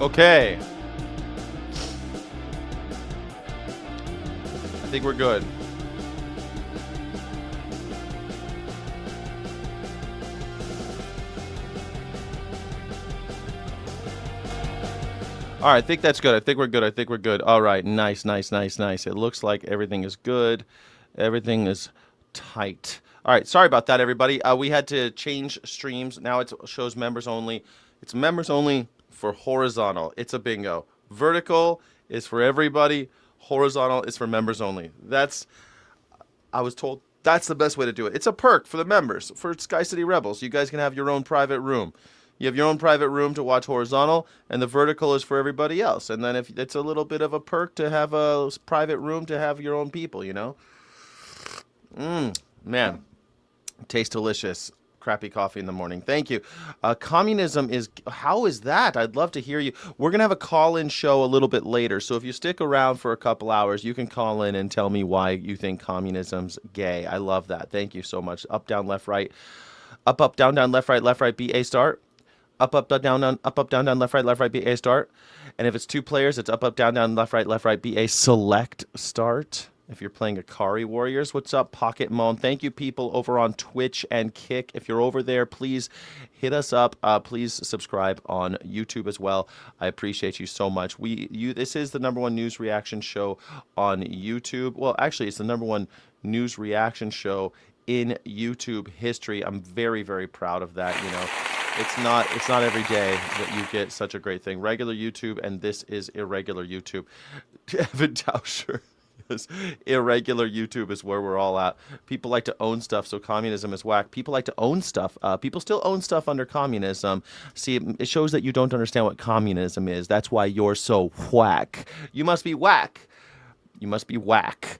Okay. I think we're good. All right, I think that's good. I think we're good. I think we're good. All right, nice, nice, nice, nice. It looks like everything is good. Everything is tight. All right, sorry about that, everybody. We had to change streams. Now it shows members only. It's members only for horizontal. It's a bingo. Vertical is for everybody. Horizontal is for members only. I was told that's the best way to do it. It's a perk for the members, for Sky City Rebels. You guys can have your own private room. You have your own private room to watch horizontal, and the vertical is for everybody else. And then if it's a little bit of a perk to have a private room to have your own people, you know? Man, tastes delicious. Crappy coffee in the morning. Thank you. Communism is, how is that? I'd love to hear you. We're going to have a call-in show a little bit later, so if you stick around for a couple hours, you can call in and tell me why you think communism's gay. I love that. Thank you so much. Up, down, left, right. Up, down, left, right, B, A, start. Up, down, down, left, right, B, A, start. And if it's two players, it's up, down, left, right, B, A, select, start. If you're playing Akari Warriors, what's up, Pocket Moan? Thank you, people over on Twitch and Kick. If you're over there, please hit us up. Please subscribe on YouTube as well. I appreciate you so much. This is the #1 news reaction show on YouTube. Well, actually, it's the #1 news reaction show in YouTube history. I'm very, very proud of that. You know, it's not every day that you get such a great thing. Regular YouTube, and this is irregular YouTube. Evan Tauscher. Irregular YouTube is where we're all at. People like to own stuff, so communism is whack. People like to own stuff. People still own stuff under communism. See, it shows that you don't understand what communism is. That's why you're so whack. You must be whack. You must be whack.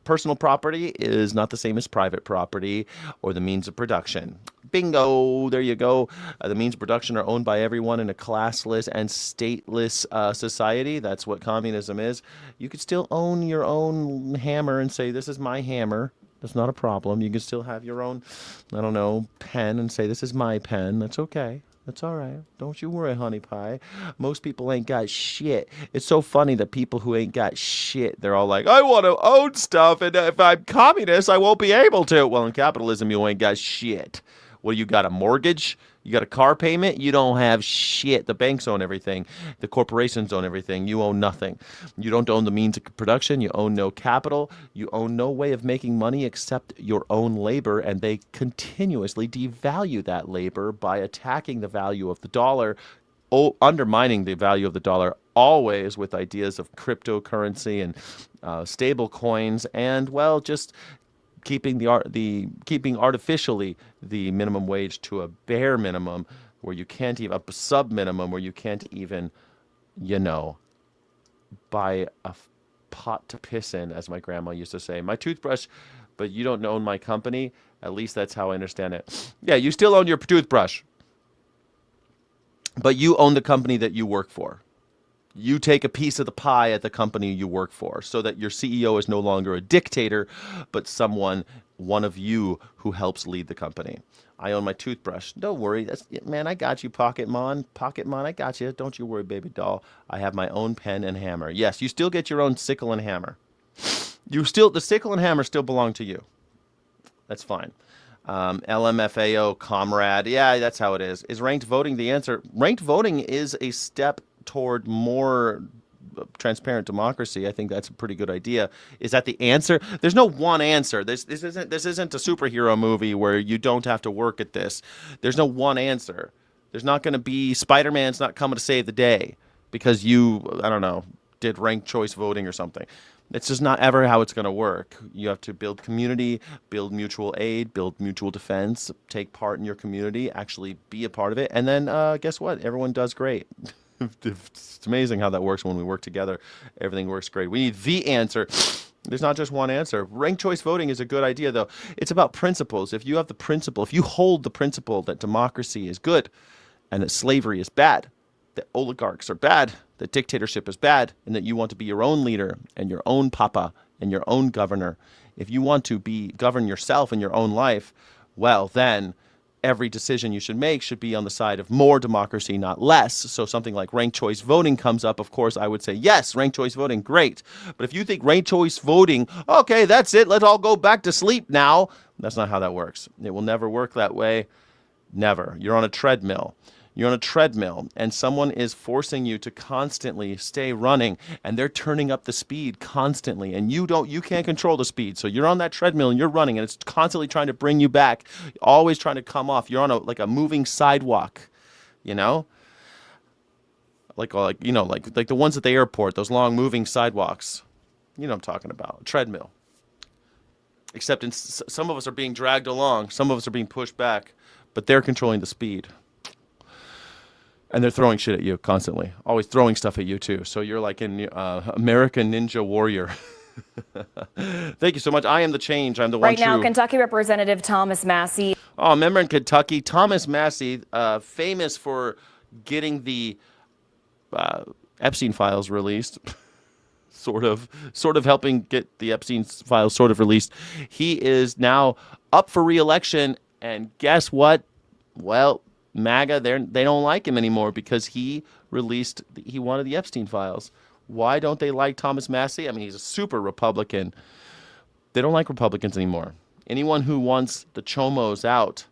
Personal property is not the same as private property or the means of production. Bingo! There you go. The means of production are owned by everyone in a classless and stateless society. That's what communism is. You could still own your own hammer and say, this is my hammer. That's not a problem. You can still have your own, I don't know, pen and say, this is my pen. That's okay. That's all right. Don't you worry, honey pie. Most people ain't got shit. It's so funny that people who ain't got shit, they're all like, I want to own stuff, and if I'm communist, I won't be able to. Well, in capitalism, you ain't got shit. Well, you got a mortgage? You got a car payment? You don't have shit. The banks own everything. The corporations own everything. You own nothing. You don't own the means of production. You own no capital. You own no way of making money except your own labor, and they continuously devalue that labor by attacking the value of the dollar, undermining the value of the dollar, always with ideas of cryptocurrency and stable coins, and, well, just keeping artificially the minimum wage to a bare minimum, where you can't even, a sub minimum, where you can't even, you know, buy a pot to piss in, as my grandma used to say. My toothbrush, but you don't own my company. At least that's how I understand it. Yeah, you still own your toothbrush, but you own the company that you work for. You take a piece of the pie at the company you work for, so that your CEO is no longer a dictator, but one of you who helps lead the company. I own my toothbrush. Don't worry. Man, I got you, Pocket Mon. Pocket Mon, I got you. Don't you worry, baby doll. I have my own pen and hammer. Yes, you still get your own sickle and hammer. The sickle and hammer still belong to you. That's fine. LMFAO, comrade. Yeah, that's how it is. Is ranked voting the answer? Ranked voting is a step toward more transparent democracy. I think that's a pretty good idea. Is that the answer? There's no one answer. This isn't a superhero movie where you don't have to work at this. There's no one answer. There's not going to be, Spider-Man's not coming to save the day because you, I don't know, did ranked choice voting or something. It's just not ever how it's going to work. You have to build community, build mutual aid, build mutual defense, take part in your community, actually be a part of it, and then guess what? Everyone does great. It's amazing how that works when we work together. Everything works great. We need the answer. There's not just one answer. Ranked choice voting is a good idea, though. It's about principles. If you have the principle, if you hold the principle that democracy is good and that slavery is bad, that oligarchs are bad, that dictatorship is bad, and that you want to be your own leader and your own papa and your own governor, if you want to govern yourself in your own life, well, then every decision you should make should be on the side of more democracy, not less. So something like ranked choice voting comes up. Of course, I would say, yes, ranked choice voting, great. But if you think ranked choice voting, okay, that's it, let's all go back to sleep now. That's not how that works. It will never work that way. Never. You're on a treadmill. You're on a treadmill, and someone is forcing you to constantly stay running, and they're turning up the speed constantly, and you can't control the speed. So you're on that treadmill and you're running, and it's constantly trying to bring you back, always trying to come off. You're on a moving sidewalk, you know, like the ones at the airport, those long moving sidewalks. You know what I'm talking about? A treadmill. Except some of us are being dragged along, some of us are being pushed back, but they're controlling the speed. And they're throwing shit at you constantly, always throwing stuff at you too. So you're like in American Ninja Warrior. Thank you so much. I am the change. I'm the one Right now, true. Kentucky Representative Thomas Massey. Oh, remember in Kentucky, Thomas Massey, famous for getting the Epstein files released. sort of helping get the Epstein files sort of released. He is now up for re-election, and guess what? Well, MAGA, they don't like him anymore because he wanted the Epstein files. Why don't they like Thomas Massey? I mean, he's a super Republican. They don't like Republicans anymore. Anyone who wants the chomos out,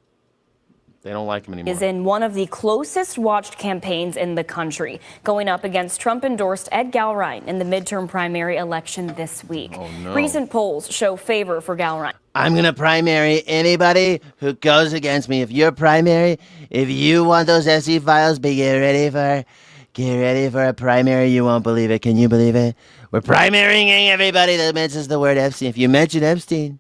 they don't like him anymore. Is in one of the closest watched campaigns in the country, going up against Trump-endorsed Ed Galbraith in the midterm primary election this week. Oh, no. Recent polls show favor for Galbraith. I'm going to primary anybody who goes against me. If you're primary, if you want those SC files, but get ready for a primary. You won't believe it. Can you believe it? We're primarying everybody that mentions the word Epstein. If you mention Epstein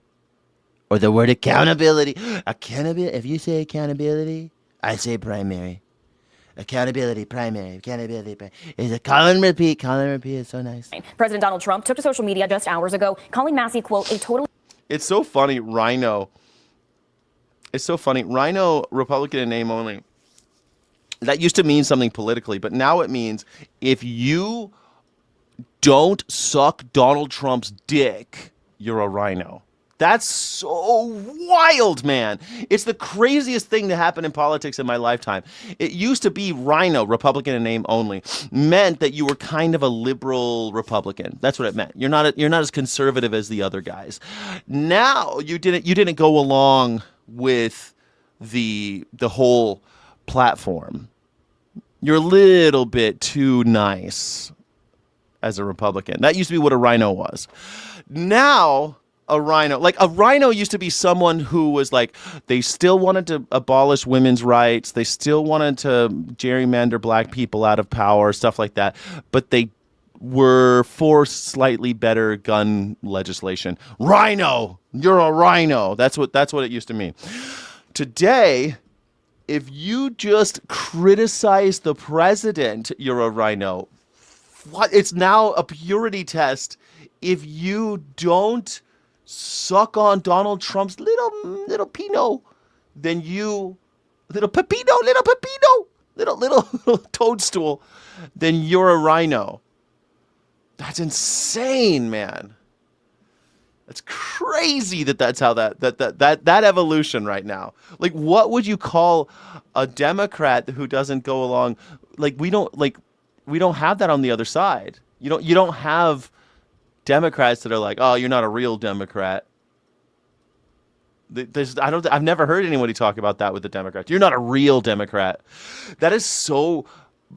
or the word accountability, if you say accountability, I say primary. Accountability, primary, accountability. Is it call and repeat? Call and repeat is so nice. President Donald Trump took to social media just hours ago, calling Massey, quote, a totally... It's so funny, Rhino. It's so funny. Rhino, Republican in name only. That used to mean something politically, but now it means if you don't suck Donald Trump's dick, you're a rhino. That's so wild, man. It's the craziest thing to happen in politics in my lifetime. It used to be rhino, Republican in name only, meant that you were kind of a liberal Republican. That's what it meant. You're not as conservative as the other guys. Now you didn't go along with the whole platform. You're a little bit too nice as a Republican. That used to be what a rhino was. Now a rhino used to be someone who was like, they still wanted to abolish women's rights. They still wanted to gerrymander black people out of power, stuff like that. But they were for slightly better gun legislation. Rhino, you're a rhino. That's what it used to mean. Today, if you just criticize the president, you're a rhino. What? It's now a purity test. If you don't suck on Donald Trump's little Pinot, then you little toadstool, then you're a rhino. That's insane, man. That's crazy that's how that evolution right now. Like, what would you call a Democrat who doesn't go along? We don't have that on the other side. You don't have Democrats that are like, oh, you're not a real Democrat. I've never heard anybody talk about that with the Democrats. You're not a real Democrat. That is so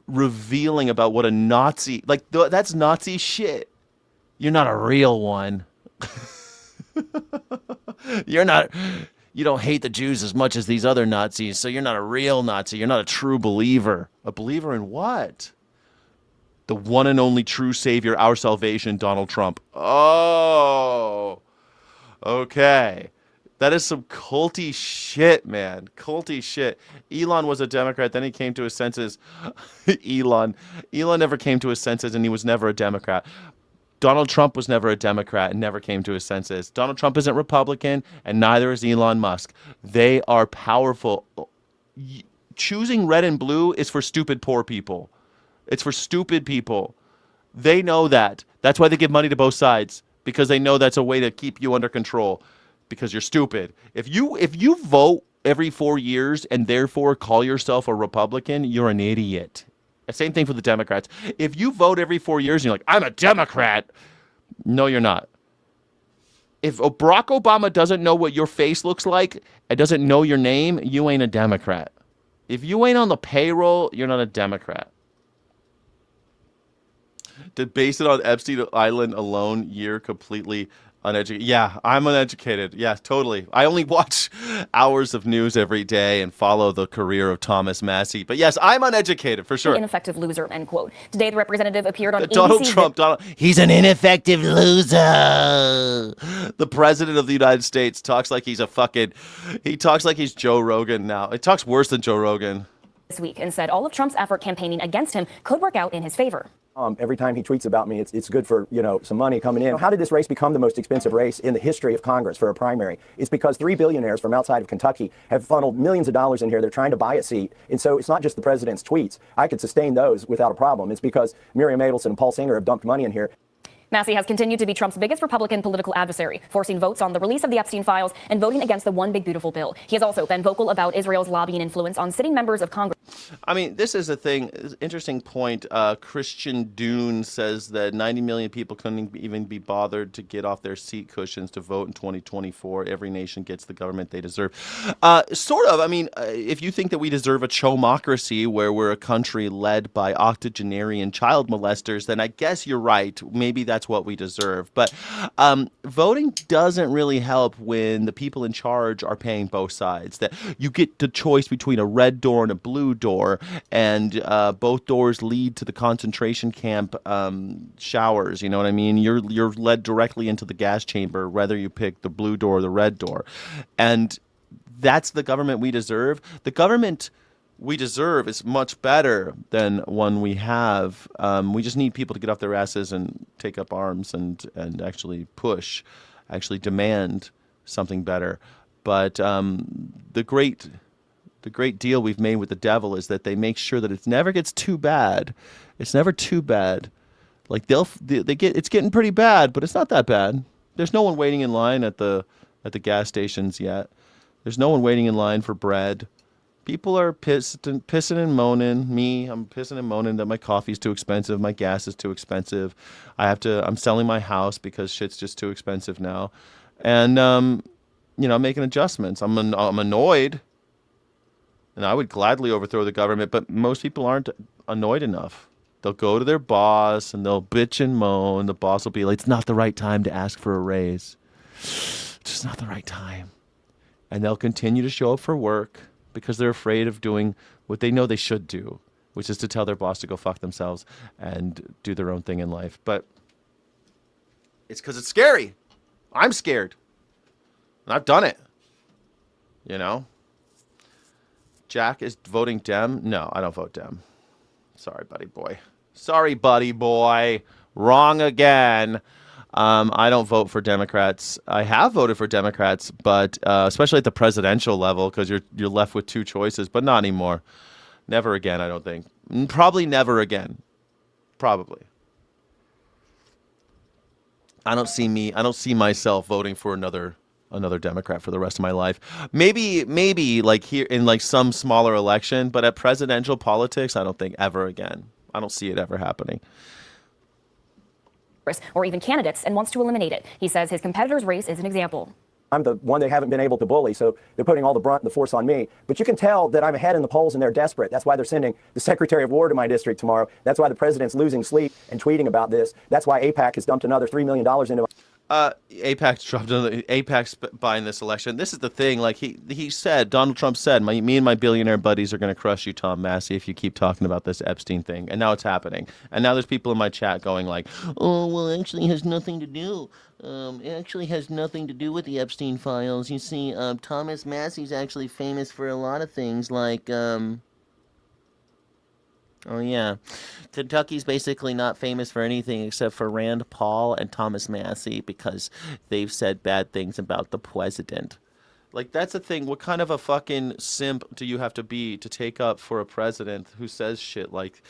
revealing about what a Nazi, that's Nazi shit. You're not a real one. You don't hate the Jews as much as these other Nazis, so you're not a real Nazi. You're not a true believer. A believer in what? The one and only true savior, our salvation, Donald Trump. Oh, okay. That is some culty shit, man. Culty shit. Elon was a Democrat, then he came to his senses. Elon never came to his senses, and he was never a Democrat. Donald Trump was never a Democrat and never came to his senses. Donald Trump isn't Republican, and neither is Elon Musk. They are powerful. Choosing red and blue is for stupid poor people. It's for stupid people. They know that. That's why they give money to both sides, because they know that's a way to keep you under control, because you're stupid. If you vote every 4 years and therefore call yourself a Republican, you're an idiot. Same thing for the Democrats. If you vote every 4 years and you're like, I'm a Democrat, no, you're not. If Barack Obama doesn't know what your face looks like and doesn't know your name, you ain't a Democrat. If you ain't on the payroll, you're not a Democrat. To base it on Epstein Island alone, you're completely uneducated. Yeah, I'm uneducated. Yeah, totally. I only watch hours of news every day and follow the career of Thomas Massie. But yes, I'm uneducated for sure. Ineffective loser, end quote. Today, the representative appeared on Donald ABC. Trump, He's an ineffective loser. the president of the United States, talks like he's he talks like he's Joe Rogan now. It talks worse than Joe Rogan. This week and said all of Trump's effort campaigning against him could work out in his favor. Every time he tweets about me, it's good for, some money coming in. How did this race become the most expensive race in the history of Congress for a primary? It's because 3 billionaires from outside of Kentucky have funneled millions of dollars in here. They're trying to buy a seat. And so it's not just the president's tweets. I could sustain those without a problem. It's because Miriam Adelson and Paul Singer have dumped money in here. Massie has continued to be Trump's biggest Republican political adversary, forcing votes on the release of the Epstein files and voting against the One Big Beautiful Bill. He has also been vocal about Israel's lobbying influence on sitting members of Congress. I mean, this is a thing, interesting point. Christian Dune says that 90 million people couldn't even be bothered to get off their seat cushions to vote in 2024. Every nation gets the government they deserve. Sort of. I mean, if you think that we deserve a chomocracy where we're a country led by octogenarian child molesters, then I guess you're right. Maybe that's what we deserve. But voting doesn't really help when the people in charge are paying both sides. That you get the choice between a red door and a blue door, and both doors lead to the concentration camp showers. You know what I mean? You're led directly into the gas chamber, whether you pick the blue door or the red door. And that's the government we deserve. The government we deserve is much better than one we have. We just need people to get off their asses and take up arms and actually push, actually demand something better. But the great deal we've made with the devil is that they make sure that it never gets too bad. It's never too bad. Like it's getting pretty bad, but it's not that bad. There's no one waiting in line at the gas stations yet. There's no one waiting in line for bread. People are pissing and moaning. I'm pissing and moaning that my coffee's too expensive, my gas is too expensive. I'm selling my house because shit's just too expensive now. And I'm making adjustments. I'm annoyed. And I would gladly overthrow the government, but most people aren't annoyed enough. They'll go to their boss and they'll bitch and moan. The boss will be like, it's not the right time to ask for a raise. It's just not the right time. And they'll continue to show up for work because they're afraid of doing what they know they should do, which is to tell their boss to go fuck themselves and do their own thing in life. But it's because it's scary. I'm scared. And I've done it. Jack is voting Dem. No, I don't vote Dem. Sorry, buddy boy. Wrong again. I don't vote for Democrats. I have voted for Democrats, but especially at the presidential level, because you're left with two choices, but not anymore. Never again, I don't think. Probably never again. Probably. I don't see myself voting for another Democrat for the rest of my life. Maybe like here in like some smaller election, but at presidential politics, I don't think ever again. I don't see it ever happening. Or even candidates, and wants to eliminate it. He says his competitor's race is an example. I'm the one they haven't been able to bully, so they're putting all the brunt and the force on me. But you can tell that I'm ahead in the polls and they're desperate. That's why they're sending the Secretary of War to my district tomorrow. That's why the president's losing sleep and tweeting about this. That's why AIPAC has dumped another $3 million into AIPAC's buying this election. This is the thing. Like he said, Donald Trump said, me and my billionaire buddies are going to crush you, Tom Massie, if you keep talking about this Epstein thing. And now it's happening. And now there's people in my chat going like, oh, well, actually it has nothing to do. It actually has nothing to do with the Epstein files. You see, Thomas Massie's actually famous for a lot of things like, oh, yeah. Kentucky's basically not famous for anything except for Rand Paul and Thomas Massie because they've said bad things about the president. Like, that's the thing. What kind of a fucking simp do you have to be to take up for a president who says shit like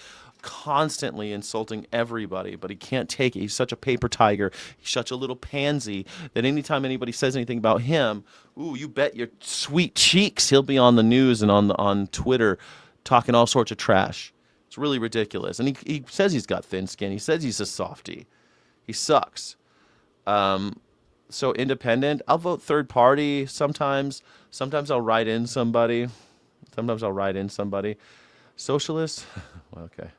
constantly insulting everybody, but he can't take it? He's such a paper tiger. He's such a little pansy that anytime anybody says anything about him, ooh, you bet your sweet cheeks he'll be on the news and on Twitter talking all sorts of trash. It's really ridiculous. And he says he's got thin skin. He says he's a softie. He sucks. So independent, I'll vote third party sometimes. Sometimes I'll write in somebody. Socialist? Well, okay.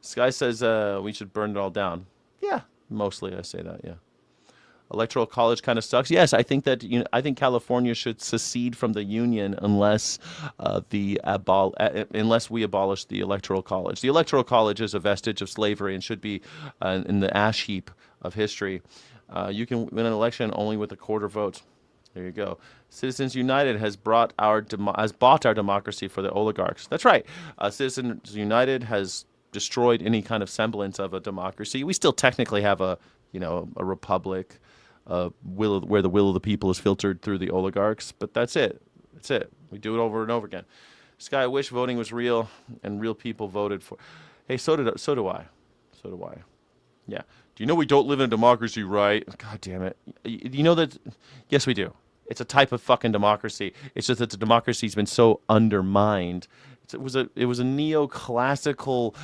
Sky says we should burn it all down. Yeah, mostly I say that, yeah. Electoral college kind of sucks. Yes, I think that I think California should secede from the union unless unless we abolish the electoral college. The electoral college is a vestige of slavery and should be in the ash heap of history. You can win an election only with a quarter vote. There you go. Citizens United has bought our democracy for the oligarchs. That's right. Citizens United has destroyed any kind of semblance of a democracy. We still technically have a republic, where the will of the people is filtered through the oligarchs. But that's it. That's it. We do it over and over again. Sky, I wish voting was real and real people voted for. Hey, so do I. Yeah. Do you know we don't live in a democracy, right? God damn it. You know that? Yes, we do. It's a type of fucking democracy. It's just that the democracy's been so undermined. It was a neoclassical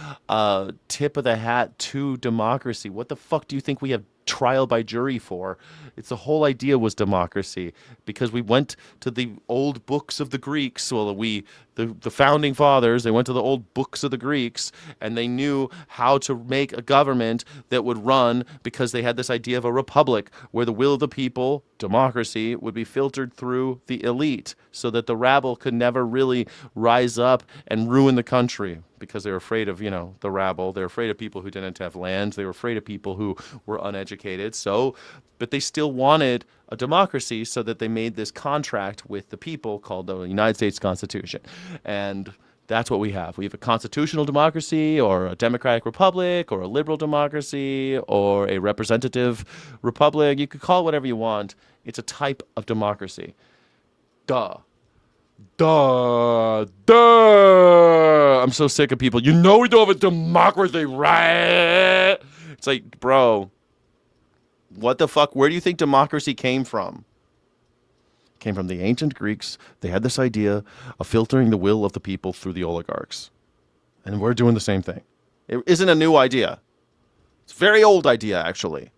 tip of the hat to democracy. What the fuck do you think we have trial by jury for? It's the whole idea was democracy, because we went to the old books of the Greeks. Well, the founding fathers, they went to the old books of the Greeks, and they knew how to make a government that would run, because they had this idea of a republic where the will of the people, democracy, would be filtered through the elite, so that the rabble could never really rise up and ruin the country, because they were afraid of, the rabble. They were afraid of people who didn't have lands. They were afraid of people who were uneducated. But they still wanted a democracy, so that they made this contract with the people called the United States Constitution. And that's what we have. We have a constitutional democracy, or a democratic republic, or a liberal democracy, or a representative republic. You could call it whatever you want. It's a type of democracy. Duh. I'm so sick of people. We don't have a democracy, right? It's like, bro, what the fuck? Where do you think democracy came from? It came from the ancient Greeks. They had this idea of filtering the will of the people through the oligarchs. And we're doing the same thing. It isn't a new idea. It's a very old idea, actually.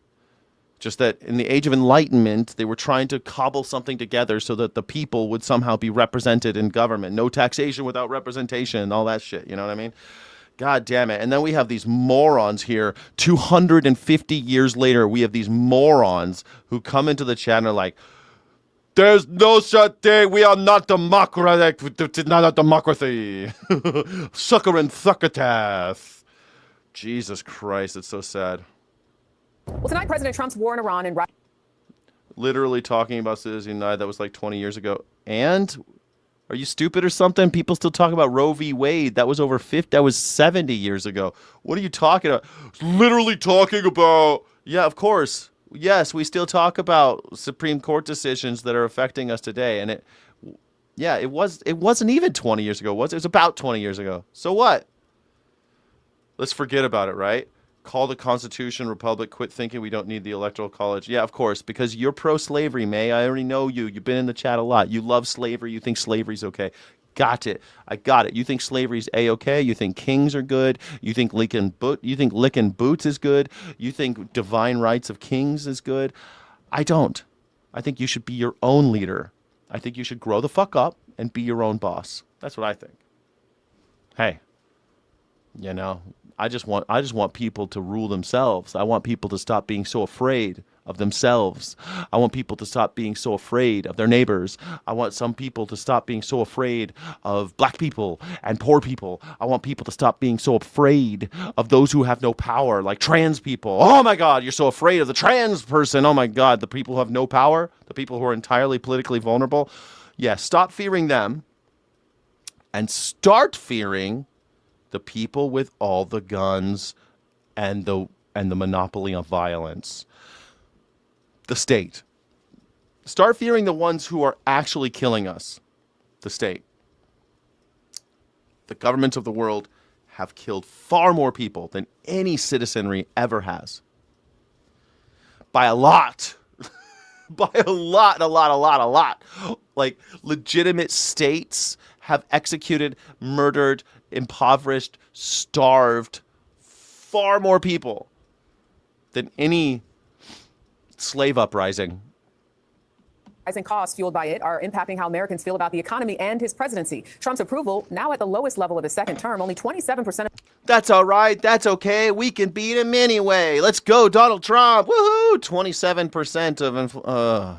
Just that in the age of enlightenment, they were trying to cobble something together so that the people would somehow be represented in government. No taxation without representation, all that shit. You know what I mean? God damn it. And then we have these morons here. 250 years later, we have these morons who come into the chat and are like, there's no such thing. We are not democratic. It's not a democracy. Sucker and succotash. Jesus Christ, it's so sad. Well, tonight, President Trump's war in Iran and Russia. Literally talking about Citizens United, that was like 20 years ago. And are you stupid or something? People still talk about Roe v. Wade. That was over 50. That was 70 years ago. What are you talking about? Literally talking about. Yeah, of course. Yes, we still talk about Supreme Court decisions that are affecting us today. And it wasn't even 20 years ago, was it? It was about 20 years ago. So what? Let's forget about it, right? Call the Constitution republic, quit thinking we don't need the Electoral College. Yeah, of course, because you're pro-slavery, May. I already know you. You've been in the chat a lot. You love slavery. You think slavery's okay. Got it. I got it. You think slavery's A-okay. You think kings are good. You think licking boots is good. You think divine rights of kings is good. I don't. I think you should be your own leader. I think you should grow the fuck up and be your own boss. That's what I think. Hey, I just want people to rule themselves. I want people to stop being so afraid of themselves. I want people to stop being so afraid of their neighbors. I want some people to stop being so afraid of black people and poor people. I want people to stop being so afraid of those who have no power, like trans people. Oh my God, you're so afraid of the trans person. Oh my God, the people who have no power, the people who are entirely politically vulnerable. Yeah, stop fearing them and start fearing the people with all the guns and the monopoly of violence. The state. Start fearing the ones who are actually killing us, the state. The governments of the world have killed far more people than any citizenry ever has. By a lot. By a lot. Like, legitimate states have executed, murdered, impoverished, starved far more people than any slave uprising. Rising costs fueled by it are impacting how Americans feel about the economy and his presidency. Trump's approval, now at the lowest level of his second term, only 27%. That's all right. That's okay. We can beat him anyway. Let's go, Donald Trump. Woohoo! 27% of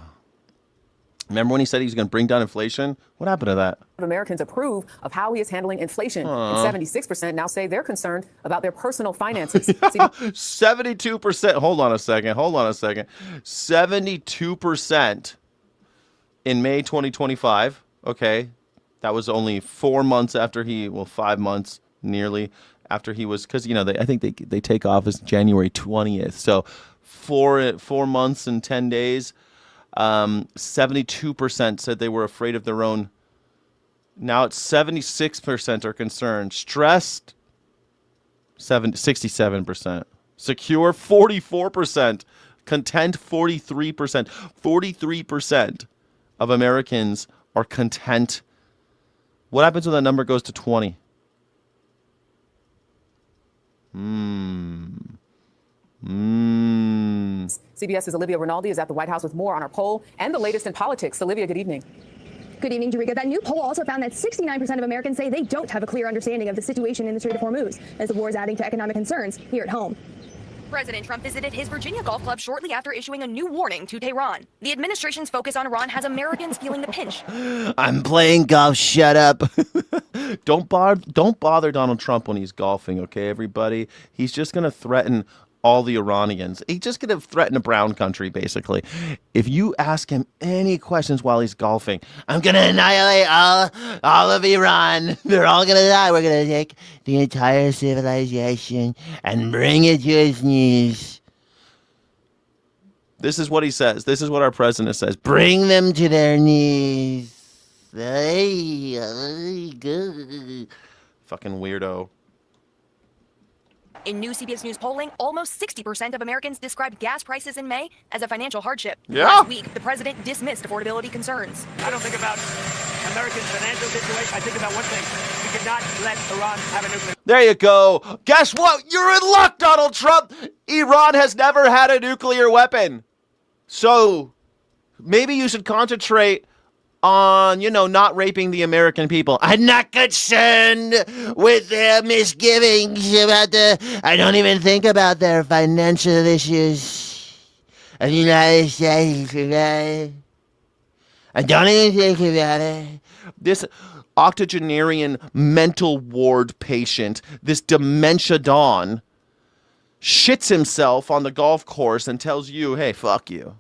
remember when he said he was going to bring down inflation? What happened to that? Americans approve of how he is handling inflation. And 76% now say they're concerned about their personal finances. 72%. Hold on a second. 72% in May 2025. Okay. That was only 4 months after 5 months nearly after he was, because, I think they take office January 20th. So 4 months and 10 days. 72% said they were afraid of their own. Now it's 76% are concerned. Stressed, 67%. Secure, 44%. Content, 43%. 43% of Americans are content. What happens when that number goes to 20? CBS's Olivia Rinaldi is at the White House with more on our poll and the latest in politics. Olivia, good evening. Good evening, Jerika. That new poll also found that 69% of Americans say they don't have a clear understanding of the situation in the Strait of Hormuz, as the war is adding to economic concerns here at home. President Trump visited his Virginia golf club shortly after issuing a new warning to Tehran. The administration's focus on Iran has Americans feeling the pinch. I'm playing golf. Shut up. Don't bother Donald Trump when he's golfing, okay, everybody? He's just going to threaten all the Iranians. He's just going to threaten a brown country, basically. If you ask him any questions while he's golfing, I'm going to annihilate all of Iran. They're all going to die. We're going to take the entire civilization and bring it to its knees. This is what he says. This is what our president says. Bring them to their knees. Fucking weirdo. In new CBS News polling, almost 60% of Americans described gas prices in May as a financial hardship. Yeah. Last week, the president dismissed affordability concerns. I don't think about Americans' financial situation. I think about one thing. We cannot let Iran have a nuclear. There you go. Guess what? You're in luck, Donald Trump. Iran has never had a nuclear weapon. So maybe you should concentrate on, not raping the American people. I'm not concerned with their misgivings about I don't even think about their financial issues of the United States. I don't even think about it. This octogenarian mental ward patient, this dementia don, shits himself on the golf course and tells you, hey, fuck you.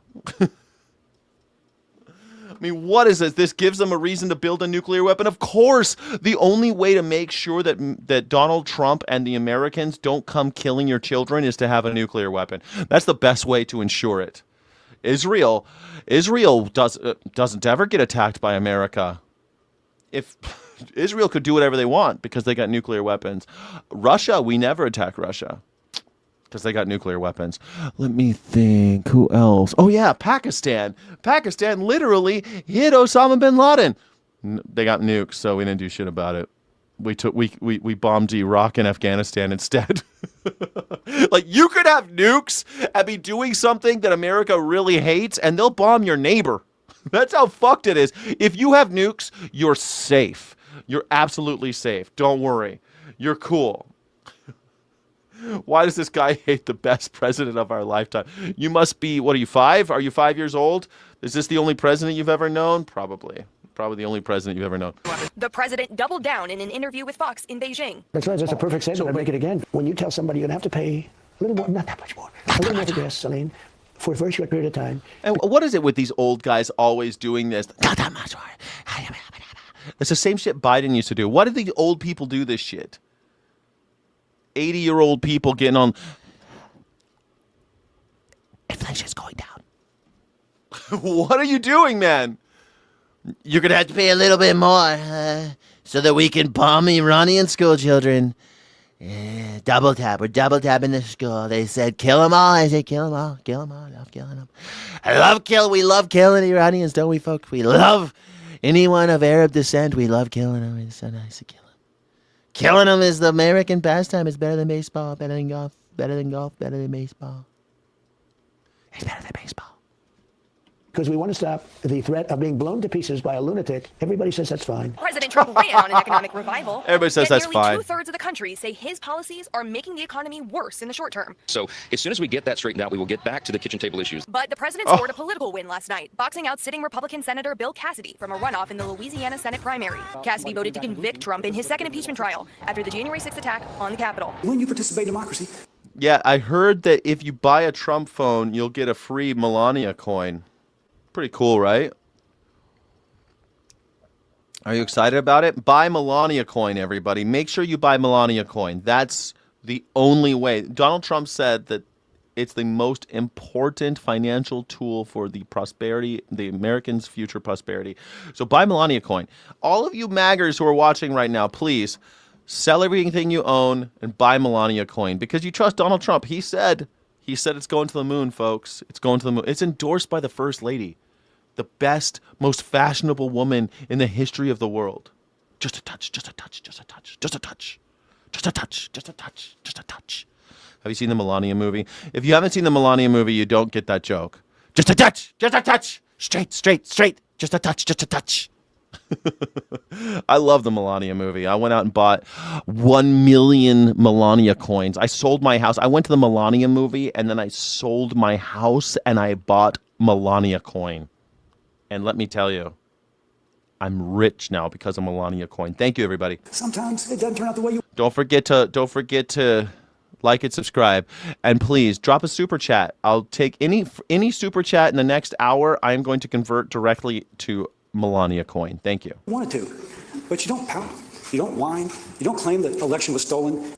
I mean, what is this? This gives them a reason to build a nuclear weapon? Of course, the only way to make sure that Donald Trump and the Americans don't come killing your children is to have a nuclear weapon. That's the best way to ensure it. Israel doesn't ever get attacked by America. If Israel could do whatever they want because they got nuclear weapons. Russia, we never attack Russia because they got nuclear weapons. Let me think. Who else? Oh, yeah, Pakistan. Pakistan literally hit Osama bin Laden. They got nukes, so we didn't do shit about it. We bombed Iraq and Afghanistan instead. Like, you could have nukes and be doing something that America really hates, and they'll bomb your neighbor. That's how fucked it is. If you have nukes, you're safe. You're absolutely safe. Don't worry. You're cool. Why does this guy hate the best president of our lifetime? You must be, what are you, 5? Are you 5 years old? Is this the only president you've ever known? Probably the only president you've ever known. The president doubled down in an interview with Fox in Beijing. That's right. That's a perfect statement. I'd make it again. When you tell somebody you're going to have to pay a little more, not that much more, a little more for gasoline for a very short period of time. And what is it with these old guys always doing this? Not that much more. It's the same shit Biden used to do. Why do these old people do this shit? 80-year-old people getting on. Inflation's going down. What are you doing, man? You're going to have to pay a little bit more so that we can bomb Iranian school children. Yeah, double tap. We're double tapping the school. They said, kill them all. I said, kill them all. Kill them all. I love killing them. We love killing Iranians, don't we, folks? We love anyone of Arab descent. We love killing them. It's so nice to kill them. Killing them is the American pastime. It's better than baseball, better than golf, better than baseball. It's better than baseball. Because we want to stop the threat of being blown to pieces by a lunatic. Everybody says that's fine. President Trump ran on an economic revival. Everybody says that's fine. Nearly 2/3 of the country say his policies are making the economy worse in the short term. So as soon as we get that straightened out, we will get back to the kitchen table issues. But the president scored a political win last night, boxing out sitting Republican Senator Bill Cassidy from a runoff in the Louisiana Senate primary. Cassidy voted to convict Trump in his second impeachment trial after the January 6th attack on the Capitol. When you participate in democracy. Yeah, I heard that if you buy a Trump phone, you'll get a free Melania coin. Pretty cool, right? Are you excited about it? Buy Melania coin, everybody. Make sure you buy Melania coin. That's the only way. Donald Trump said that it's the most important financial tool for the prosperity, the Americans' future prosperity. So buy Melania coin. All of you maggers who are watching right now, please sell everything you own and buy Melania coin because you trust Donald Trump. He said it's going to the moon, folks. It's going to the moon. It's endorsed by the First Lady, the best, most fashionable woman in the history of the world. Just a touch, just a touch, just a touch, just a touch, just a touch, just a touch, just a touch. Have you seen the Melania movie? If you haven't seen the Melania movie, you don't get that joke. Just a touch, just a touch. Straight, straight, straight. Just a touch, just a touch. I love the Melania movie. I went out and bought 1 million Melania coins. I sold my house. I went to the Melania movie and then I sold my house and I bought Melania coin. And let me tell you, I'm rich now because of Melania coin. Thank you, everybody. Sometimes it doesn't turn out the way you... Don't forget to like and subscribe, and please drop a super chat. I'll take any super chat in the next hour. I'm going to convert directly to Melania coin. Thank you. wanted to, but you don't pout, you don't whine, you don't claim that the election was stolen.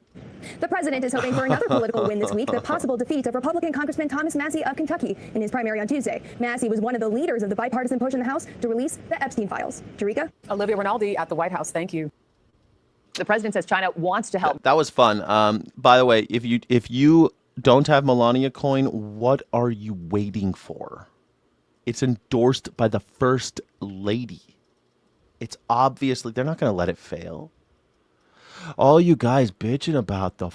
The president is hoping for another political win this week, the possible defeat of Republican Congressman Thomas Massie of Kentucky in his primary on Tuesday. Massie was one of the leaders of the bipartisan push in the House to release the Epstein files. Jerika? Olivia Rinaldi at the White House. Thank you. The president says China wants to help. That was fun. By the way, if you don't have Melania coin, what are you waiting for? It's endorsed by the First Lady. It's obviously, they're not going to let it fail. All you guys bitching about the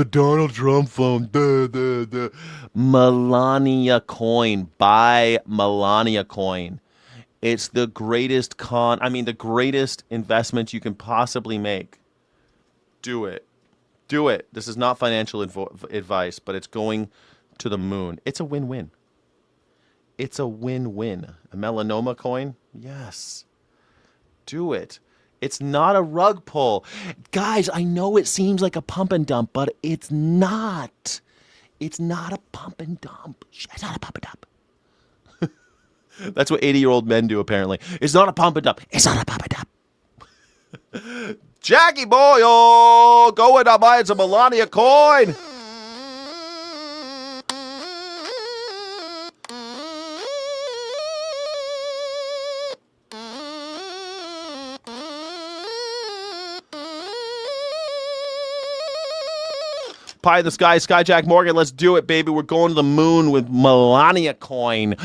Donald Trump phone. Melania coin. Buy Melania coin. It's the greatest the greatest investment you can possibly make. Do it. Do it. This is not financial advice, but it's going to the moon. It's a win-win. It's a win-win. A melanoma coin? Yes. Do it. It's not a rug pull. Guys, I know it seems like a pump and dump, but it's not. It's not a pump and dump. It's not a pump and dump. That's what 80-year-old men do, apparently. It's not a pump and dump. It's not a pump and dump. Jackie boy, go and buy some Melania coin. Pie in the sky, Skyjack Morgan, let's do it, baby. We're going to the moon with Melania coin.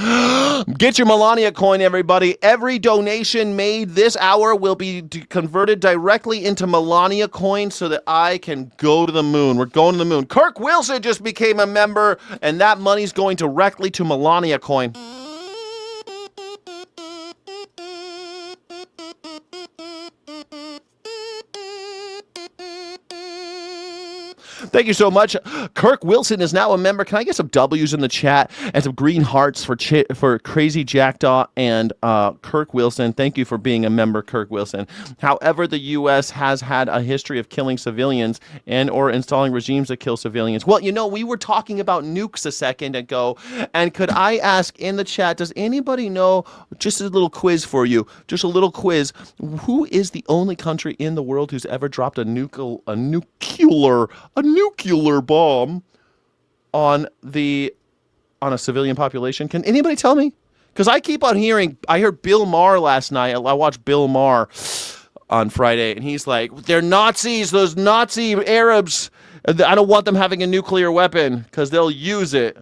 Get your Melania coin, everybody. Every donation made this hour will be converted directly into Melania coin so that I can go to the moon. We're going to the moon. Kirk Wilson just became a member, and that money's going directly to Melania coin. Thank you so much. Kirk Wilson is now a member. Can I get some W's in the chat and some green hearts for Crazy Jackdaw and Kirk Wilson? Thank you for being a member, Kirk Wilson. However, the U.S. has had a history of killing civilians and or installing regimes that kill civilians. Well, we were talking about nukes a second ago, and could I ask in the chat, does anybody know, just a little quiz for you, just a little quiz, who is the only country in the world who's ever dropped a nuclear bomb on the on a civilian population? Can anybody tell me? Because I keep on hearing, I heard Bill Maher last night. I watched Bill Maher on Friday, and he's like, they're Nazis, those Nazi Arabs. I don't want them having a nuclear weapon because they'll use it.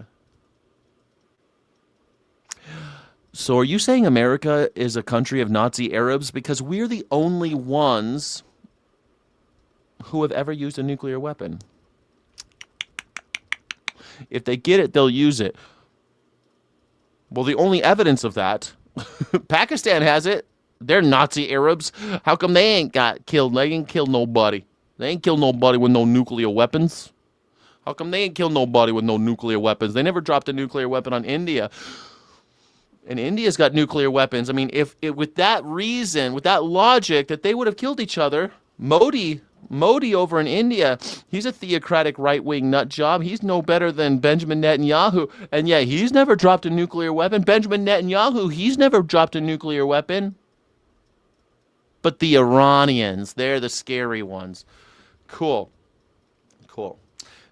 So are you saying America is a country of Nazi Arabs? Because we're the only ones who have ever used a nuclear weapon. If they get it, they'll use it. Well, the only evidence of that, Pakistan has it. They're Nazi Arabs. How come they ain't got killed? They ain't killed nobody. They ain't killed nobody with no nuclear weapons. How come they ain't killed nobody with no nuclear weapons? They never dropped a nuclear weapon on India. And India's got nuclear weapons. I mean, if with that reason, with that logic, that they would have killed each other, Modi over in India, he's a theocratic right-wing nut job. He's no better than Benjamin Netanyahu. And yeah, he's never dropped a nuclear weapon. Benjamin Netanyahu, he's never dropped a nuclear weapon. But the Iranians, they're the scary ones. Cool.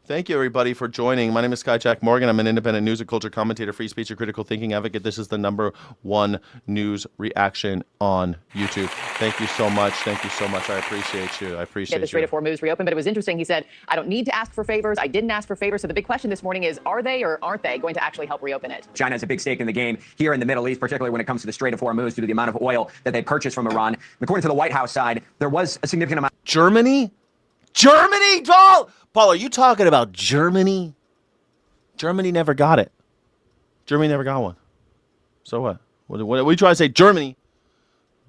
Thank you, everybody, for joining. My name is Sky Jack Morgan. I'm an independent news and culture commentator, free speech and critical thinking advocate. This is the #1 news reaction on YouTube. Thank you so much. I appreciate you. The Strait of Hormuz reopened, but it was interesting. He said, I don't need to ask for favors. I didn't ask for favors. So the big question this morning is, are they or aren't they going to actually help reopen it? China has a big stake in the game here in the Middle East, particularly when it comes to the Strait of Hormuz due to the amount of oil that they purchased from Iran. According to the White House side, there was a significant amount. Germany, Paul, are you talking about Germany? Germany never got it. Germany never got one. So what? What are we trying to say? Germany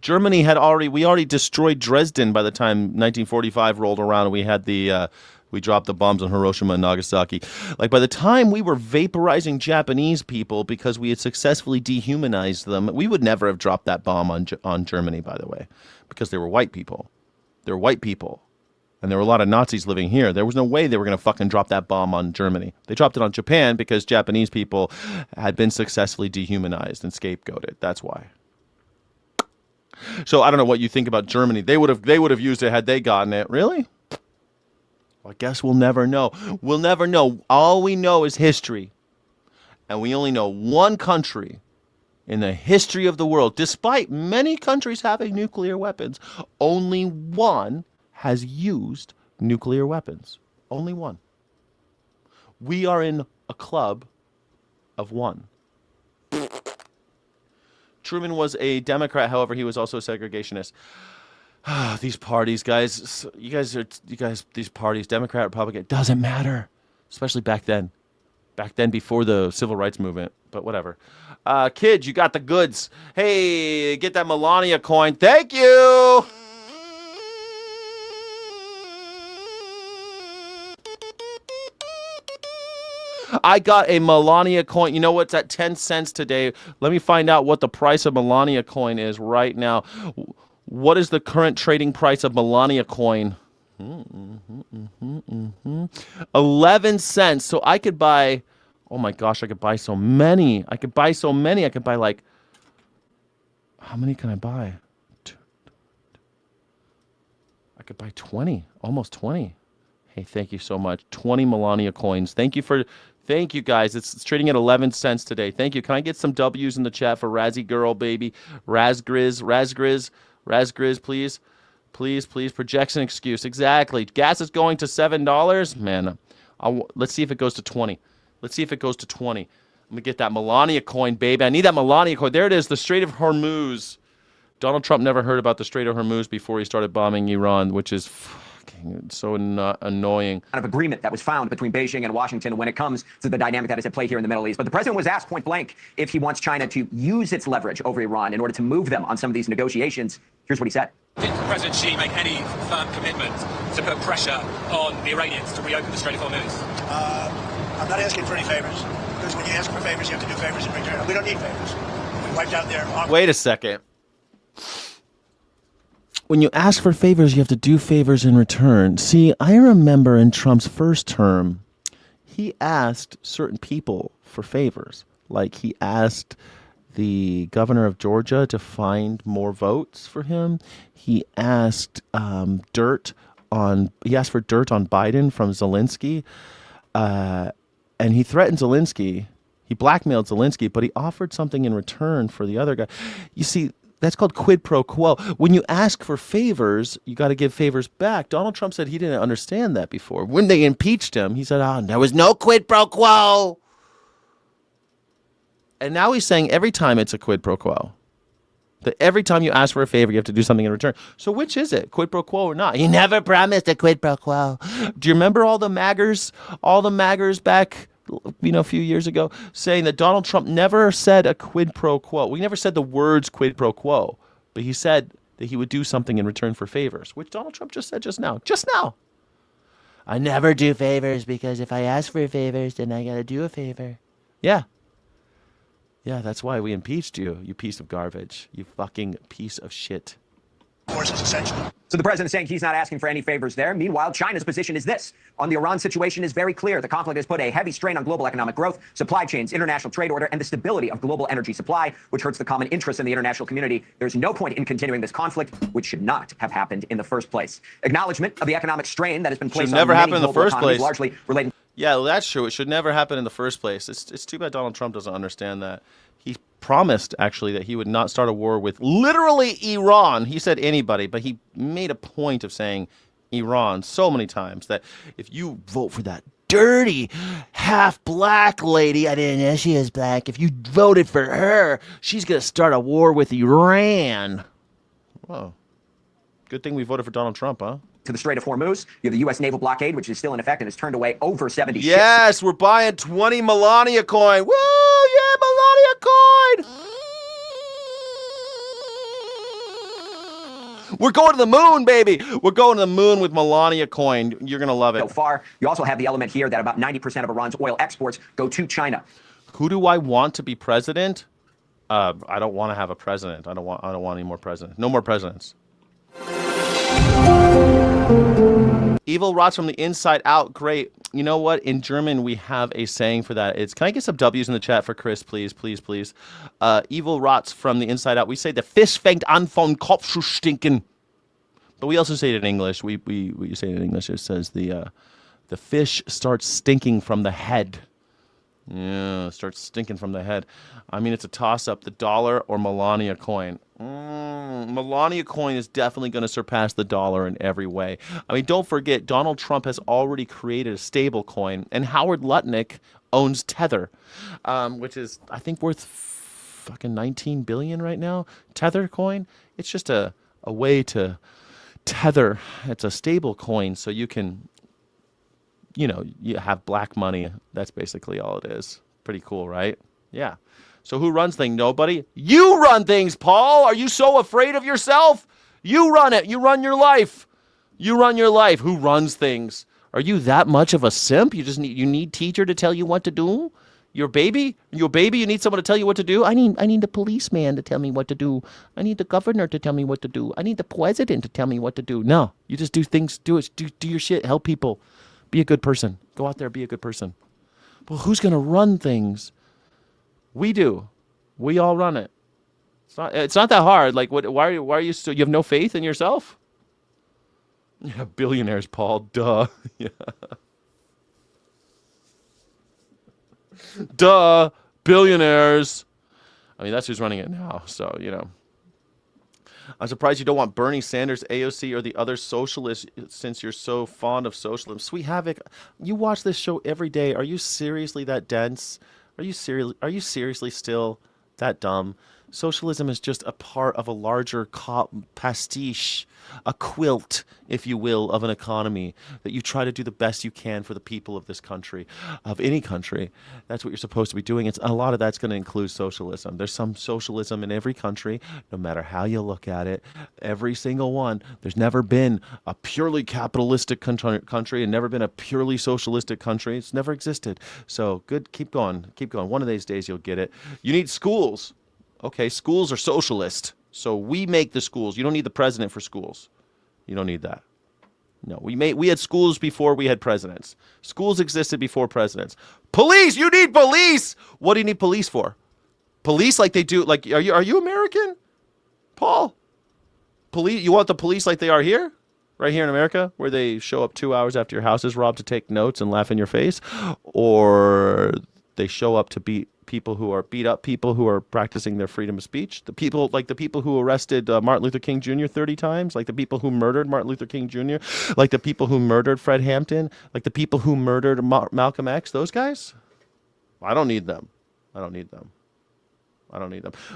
we already destroyed Dresden by the time 1945 rolled around, and we had we dropped the bombs on Hiroshima and Nagasaki. Like, by the time we were vaporizing Japanese people because we had successfully dehumanized them, we would never have dropped that bomb on Germany, by the way, because they were white people. They're white people. And there were a lot of Nazis living here. There was no way they were going to fucking drop that bomb on Germany. They dropped it on Japan because Japanese people had been successfully dehumanized and scapegoated. That's why. So I don't know what you think about Germany. They would have used it had they gotten it. Really? Well, I guess we'll never know. We'll never know. All we know is history. And we only know one country in the history of the world, despite many countries having nuclear weapons, only one has used nuclear weapons. Only one. We are in a club of one. Truman was a Democrat, however, he was also a segregationist. These parties, guys, these parties, Democrat, Republican, doesn't matter. Especially back then. Back then before the civil rights movement. But whatever. Kid, you got the goods. Hey, get that Melania coin. Thank you. I got a Melania coin. You know what's at 10 cents today? Let me find out what the price of Melania coin is right now. What is the current trading price of Melania coin? 11 cents. So I could buy, oh my gosh, I could buy so many. I could buy like, how many can I buy? I could buy 20, almost 20. Hey, thank you so much. 20 Melania coins. Thank you guys. It's trading at 11 cents today. Thank you. Can I get some W's in the chat for Razzie Girl, baby? Razgriz, please. Please. Projection excuse. Exactly. Gas is going to $7. Man, let's see if it goes to 20. Let me get that Melania coin, baby. I need that Melania coin. There it is, the Strait of Hormuz. Donald Trump never heard about the Strait of Hormuz before he started bombing Iran, which is so annoying. Kind of agreement that was found between Beijing and Washington when it comes to the dynamic that is at play here in the Middle East. But the president was asked point blank if he wants China to use its leverage over Iran in order to move them on some of these negotiations. Here's what he said. Did President Xi make any firm commitment to put pressure on the Iranians to reopen the Strait of Hormuz? I'm not asking for any favors, because when you ask for favors, you have to do favors in return. We don't need favors. We wiped out their... Wait a second. When you ask for favors, you have to do favors in return. See, I remember in Trump's first term, he asked certain people for favors. Like he asked the governor of Georgia to find more votes for him. He asked dirt on Biden from Zelensky. And he threatened Zelensky. He blackmailed Zelensky, but he offered something in return for the other guy. You see, that's called quid pro quo. When you ask for favors, you got to give favors back. Donald Trump said he didn't understand that before. When they impeached him, he said, there was no quid pro quo. And now he's saying every time it's a quid pro quo. That every time you ask for a favor, you have to do something in return. So which is it, quid pro quo or not? He never promised a quid pro quo. Do you remember all the maggers back, a few years ago, saying that Donald Trump never said a quid pro quo? We never said the words quid pro quo, but he said that he would do something in return for favors, which Donald Trump just said just now. Just now. I never do favors because if I ask for favors, then I got to do a favor. Yeah. Yeah, that's why we impeached you, you piece of garbage. You fucking piece of shit. Force is essential. So the president is saying he's not asking for any favors there. Meanwhile, China's position is this. On the Iran situation is very clear. The conflict has put a heavy strain on global economic growth, supply chains, international trade order, and the stability of global energy supply, which hurts the common interest in the international community. There's no point in continuing this conflict, which should not have happened in the first place. Acknowledgement of the economic strain that has been placed on many global economies, largely related. Yeah, well, that's true. It should never happen in the first place. It's too bad Donald Trump doesn't understand that. He promised, actually, that he would not start a war with literally Iran. He said anybody, but he made a point of saying Iran so many times that if you vote for that dirty half-black lady, I didn't know she was black, if you voted for her, she's going to start a war with Iran. Whoa. Good thing we voted for Donald Trump, huh? To the Strait of Hormuz, you have the U.S. naval blockade, which is still in effect and has turned away over 70 ships. Yes, we're buying 20 Melania coin. Woo, yeah, Melania coin. We're going to the moon, baby. We're going to the moon with Melania coin. You're going to love it. So far, you also have the element here that about 90% of Iran's oil exports go to China. Who do I want to be president? I don't want to have a president. I don't want any more presidents. No more presidents. Evil rots from the inside out. Great. You know what? In German, we have a saying for that. Can I get some W's in the chat for Chris, please, please, please? Evil rots from the inside out. We say the fish fängt an vom Kopf zu stinken. But we also say it in English. We say it in English. It says the fish starts stinking from the head. Yeah, it starts stinking from the head. I mean, it's a toss-up, the dollar or Melania coin. Melania coin is definitely going to surpass the dollar in every way. I mean, don't forget, Donald Trump has already created a stable coin, and Howard Lutnick owns Tether, which is, I think, worth fucking $19 billion right now. Tether coin, it's just a way to tether. It's a stable coin, so you can... you have black money. That's basically all it is. Pretty cool, right? Yeah. So who runs things? Nobody? You run things, Paul. Are you so afraid of yourself? You run it. You run your life. You run your life. Who runs things? Are you that much of a simp? You need teacher to tell you what to do? Your baby, you need someone to tell you what to do? I need the policeman to tell me what to do. I need the governor to tell me what to do. I need the president to tell me what to do. No, you just do things. Do your shit. Help people. Be a good person. Go out there, be a good person. Well, who's going to run things? We do. We all run it. It's not that hard. Like, why are you still? You have no faith in yourself? Yeah, billionaires, Paul. Duh. Yeah. Duh. Billionaires. I mean, that's who's running it now. So, I'm surprised you don't want Bernie Sanders, AOC, or the other socialists since you're so fond of socialism. Sweet Havoc, you watch this show every day. Are you seriously that dense? Are you seriously still that dumb? Socialism is just a part of a larger pastiche, a quilt, if you will, of an economy that you try to do the best you can for the people of this country, of any country. That's what you're supposed to be doing. A lot of that's going to include socialism. There's some socialism in every country, no matter how you look at it. Every single one. There's never been a purely capitalistic country and never been a purely socialistic country. It's never existed. So good, keep going, keep going. One of these days you'll get it. You need schools. Okay, schools are socialist, so we make the schools. You don't need the president for schools. You don't need that. No, we had schools before we had presidents. Schools existed before presidents. Police, you need police. What do you need police for? Police like they do, like, are you American? Paul? Police, you want the police like they are here? Right here in America, where they show up 2 hours after your house is robbed to take notes and laugh in your face? Or They show up to beat people who are beat up people who are practicing their freedom of speech. The people who arrested Martin Luther King Jr. 30 times, like the people who murdered Martin Luther King Jr., like the people who murdered Fred Hampton, like the people who murdered Malcolm X. Those guys, I don't need them. I don't need them.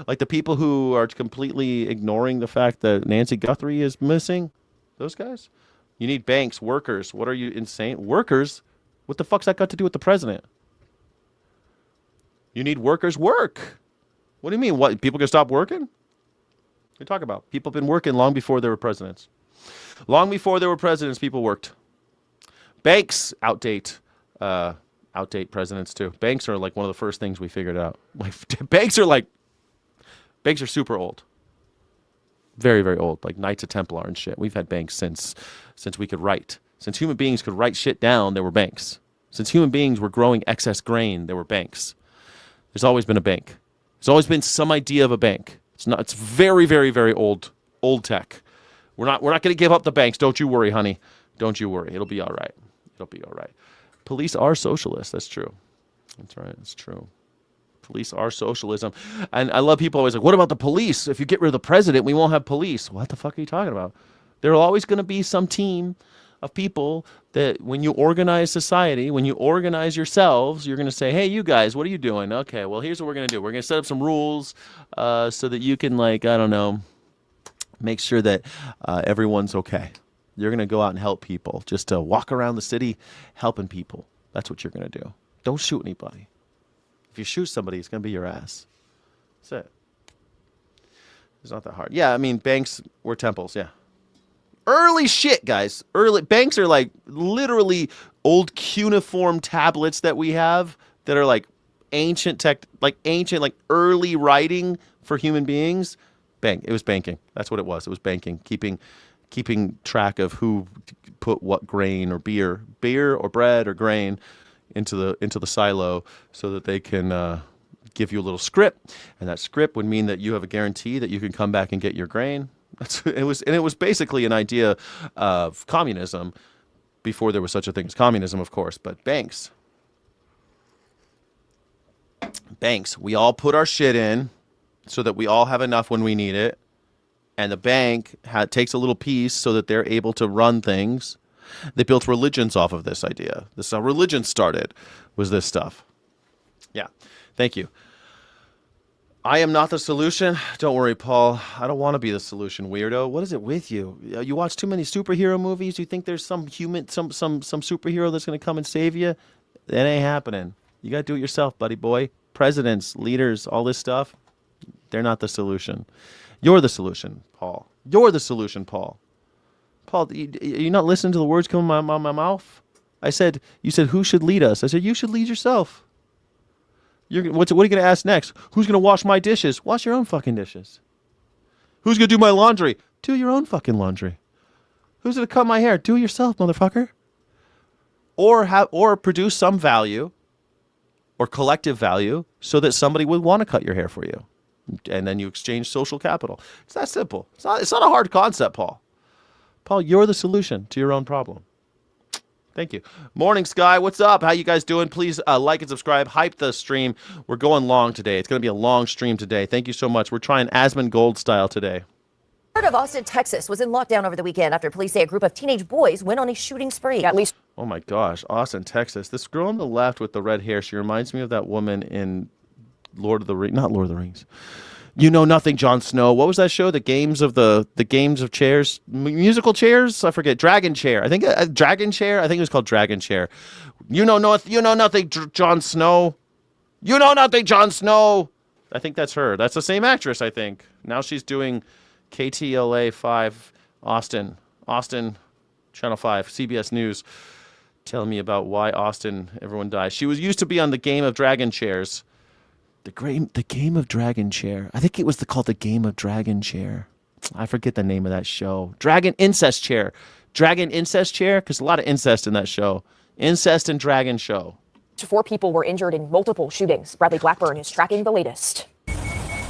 Like the people who are completely ignoring the fact that Nancy Guthrie is missing. Those guys. You need banks, workers. What are you, insane? Workers? What the fuck's that got to do with the president? You need workers work. What do you mean? What, people can stop working? What are you talking about? People have been working long before there were presidents. Long before there were presidents, people worked. Banks outdate presidents too. Banks are like one of the first things we figured out. Like banks are super old. Very, very old. Like Knights of Templar and shit. We've had banks since we could write. Since human beings could write shit down, there were banks. Since human beings were growing excess grain, there were banks. There's always been a bank. There's always been some idea of a bank. It's very, very, very old tech. We're not going to give up the banks. Don't you worry, honey. Don't you worry. It'll be all right. It'll be all right. Police are socialists. That's true. That's right. It's true. Police are socialism. And I love people always like, what about the police? If you get rid of the president, we won't have police. What the fuck are you talking about? There are always going to be some team of people that when you organize society, when you organize yourselves, you're going to say, hey, you guys, what are you doing? Okay, well, here's what we're going to do. We're going to set up some rules so that you can, like, I don't know, make sure that everyone's okay. You're going to go out and help people. Just to walk around the city helping people. That's what you're going to do. Don't shoot anybody. If you shoot somebody, it's going to be your ass. That's it. It's not that hard. Yeah, I mean, banks were temples, yeah. Early shit, guys. Early banks are like literally old cuneiform tablets that we have that are like ancient like early writing for human beings. It was banking. That's what it was. It was banking, keeping track of who put what grain or beer or bread or grain into the silo so that they can give you a little script, and that script would mean that you have a guarantee that you can come back and get your grain. It was basically an idea of communism before there was such a thing as communism, of course. But banks, we all put our shit in so that we all have enough when we need it, and the bank takes a little piece so that they're able to run things. They built religions off of this idea. This is how religion started, was this stuff. Yeah, thank you. I am not the solution. Don't worry, Paul. I don't want to be the solution, weirdo. What is it with you? You watch too many superhero movies? You think there's some superhero that's going to come and save you? That ain't happening. You got to do it yourself, buddy boy. Presidents, leaders, all this stuff, they're not the solution. You're the solution, Paul. You're the solution, Paul. Paul, you're not listening to the words coming out of my mouth? You said, who should lead us? I said, you should lead yourself. What are you going to ask next? Who's going to wash my dishes? Wash your own fucking dishes. Who's going to do my laundry? Do your own fucking laundry. Who's going to cut my hair? Do it yourself, motherfucker. Or produce some value or collective value so that somebody would want to cut your hair for you. And then you exchange social capital. It's that simple. It's not a hard concept, Paul. Paul, you're the solution to your own problem. Thank you. Morning, Sky. What's up? How you guys doing? Please like and subscribe. Hype the stream. We're going long today. It's going to be a long stream today. Thank you so much. We're trying Asmongold style today. Part of Austin, Texas was in lockdown over the weekend after police say a group of teenage boys went on a shooting spree. At least. Oh my gosh, Austin, Texas. This girl on the left with the red hair, she reminds me of that woman in Lord of the Rings. Not Lord of the Rings. You Know Nothing, Jon Snow. What was that show? The games of chairs, musical chairs. I forget. Dragon Chair. I think Dragon Chair. I think it was called Dragon Chair. You know nothing, Jon Snow. You know nothing, Jon Snow. I think that's her. That's the same actress. I think now she's doing KTLA 5 Austin, Channel 5, CBS News, telling me about why Austin everyone dies. She used to be on the Game of Dragon Chairs. The Game of Dragon Chair. I think it was called the Game of Dragon Chair. I forget the name of that show. Dragon Incest Chair. Dragon Incest Chair? Because a lot of incest in that show. Incest and Dragon Show. 4 people were injured in multiple shootings. Bradley Blackburn is tracking the latest.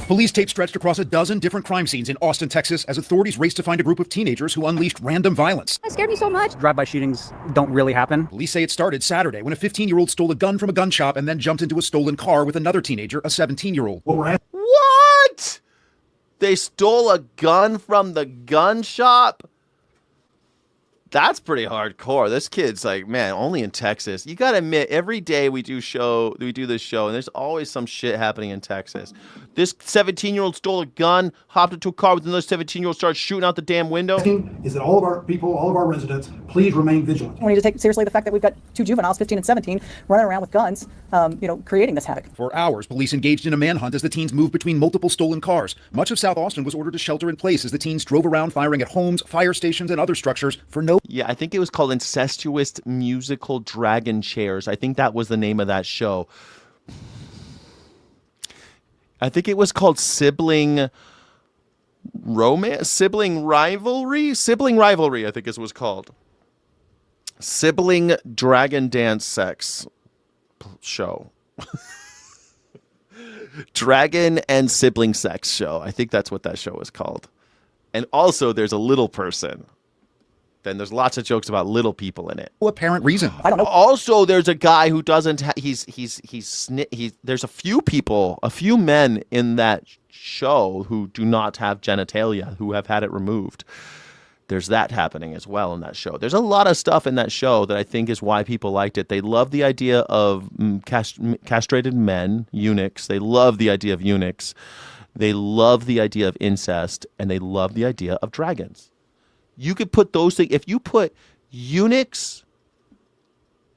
Police tape stretched across a dozen different crime scenes in Austin, Texas, as authorities raced to find a group of teenagers who unleashed random violence. It scared me so much. Drive-by shootings don't really happen. Police say it started Saturday when a 15-year-old stole a gun from a gun shop and then jumped into a stolen car with another teenager, a 17-year-old. What? They stole a gun from the gun shop? That's pretty hardcore. This kid's like, man, only in Texas. You gotta admit, every day we do this show, and there's always some shit happening in Texas. This 17-year-old stole a gun, hopped into a car with another 17-year-old, started shooting out the damn window. Is that all of our people, all of our residents, please remain vigilant. We need to take seriously the fact that we've got two juveniles, 15 and 17, running around with guns, creating this havoc. For hours, police engaged in a manhunt as the teens moved between multiple stolen cars. Much of South Austin was ordered to shelter in place as the teens drove around firing at homes, fire stations, and other structures for no... Yeah, I think it was called Incestuous Musical Dragon Chairs. I think that was the name of that show. I think it was called Sibling Romance? Sibling Rivalry? Sibling Rivalry, I think it was called. Sibling Dragon Dance Sex Show. Dragon and Sibling Sex Show. I think that's what that show is called. And also, there's a little person. Then there's lots of jokes about little people in it. No apparent reason. I don't know. Also, there's a guy who doesn't. There's a few men in that show who do not have genitalia, who have had it removed. There's that happening as well in that show. There's a lot of stuff in that show that I think is why people liked it. They love the idea of castrated men, eunuchs. They love the idea of eunuchs. They love the idea of incest, and they love the idea of dragons. You could put those things, if you put eunuchs,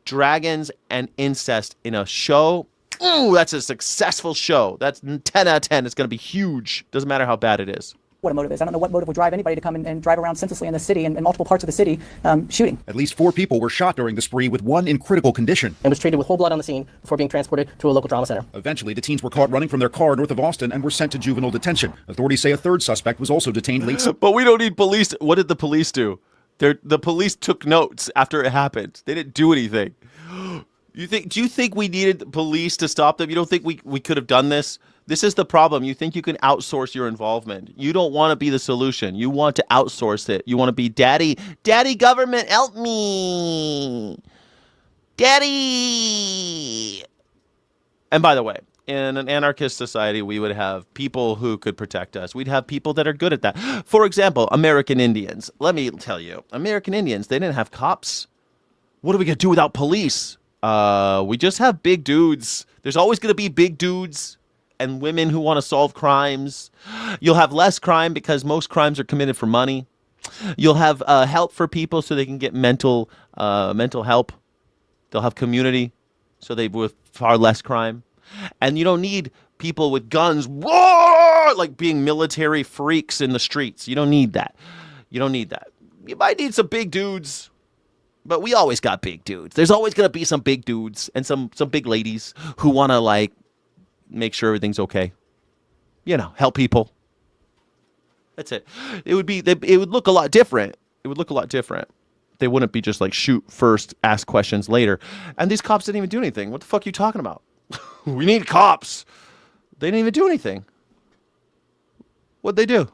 dragons, and incest in a show, ooh, that's a successful show. That's 10 out of 10. It's going to be huge. Doesn't matter how bad it is. What a motive is. I don't know what motive would drive anybody to come and drive around senselessly in the city and in multiple parts of the city shooting. At least 4 people were shot during the spree, with one in critical condition. And was treated with whole blood on the scene before being transported to a local trauma center. Eventually, the teens were caught running from their car north of Austin and were sent to juvenile detention. Authorities say a third suspect was also detained late. But we don't need police. What did the police do? The police took notes after it happened. They didn't do anything. Do you think we needed the police to stop them? You don't think we could have done this? This is the problem. You think you can outsource your involvement. You don't want to be the solution. You want to outsource it. You want to be daddy government, help me. Daddy. And by the way, in an anarchist society, we would have people who could protect us. We'd have people that are good at that. For example, American Indians. Let me tell you, American Indians, they didn't have cops. What are we going to do without police? We just have big dudes. There's always going to be big dudes and women who want to solve crimes. You'll have less crime because most crimes are committed for money. You'll have help for people so they can get mental help. They'll have community so they with far less crime. And you don't need people with guns, roar, like being military freaks in the streets. You don't need that. You don't need that. You might need some big dudes. But we always got big dudes. There's always going to be some big dudes and some big ladies who want to, like, make sure everything's okay. Help people. That's it. It would look a lot different. It would look a lot different. They wouldn't be just like shoot first, ask questions later. And these cops didn't even do anything. What the fuck are you talking about? We need cops. They didn't even do anything. What'd they do?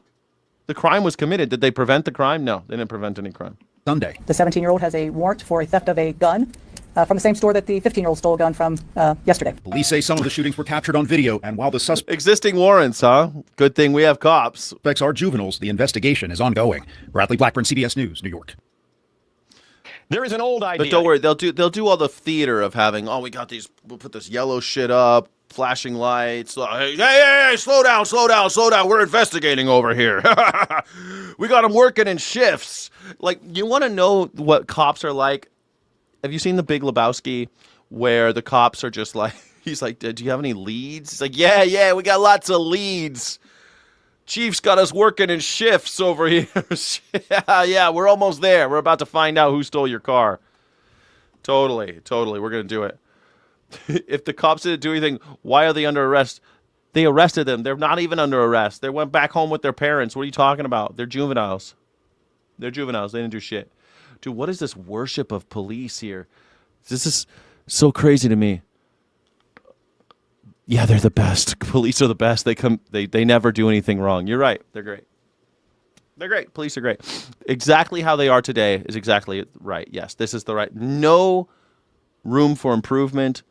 The crime was committed. Did they prevent the crime? No, they didn't prevent any crime. Sunday. The 17-year-old has a warrant for a theft of a gun from the same store that the 15-year-old stole a gun from yesterday. Police say some of the shootings were captured on video, and while the suspects... Existing warrants, huh? Good thing we have cops. Suspects are juveniles. The investigation is ongoing. Bradley Blackburn, CBS News, New York. There is an old idea. But don't worry, they'll do all the theater of having, we got these, we'll put this yellow shit up, flashing lights. Hey, slow down. We're investigating over here. We got them working in shifts. Like, you want to know what cops are like? Have you seen The Big Lebowski where the cops are just like, he's like, do you have any leads? He's like, yeah, we got lots of leads. Chief's got us working in shifts over here. Yeah, we're almost there. We're about to find out who stole your car. Totally. We're going to do it. If the cops didn't do anything, why are they under arrest? They arrested them. They're not even under arrest. They went back home with their parents. What are you talking about? They're juveniles. They didn't do shit. Dude, what is this worship of police here? This is so crazy to me. Yeah, they're the best. Police are the best. They never do anything wrong. You're right. They're great. They're great. Police are great. Exactly how they are today is exactly right. Yes, this is the right. No room for improvement.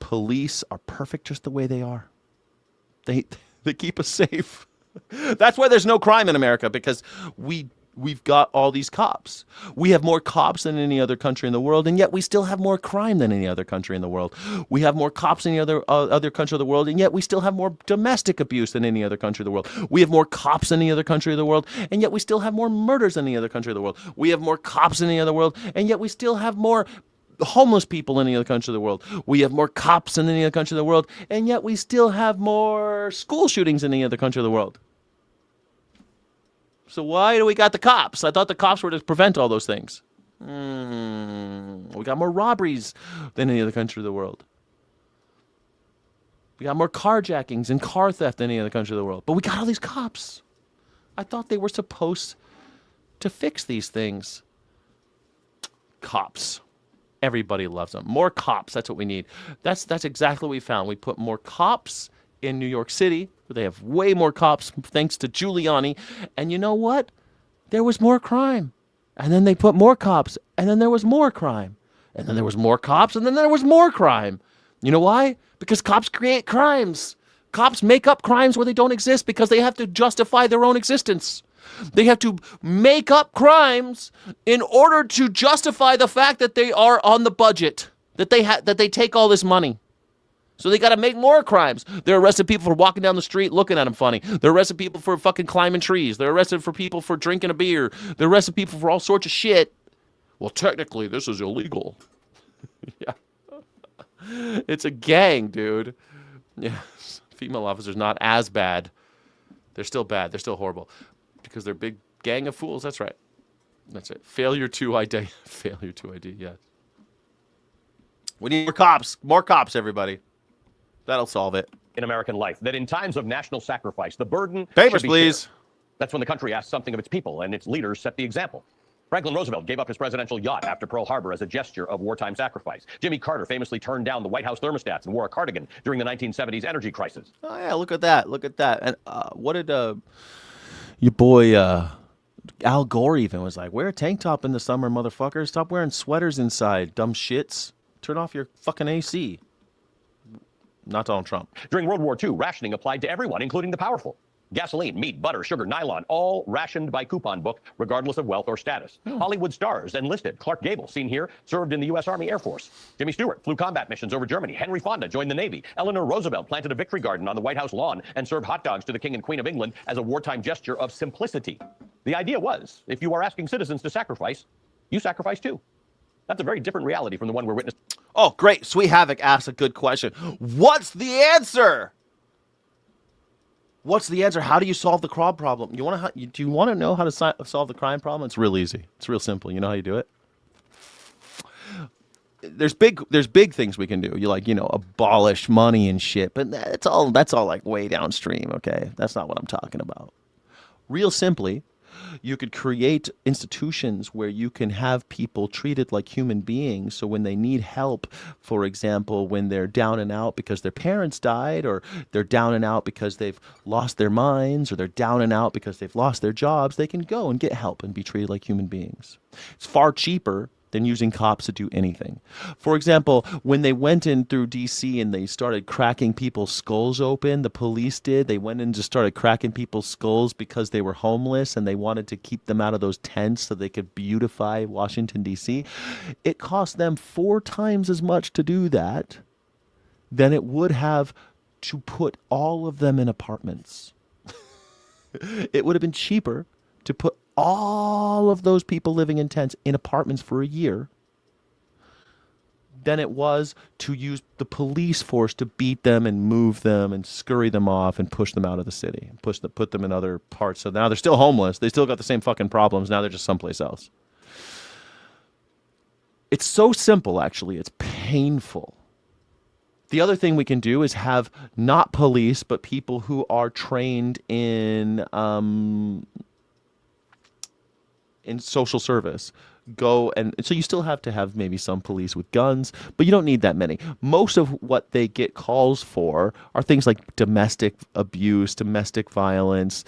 Police are perfect just the way they are. They keep us safe. That's why there's no crime in America, because we've got all these cops. We have more cops than any other country in the world, and yet we still have more crime than any other country in the world. We have more cops than any other country of the world, and yet we still have more domestic abuse than any other country of the world. We have more cops than any other country of the world, and yet we still have more murders than any other country of the world. We have more cops than any other world, and yet we still have more homeless people in any other country of the world. We have more cops than any other country of the world, and yet we still have more school shootings in any other country of the world. So why do we got the cops? I thought the cops were to prevent all those things. We got more robberies than any other country of the world. We got more carjackings and car theft than any other country of the world. But we got all these cops. I thought they were supposed to fix these things. Cops. Everybody loves them. More cops. That's what we need. That's exactly what we found. We put more cops in New York City. They have way more cops thanks to Giuliani. And you know what? There was more crime. And then they put more cops. And then there was more crime. And then there was more cops. And then there was more crime. You know why? Because cops create crimes. Cops make up crimes where they don't exist because they have to justify their own existence. They have to make up crimes in order to justify the fact that they are on the budget, that they take all this money. So they got to make more crimes. They're arresting people for walking down the street looking at them funny. They're arresting people for fucking climbing trees. They're arrested for people for drinking a beer. They're arresting people for all sorts of shit. Well, technically, this is illegal. Yeah. It's a gang, dude. Yeah. Female officers not as bad. They're still bad. They're still horrible. Because they're a big gang of fools. That's right. That's it. Failure to ID. Failure to ID, yes. We need more cops. More cops, everybody. That'll solve it. In American life, that in times of national sacrifice, the burden Papers, should be please. shared. That's when the country asks something of its people, and its leaders set the example. Franklin Roosevelt gave up his presidential yacht after Pearl Harbor as a gesture of wartime sacrifice. Jimmy Carter famously turned down the White House thermostats and wore a cardigan during the 1970s energy crisis. Oh, yeah, look at that. Look at that. And what did your boy Al Gore even was like? Wear a tank top in the summer, motherfucker. Stop wearing sweaters inside, dumb shits. Turn off your fucking AC. Not Donald Trump. During World War II, rationing applied to everyone, including the powerful. Gasoline, meat, butter, sugar, nylon, all rationed by coupon book, regardless of wealth or status. Hollywood stars enlisted. Clark Gable, seen here, served in the U.S. Army Air Force. Jimmy Stewart flew combat missions over Germany. Henry Fonda joined the Navy. Eleanor Roosevelt planted a victory garden on the White House lawn and served hot dogs to the King and Queen of England as a wartime gesture of simplicity. The idea was, if you are asking citizens to sacrifice, you sacrifice too. That's a very different reality from the one we're witnessing. Oh, great. Sweet Havoc asks a good question. What's the answer? What's the answer? How do you solve the crime problem? Do you want to know how to solve the crime problem? It's real easy. It's real simple. You know how you do it? There's big things we can do. You abolish money and shit, but that's all like way downstream, okay? That's not what I'm talking about. Real simply, you could create institutions where you can have people treated like human beings. So when they need help, for example, when they're down and out because their parents died, or they're down and out because they've lost their minds, or they're down and out because they've lost their jobs, they can go and get help and be treated like human beings. It's far cheaper than using cops to do anything. For example, when they went in through D.C. and they started cracking people's skulls open, the police did. They went in and just started cracking people's skulls because they were homeless and they wanted to keep them out of those tents so they could beautify Washington, D.C. It cost them 4 times as much to do that than it would have to put all of them in apartments. It would have been cheaper to put all of those people living in tents in apartments for a year than it was to use the police force to beat them and move them and scurry them off and push them out of the city, put them in other parts. So now they're still homeless. They still got the same fucking problems. Now they're just someplace else. It's so simple, actually. It's painful. The other thing we can do is have not police, but people who are trained in social service. go and so you still have to have maybe some police with guns, but you don't need that many. Most of what they get calls for are things like domestic abuse, domestic violence,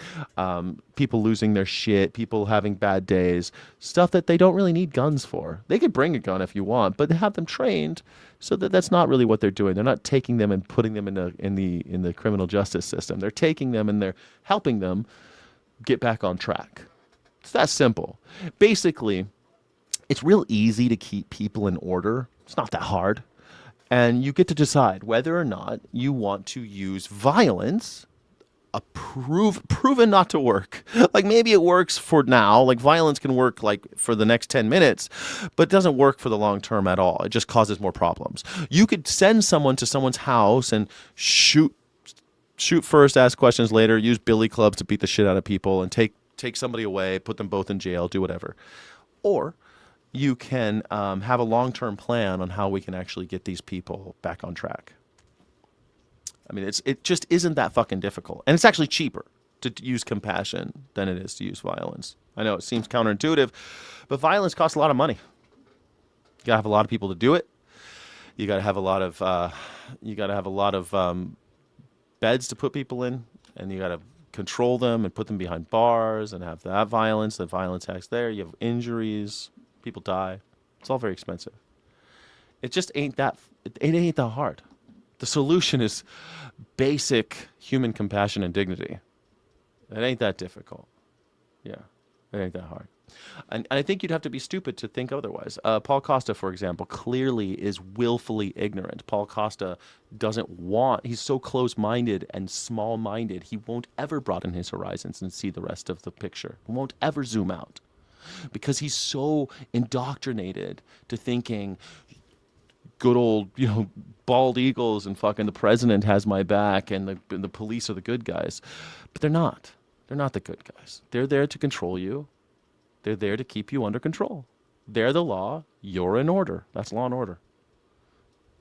people losing their shit, people having bad days, stuff that they don't really need guns for. They could bring a gun if you want, but have them trained so that that's not really what they're doing. They're not taking them and putting them in the criminal justice system. They're taking them and they're helping them get back on track. It's that simple. Basically, it's real easy to keep people in order. It's not that hard. And you get to decide whether or not you want to use violence, proven not to work. Like maybe it works for now, like violence can work like for the next 10 minutes, but it doesn't work for the long term at all. It just causes more problems. You could send someone to someone's house and shoot first, ask questions later, use billy clubs to beat the shit out of people and take somebody away, put them both in jail, do whatever. Or you can have a long-term plan on how we can actually get these people back on track. I mean, it just isn't that fucking difficult. And it's actually cheaper to use compassion than it is to use violence. I know it seems counterintuitive, but violence costs a lot of money. You gotta have a lot of people to do it. You gotta have a lot of beds to put people in, and you gotta control them and put them behind bars and have that violence. The violence acts there. You have injuries. People die. It's all very expensive. It just ain't that. It ain't that hard. The solution is basic human compassion and dignity. It ain't that difficult. Yeah, it ain't that hard. And I think you'd have to be stupid to think otherwise. Paul Costa, for example, clearly is willfully ignorant. Paul Costa he's so close-minded and small-minded, he won't ever broaden his horizons and see the rest of the picture. He won't ever zoom out because he's so indoctrinated to thinking good old, bald eagles and fucking the president has my back and the police are the good guys. But they're not. They're not the good guys. They're there to control you. They're there to keep you under control. They're the law. You're in order. That's law and order.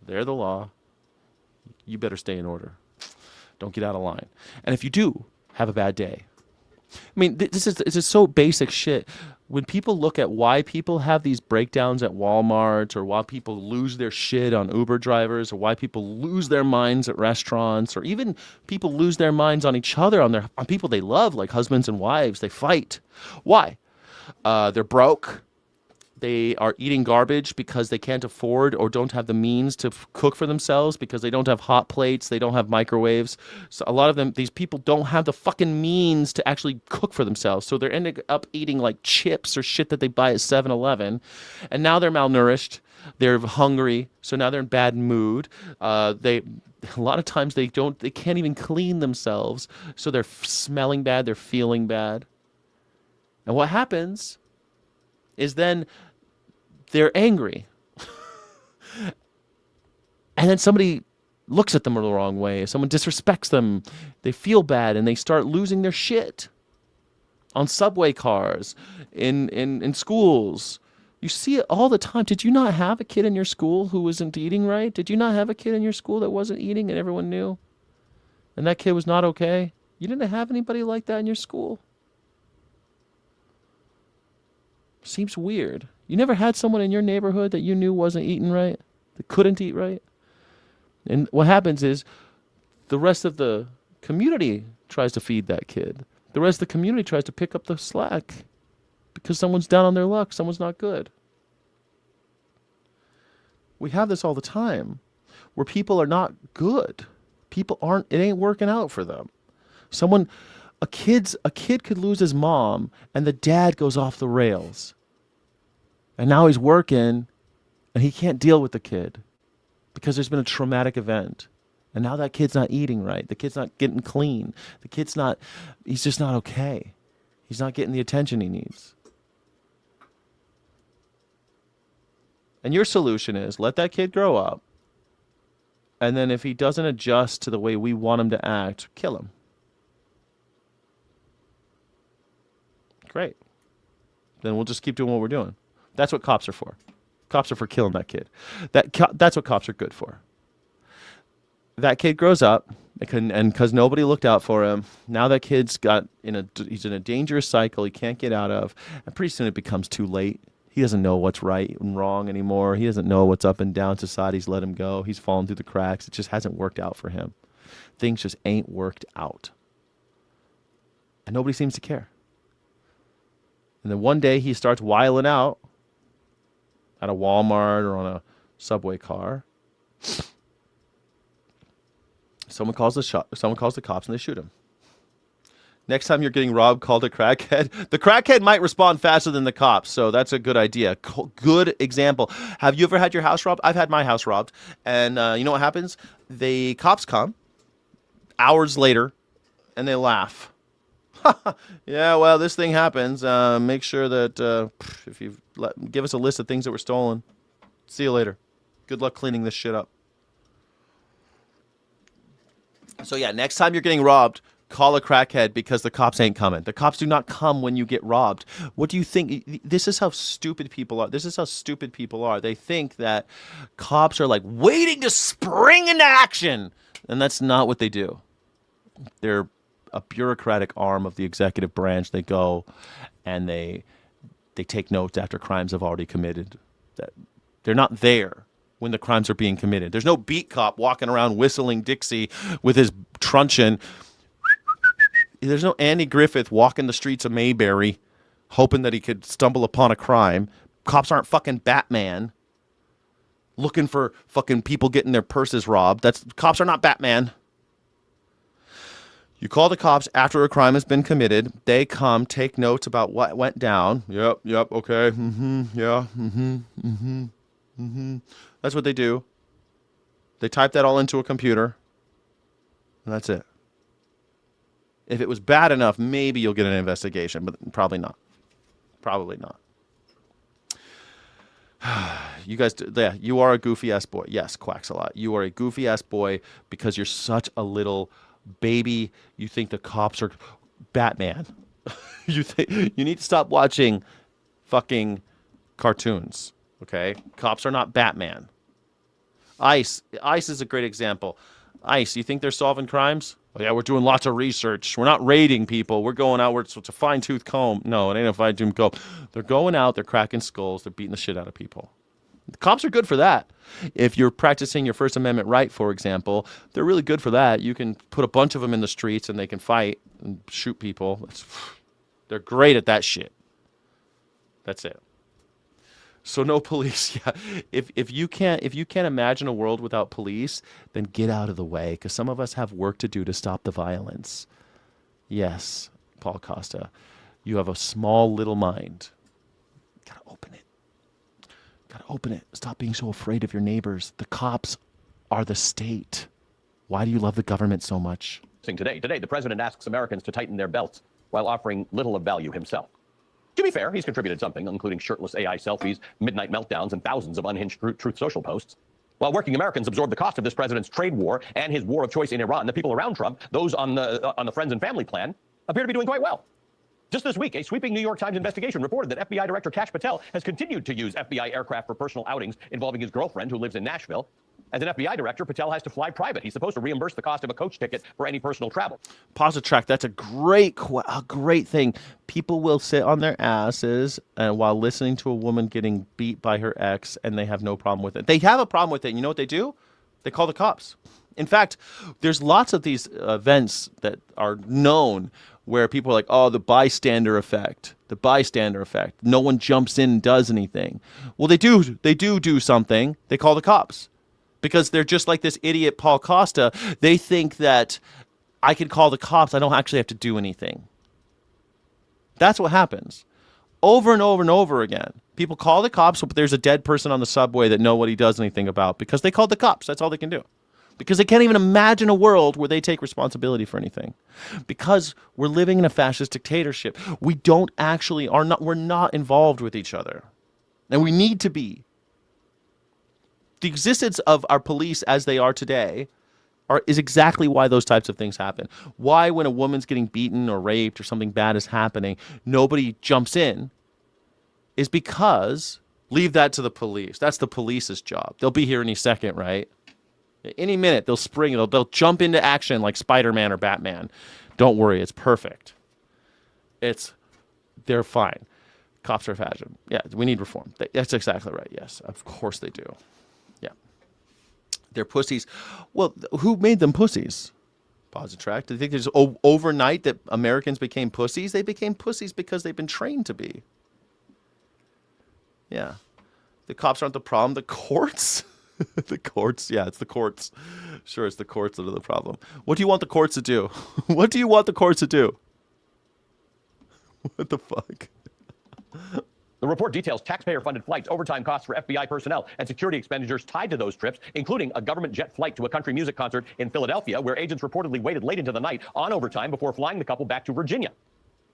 They're the law. You better stay in order. Don't get out of line. And if you do, have a bad day. I mean, this is so basic shit. When people look at why people have these breakdowns at Walmart, or why people lose their shit on Uber drivers, or why people lose their minds at restaurants, or even people lose their minds on each other, on people they love, like husbands and wives, they fight. Why? They're broke. They are eating garbage because they can't afford or don't have the means to cook for themselves because they don't have hot plates, they don't have microwaves. So a lot of them, these people don't have the fucking means to actually cook for themselves. So they're ending up eating like chips or shit that they buy at 7-Eleven. And now they're malnourished. They're hungry. So now they're in bad mood. A lot of times they can't even clean themselves. So they're smelling bad. They're feeling bad. And what happens is then they're angry. And then somebody looks at them the wrong way. Someone disrespects them. They feel bad and they start losing their shit. On subway cars, in schools. You see it all the time. Did you not have a kid in your school who wasn't eating right? Did you not have a kid in your school that wasn't eating and everyone knew? And that kid was not okay? You didn't have anybody like that in your school? Seems weird. You never had someone in your neighborhood that you knew wasn't eating right, that couldn't eat right? And what happens is the rest of the community tries to feed that kid. The rest of the community tries to pick up the slack because someone's down on their luck, someone's not good. We have this all the time where people are not good. It ain't working out for them. A kid could lose his mom and the dad goes off the rails. And now he's working and he can't deal with the kid because there's been a traumatic event. And now that kid's not eating right. The kid's not getting clean. He's just not okay. He's not getting the attention he needs. And your solution is let that kid grow up. And then if he doesn't adjust to the way we want him to act, kill him. Great. Then we'll just keep doing what we're doing. That's what cops are for. Cops are for killing that kid. That's what cops are good for. That kid grows up, and because nobody looked out for him, now that kid's he's in a dangerous cycle he can't get out of, and pretty soon it becomes too late. He doesn't know what's right and wrong anymore. He doesn't know what's up and down. Society's let him go. He's fallen through the cracks. It just hasn't worked out for him. Things just ain't worked out. And nobody seems to care. And then one day he starts wiling out at a Walmart or on a subway car. Someone calls the cops and they shoot him. Next time you're getting robbed, call the crackhead. The crackhead might respond faster than the cops, so that's a good idea. Good example. Have you ever had your house robbed? I've had my house robbed. And you know what happens? The cops come hours later, and they laugh. Yeah, well, this thing happens. Make sure that if you give us a list of things that were stolen. See you later. Good luck cleaning this shit up. So yeah, next time you're getting robbed, call a crackhead because the cops ain't coming. The cops do not come when you get robbed. What do you think? This is how stupid people are. This is how stupid people are. They think that cops are like waiting to spring into action. And that's not what they do. They're a bureaucratic arm of the executive branch. They go and they take notes after crimes have already committed. They're not there when the crimes are being committed. There's no beat cop walking around whistling Dixie with his truncheon. There's no Andy Griffith walking the streets of Mayberry hoping that he could stumble upon a crime. Cops aren't fucking Batman looking for fucking people getting their purses robbed. Cops are not Batman. You call the cops after a crime has been committed. They come, take notes about what went down. Yep, okay, yeah, That's what they do. They type that all into a computer, and that's it. If it was bad enough, maybe you'll get an investigation, but probably not. Probably not. You guys, yeah, you are a goofy-ass boy. Yes, Quacks a lot. You are a goofy-ass boy because you're such a little baby. You think the cops are Batman. You need to stop watching fucking cartoons, okay? Cops are not Batman. ICE is a great example. ICE, you think they're solving crimes? Oh, yeah, we're doing lots of research. We're not raiding people. We're going out. It's a fine-tooth comb. No, it ain't a fine-tooth comb. They're going out. They're cracking skulls. They're beating the shit out of people. The cops are good for that. If you're practicing your First Amendment right, for example, they're really good for that. You can put a bunch of them in the streets and they can fight and shoot people. They're great at that shit. That's it. So no police. Yeah. If you can't imagine a world without police, then get out of the way, because some of us have work to do to stop the violence. Yes, Paul Costa, you have a small little mind. Gotta open it. Gotta open it. Stop being so afraid of your neighbors. The cops are the state. Why do you love the government so much? Today, the president asks Americans to tighten their belts while offering little of value himself. To be fair, he's contributed something, including shirtless AI selfies, midnight meltdowns, and thousands of unhinged Truth Social posts. While working Americans absorb the cost of this president's trade war and his war of choice in Iran, the people around Trump, those on the friends and family plan, appear to be doing quite well. Just this week, a sweeping New York Times investigation reported that FBI Director Kash Patel has continued to use FBI aircraft for personal outings involving his girlfriend, who lives in Nashville. As an FBI director, Patel has to fly private. He's supposed to reimburse the cost of a coach ticket for any personal travel. Pause the track. That's a great thing. People will sit on their asses while listening to a woman getting beat by her ex, and they have no problem with it. They have a problem with it. You know what they do? They call the cops. In fact, there's lots of these events that are known where people are like, oh, the bystander effect. The bystander effect. No one jumps in and does anything. Well, they do something. They call the cops. Because they're just like this idiot Paul Costa. They think that I can call the cops. I don't actually have to do anything. That's what happens. Over and over and over again. People call the cops, but there's a dead person on the subway that nobody does anything about because they called the cops. That's all they can do. Because they can't even imagine a world where they take responsibility for anything. Because we're living in a fascist dictatorship. We're not involved with each other. And we need to be. The existence of our police as they are today is exactly why those types of things happen. Why, when a woman's getting beaten or raped or something bad is happening, nobody jumps in is because leave that to the police. That's the police's job. They'll be here any second, right? Any minute, they'll spring. They'll jump into action like Spider-Man or Batman. Don't worry, it's perfect. They're fine. Cops are fashion. Yeah, we need reform. That's exactly right. Yes, of course they do. Yeah. They're pussies. Well, who made them pussies? Pause the track. Do you think there's overnight that Americans became pussies? They became pussies because they've been trained to be. Yeah. The cops aren't the problem. The courts? The courts. Yeah, it's the courts. Sure, it's the courts that are the problem. What do you want the courts to do? What do you want the courts to do? What the fuck? The report details taxpayer-funded flights, overtime costs for FBI personnel, and security expenditures tied to those trips, including a government jet flight to a country music concert in Philadelphia, where agents reportedly waited late into the night on overtime before flying the couple back to Virginia.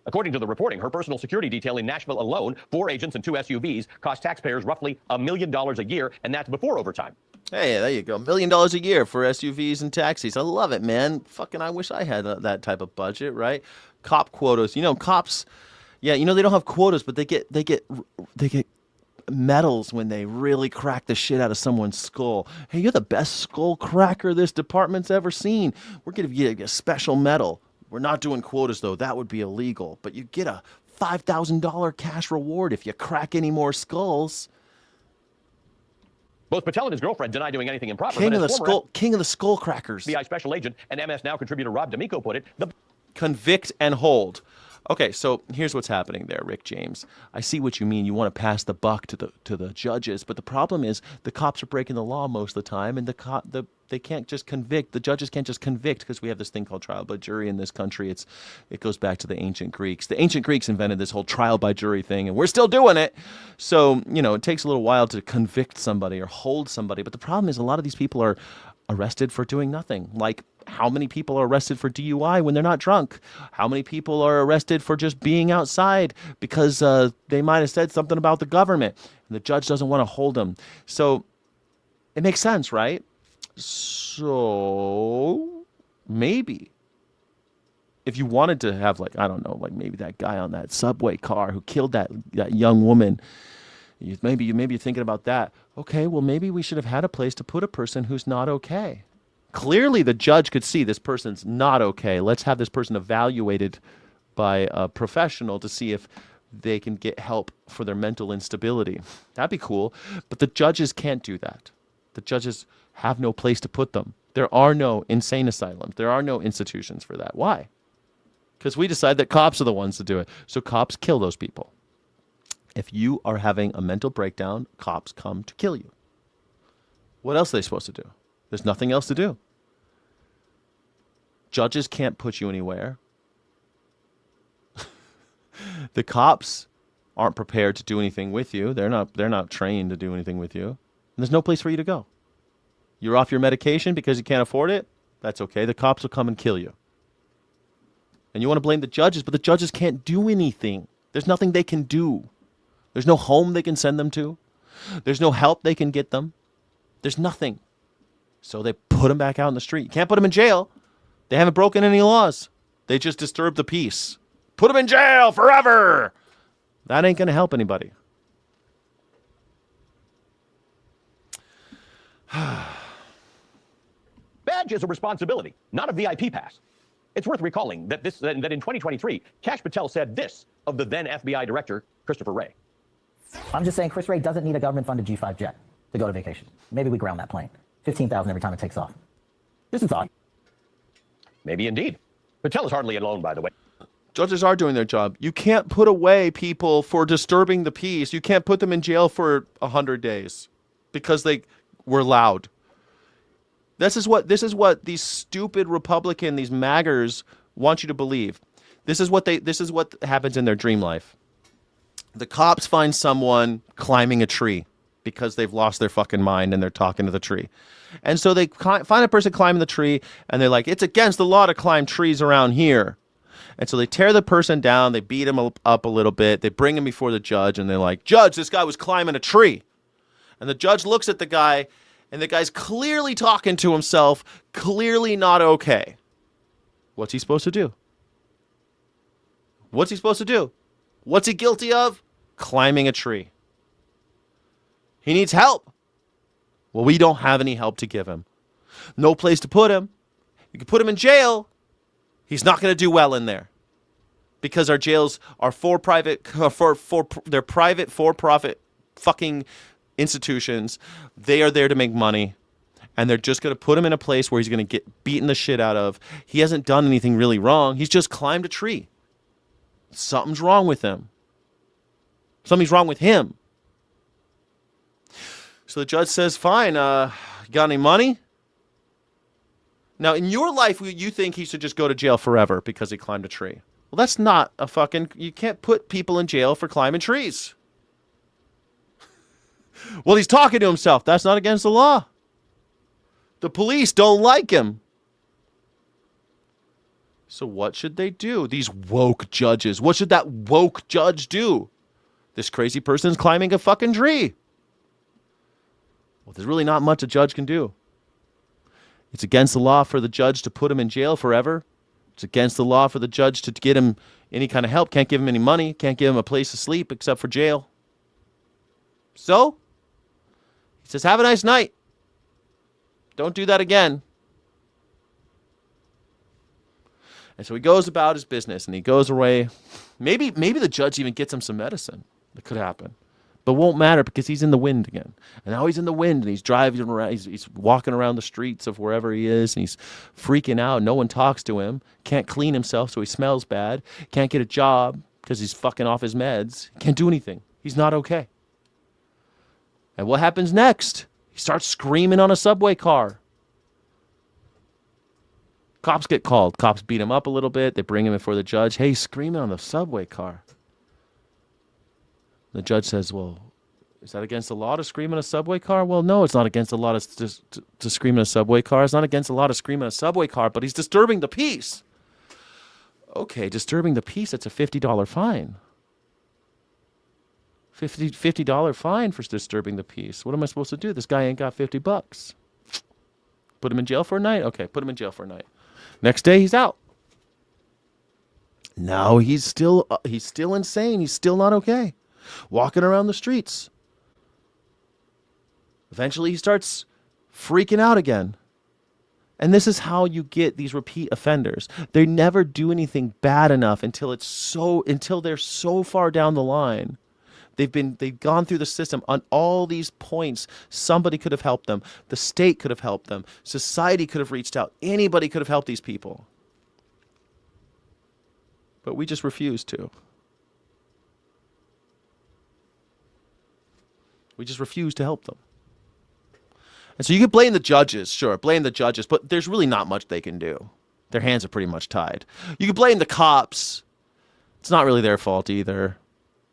According to the reporting, her personal security detail in Nashville alone, 4 agents and 2 SUVs, cost taxpayers roughly $1 million a year, and that's before overtime. Hey, there you go. $1 million a year for SUVs and taxis. I love it, man. Fucking, I wish I had that type of budget, right? Cop quotas. You know, cops. Yeah, you know they don't have quotas, but they get medals when they really crack the shit out of someone's skull. Hey, you're the best skull cracker this department's ever seen. We're gonna give you a special medal. We're not doing quotas though; that would be illegal. But you get a $5,000 cash reward if you crack any more skulls. Both Patel and his girlfriend deny doing anything improper. King of the skull crackers. FBI special agent and MS Now contributor Rob D'Amico put it. Convict and hold. Okay, so here's what's happening there, Rick James. I see what you mean. You want to pass the buck to the judges, but the problem is the cops are breaking the law most of the time, and they can't just convict. The judges can't just convict because we have this thing called trial by jury in this country. It goes back to the ancient Greeks. The ancient Greeks invented this whole trial by jury thing, and we're still doing it. So, you know, it takes a little while to convict somebody or hold somebody. But the problem is a lot of these people are arrested for doing nothing. Like, how many people are arrested for DUI when they're not drunk? How many people are arrested for just being outside because they might have said something about the government and the judge doesn't want to hold them? So it makes sense, right? So maybe if you wanted to have, like, I don't know, like maybe that guy on that subway car who killed that young woman, maybe you're thinking about that. Okay, well, maybe we should have had a place to put a person who's not okay. Clearly, the judge could see this person's not okay. Let's have this person evaluated by a professional to see if they can get help for their mental instability. That'd be cool. But the judges can't do that. The judges have no place to put them. There are no insane asylums. There are no institutions for that. Why? Because we decide that cops are the ones to do it. So cops kill those people. If you are having a mental breakdown, cops come to kill you. What else are they supposed to do? There's nothing else to do. Judges can't put you anywhere. The cops aren't prepared to do anything with you. They're not trained to do anything with you. And there's no place for you to go. You're off your medication because you can't afford it? That's okay. The cops will come and kill you. And you want to blame the judges, but the judges can't do anything. There's nothing they can do. There's no home they can send them to. There's no help they can get them. There's nothing. So they put them back out in the street. You can't put them in jail. They haven't broken any laws. They just disturbed the peace. Put them in jail forever. That ain't going to help anybody. Badge is a responsibility, not a VIP pass. It's worth recalling that in 2023, Kash Patel said this of the then FBI director, Christopher Wray. I'm just saying Chris Wray doesn't need a government-funded G5 jet to go to vacation. Maybe we ground that plane. $15,000 every time it takes off. Just a thought. Maybe indeed. Patel is hardly alone, by the way. Judges are doing their job. You can't put away people for disturbing the peace. You can't put them in jail for 100 days because they were loud. This is what these stupid Republican, these MAGers want you to believe. This is what happens in their dream life. The cops find someone climbing a tree because they've lost their fucking mind and they're talking to the tree. And so they find a person climbing the tree and they're like, it's against the law to climb trees around here. And so they tear the person down, they beat him up a little bit, they bring him before the judge and they're like, Judge, this guy was climbing a tree. And the judge looks at the guy and the guy's clearly talking to himself, clearly not okay. What's he supposed to do? What's he supposed to do? What's he guilty of? Climbing a tree. He needs help. Well, we don't have any help to give him. No place to put him. You can put him in jail. He's not going to do well in there because our jails are they're private for-profit fucking institutions. They are there to make money, and they're just going to put him in a place where he's going to get beaten the shit out of. He hasn't done anything really wrong. He's just climbed a tree. Something's wrong with him. Something's wrong with him. So the judge says, fine, you got any money? Now, in your life, you think he should just go to jail forever because he climbed a tree. Well, that's not a fucking... You can't put people in jail for climbing trees. Well, he's talking to himself. That's not against the law. The police don't like him. So what should they do? These woke judges. What should that woke judge do? This crazy person's climbing a fucking tree. Well, there's really not much a judge can do. It's against the law for the judge to put him in jail forever. It's against the law for the judge to get him any kind of help. Can't give him any money. Can't give him a place to sleep except for jail. So, he says, have a nice night. Don't do that again. And so he goes about his business, and he goes away. Maybe the judge even gets him some medicine. That could happen. But won't matter because he's in the wind again. And now he's in the wind, and he's driving around. He's walking around the streets of wherever he is, and he's freaking out. No one talks to him. Can't clean himself, so he smells bad. Can't get a job because he's fucking off his meds. Can't do anything. He's not okay. And what happens next? He starts screaming on a subway car. Cops get called. Cops beat him up a little bit. They bring him before the judge. Hey, he's screaming on the subway car. The judge says, well, is that against the law to scream in a subway car? Well, no, it's not against the law to scream in a subway car. It's not against the law to scream in a subway car, but he's disturbing the peace. Okay, disturbing the peace, that's a $50 fine. $50 fine for disturbing the peace. What am I supposed to do? This guy ain't got $50. Put him in jail for a night? Okay, put him in jail for a night. Next day, he's out. No, he's still insane. He's still not okay. Walking around the streets. Eventually, he starts freaking out again. And this is how you get these repeat offenders. They never do anything bad enough until they're so far down the line. They've gone through the system on all these points. Somebody could have helped them. The state could have helped them. Society could have reached out. Anybody could have helped these people. But we just refuse to. We just refuse to help them. And so you can blame the judges, sure, blame the judges, but there's really not much they can do. Their hands are pretty much tied. You can blame the cops. It's not really their fault either.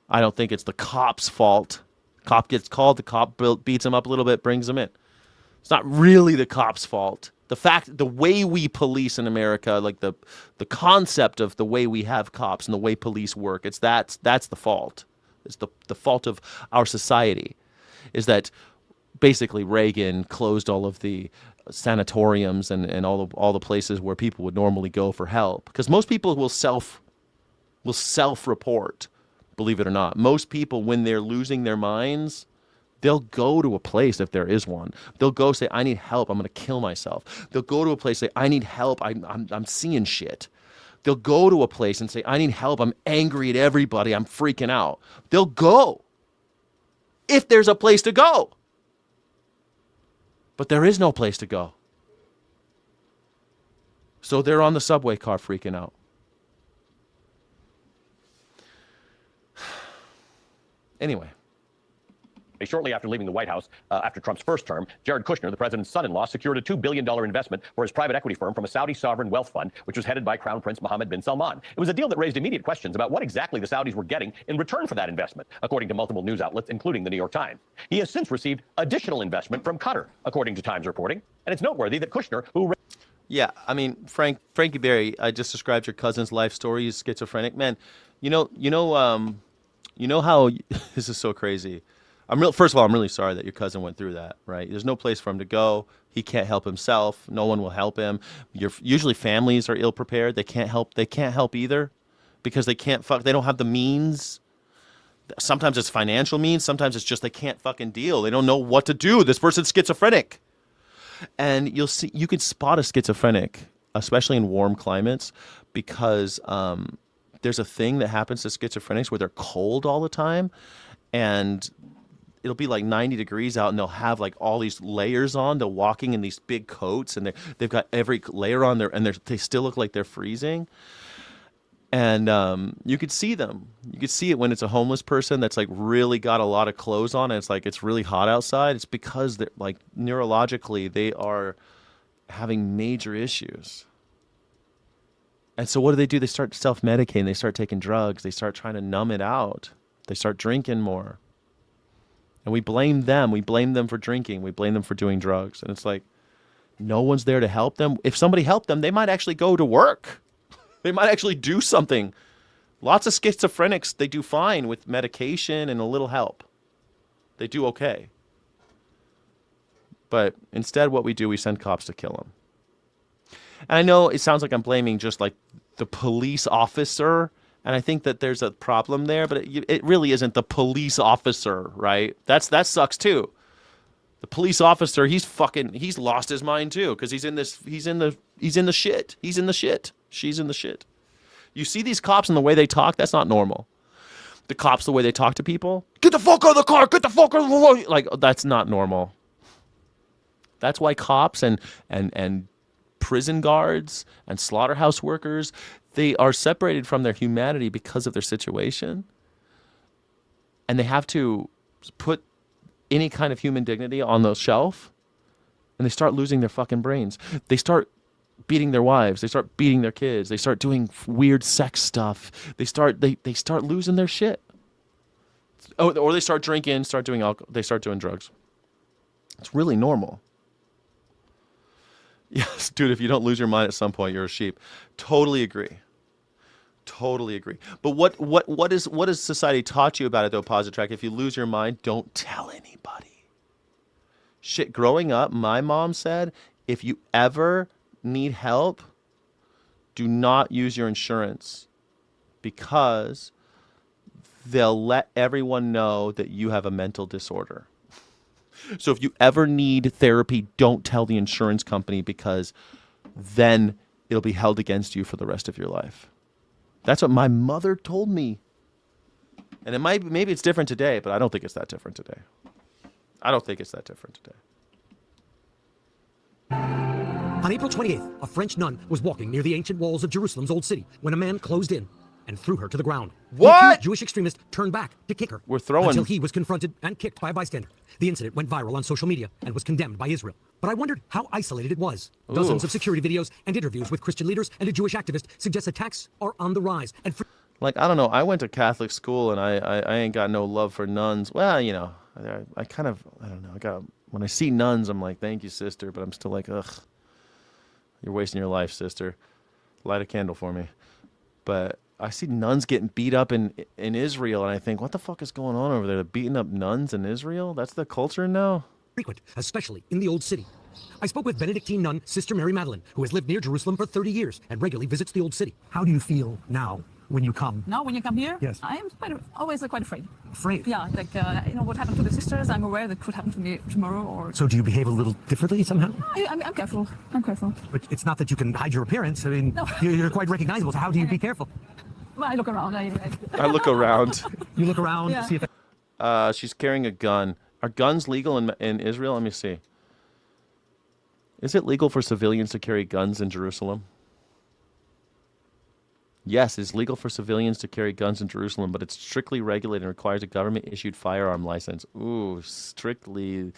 I don't think it's the cop's fault. Cop gets called, the cop beats him up a little bit, brings him in. It's not really the cop's fault. The way we police in America, like the concept of the way we have cops and the way police work, that's the fault. It's the fault of our society. Is that basically Reagan closed all of the sanatoriums and all the places where people would normally go for help, because most people will self-report, believe it or not. Most people, when they're losing their minds, they'll go to a place, if there is one. They'll go say, I need help, I'm going to kill myself. They'll go to a place, say, I need help, I'm seeing shit. They'll go to a place and say, I need help, I'm angry at everybody, I'm freaking out. They'll go if there's a place to go. But there is no place to go. So they're on the subway car freaking out. Anyway. Shortly after leaving the White House, after Trump's first term, Jared Kushner, the president's son-in-law, secured a $2 billion investment for his private equity firm from a Saudi sovereign wealth fund, which was headed by Crown Prince Mohammed bin Salman. It was a deal that raised immediate questions about what exactly the Saudis were getting in return for that investment, according to multiple news outlets, including the New York Times. He has since received additional investment from Qatar, according to Times reporting. And it's noteworthy that Kushner, who... Yeah, I mean, Frankie Berry, I just described your cousin's life story. He's schizophrenic. Man, you know how... This is so crazy. First of all, I'm really sorry that your cousin went through that, right? There's no place for him to go. He can't help himself. No one will help him. Usually families are ill prepared. They can't help either because they don't have the means. Sometimes it's financial means. Sometimes it's just they can't fucking deal. They don't know what to do. This person's schizophrenic. And you can spot a schizophrenic, especially in warm climates, because there's a thing that happens to schizophrenics where they're cold all the time, and it'll be like 90 degrees out, and they'll have like all these layers on. They're walking in these big coats, and they've got every layer on there, and they still look like they're freezing. And you could see them. You could see it when it's a homeless person that's like really got a lot of clothes on, and it's like it's really hot outside. It's because they're like neurologically they are having major issues. And so what do? They start self-medicating. They start taking drugs. They start trying to numb it out. They start drinking more. And we blame them. We blame them for drinking. We blame them for doing drugs. And it's like no one's there to help them. If somebody helped them, they might actually go to work. They might actually do something. Lots of schizophrenics, they do fine with medication and a little help. They do okay. But instead, what we do, we send cops to kill them. And I know it sounds like I'm blaming just like the police officer, and I think that there's a problem there, but it really isn't the police officer, right? That sucks too. The police officer, he's lost his mind too, because he's in the shit. He's in the shit. She's in the shit. You see these cops and the way they talk, that's not normal. The cops, the way they talk to people, get the fuck out of the car, get the fuck out of the car. Like, that's not normal. That's why cops and prison guards and slaughterhouse workers, they are separated from their humanity because of their situation. And they have to put any kind of human dignity on the shelf, and they start losing their fucking brains. They start beating their wives. They start beating their kids. They start doing weird sex stuff. They start losing their shit. Or they start drinking, start doing alcohol. They start doing drugs. It's really normal. Yes, dude, if you don't lose your mind at some point, you're a sheep. Totally agree. Totally agree. But what has society taught you about it, though, Positrack? If you lose your mind, don't tell anybody. Shit, growing up, my mom said, if you ever need help, do not use your insurance, because they'll let everyone know that you have a mental disorder. So if you ever need therapy, don't tell the insurance company, because then it'll be held against you for the rest of your life. That's what my mother told me. And maybe it's different today, but I don't think it's that different today. On April 28th, a French nun was walking near the ancient walls of Jerusalem's Old City when a man closed in and threw her to the ground. What? The accused Jewish extremist turned back to kick her until he was confronted and kicked by a bystander. The incident went viral on social media and was condemned by Israel. But I wondered how isolated it was. Dozens of security videos and interviews with Christian leaders and a Jewish activist suggest attacks are on the rise. And like, I don't know. I went to Catholic school, and I ain't got no love for nuns. Well, you know, I kind of, I don't know. When I see nuns, I'm like, thank you, sister. But I'm still like, ugh, you're wasting your life, sister. Light a candle for me. But I see nuns getting beat up in Israel, and I think, what the fuck is going on over there? They're beating up nuns in Israel? That's the culture now? Frequent, especially in the Old City. I spoke with Benedictine nun Sister Mary Madeline, who has lived near Jerusalem for 30 years and regularly visits the Old City. How do you feel now when you come? Now, when you come here, yes, I am always quite afraid. Afraid? Yeah, like what happened to the sisters. I'm aware that could happen to me tomorrow. Or so, do you behave a little differently somehow? I'm careful. I'm careful. But it's not that you can hide your appearance. I mean, no. You're quite recognizable. So, how do you be careful? Well, I look around. I look around. You look around to see if. She's carrying a gun. Are guns legal in Israel? Let me see. Is it legal for civilians to carry guns in Jerusalem? Yes, it's legal for civilians to carry guns in Jerusalem, but it's strictly regulated and requires a government-issued firearm license. Ooh, strictly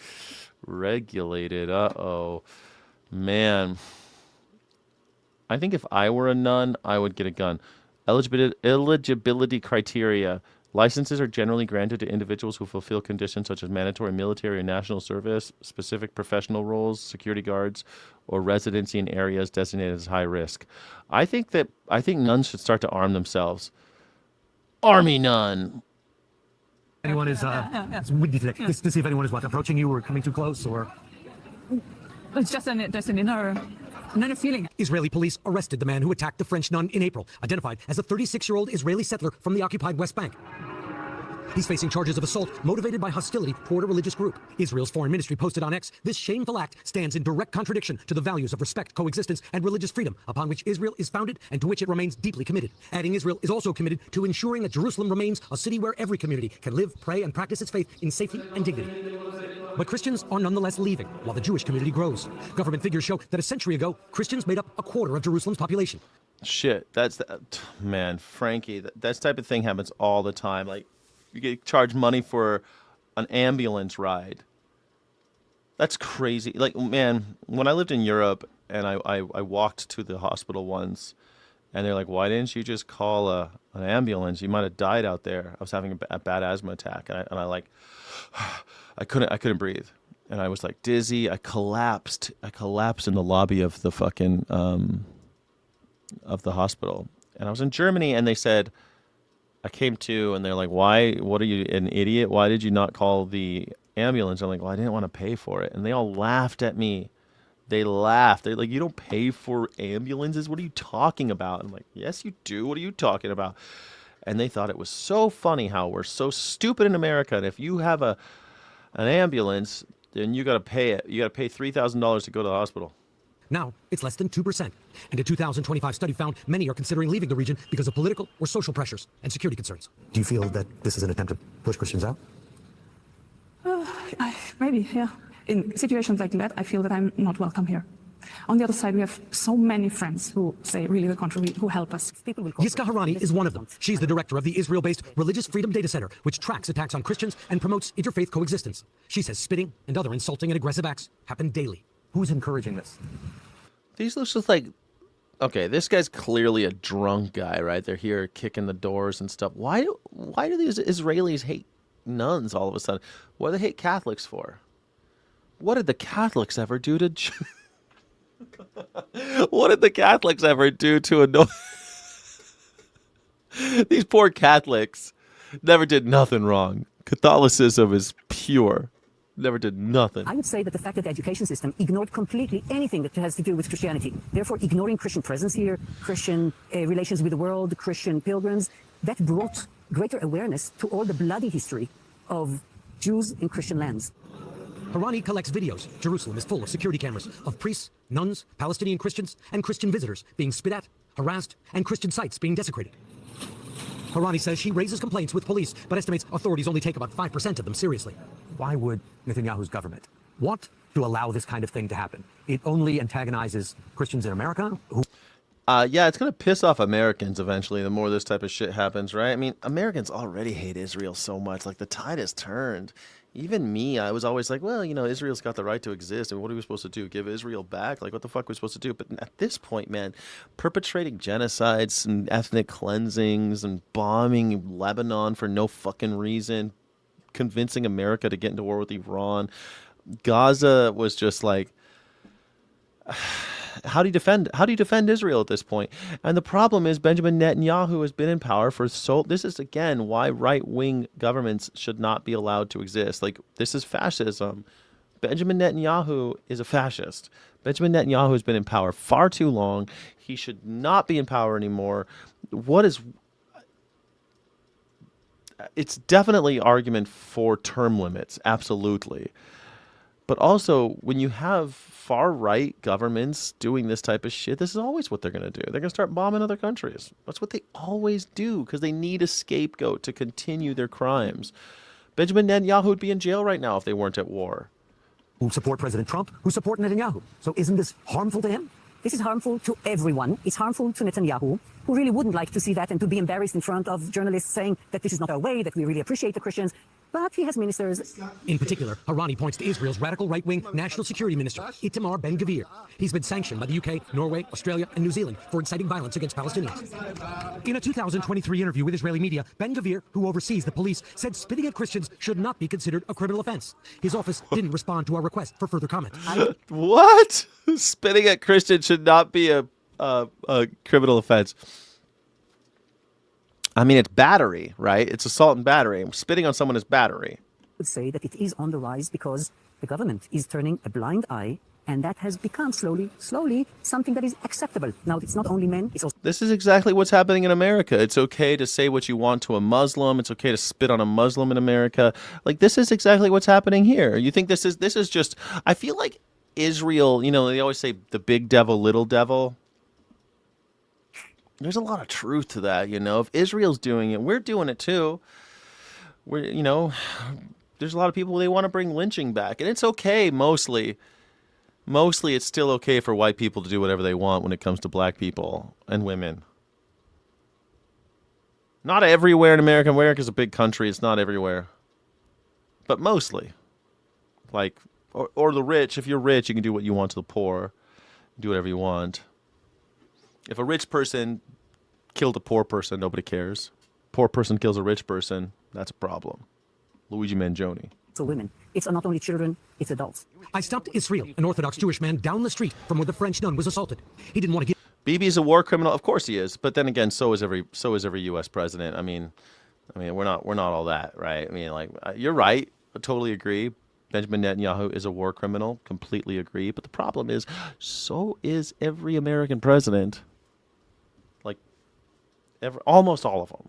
regulated. Uh-oh. Man. I think if I were a nun, I would get a gun. Eligibility criteria. Licenses are generally granted to individuals who fulfill conditions such as mandatory military or national service, specific professional roles, security guards, or residency in areas designated as high risk. I think nuns should start to arm themselves. Army nun. Anyone is windy today. Just to see if anyone is approaching you or coming too close, or. It's just an inner feeling. Israeli police arrested the man who attacked the French nun in April, identified as a 36-year-old Israeli settler from the occupied West Bank. He's facing charges of assault motivated by hostility toward a religious group. Israel's foreign ministry posted on X, this shameful act stands in direct contradiction to the values of respect, coexistence, and religious freedom upon which Israel is founded and to which it remains deeply committed. Adding Israel is also committed to ensuring that Jerusalem remains a city where every community can live, pray, and practice its faith in safety and dignity. But Christians are nonetheless leaving, while the Jewish community grows. Government figures show that a century ago, Christians made up a quarter of Jerusalem's population. Shit, man, Frankie, that type of thing happens all the time. Like, you get charged money for an ambulance ride. That's crazy. Like, man, when I lived in Europe and I walked to the hospital once, and they're like, why didn't you just call an ambulance? You might have died out there. I was having a bad asthma attack, and I couldn't breathe. And I was like dizzy. I collapsed in the lobby of the fucking of the hospital. And I was in Germany, and they said, I came to, and they're like, why? What are you, an idiot? Why did you not call the ambulance? I'm like, well, I didn't want to pay for it. And they all laughed at me. They laughed. They're like, you don't pay for ambulances? What are you talking about? I'm like, yes, you do. What are you talking about? And they thought it was so funny how we're so stupid in America. And if you have an ambulance, then you got to pay it. You got to pay $3,000 to go to the hospital. Now, it's less than 2%. And a 2025 study found many are considering leaving the region because of political or social pressures and security concerns. Do you feel that this is an attempt to push Christians out? Maybe, yeah. In situations like that, I feel that I'm not welcome here. On the other side, we have so many friends who say really the contrary, who help us. Yiska Harani is one of them. She's the director of the Israel-based Religious Freedom Data Center, which tracks attacks on Christians and promotes interfaith coexistence. She says spitting and other insulting and aggressive acts happen daily. Who's encouraging this? These looks just like, okay, this guy's clearly a drunk guy, right? They're here kicking the doors and stuff. Why do these Israelis hate nuns all of a sudden? What do they hate Catholics for? What did the Catholics ever do to... What did the Catholics ever do to annoy... These poor Catholics never did nothing wrong. Catholicism is pure. Never did nothing. I would say that the fact that the education system ignored completely anything that has to do with Christianity, therefore ignoring Christian presence here, Christian relations with the world, Christian pilgrims, that brought greater awareness to all the bloody history of Jews in Christian lands. Harani collects videos. Jerusalem is full of security cameras of priests, nuns, Palestinian Christians, and Christian visitors being spit at, harassed, and Christian sites being desecrated. Harani says she raises complaints with police, but estimates authorities only take about 5% of them seriously. Why would Netanyahu's government want to allow this kind of thing to happen? It only antagonizes Christians in America. Yeah, it's going to piss off Americans eventually the more this type of shit happens, right? I mean, Americans already hate Israel so much. Like, the tide has turned. Even me, I was always like, well, Israel's got the right to exist, and what are we supposed to do? Give Israel back? Like, what the fuck are we supposed to do? But at this point, man, perpetrating genocides and ethnic cleansings and bombing Lebanon for no fucking reason, convincing America to get into war with Iran. Gaza was just like, how do you defend Israel at this point? And the problem is Benjamin Netanyahu has been in power for this is again why right-wing governments should not be allowed to exist. Like, this is fascism. Benjamin Netanyahu is a fascist. Benjamin Netanyahu has been in power far too long. He should not be in power anymore. It's definitely argument for term limits, absolutely. But also, when you have far-right governments doing this type of shit, this is always what they're going to do. They're going to start bombing other countries. That's what they always do, because they need a scapegoat to continue their crimes. Benjamin Netanyahu would be in jail right now if they weren't at war. Who support President Trump, who support Netanyahu. So isn't this harmful to him? This is harmful to everyone. It's harmful to Netanyahu, who really wouldn't like to see that and to be embarrassed in front of journalists saying that this is not our way, that we really appreciate the Christians. But he has ministers. In particular, Harani points to Israel's radical right-wing National Security Minister, Itamar Ben-Gvir. He's been sanctioned by the UK, Norway, Australia, and New Zealand for inciting violence against Palestinians. In a 2023 interview with Israeli media, Ben-Gvir, who oversees the police, said spitting at Christians should not be considered a criminal offense. His office didn't respond to our request for further comment. What? Spitting at Christians should not be a criminal offense. I mean, it's battery, right? It's assault and battery. Spitting on someone is battery. I would say that it is on the rise because the government is turning a blind eye And that has become slowly something that is acceptable. Now, it's not only men, it's also... This is exactly what's happening in America. It's okay to say what you want to a Muslim. It's okay to spit on a Muslim in America. Like, this is exactly what's happening here. You think this is just... I feel like Israel, you know, they always say the big devil, little devil. There's a lot of truth to that, you know. If Israel's doing it, we're doing it too. We're, you know, there's a lot of people, they want to bring lynching back. And it's okay, mostly. Mostly, it's still okay for white people to do whatever they want when it comes to black people and women. Not everywhere in America. America's a big country. It's not everywhere. But mostly. Like, or the rich. If you're rich, you can do what you want to the poor. Do whatever you want. If a rich person killed a poor person, nobody cares. Poor person kills a rich person, that's a problem. Luigi Mangione. So women. It's not only children, it's adults. I stopped Israel, an Orthodox Jewish man down the street from where the French nun was assaulted. He didn't want to get... Bibi's a war criminal. Of course he is. But then again, so is every U.S. president. I mean, we're not all that, right? I mean, like, you're right. I totally agree. Benjamin Netanyahu is a war criminal. Completely agree. But the problem is, so is every American president. Like, almost all of them.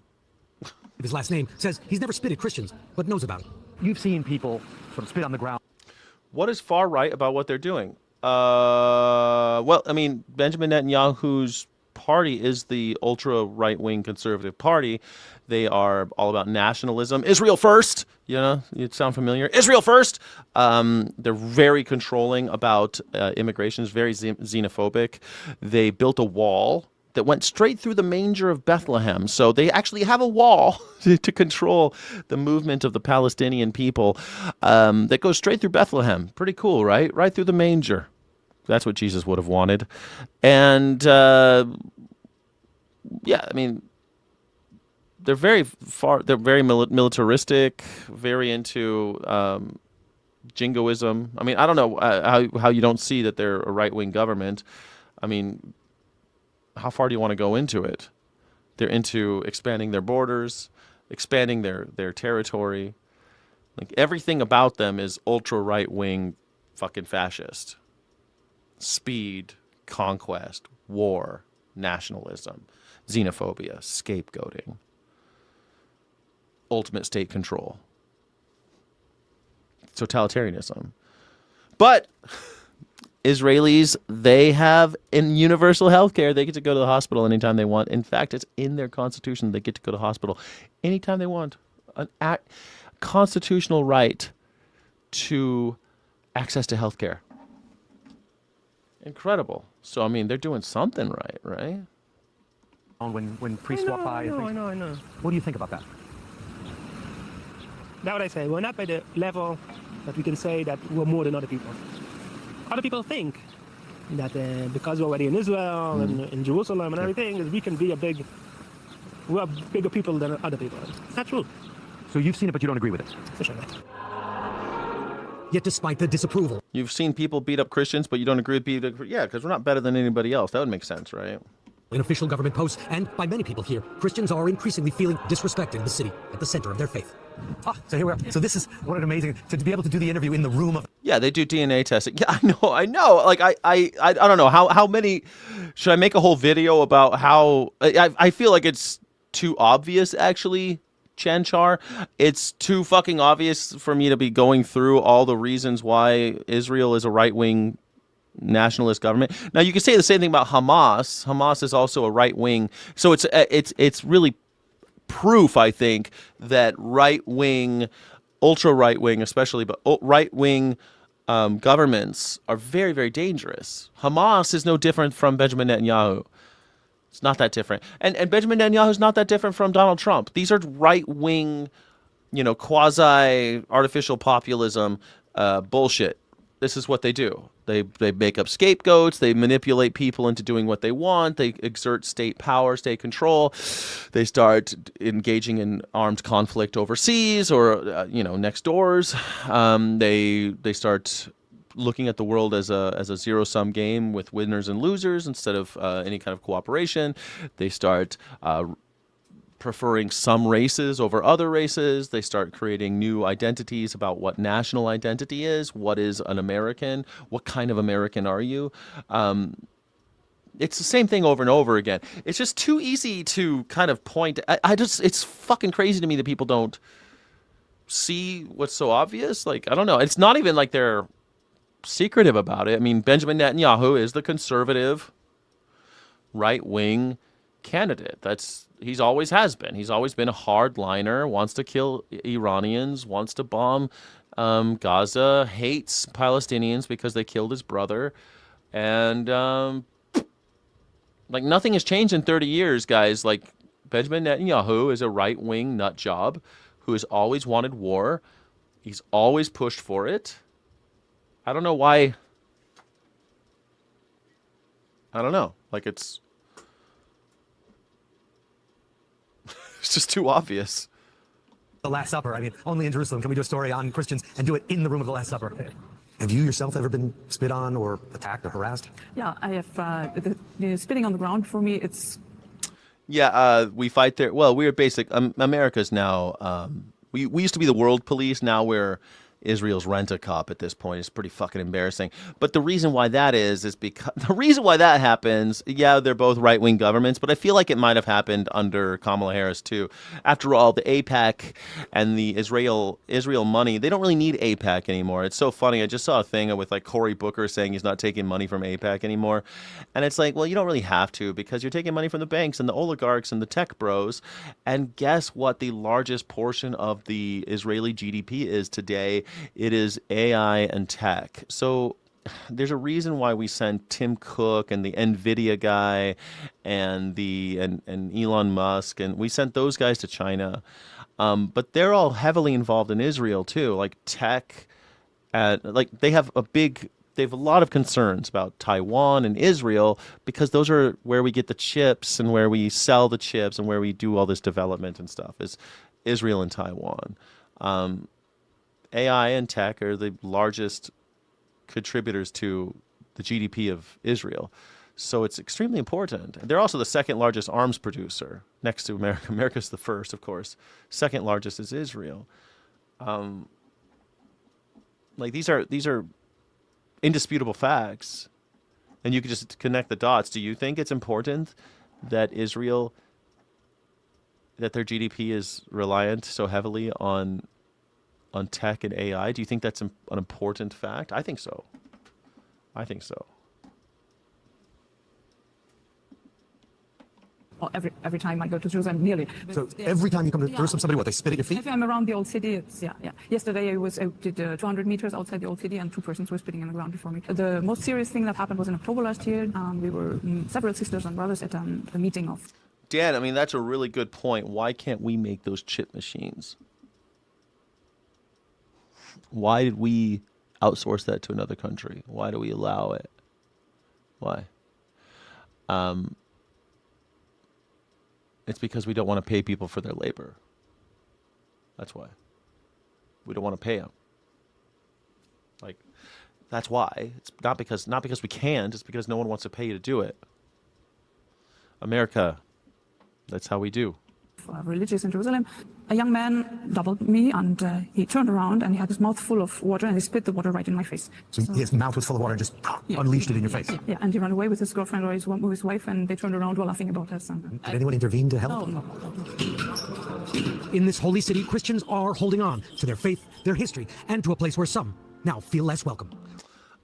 His last name says he's never spit at Christians, but knows about it. You've seen people sort of spit on the ground. What is far right about what they're doing? Well, I mean, Benjamin Netanyahu's party is the ultra right-wing conservative party. They are all about nationalism. Israel first, you know, it sound familiar? Israel first. They're very controlling about immigration, is very xenophobic. They built a wall that went straight through the manger of Bethlehem. So they actually have a wall to control the movement of the Palestinian people that goes straight through Bethlehem. Pretty cool, right? Right through the manger. That's what Jesus would have wanted. And, yeah, I mean, they're very militaristic, very into jingoism. I mean, I don't know how you don't see that they're a right-wing government. I mean, how far do you want to go into it? They're into expanding their borders, expanding their territory. Like, everything about them is ultra right-wing fucking fascist. Speed, conquest, war, nationalism, xenophobia, scapegoating, ultimate state control, totalitarianism. But Israelis, they have in universal health care. They get to go to the hospital anytime they want. In fact, it's in their constitution. They get to go to hospital anytime they want. An constitutional right to access to health care. Incredible. So, I mean, they're doing something right, right? When priests walk by. I know. What do you think about that? That's what I say. We're not at the level that we can say that we're more than other people. Other people think that because we're already in Israel and in Jerusalem and everything, that we can be we're bigger people than other people. It's not true. So you've seen it, but you don't agree with it? For sure not. Yet despite the disapproval. You've seen people beat up Christians, but you don't agree with yeah, because we're not better than anybody else. That would make sense, right? In official government posts and by many people here, Christians are increasingly feeling disrespected in the city at the center of their faith. So here we are. So this is what an amazing to be able to do the interview in the room of. Yeah, they do DNA testing. Yeah, I know. Like I don't know how many. Should I make a whole video about how I feel like it's too obvious actually, Chanchar. It's too fucking obvious for me to be going through all the reasons why Israel is a right-wing nationalist government. Now you can say the same thing about Hamas. Hamas is also a right-wing. So it's really proof, I think, that right-wing, ultra-right-wing especially, but right-wing governments are very, very dangerous. Hamas is no different from Benjamin Netanyahu. It's not that different. And Benjamin Netanyahu is not that different from Donald Trump. These are right-wing, quasi-artificial populism bullshit. This is what they do. They make up scapegoats. They manipulate people into doing what they want. They exert state power, state control. They start engaging in armed conflict overseas or next doors. They start looking at the world as a zero-sum game with winners and losers instead of any kind of cooperation. They start preferring some races over other races. They start creating new identities about what national identity is. What is an American? What kind of American are you? It's the same thing over and over again. It's just too easy to kind of point. It's fucking crazy to me that people don't see what's so obvious. Like, I don't know. It's not even like they're secretive about it. I mean, Benjamin Netanyahu is the conservative right-wing candidate. He's always has been. He's always been a hardliner, wants to kill Iranians, wants to bomb Gaza, hates Palestinians because they killed his brother. And like, nothing has changed in 30 years, guys. Like, Benjamin Netanyahu is a right-wing nut job who has always wanted war. He's always pushed for it. I don't know why. I don't know. Like, it's just too obvious. The Last Supper. I mean, only in Jerusalem can we do a story on Christians and do it in the room of the Last Supper. Have you yourself ever been spit on or attacked or harassed? Yeah, I have. The spitting on the ground for me, it's. Yeah, we fight there. Well, we're basic. America's now. We used to be the world police. Now we're Israel's rent-a-cop at this point. It's pretty fucking embarrassing. But the reason why that is because the reason why that happens, yeah, they're both right-wing governments, but I feel like it might have happened under Kamala Harris too. After all, the AIPAC and the Israel money, they don't really need AIPAC anymore. It's so funny. I just saw a thing with like Cory Booker saying he's not taking money from AIPAC anymore. And it's like, well, you don't really have to, because you're taking money from the banks and the oligarchs and the tech bros. And guess what the largest portion of the Israeli GDP is today? It is AI and tech. So there's a reason why we send Tim Cook and the NVIDIA guy and Elon Musk, and we sent those guys to China. But they're all heavily involved in Israel too, like tech. They have a lot of concerns about Taiwan and Israel, because those are where we get the chips and where we sell the chips and where we do all this development and stuff, is Israel and Taiwan. AI and tech are the largest contributors to the GDP of Israel. So it's extremely important. They're also the second largest arms producer next to America. America's the first, of course. Second largest is Israel. Like, these are indisputable facts, and you can just connect the dots. Do you think it's important that Israel, that their GDP is reliant so heavily on tech and AI? Do you think that's an important fact? I think so. Well, every time I go to Jerusalem, nearly. So every time you come to Jerusalem, somebody, they spit at your feet? If I'm around the old city, it's, yeah. Yesterday I did 200 meters outside the old city, and 2 persons were spitting on the ground before me. The most serious thing that happened was in October last year. We were several sisters and brothers at a meeting of. Dan, I mean, that's a really good point. Why can't we make those chip machines? Why did we outsource that to another country? Why do we allow it? Why? It's because we don't want to pay people for their labor. That's why. We don't want to pay them. Like, that's why. It's not because we can't. It's because no one wants to pay you to do it. America, that's how we do. Religious in Jerusalem, a young man doubled me, and he turned around and he had his mouth full of water, and he spit the water right in my face. So his mouth was full of water and just unleashed it in your face? Yeah, and he ran away with his girlfriend or his wife, and they turned around while laughing about us. Did anyone intervene to help? No. In this holy city, Christians are holding on to their faith, their history, and to a place where some now feel less welcome.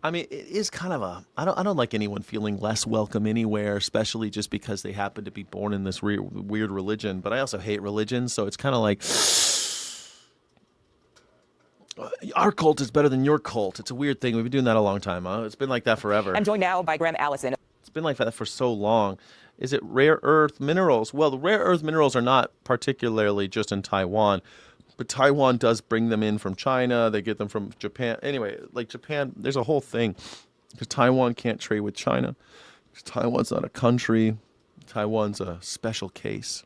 I mean, it is kind of I don't like anyone feeling less welcome anywhere, especially just because they happen to be born in this weird religion. But I also hate religion, so it's kind of like, our cult is better than your cult. It's a weird thing. We've been doing that a long time, huh? It's been like that forever. I'm joined now by Graham Allison. It's been like that for so long. Is it rare earth minerals? Well, the rare earth minerals are not particularly just in Taiwan. But Taiwan does bring them in from China. They get them from Japan. Anyway, like Japan, there's a whole thing. Because Taiwan can't trade with China. Because Taiwan's not a country. Taiwan's a special case.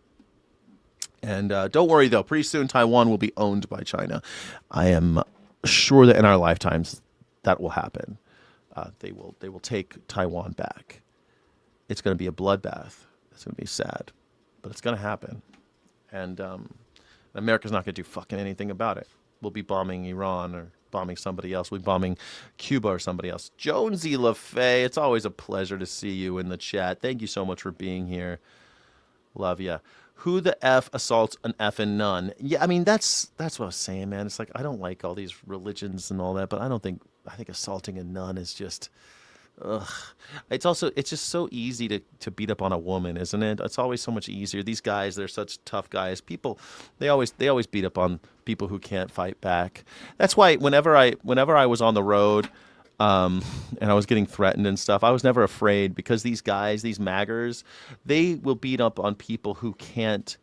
And don't worry, though. Pretty soon, Taiwan will be owned by China. I am sure that in our lifetimes, that will happen. They will take Taiwan back. It's going to be a bloodbath. It's going to be sad. But it's going to happen. and America's not going to do fucking anything about it. We'll be bombing Iran or bombing somebody else. We'll be bombing Cuba or somebody else. Jonesy LaFay, it's always a pleasure to see you in the chat. Thank you so much for being here. Love ya. Who the F assaults an effing nun? Yeah, I mean, that's what I was saying, man. It's like, I don't like all these religions and all that, but I think assaulting a nun is just, ugh. It's just so easy to beat up on a woman, isn't it? It's always so much easier. These guys, they're such tough guys. People, they always beat up on people who can't fight back. That's why whenever I was on the road, and I was getting threatened and stuff, I was never afraid, because these guys, these maggers, they will beat up on people who can't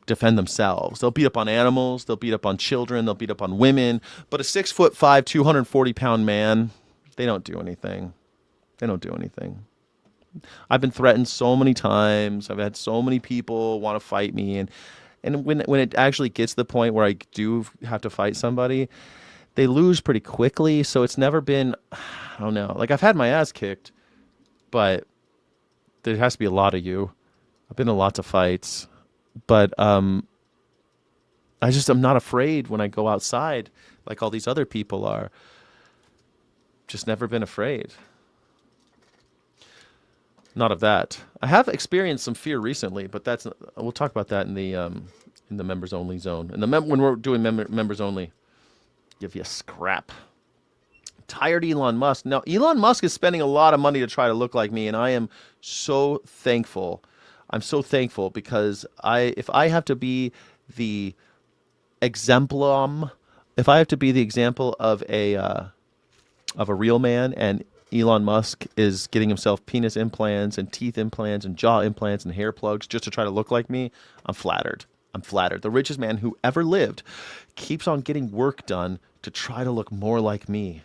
defend themselves. They'll beat up on animals, they'll beat up on children, they'll beat up on women. But a 6'5", 240-pound man, they don't do anything. They don't do anything. I've been threatened so many times. I've had so many people want to fight me, and when it actually gets to the point where I do have to fight somebody, they lose pretty quickly. So it's never been, I don't know. Like, I've had my ass kicked, but there has to be a lot of you. I've been in lots of fights, but I'm not afraid when I go outside like all these other people are. Just never been afraid. Not of that. I have experienced some fear recently, but we'll talk about that in the members only zone. When we're doing members only. Give you a scrap. Tired Elon Musk. Now, Elon Musk is spending a lot of money to try to look like me, and I am so thankful. I'm so thankful, because if I have to be the exemplum, if I have to be the example of a real man, and Elon Musk is getting himself penis implants and teeth implants and jaw implants and hair plugs just to try to look like me, I'm flattered. I'm flattered. The richest man who ever lived keeps on getting work done to try to look more like me.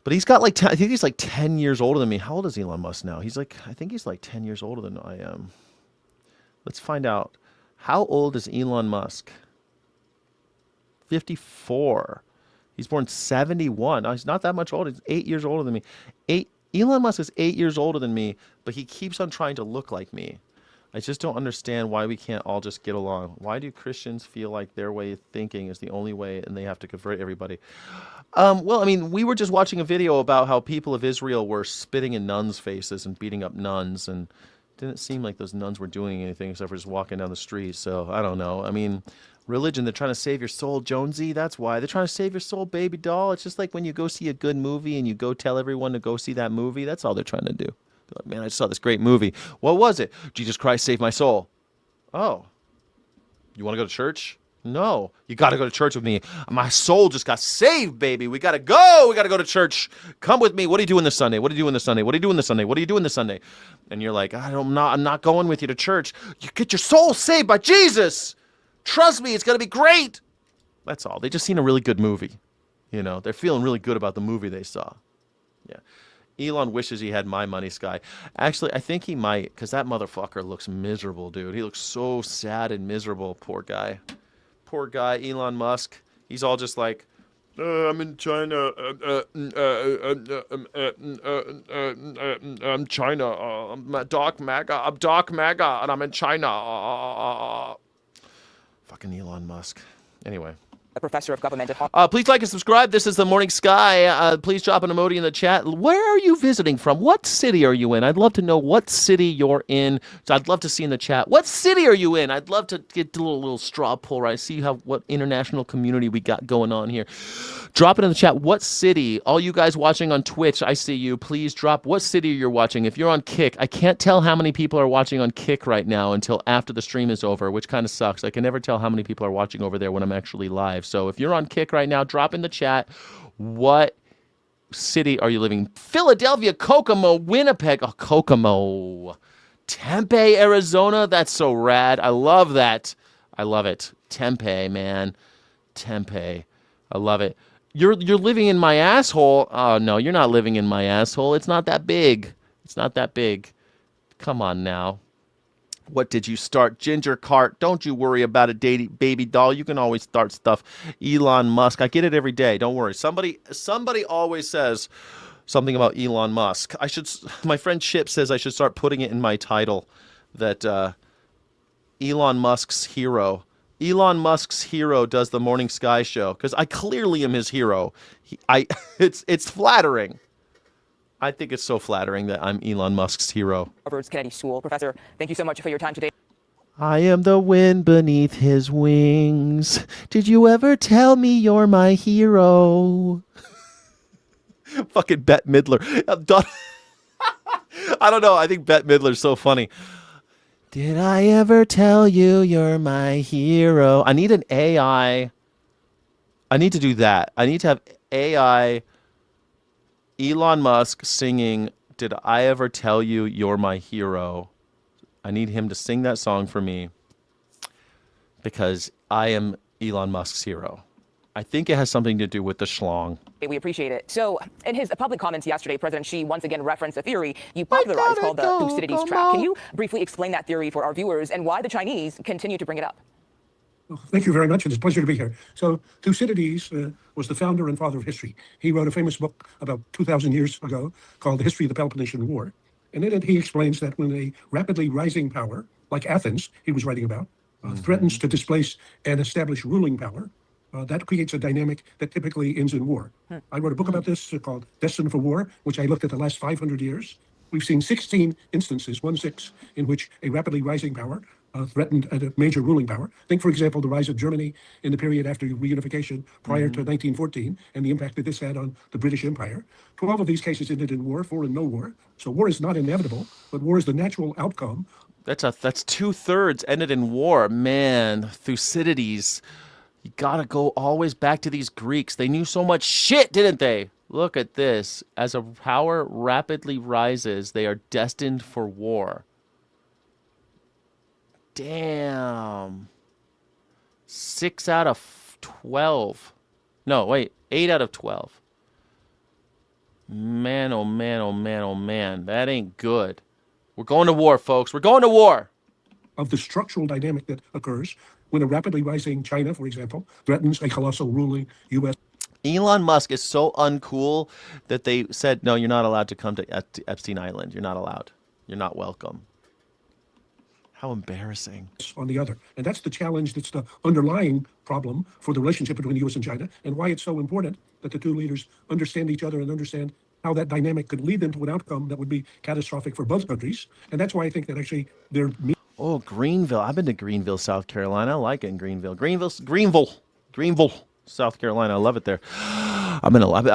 But he's got I think he's like 10 years older than me. How old is Elon Musk now? I think he's like 10 years older than I am. Let's find out. How old is Elon Musk? 54. He's born 71. Now, he's not that much older. He's 8 years older than me. Elon Musk is 8 years older than me, but he keeps on trying to look like me. I just don't understand why we can't all just get along. Why do Christians feel like their way of thinking is the only way and they have to convert everybody? Well, I mean, we were just watching a video about how people of Israel were spitting in nuns' faces and beating up nuns, and it didn't seem like those nuns were doing anything except for just walking down the street. So I don't know. I mean, religion, they're trying to save your soul, Jonesy. That's why. They're trying to save your soul, baby doll. It's just like when you go see a good movie and you go tell everyone to go see that movie. That's all they're trying to do. Like, man, I just saw this great movie. What was it? Jesus Christ saved my soul. Oh. You want to go to church? No. You got to go to church with me. My soul just got saved, baby. We got to go. We got to go to church. Come with me. What are you doing this Sunday? What are you doing this Sunday? What are you doing this Sunday? What are you doing this Sunday? And you're like, I'm not going with you to church. You get your soul saved by Jesus. Trust me, it's going to be great. That's all. They just seen a really good movie. You know, they're feeling really good about the movie they saw. Yeah. Elon wishes he had my money, Sky. Actually, I think he might, because that motherfucker looks miserable, dude. He looks so sad and miserable. Poor guy. Poor guy, Elon Musk. He's all just like, I'm in China. I'm China. I'm Doc MAGA, and I'm in China. Fucking Elon Musk. Anyway. A professor of government please like and subscribe. This is the Morning Sky. Please drop an emoji in the chat. Where are you visiting from? What city are you in? I'd love to know what city you're in. So I'd love to see in the chat. What city are you in? I'd love to get a little straw poll, right? See what international community we got going on here. Drop it in the chat. What city? All you guys watching on Twitch, I see you. Please drop what city you're watching. If you're on Kick, I can't tell how many people are watching on Kick right now until after the stream is over, which kind of sucks. I can never tell how many people are watching over there when I'm actually live. So if you're on Kick right now, drop in the chat. What city are you living? Philadelphia, Kokomo, Winnipeg. Oh, Kokomo. Tempe, Arizona. That's so rad. I love that. I love it. Tempe, man. Tempe. I love it. You're living in my asshole. Oh, no, you're not living in my asshole. It's not that big. It's not that big. Come on now. What did you start? Ginger Cart. Don't you worry about it, baby doll. You can always start stuff. Elon Musk. I get it every day. Don't worry. Somebody always says something about Elon Musk. My friend Chip says I should start putting it in my title that Elon Musk's hero. Elon Musk's hero does the Morning Sky show because I clearly am his hero. It's flattering. I think it's so flattering that I'm Elon Musk's hero. Harvard's Kennedy School. Professor, thank you so much for your time today. I am the wind beneath his wings. Did you ever tell me you're my hero? Fucking Bette Midler. I don't know. I think Bette Midler's so funny. Did I ever tell you you're my hero? I need an AI. I need to do that. I need to have AI Elon Musk singing, Did I Ever Tell You You're My Hero? I need him to sing that song for me because I am Elon Musk's hero. I think it has something to do with the schlong. We appreciate it. So, in his public comments yesterday, President Xi once again referenced a theory you popularized called the Thucydides trap. Can you briefly explain that theory for our viewers and why the Chinese continue to bring it up? Thank you very much. It's a pleasure to be here. So Thucydides was the founder and father of history. He wrote a famous book about 2,000 years ago called The History of the Peloponnesian War. And in it, he explains that when a rapidly rising power, like Athens, he was writing about, threatens to displace and establish ruling power, that creates a dynamic that typically ends in war. I wrote a book about this called Destined for War, which I looked at the last 500 years. We've seen 16 instances, 1/6, in which a rapidly rising power threatened a major ruling power. Think, for example, the rise of Germany in the period after reunification prior to 1914 and the impact that this had on the British Empire. 12 of these cases ended in war, 4 in no war. So war is not inevitable, but war is the natural outcome. That's 2/3 ended in war. Man, Thucydides. You gotta go always back to these Greeks. They knew so much shit, didn't they? Look at this. As a power rapidly rises, they are destined for war. Damn. 6 out of 12. No, wait. 8 out of 12. Man, oh man, oh man, oh man. That ain't good. We're going to war, folks. We're going to war. Of the structural dynamic that occurs when a rapidly rising China, for example, threatens a colossal ruling U.S. Elon Musk is so uncool that they said, no, you're not allowed to come to Epstein Island. You're not allowed. You're not welcome. How embarrassing. On the other. And that's the challenge, that's the underlying problem for the relationship between the U.S. and China, and why it's so important that the two leaders understand each other and understand how that dynamic could lead them to an outcome that would be catastrophic for both countries. And that's why I think that actually they're... Oh, Greenville. I've been to Greenville, South Carolina. I like it in Greenville. Greenville, South Carolina. I love it there. I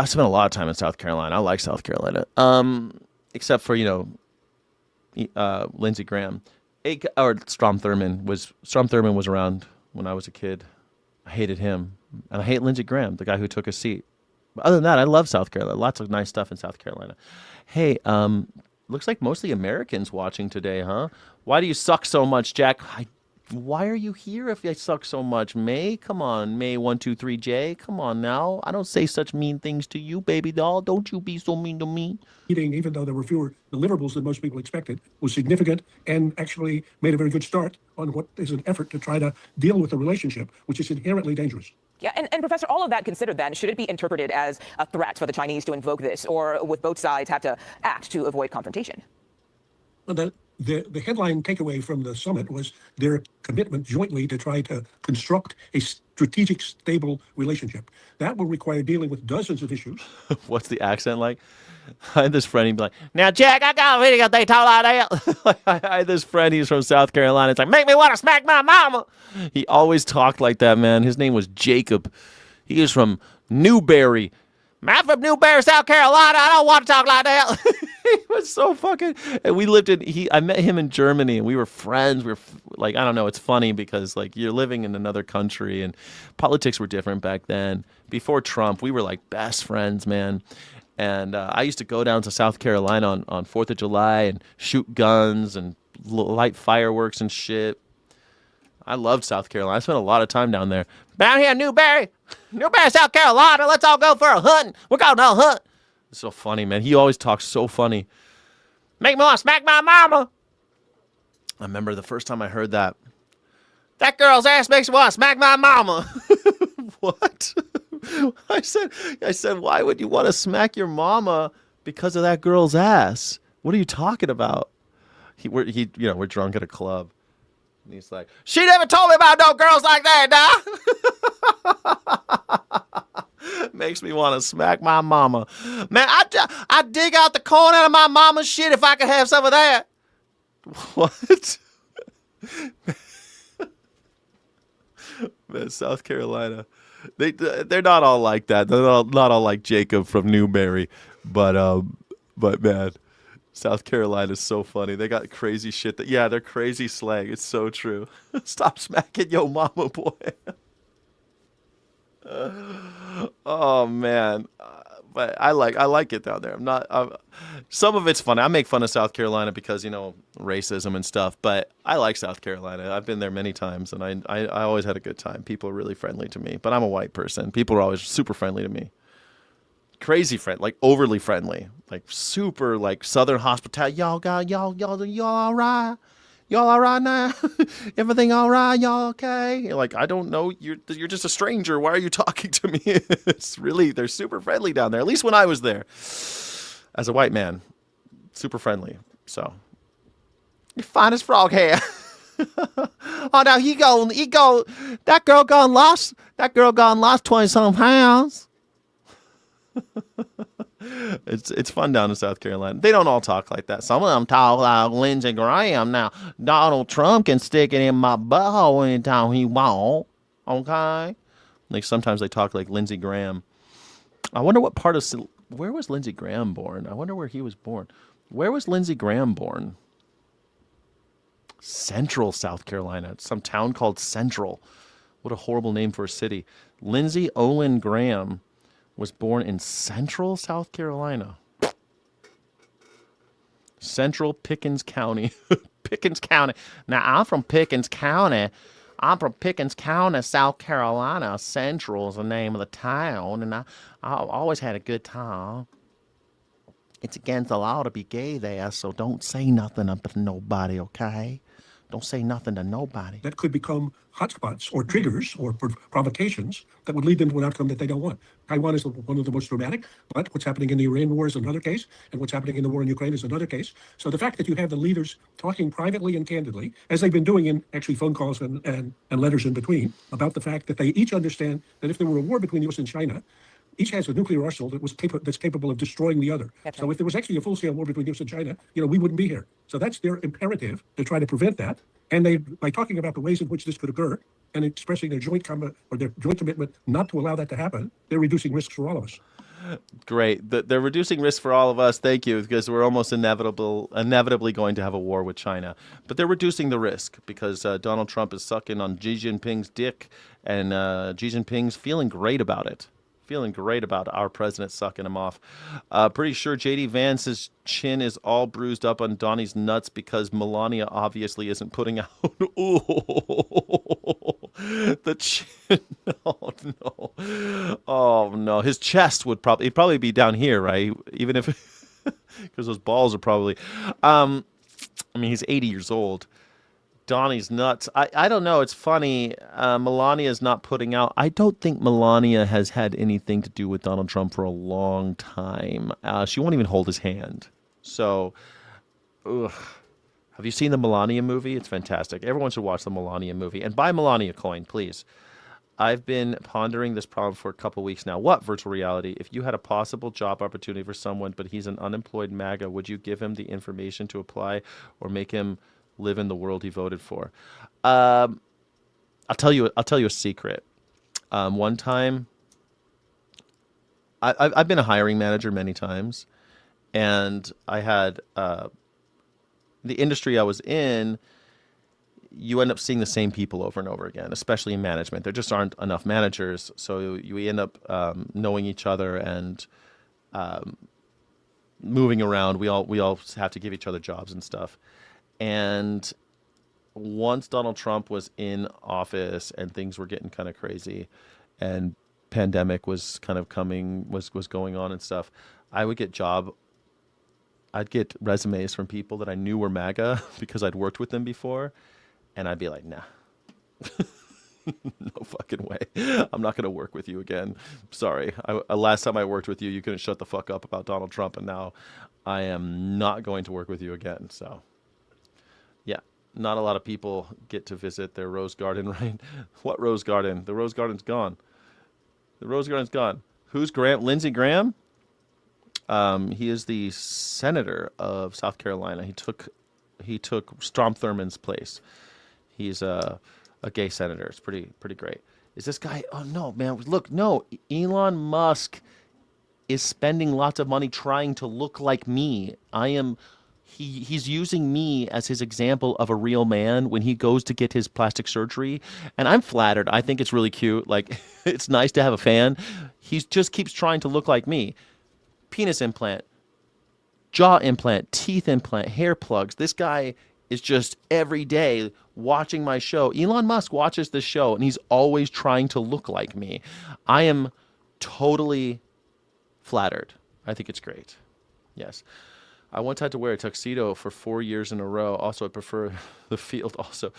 spent a lot of time in South Carolina. I like South Carolina. Except for, Lindsey Graham. Strom Thurmond was around when I was a kid. I hated him. And I hate Lindsey Graham, the guy who took a seat. But other than that, I love South Carolina. Lots of nice stuff in South Carolina. Hey, looks like mostly Americans watching today, huh? Why do you suck so much, Jack? Why are you here if I suck so much? May? Come on, May123J. Come on now. I don't say such mean things to you, baby doll. Don't you be so mean to me. Even though there were fewer deliverables than most people expected, was significant and actually made a very good start on what is an effort to try to deal with the relationship, which is inherently dangerous. Yeah, and Professor, all of that considered then, should it be interpreted as a threat for the Chinese to invoke this, or would both sides have to act to avoid confrontation? Well, the headline takeaway from the summit was their commitment jointly to try to construct a strategic, stable relationship. That will require dealing with dozens of issues. What's the accent like? I had this friend, he'd be like, now, Jack, I got a video they talk like that. I had this friend, he's from South Carolina. It's like, make me want to smack my mama. He always talked like that, man. His name was Jacob. He was from Newberry. I'm from Newberry, South Carolina. I don't want to talk like that. He was so fucking... And we lived in... I met him in Germany, and we were friends. We were like, I don't know. It's funny because like you're living in another country, and politics were different back then. Before Trump, we were like best friends, man. And I used to go down to South Carolina on 4th of July and shoot guns and light fireworks and shit. I loved South Carolina. I spent a lot of time down there. Down here in Newberry, South Carolina. Let's all go for a hunt. We're going to hunt. It's so funny, man. He always talks so funny. Make me want to smack my mama. I remember the first time I heard that. That girl's ass makes me want to smack my mama. What? I said, why would you want to smack your mama because of that girl's ass? What are you talking about? We're drunk at a club. And he's like, she never told me about no girls like that, nah. Makes me want to smack my mama. Man, I dig out the corn out of my mama's shit if I could have some of that. What? Man, South Carolina. They're not all like that. They're not all like Jacob from Newberry. But man, South Carolina is so funny. They got crazy shit they're crazy slang. It's so true. Stop smacking your mama, boy. Oh man. But I like it down there. Some of it's funny. I make fun of South Carolina because, racism and stuff, but I like South Carolina. I've been there many times, and I always had a good time. People are really friendly to me, but I'm a white person. People are always super friendly to me. Crazy friendly, like overly friendly, like super, like Southern hospitality. Y'all all right? Y'all all right now? Everything all right? Y'all okay? You're like, I don't know. You're just a stranger. Why are you talking to me? They're super friendly down there. At least when I was there, as a white man, super friendly. So, you're fine as frog hair. Oh, now he go. That girl gone lost 20-some pounds. It's fun down in South Carolina. They don't all talk like that. Some of them talk like Lindsey Graham. Now, Donald Trump can stick it in my butthole anytime he want. Okay? Like sometimes they talk like Lindsey Graham. I wonder what part of... Where was Lindsey Graham born? I wonder where he was born. Where was Lindsey Graham born? Central South Carolina. Some town called Central. What a horrible name for a city. Lindsey Olin Graham was born in Central South Carolina. Central Pickens County. Pickens County. Now, I'm from Pickens County. South Carolina. Central is the name of the town, and I always had a good time. It's against the law to be gay there, so don't say nothing to nobody, okay? Don't say nothing to nobody. That could become hotspots or triggers or provocations that would lead them to an outcome that they don't want. Taiwan is one of the most dramatic, but what's happening in the Iran war is another case, and what's happening in the war in Ukraine is another case. So the fact that you have the leaders talking privately and candidly, as they've been doing in actually phone calls and letters in between, about the fact that they each understand that if there were a war between the U.S. and China, each has a nuclear arsenal that's capable of destroying the other. So if there was actually a full-scale war between the U.S. and China, we wouldn't be here. So that's their imperative to try to prevent that. And by talking about the ways in which this could occur and expressing their joint commitment not to allow that to happen, they're reducing risks for all of us. Great. They're reducing risk for all of us. Thank you, because we're almost inevitably going to have a war with China. But they're reducing the risk because Donald Trump is sucking on Xi Jinping's dick, and Xi Jinping's feeling great about it. Feeling great about our president sucking him off. Pretty sure J.D. Vance's chin is all bruised up on Donnie's nuts because Melania obviously isn't putting out. Ooh, the chin. Oh no. Oh no. His chest would probably be down here, right? Even if because those balls are probably. He's 80 years old. Donnie's nuts. I don't know. It's funny. Melania's not putting out. I don't think Melania has had anything to do with Donald Trump for a long time. She won't even hold his hand. So, have you seen the Melania movie? It's fantastic. Everyone should watch the Melania movie. And buy Melania coin, please. I've been pondering this problem for a couple weeks now. What, virtual reality? If you had a possible job opportunity for someone, but he's an unemployed MAGA, would you give him the information to apply or make him live in the world he voted for? I'll tell you a secret. One time, I've been a hiring manager many times, and I had the industry I was in. You end up seeing the same people over and over again, especially in management. There just aren't enough managers, so you end up knowing each other and moving around. We all have to give each other jobs and stuff. And once Donald Trump was in office and things were getting kind of crazy and pandemic was kind of was going on and stuff, I'd get resumes from people that I knew were MAGA because I'd worked with them before. And I'd be like, nah, no fucking way. I'm not going to work with you again. Sorry. Last time I worked with you, you couldn't shut the fuck up about Donald Trump. And now I am not going to work with you again. So. Yeah, not a lot of people get to visit their rose garden, right? What rose garden? The rose garden's gone. The rose garden's gone. Who's Graham? Lindsey Graham? He is the senator of South Carolina. He took Strom Thurmond's place. He's a gay senator. It's pretty great. Is this guy? Oh no, man! Look, no. Elon Musk is spending lots of money trying to look like me. He's using me as his example of a real man when he goes to get his plastic surgery, and I'm flattered. I think it's really cute. Like, it's nice to have a fan. He just keeps trying to look like me. Penis implant, jaw implant, teeth implant, hair plugs. This guy is just every day watching my show. Elon Musk watches this show, and he's always trying to look like me. I am totally flattered. I think it's great. Yes. I once had to wear a tuxedo for 4 years in a row. Also, I prefer the field also.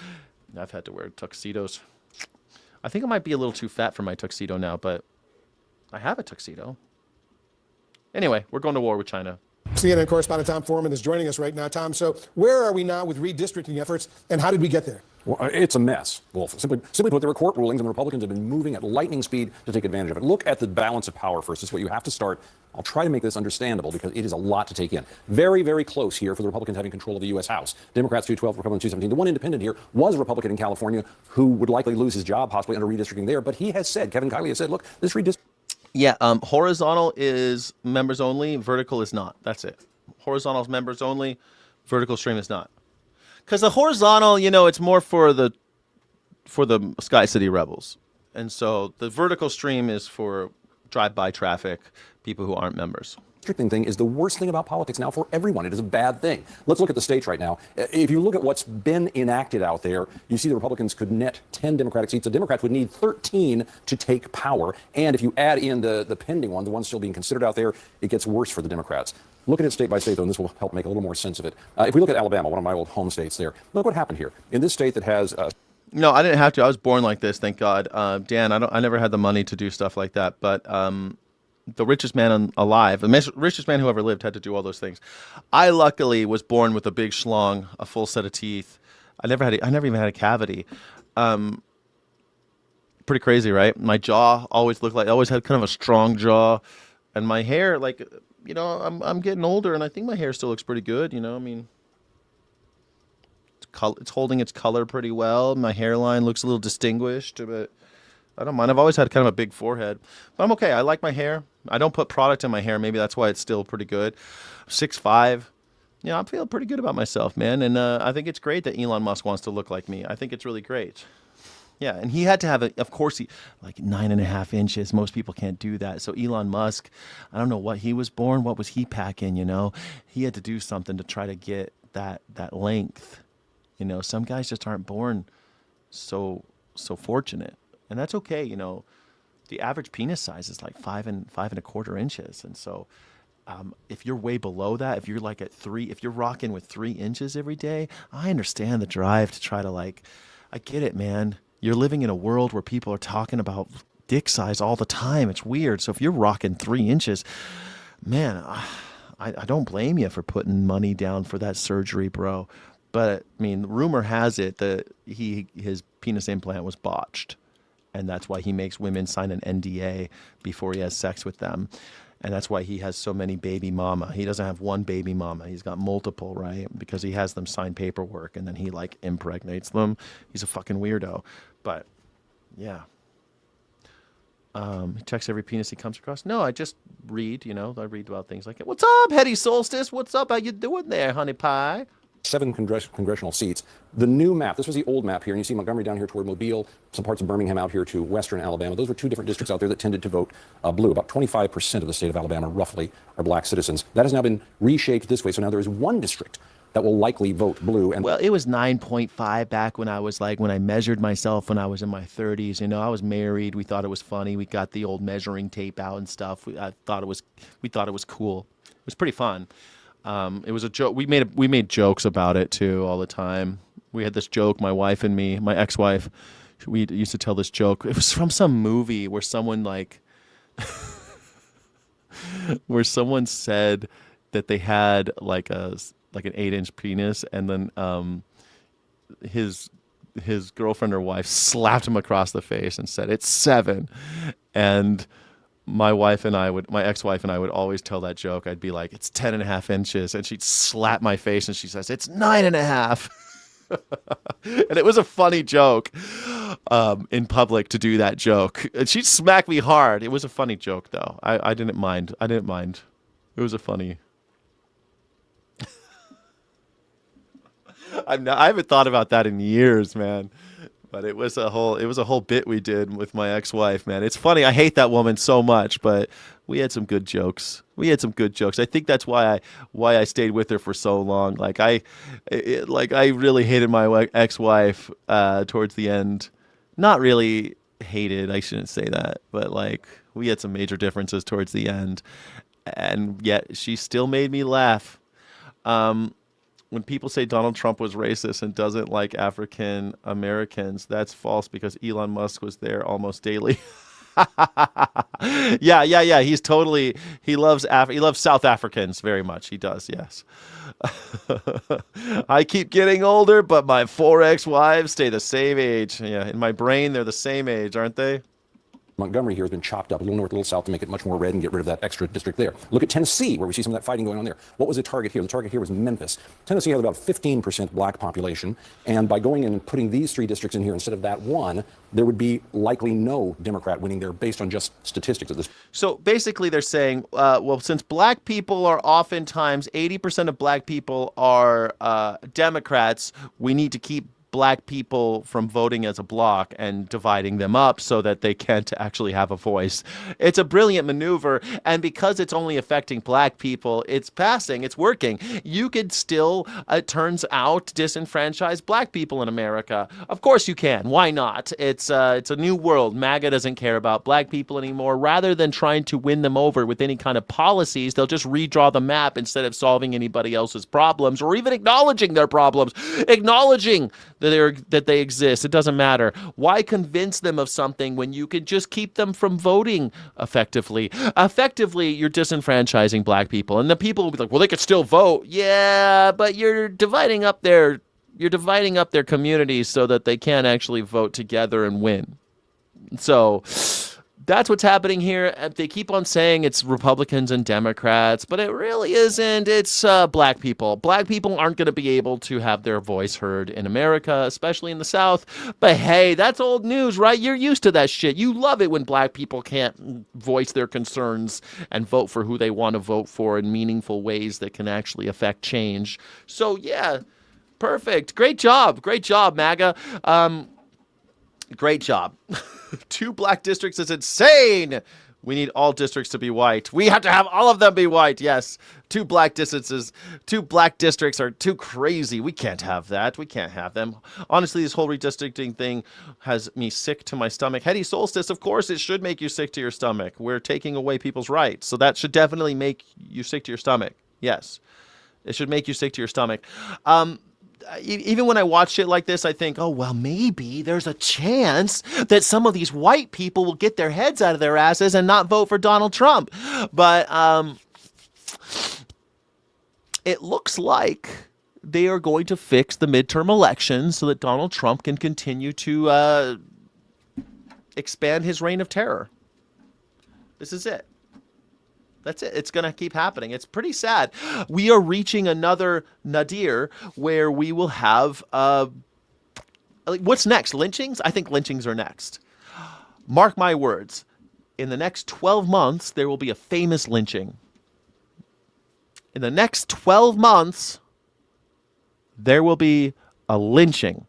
I've had to wear tuxedos. I think I might be a little too fat for my tuxedo now, but I have a tuxedo. Anyway, we're going to war with China. CNN correspondent Tom Foreman is joining us right now. Tom, so where are we now with redistricting efforts, and how did we get there? Well, it's a mess, Wolf. Simply put, there were court rulings, and the Republicans have been moving at lightning speed to take advantage of it. Look at the balance of power first. This is what you have to start. I'll try to make this understandable because it is a lot to take in. Very, very close here for the Republicans having control of the U.S. House. Democrats 212, Republicans 217. The one independent here was a Republican in California who would likely lose his job possibly under redistricting there. But he has said, Kevin Kiley has said, look, this redistricting. Yeah, horizontal is members only. Vertical is not. That's it. Horizontal is members only. Vertical stream is not. Because the horizontal, it's more for the Sky City Rebels. And so the vertical stream is for drive-by traffic, people who aren't members. Restricting thing is the worst thing about politics now for everyone. It is a bad thing. Let's look at the states right now. If you look at what's been enacted out there, you see the Republicans could net 10 Democratic seats. The Democrats would need 13 to take power. And if you add in the pending one, the one still being considered out there, it gets worse for the Democrats. Looking at state by state, though, and this will help make a little more sense of it. If we look at Alabama, one of my old home states there, look what happened here. In this state that has... No, I didn't have to. I was born like this, thank God. Dan, I never had the money to do stuff like that. But the richest man alive, the richest man who ever lived, had to do all those things. I luckily was born with a big schlong, a full set of teeth. I never even had a cavity. Pretty crazy, right? My jaw always had kind of a strong jaw, and my hair, I'm getting older, and I think my hair still looks pretty good. I mean, it's holding its color pretty well. My hairline looks a little distinguished, but I don't mind. I've always had kind of a big forehead, but I'm okay. I like my hair. I don't put product in my hair. Maybe that's why it's still pretty good. 6'5". Yeah, I'm feeling pretty good about myself, man. And I think it's great that Elon Musk wants to look like me. I think it's really great. Yeah, and he had to have of course, 9.5 inches. Most people can't do that. So Elon Musk, I don't know what he was born. What was he packing, He had to do something to try to get that length. Some guys just aren't born so fortunate. And that's okay, The average penis size is like 5.25 inches. And so if you're way below that, if you're like at 3, if you're rocking with 3 inches every day, I understand the drive to try to I get it, man. You're living in a world where people are talking about dick size all the time. It's weird. So if you're rocking 3 inches, man, I don't blame you for putting money down for that surgery, bro. But I mean, rumor has it that his penis implant was botched. And that's why he makes women sign an NDA before he has sex with them. And that's why he has so many baby mama. He doesn't have one baby mama. He's got multiple, right? Because he has them sign paperwork and then he impregnates them. He's a fucking weirdo. But yeah. He checks every penis he comes across. No, I just read, I read about things like it. What's up, Hetty Solstice? What's up? How you doing there, honey pie? 7 congressional seats. The new map, this was the old map here, and you see Montgomery down here toward Mobile, some parts of Birmingham out here to western Alabama. Those were 2 different districts out there that tended to vote blue. About 25% of the state of Alabama, roughly, are black citizens. That has now been reshaped this way, so now there is 1 district that will likely vote blue. And well, it was 9.5 back when I was when I measured myself when I was in my 30s. I was married. We thought it was funny. We got the old measuring tape out and stuff. We thought it was cool. It was pretty fun. It was a joke. We made jokes about it too all the time. We had this joke, my wife and me, my ex-wife, we used to tell this joke. It was from some movie where someone where someone said that they had an 8-inch penis, and then his girlfriend or wife slapped him across the face and said, "It's 7." And my ex-wife and I would always tell that joke. I'd be like, "It's 10.5 inches." And she'd slap my face and she says, "It's 9.5." And it was a funny joke in public to do that joke. And she'd smack me hard. It was a funny joke, though. I didn't mind. It was a funny. I haven't thought about that in years, man. But it was a whole bit we did with my ex-wife, man. It's funny. I hate that woman so much, but we had some good jokes. I think that's why I stayed with her for so long. Like I really hated my ex-wife towards the end. Not really hated, I shouldn't say that, but like we had some major differences towards the end, and yet she still made me laugh. When people say Donald Trump was racist and doesn't like African Americans, that's false because Elon Musk was there almost daily. Yeah. He loves South Africans very much. He does, yes. I keep getting older, but my 4 ex-wives stay the same age. Yeah, in my brain, they're the same age, aren't they? Montgomery here has been chopped up a little north, a little south to make it much more red and get rid of that extra district there. Look at Tennessee, where we see some of that fighting going on there. What was the target here? The target here was Memphis. Tennessee has about 15% black population, and by going in and putting these 3 districts in here instead of that one, there would be likely no Democrat winning there based on just statistics at this. So basically they're saying, well, since black people are oftentimes 80% of black people are Democrats, we need to keep black people from voting as a bloc and dividing them up so that they can't actually have a voice. It's a brilliant maneuver, and because it's only affecting black people, it's passing, it's working. You could still, it turns out, disenfranchise black people in America. Of course you can. Why not? It's a new world. MAGA doesn't care about black people anymore. Rather than trying to win them over with any kind of policies, they'll just redraw the map instead of solving anybody else's problems or even acknowledging their problems. Acknowledging that they exist. It doesn't matter. Why convince them of something when you could just keep them from voting effectively? Effectively, you're disenfranchising black people. And the people will be like, well, they could still vote. Yeah, but you're dividing up their communities so that they can't actually vote together and win. So that's what's happening here. They keep on saying it's Republicans and Democrats, but it really isn't. It's black people. Black people aren't going to be able to have their voice heard in America, especially in the South. But hey, that's old news, right? You're used to that shit. You love it when black people can't voice their concerns and vote for who they want to vote for in meaningful ways that can actually affect change. So yeah, perfect. Great job, MAGA. Great job. 2 black districts is insane. We need all districts to be white. We have to have all of them be white. Yes. 2 black districts are too crazy. We can't have that. We can't have them. Honestly, this whole redistricting thing has me sick to my stomach. Hetty Solstice, of course, it should make you sick to your stomach. We're taking away people's rights. So that should definitely make you sick to your stomach. Yes. It should make you sick to your stomach. Even when I watch shit like this, I think, oh, well, maybe there's a chance that some of these white people will get their heads out of their asses and not vote for Donald Trump. But it looks like they are going to fix the midterm elections so that Donald Trump can continue to expand his reign of terror. This is it. That's it. It's going to keep happening. It's pretty sad. We are reaching another nadir where we will have, what's next? Lynchings? I think lynchings are next. Mark my words. In the next 12 months, there will be a famous lynching. In the next 12 months, there will be a lynching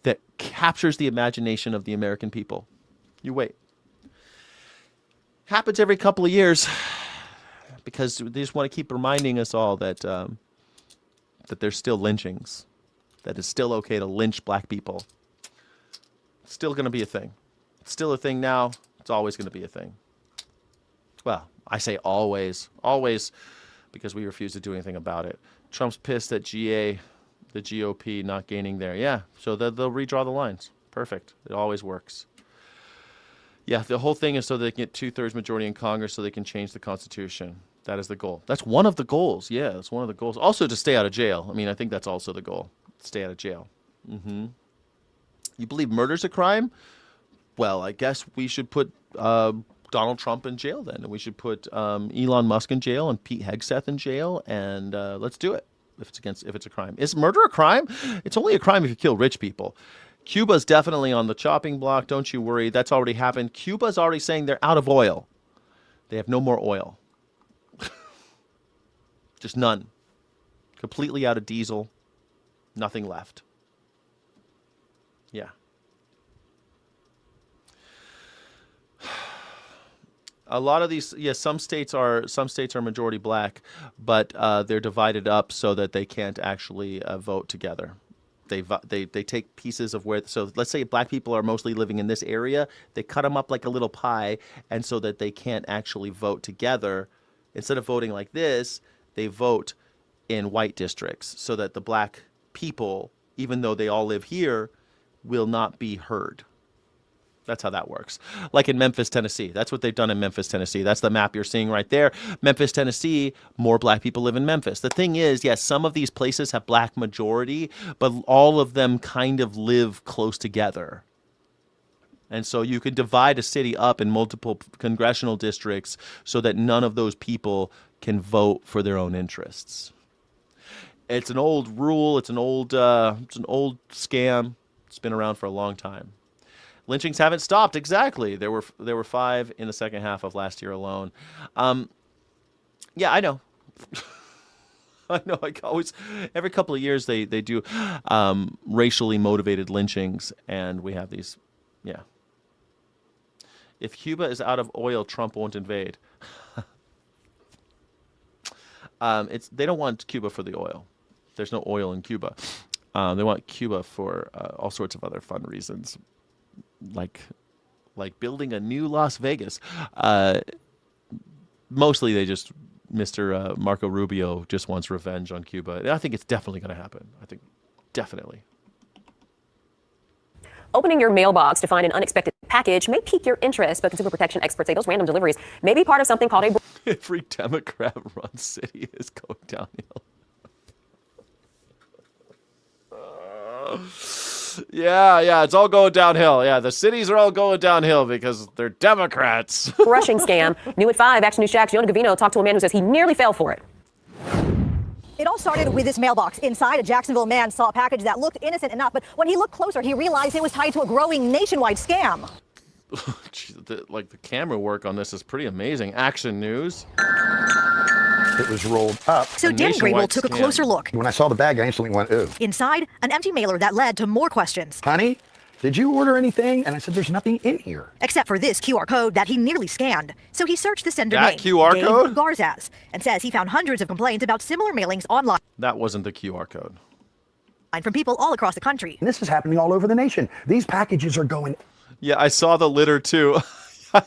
that captures the imagination of the American people. You wait. Happens every couple of years because they just want to keep reminding us all that that there's still lynchings, that it's still okay to lynch black people. It's still going to be a thing. It's still a thing now. It's always going to be a thing. Well, I say always, because we refuse to do anything about it. Trump's pissed at the GOP not gaining there. Yeah, so they'll redraw the lines. Perfect. It always works. Yeah, the whole thing is so they can get 2/3 majority in Congress so they can change the Constitution. That is the goal. That's one of the goals. Yeah, that's one of the goals. Also to stay out of jail. I mean, I think that's also the goal. Stay out of jail. Mm-hmm. You believe murder's a crime? Well, I guess we should put Donald Trump in jail then. And we should put Elon Musk in jail and Pete Hegseth in jail. And let's do it if it's a crime. Is murder a crime? It's only a crime if you kill rich people. Cuba's definitely on the chopping block. Don't you worry. That's already happened. Cuba's already saying they're out of oil. They have no more oil. Just none. Completely out of diesel. Nothing left. Yeah. A lot of these, yes, some states are majority black, but they're divided up so that they can't actually vote together. They take pieces of where, so let's say black people are mostly living in this area, they cut them up like a little pie, and so that they can't actually vote together. Instead of voting like this, they vote in white districts so that the black people, even though they all live here, will not be heard. That's how that works. Like in Memphis, Tennessee. That's what they've done in Memphis, Tennessee. That's the map you're seeing right there. Memphis, Tennessee, more black people live in Memphis. The thing is, yes, some of these places have black majority, but all of them kind of live close together. And so you could divide a city up in multiple congressional districts so that none of those people can vote for their own interests. It's an old rule. It's an old scam. It's been around for a long time. Lynchings haven't stopped. Exactly. There were 5 in the second half of last year alone. Yeah, I know. I know. I always, every couple of years they do racially motivated lynchings, and we have these. Yeah. If Cuba is out of oil, Trump won't invade. They don't want Cuba for the oil. There's no oil in Cuba. They want Cuba for all sorts of other fun reasons. Like building a new Las Vegas. Mostly they just, Mr. Marco Rubio just wants revenge on Cuba. And I think it's definitely going to happen. I think definitely. Opening your mailbox to find an unexpected package may pique your interest, but consumer protection experts say those random deliveries may be part of something called a... Every Democrat-run city is going downhill. Yeah, it's all going downhill. Yeah, the cities are all going downhill because they're Democrats. Brushing scam. New at 5, Action News Jack's Jonah Gavino talked to a man who says he nearly fell for it. It all started with this mailbox. Inside, a Jacksonville man saw a package that looked innocent enough, but when he looked closer, he realized it was tied to a growing nationwide scam. The camera work on this is pretty amazing. Action News. It was rolled up. So Dan Grable took a closer look. When I saw the bag, I instantly went, ooh. Inside, an empty mailer that led to more questions. Honey, did you order anything? And I said, there's nothing in here. Except for this QR code that he nearly scanned. So he searched the sender that name, QR Dave code? Garzaz, and says he found hundreds of complaints about similar mailings online. That wasn't the QR code. From people all across the country. And this is happening all over the nation. These packages are going... Yeah, I saw the litter too.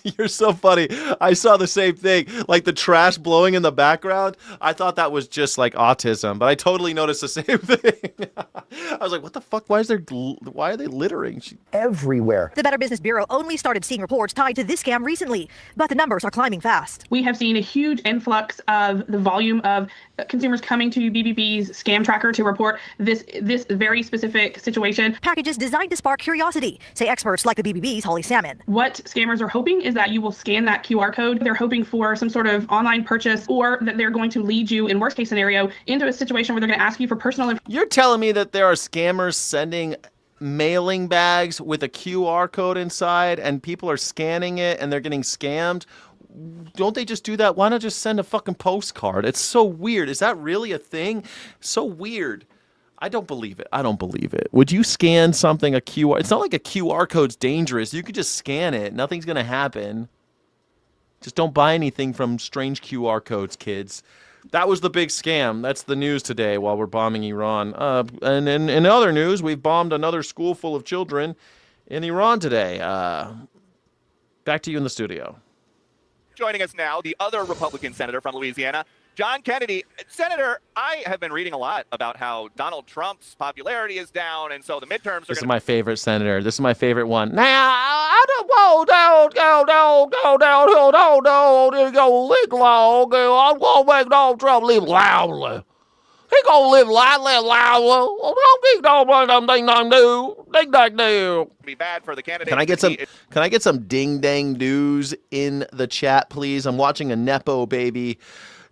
You're so funny. I saw the same thing, like the trash blowing in the background. I thought that was just like autism, but I totally noticed the same thing. I was like, what the fuck? Why are they littering? Everywhere. The Better Business Bureau only started seeing reports tied to this scam recently, but the numbers are climbing fast. We have seen a huge influx of the volume of consumers coming to BBB's scam tracker to report this very specific situation. Packages designed to spark curiosity, say experts like the BBB's Holly Salmon. What scammers are hoping is that you will scan that QR code. They're hoping for some sort of online purchase, or that they're going to lead you, in worst case scenario, into a situation where they're going to ask you for personal information. You're telling me that there are scammers sending mailing bags with a QR code inside and people are scanning it and they're getting scammed? Don't they just do that? Why not just send a fucking postcard? It's so weird. Is that really a thing? So weird. I don't believe it. Would you scan something, a QR? It's not like a QR code's dangerous. You could just scan it. Nothing's going to happen. Just don't buy anything from strange QR codes, kids. That was the big scam. That's the news today while we're bombing Iran. And in other news, we've bombed another school full of children in Iran today. Back to you in the studio. Joining us now, the other Republican senator from Louisiana, John Kennedy. Senator, I have been reading a lot about how Donald Trump's popularity is down, and so the midterms are... This is my favorite senator. This is my favorite one. Now, I don't go down, go lick long. I'm going to make Donald Trump live loudly. He gonna live life, live loud. Don't keep on them ding dong do, ding dong do. Be bad for the candidate. Can I get some ding dang doos in the chat, please? I'm watching a Nepo baby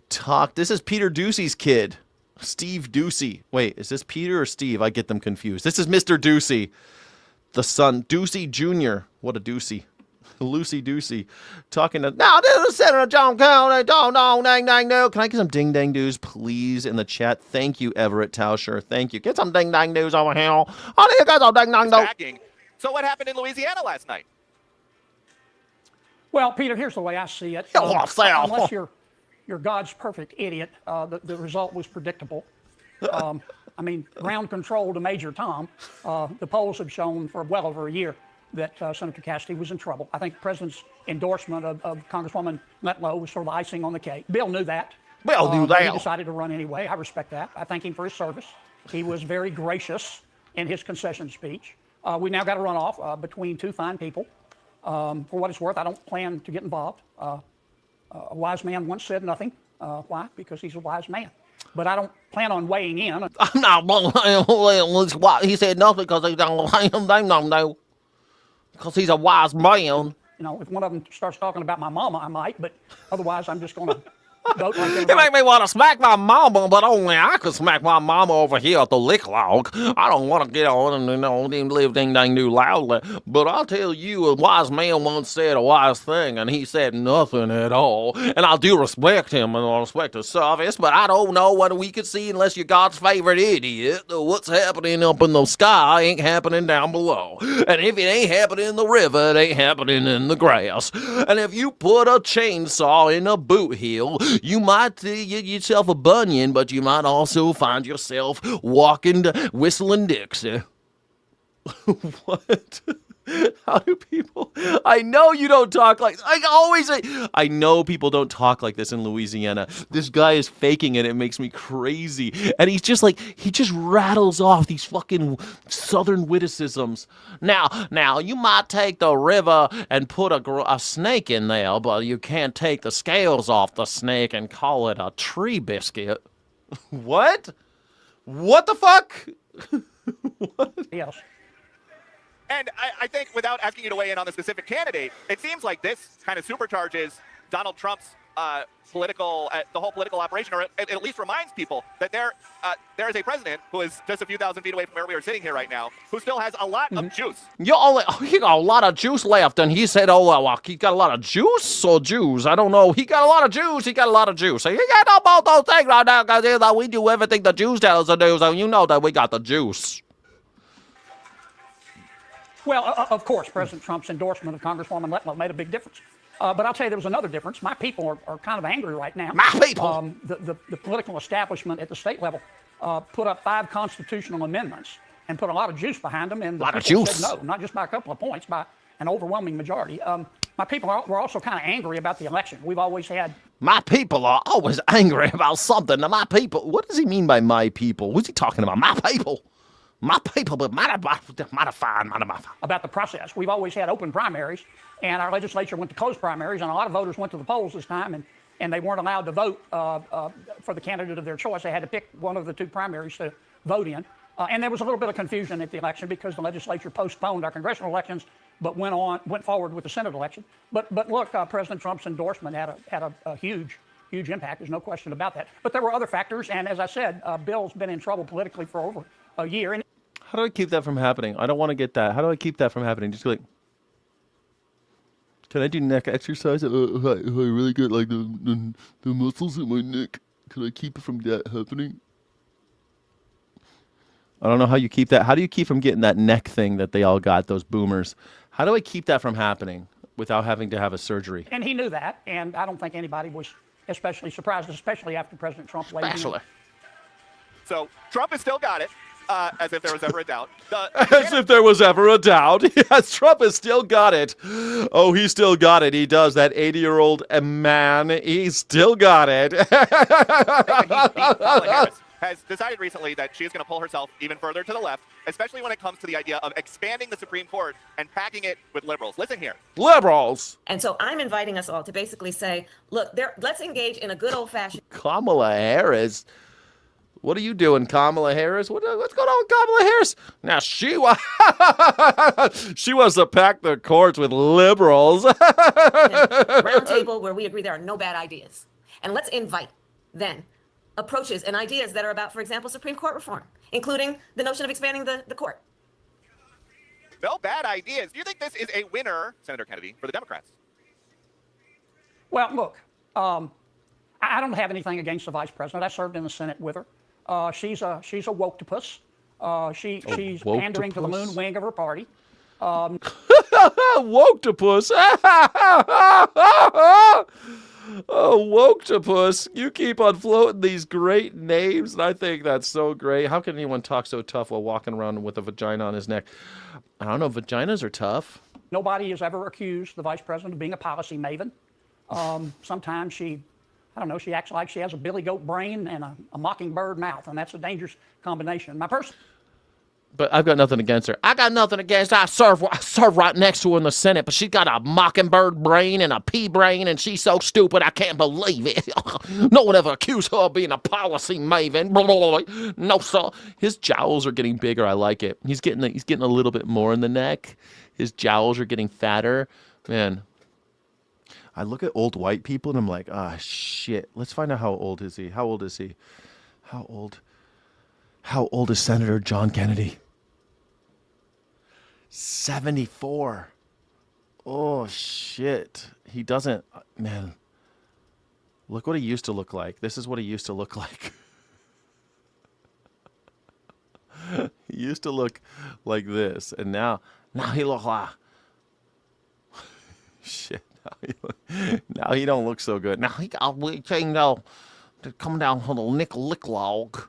talk. This is Peter Ducey's kid, Steve Ducey. Wait, is this Peter or Steve? I get them confused. This is Mr. Ducey, the son, Ducey Jr. What a Ducey. Lucy Ducey talking to now this is Senator John County. Dong dang dang do. Can I get some ding dang doos, please, in the chat? Thank you, Everett Tauscher. Thank you. Get some ding dang doos over here. I need to get some ding dang do. So what happened in Louisiana last night? Well, Peter, here's the way I see it. Unless you're God's perfect idiot, the result was predictable. I mean, ground control to Major Tom. The polls have shown for well over a year that Senator Cassidy was in trouble. I think the president's endorsement of Congresswoman Letlow was sort of icing on the cake. Bill knew that. Bill knew that. He decided to run anyway. I respect that. I thank him for his service. He was very gracious in his concession speech. We now got a runoff between two fine people. For what it's worth, I don't plan to get involved. A wise man once said nothing. Why? Because he's a wise man. But I don't plan on weighing in. I'm not. He said nothing because he don't know. Because he's a wise man. You know, if one of them starts talking about my mama, I might. But otherwise, I'm just going to vote like You make me want to smack my mama, but only I could smack my mama over here at the lick log. I don't want to get on and live ding dang do loudly. But I'll tell you, a wise man once said a wise thing, and he said nothing at all. And I do respect him, and I respect his service, but I don't know what we could see unless you're God's favorite idiot. What's happening up in the sky ain't happening down below. And if it ain't happening in the river, it ain't happening in the grass. And if you put a chainsaw in a boot heel, you might get yourself a bunion, but you might also find yourself walking, whistling Dixie. What? How do people? I know you don't talk like. I always say. I know people don't talk like this in Louisiana. This guy is faking it. It makes me crazy. And he's just like, he just rattles off these fucking southern witticisms. Now you might take the river and put a snake in there, but you can't take the scales off the snake and call it a tree biscuit. What? What the fuck? What? Yes. And I think, without asking you to weigh in on the specific candidate, it seems like this kind of supercharges Donald Trump's political, the whole political operation, or it at least reminds people that there is a president who is just a few thousand feet away from where we are sitting here right now, who still has a lot of juice. He got a lot of juice left, and he said, he got a lot of juice or Jews? I don't know. He got a lot of juice. He got a lot of juice. He got both those things right now, because we do everything the Jews tell us to do, so you know that we got the juice. Well, of course, President Trump's endorsement of Congresswoman Letlow made a big difference. But I'll tell you, there was another difference. My people are kind of angry right now. My people? The political establishment at the state level put up 5 constitutional amendments and put a lot of juice behind them. And a lot of people juice. said no, not just by a couple of points, by an overwhelming majority. My people were also kind of angry about the election. We've always had... My people are always angry about something. My people... What does he mean by my people? What's he talking about? My people? My people, but modify. About the process. We've always had open primaries, and our legislature went to closed primaries, and a lot of voters went to the polls this time, and they weren't allowed to vote for the candidate of their choice. They had to pick one of the 2 primaries to vote in. And there was a little bit of confusion at the election because the legislature postponed our congressional elections, but went forward with the Senate election. But look, President Trump's endorsement had a huge impact. There's no question about that. But there were other factors, and as I said, Bill's been in trouble politically for over a year. And how do I keep that from happening? I don't want to get that. How do I keep that from happening? Just like, can I do neck exercise? I really get like the muscles in my neck. Can I keep it from that happening? I don't know how you keep that. How do you keep from getting that neck thing that they all got, those boomers? How do I keep that from happening without having to have a surgery? And he knew that, and I don't think anybody was especially surprised, especially after President Trump weighed in. So Trump has still got it. As if there was ever a doubt. As if there was ever a doubt. Yes, Trump has still got it. Oh, he still got it. He does. That 80-year-old man, he still got it. Kamala Harris has decided recently that she is going to pull herself even further to the left, especially when it comes to the idea of expanding the Supreme Court and packing it with liberals. Listen here. Liberals. And so I'm inviting us all to basically say, look, let's engage in a good old-fashioned... Kamala Harris... What are you doing, Kamala Harris? What's going on with Kamala Harris? Now, she wants to pack the courts with liberals. Round table where we agree there are no bad ideas. And let's invite, then, approaches and ideas that are about, for example, Supreme Court reform, including the notion of expanding the court. No bad ideas. Do you think this is a winner, Senator Kennedy, for the Democrats? Well, look, I don't have anything against the vice president. I served in the Senate with her. She's a woke-topus. She's pandering to the moon wing of her party. Woke-topus. Oh, woke-topus. You keep on floating these great names, and I think that's so great. How can anyone talk so tough while walking around with a vagina on his neck? I don't know. Vaginas are tough. Nobody has ever accused the vice president of being a policy maven. Sometimes she acts like she has a billy goat brain and a mockingbird mouth, and that's a dangerous combination. But I've got nothing against her. I got nothing against her. I serve right next to her in the Senate, but she's got a mockingbird brain and a pea brain, and she's so stupid I can't believe it. No one ever accused her of being a policy maven. No, sir. His jowls are getting bigger. I like it. He's getting a little bit more in the neck. His jowls are getting fatter. Man, I look at old white people and I'm like, shit. Let's find out how old is he. How old is he? How old is Senator John Kennedy? 74. Oh, shit. He doesn't, man. Look what he used to look like. This is what he used to look like. He used to look like this. And now he looks like, shit. Now he don't look so good. Now he got to come down on the lick log.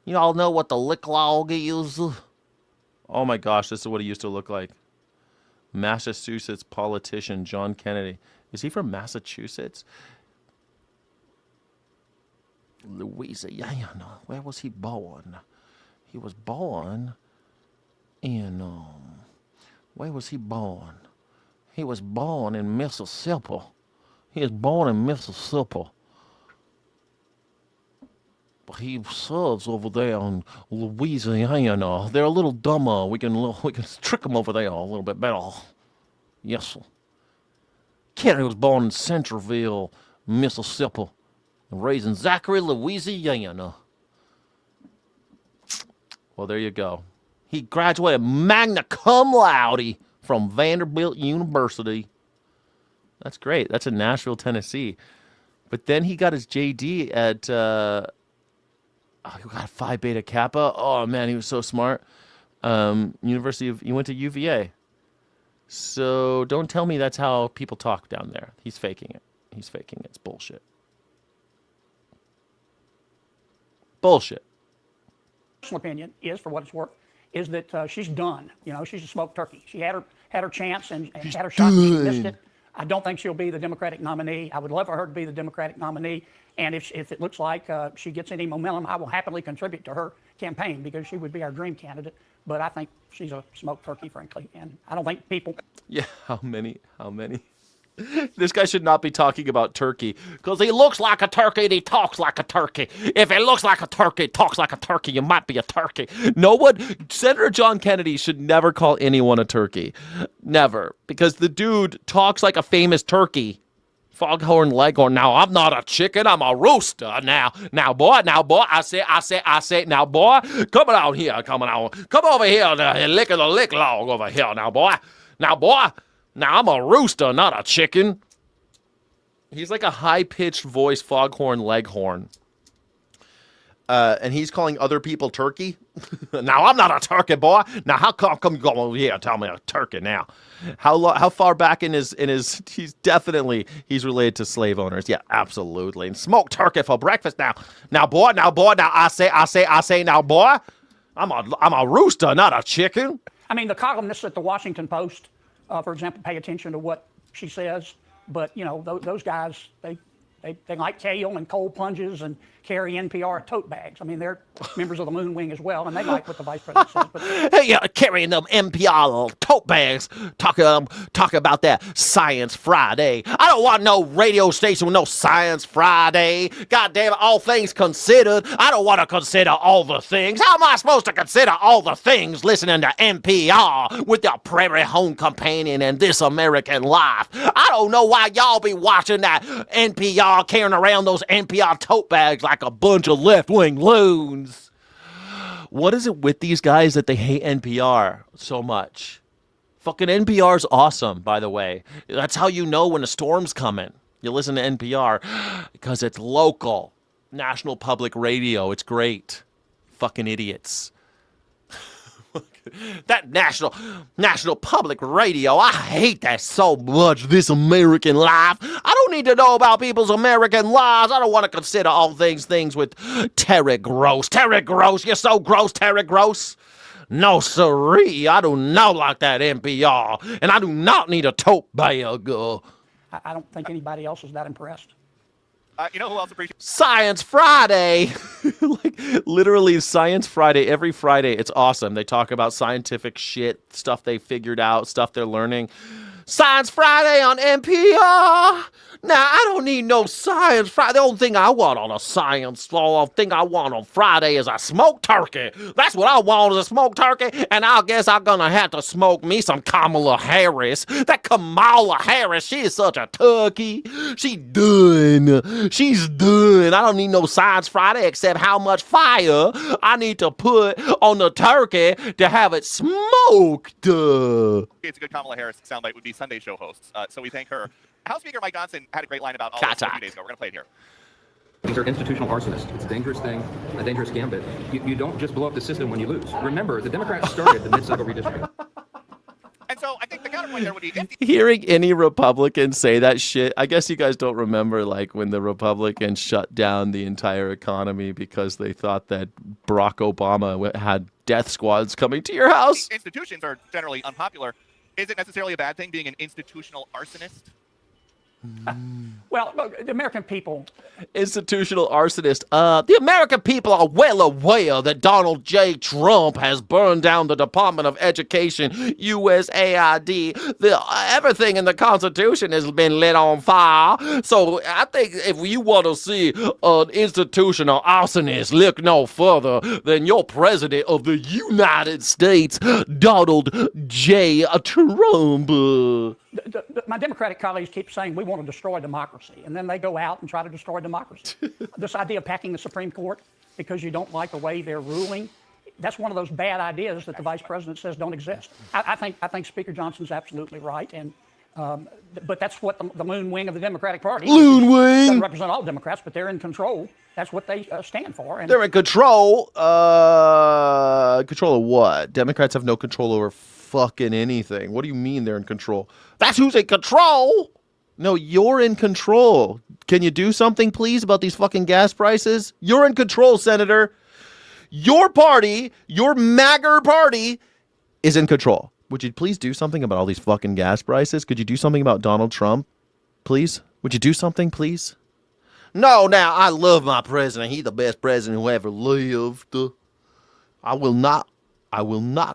You all know what the lick log is? Oh my gosh, this is what he used to look like. Massachusetts politician John Kennedy. Is he from Massachusetts? Louisiana. Where was he born? He was born in, where was he born? He was born in Mississippi. He was born in Mississippi. But he serves over there in Louisiana. They're a little dumber. We can trick them over there a little bit better. Yes, sir. Kennedy was born in Centerville, Mississippi, and raised in Zachary, Louisiana. Well, there you go. He graduated magna cum laude from Vanderbilt University. That's great. That's in Nashville, Tennessee. But then he got his JD at, he got Phi Beta Kappa. Oh, man, he was so smart. He went to UVA. So don't tell me that's how people talk down there. He's faking it. He's faking it. It's bullshit. Bullshit. Personal opinion is, for what it's worth, is that she's done. You know, she's a smoked turkey. She had her chance and had her shot. She missed it. I don't think she'll be the Democratic nominee. I would love for her to be the Democratic nominee. And if it looks like she gets any momentum, I will happily contribute to her campaign because she would be our dream candidate. But I think she's a smoked turkey, frankly. And I don't think people... Yeah, how many? This guy should not be talking about turkey because he looks like a turkey and he talks like a turkey. If he looks like a turkey, talks like a turkey, you might be a turkey. Senator John Kennedy should never call anyone a turkey. Never. Because the dude talks like a famous turkey. Foghorn Leghorn. Now, I'm not a chicken, I'm a rooster. Now, boy, I say, now, boy, come on here, come over here and lick the lick log over here, now, boy. Now, I'm a rooster, not a chicken. He's like a high-pitched voice Foghorn Leghorn. And he's calling other people turkey. Now, I'm not a turkey, boy. Now, how come you go over here and tell me a turkey now? How far back in his he's related to slave owners. Yeah, absolutely. And smoked turkey for breakfast now. Now, boy, I say, now, boy, I'm a rooster, not a chicken. I mean, the columnists at the Washington Post, for example, pay attention to what she says. But, you know, those guys, they like kale and cold plunges and carry NPR tote bags. I mean, they're members of the Moon Wing as well, and they like what the vice president says. But Hey, carrying them NPR tote bags, talk about that Science Friday. I don't want no radio station with no Science Friday. God damn it, all things considered. I don't want to consider all the things. How am I supposed to consider all the things listening to NPR with the Prairie Home Companion and This American Life? I don't know why y'all be watching that NPR, carrying around those NPR tote bags like a bunch of left-wing loons. What is it with these guys that they hate NPR so much? Fucking NPR's awesome, by the way. That's how you know when a storm's coming. You listen to NPR because it's local. National Public Radio. It's great. Fucking idiots. That national public radio, I hate that so much. This American Life. I don't need to know about people's American lives. I don't want to consider all things with Terry Gross. Terry Gross, you're so gross, Terry Gross. No, sirree, I do not like that NPR, and I do not need a tote bag. I don't think anybody else is that impressed. You know who else appreciates Science Friday? Like, literally Science Friday, every Friday. It's awesome. They talk about scientific shit, stuff they figured out, stuff they're learning. Science Friday on NPR. Now, I don't need no Science Friday. The only thing I want on a science, the thing I want on Friday is a smoked turkey. That's what I want is a smoked turkey, and I guess I'm gonna have to smoke me some Kamala Harris. That Kamala Harris, she is such a turkey. She's done. She's done. I don't need no Science Friday except how much fire I need to put on the turkey to have it smoked. It's a good Kamala Harris soundbite would be Sunday show hosts. So we thank her. House Speaker Mike Johnson had a great line about all this a few days ago. We're going to play it here. These are institutional arsonists. It's a dangerous thing, a dangerous gambit. You don't just blow up the system when you lose. Remember, the Democrats started the mid-cycle redistricting. And so I think the counterpoint there would be Hearing any Republican say that shit, I guess you guys don't remember like when the Republicans shut down the entire economy because they thought that Barack Obama had death squads coming to your house. Institutions are generally unpopular. Is it necessarily a bad thing being an institutional arsonist? Well, look, the American people. Institutional arsonist. The American people are well aware that Donald J. Trump has burned down the Department of Education, USAID. Everything in the Constitution has been lit on fire. So I think if you want to see an institutional arsonist, look no further than your president of the United States, Donald J. Trump. My Democratic colleagues keep saying we want to destroy democracy, and then they go out and try to destroy democracy. This idea of packing the Supreme Court because you don't like the way they're ruling, that's one of those bad ideas that the vice president says don't exist. I think Speaker Johnson's absolutely right, and but that's what the Moon Wing of the Democratic Party. Moon Wing doesn't represent all Democrats, but they're in control. That's what they stand for. And they're in control. Control of what? Democrats have no control over fucking anything. What do you mean they're in control? That's who's in control. No, you're in control. Can you do something, please, about these fucking gas prices? You're in control, Senator. Your party, your MAGA party, is in control. Would you please do something about all these fucking gas prices? Could you do something about Donald Trump, please? Would you do something, please? No, now, I love my president. He's the best president who ever lived. I will not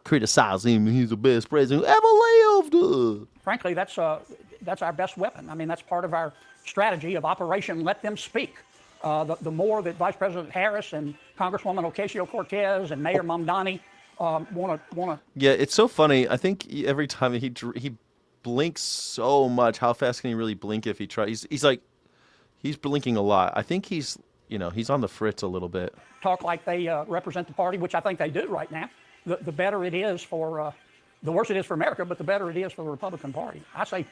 criticize him. He's the best president who ever lived. Frankly, that's our best weapon. I mean, that's part of our strategy of Operation Let Them Speak. The more that Vice President Harris and Congresswoman Ocasio-Cortez and Mayor Mamdani want to. Yeah, it's so funny. I think every time he blinks so much. How fast can he really blink if he tries? He's blinking a lot. I think he's on the fritz a little bit. Talk like they represent the party, which I think they do right now. The better it is for, the worse it is for America, but the better it is for the Republican Party. I say.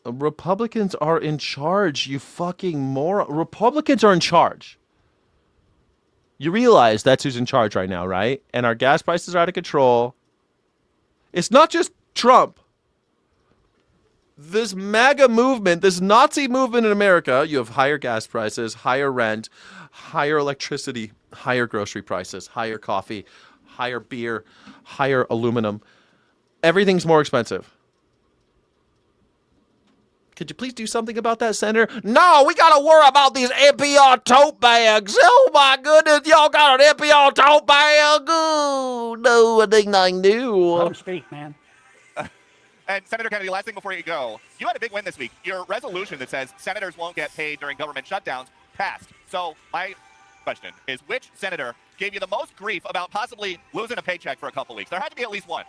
Republicans are in charge, you fucking moron. Republicans are in charge. You realize that's who's in charge right now, right? And our gas prices are out of control. It's not just Trump. This MAGA movement, this Nazi movement in America, you have higher gas prices, higher rent, higher electricity, higher grocery prices, higher coffee, higher beer, higher aluminum. Everything's more expensive. Could you please do something about that, Senator? No, we got to worry about these NPR tote bags. Oh, my goodness. Y'all got an NPR tote bag? Oh, no, I think I knew. Let him speak, man. And Senator Kennedy, last thing before you go, you had a big win this week. Your resolution that says senators won't get paid during government shutdowns passed. So my question is, which senator gave you the most grief about possibly losing a paycheck for a couple weeks? There had to be at least one.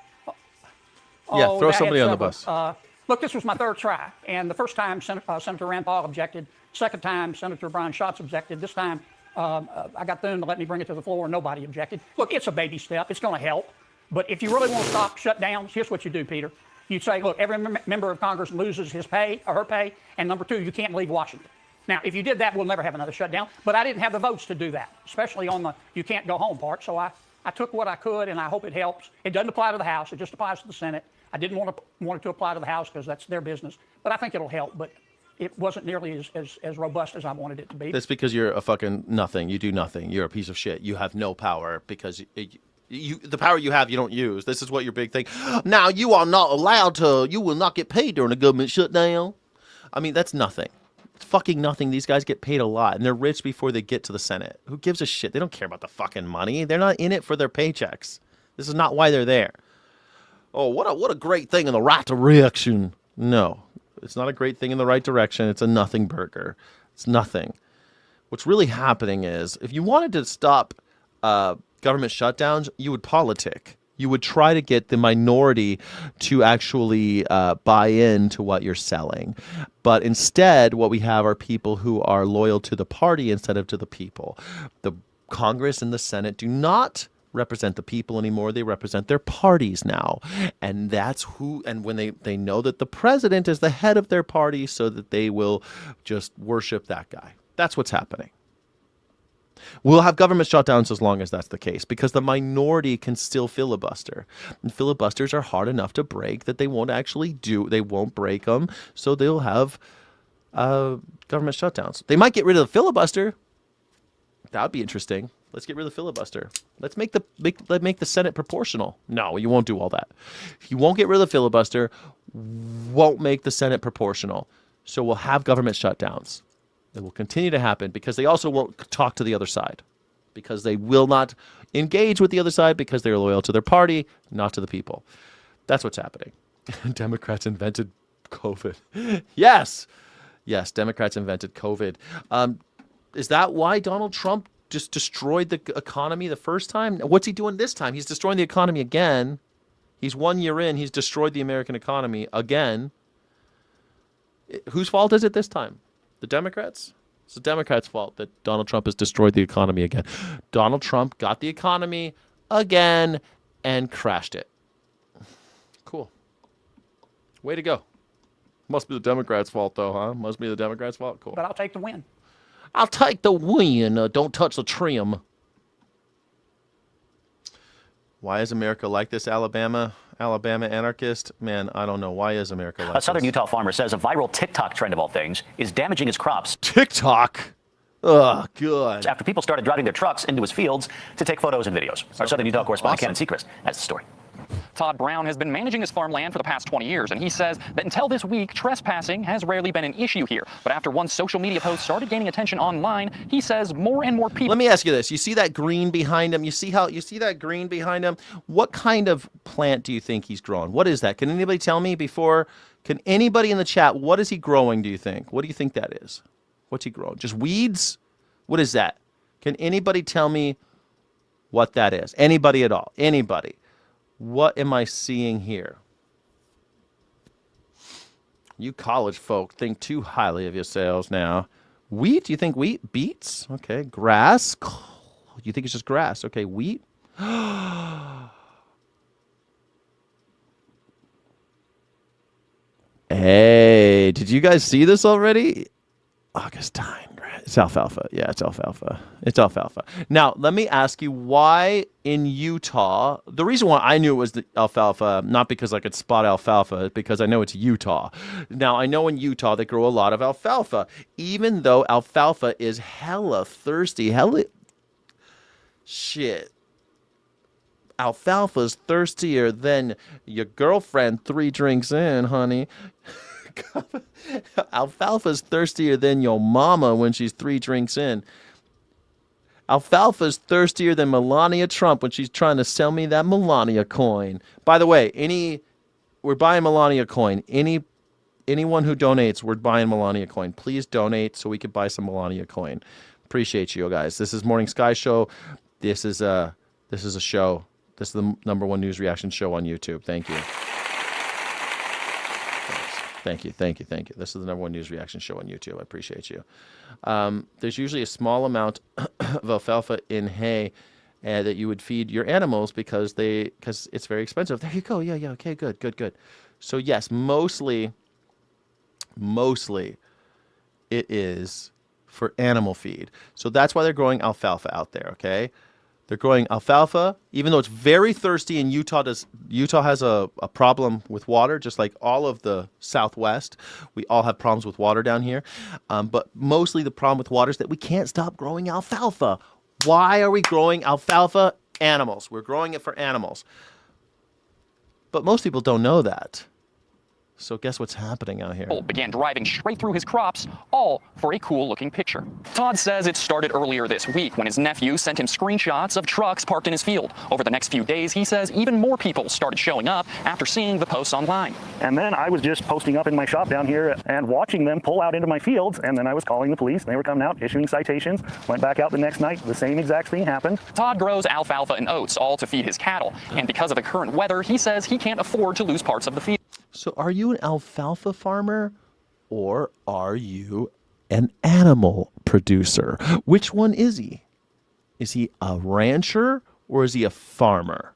Yeah, throw I had somebody on the several. bus. Look, this was my third try, and the first time Senator Rand Paul objected. Second time, Senator Brian Schatz objected. This time, I got them to let me bring it to the floor, and nobody objected. Look, it's a baby step. It's going to help. But if you really want to stop shutdowns, here's what you do, Peter. You say, look, every member of Congress loses his pay or her pay, and number two, you can't leave Washington. Now, if you did that, we'll never have another shutdown. But I didn't have the votes to do that, especially on the you can't go home part. So I took what I could, and I hope it helps. It doesn't apply to the House. It just applies to the Senate. I didn't want it to apply to the House because that's their business. But I think it'll help. But it wasn't nearly as robust as I wanted it to be. That's because you're a fucking nothing. You do nothing. You're a piece of shit. You have no power because the power you have, you don't use. This is what your big thing. Now, you are not allowed to, you will not get paid during a government shutdown. I mean, that's nothing. It's fucking nothing. These guys get paid a lot, and they're rich before they get to the Senate. Who gives a shit? They don't care about the fucking money. They're not in it for their paychecks. This is not why they're there. Oh, what a great thing in the right direction. No, it's not a great thing in the right direction. It's a nothing burger. It's nothing. What's really happening is, if you wanted to stop government shutdowns, you would politic. You would try to get the minority to actually buy into what you're selling. But instead, what we have are people who are loyal to the party instead of to the people. The Congress and the Senate do not represent the people anymore. They represent their parties now. And that's who, and when they know that the president is the head of their party, so that they will just worship that guy. That's what's happening. We'll have government shutdowns as long as that's the case, because the minority can still filibuster. And filibusters are hard enough to break that they won't break them, so they'll have government shutdowns. They might get rid of the filibuster. That would be interesting. Let's get rid of the filibuster. Let's make the Senate proportional. No, you won't do all that. You won't get rid of the filibuster, won't make the Senate proportional. So we'll have government shutdowns. It will continue to happen because they also won't talk to the other side, because they will not engage with the other side because they're loyal to their party, not to the people. That's what's happening. Democrats invented COVID. Yes, Democrats invented COVID. Is that why Donald Trump just destroyed the economy the first time? What's he doing this time? He's destroying the economy again. He's 1 year in. He's destroyed the American economy again. Whose fault is it this time? The Democrats? It's the Democrats' fault that Donald Trump has destroyed the economy again. Donald Trump got the economy again and crashed it. Cool. Way to go. Must be the Democrats' fault, though, huh? Must be the Democrats' fault? Cool. But I'll take the win. I'll take the win. Don't touch the trim. Why is America like this, Alabama anarchist? Man, I don't know. Why is America like this? A southern Utah farmer says a viral TikTok trend of all things is damaging his crops. TikTok? Oh, good. After people started driving their trucks into his fields to take photos and videos. Our southern Utah correspondent, Cannon Seacrest, has the story. Todd Brown has been managing his farmland for the past 20 years, and he says that until this week, trespassing has rarely been an issue here. But after one social media post started gaining attention online, he says more and more people... Let me ask you this. You see that green behind him? You see that green behind him? What kind of plant do you think he's growing? What is that? Can anybody tell me before? Can anybody in the chat, what is he growing, do you think? What do you think that is? What's he growing? Just weeds? What is that? Can anybody tell me what that is? Anybody at all? Anybody? What am I seeing here? You college folk think too highly of yourselves now. Wheat? Do you think wheat? Beets? Okay. Grass? You think it's just grass? Okay. Wheat? Hey, did you guys see this already? Augustine. It's alfalfa. Yeah, it's alfalfa. It's alfalfa. Now, let me ask you, why in Utah, the reason why I knew it was the alfalfa, not because I could spot alfalfa, because I know it's Utah. Now, I know in Utah they grow a lot of alfalfa, even though alfalfa is hella thirsty. Shit. Alfalfa's thirstier than your girlfriend 3 drinks in, honey. Alfalfa's thirstier than your mama when she's 3 drinks in. Alfalfa's thirstier than Melania Trump when she's trying to sell me that Melania coin. By the way, we're buying Melania coin. Anyone who donates, we're buying Melania coin. Please donate so we can buy some Melania coin. Appreciate you guys. This is Morning Sky Show. This is a show. This is the #1 news reaction show on YouTube. Thank you. Thank you. This is the #1 news reaction show on YouTube. I appreciate you. There's usually a small amount of alfalfa in hay that you would feed your animals because it's very expensive. There you go. Yeah. Okay, good. So yes, mostly it is for animal feed. So that's why they're growing alfalfa out there, okay? They're growing alfalfa, even though it's very thirsty, and Utah has a problem with water, just like all of the Southwest. We all have problems with water down here. But mostly the problem with water is that we can't stop growing alfalfa. Why are we growing alfalfa? Animals. We're growing it for animals. But most people don't know that. So guess what's happening out here? Began driving straight through his crops, all for a cool-looking picture. Todd says it started earlier this week when his nephew sent him screenshots of trucks parked in his field. Over the next few days, he says even more people started showing up after seeing the posts online. And then I was just posting up in my shop down here and watching them pull out into my fields, and then I was calling the police. They were coming out, issuing citations. Went back out the next night, the same exact thing happened. Todd grows alfalfa and oats, all to feed his cattle. And because of the current weather, he says he can't afford to lose parts of the field. So are you an alfalfa farmer or are you an animal producer? Which one is he? Is he a rancher or is he a farmer?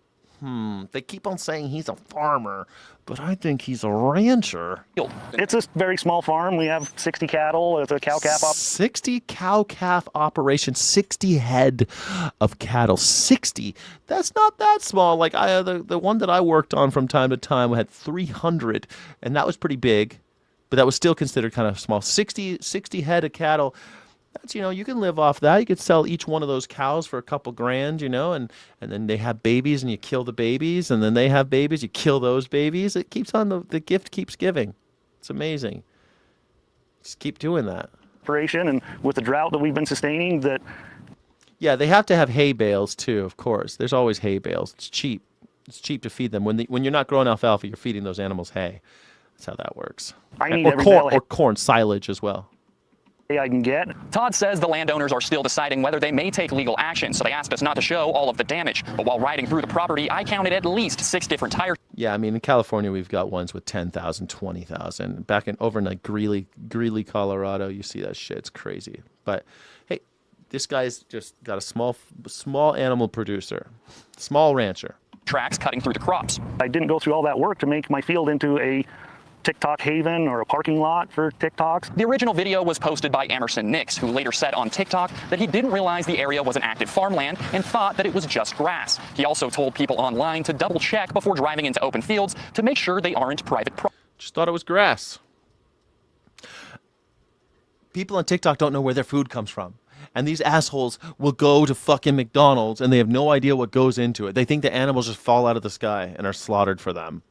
They keep on saying he's a farmer, but I think he's a rancher. It's a very small farm. We have 60 cattle. It's a cow-calf operation. 60 cow-calf operation, 60 head of cattle. 60. That's not that small. Like the one that I worked on from time to time had 300, and that was pretty big, but that was still considered kind of small. 60 head of cattle. That's, you can live off that. You could sell each one of those cows for a couple grand, and then they have babies and you kill the babies, and then they have babies, you kill those babies. It keeps on, the gift keeps giving. It's amazing. Just keep doing that. And with the drought that we've been sustaining, yeah, they have to have hay bales too, of course. There's always hay bales. It's cheap. It's cheap to feed them. When you're not growing alfalfa, you're feeding those animals hay. That's how that works. Or corn silage as well. I can get. Todd says the landowners are still deciding whether they may take legal action, so they asked us not to show all of the damage. But while riding through the property, I counted at least 6 different tires. Yeah, I mean, in California, we've got ones with 10,000, 20,000. Over in like Greeley, Colorado, you see that shit. It's crazy. But hey, this guy's just got a small animal producer, small rancher. Tracks cutting through the crops. I didn't go through all that work to make my field into a TikTok haven or a parking lot for TikToks. The original video was posted by Emerson Nix, who later said on TikTok that he didn't realize the area was an active farmland and thought that it was just grass. He also told people online to double check before driving into open fields to make sure they aren't private property. Just thought it was grass. People on TikTok don't know where their food comes from. And these assholes will go to fucking McDonald's and they have no idea what goes into it. They think the animals just fall out of the sky and are slaughtered for them.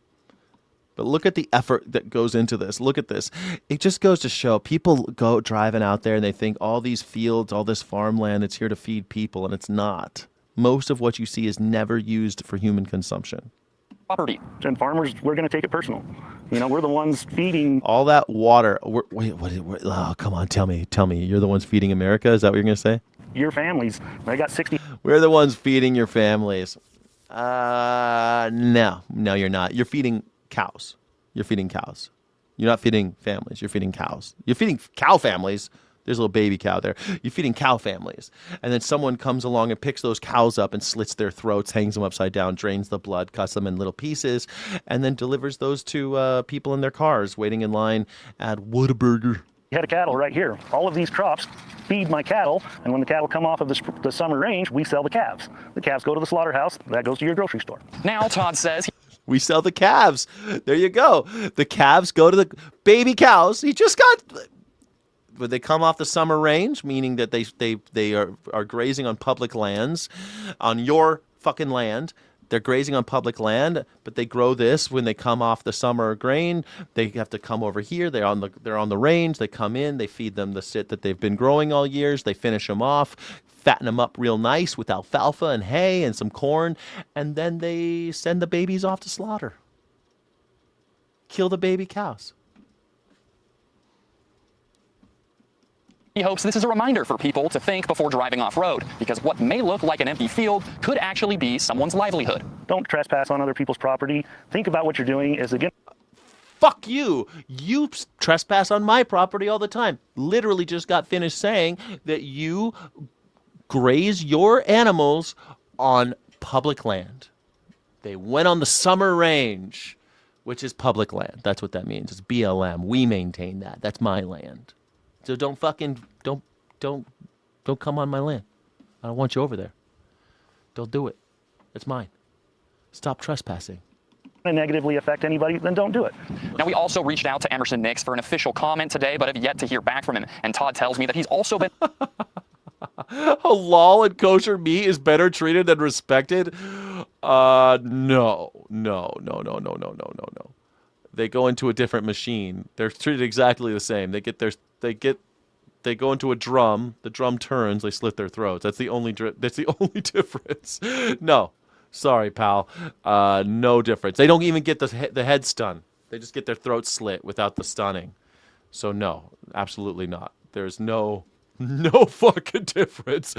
But look at the effort that goes into this. Look at this. It just goes to show people go driving out there and they think all these fields, all this farmland, it's here to feed people, and it's not. Most of what you see is never used for human consumption. Property. And farmers, we're going to take it personal. We're the ones feeding. All that water. Oh, come on, tell me. You're the ones feeding America? Is that what you're going to say? Your families. I got 60. We're the ones feeding your families. No, you're not. You're feeding cows. You're feeding cows. You're not feeding families. You're feeding cows. You're feeding cow families. There's a little baby cow there. You're feeding cow families. And then someone comes along and picks those cows up and slits their throats, hangs them upside down, drains the blood, cuts them in little pieces, and then delivers those to people in their cars waiting in line at Whataburger. Head of cattle right here. All of these crops feed my cattle, and when the cattle come off of the summer range, we sell the calves. The calves go to the slaughterhouse. That goes to your grocery store. Now Todd says we sell the calves. There you go. The calves go to the baby cows. He just got. When they come off the summer range, meaning that they are grazing on public lands, on your fucking land, They're grazing on public land, but they grow this when they come off the summer grain. They have to come over here. They're on the range. They come in. They feed them the shit that they've been growing all years. They finish them off, fatten them up real nice with alfalfa and hay and some corn, and then they send the babies off to slaughter. Kill the baby cows. He hopes this is a reminder for people to think before driving off-road, because what may look like an empty field could actually be someone's livelihood. Don't trespass on other people's property. Think about what you're doing is again. Fuck you. You trespass on my property all the time. Literally just got finished saying that you graze your animals on public land. They went on the summer range, which is public land. That's what that means. It's BLM. We maintain that. That's my land. So don't come on my land. I don't want you over there. Don't do it. It's mine. Stop trespassing. Negatively affect anybody, then don't do it. Now, we also reached out to Emerson Nix for an official comment today, but have yet to hear back from him. And Todd tells me that he's also been... Halal and kosher meat is better treated than respected? No. They go into a different machine. They're treated exactly the same. They go into a drum. The drum turns. They slit their throats. That's the only difference. No, sorry, pal. No difference. They don't even get the head stun. They just get their throats slit without the stunning. So no, absolutely not. There's no fucking difference.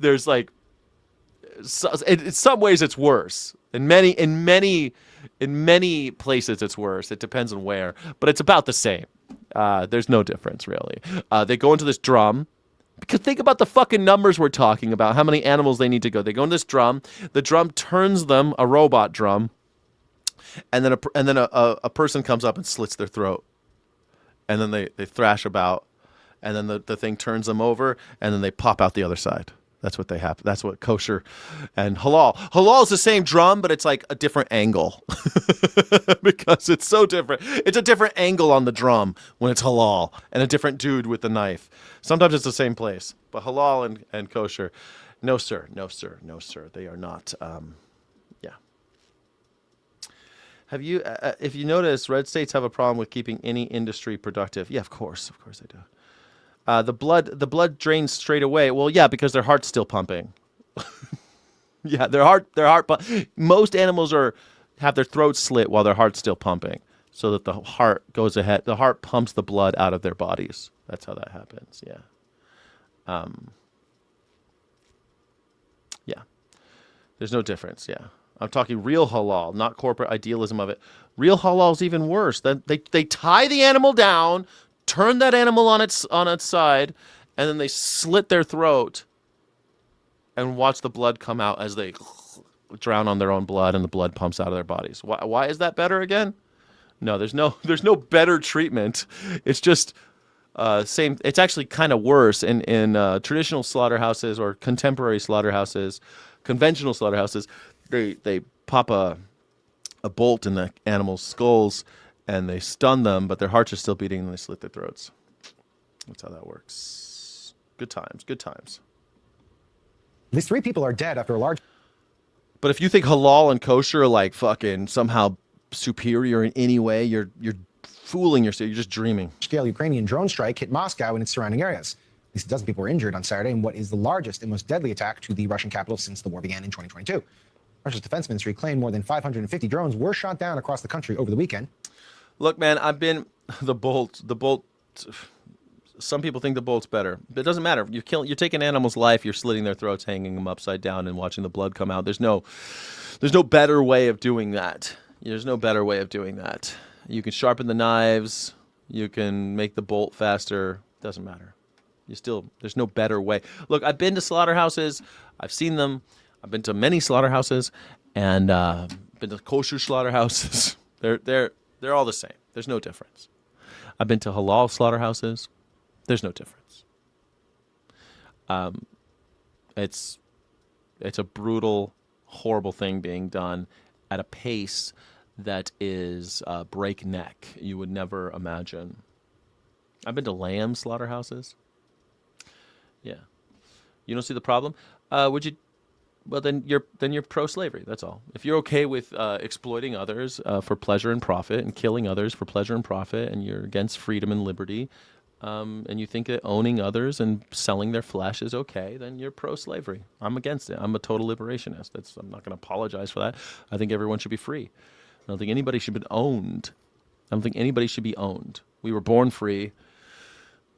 There's like, in some ways it's worse. In many places it's worse. It depends on where, but it's about the same. There's no difference really. They go into this drum, because think about the fucking numbers we're talking about, how many animals they need to go. They go in this drum, the drum turns them, a robot drum, and then a person comes up and slits their throat. And then they thrash about, and then the thing turns them over, and then they pop out the other side. That's what they have. That's what kosher and halal. Halal is the same drum, but it's like a different angle because it's so different. It's a different angle on the drum when it's halal, and a different dude with the knife. Sometimes it's the same place, but halal and kosher, no sir. They are not. Yeah. Have you? If you notice, red states have a problem with keeping any industry productive. Yeah, of course they do. The blood drains straight away. Well, yeah, because their heart's still pumping. Yeah, their heart. Most animals have their throats slit while their heart's still pumping, so that the heart goes ahead. The heart pumps the blood out of their bodies. That's how that happens. Yeah. Yeah. There's no difference. Yeah. I'm talking real halal, not corporate idealism of it. Real halal is even worse. They tie the animal down, turn that animal on its side, and then they slit their throat and watch the blood come out as they drown on their own blood, and the blood pumps out of their bodies. Why is that better again? No, there's no better treatment. It's just same. It's actually kind of worse in traditional slaughterhouses or contemporary slaughterhouses, conventional slaughterhouses. They pop a bolt in the animal's skulls and they stun them, but their hearts are still beating and they slit their throats. That's how that works. Good times. At least 3 people are dead after a large... But if you think halal and kosher are like fucking somehow superior in any way, you're fooling yourself. You're just dreaming. ...scale Ukrainian drone strike hit Moscow and its surrounding areas. At least a dozen people were injured on Saturday in what is the largest and most deadly attack to the Russian capital since the war began in 2022. Russia's defense ministry claimed more than 550 drones were shot down across the country over the weekend. Look, man, the bolt. Some people think the bolt's better. But it doesn't matter. You're taking an animal's life. You're slitting their throats, hanging them upside down, and watching the blood come out. There's no better way of doing that. There's no better way of doing that. You can sharpen the knives. You can make the bolt faster. Doesn't matter. There's no better way. Look, I've been to slaughterhouses. I've seen them. I've been to many slaughterhouses, and been to kosher slaughterhouses. They're all the same. There's no difference. I've been to halal slaughterhouses. There's no difference. It's a brutal, horrible thing being done at a pace that is breakneck. You would never imagine. I've been to lamb slaughterhouses. Yeah. You don't see the problem? Would Well, then you're pro-slavery. That's all. If you're okay with exploiting others for pleasure and profit, and killing others for pleasure and profit, and you're against freedom and liberty, and you think that owning others and selling their flesh is okay, then you're pro-slavery. I'm against it. I'm a total liberationist. I'm not going to apologize for that. I think everyone should be free. I don't think anybody should be owned. I don't think anybody should be owned. We were born free.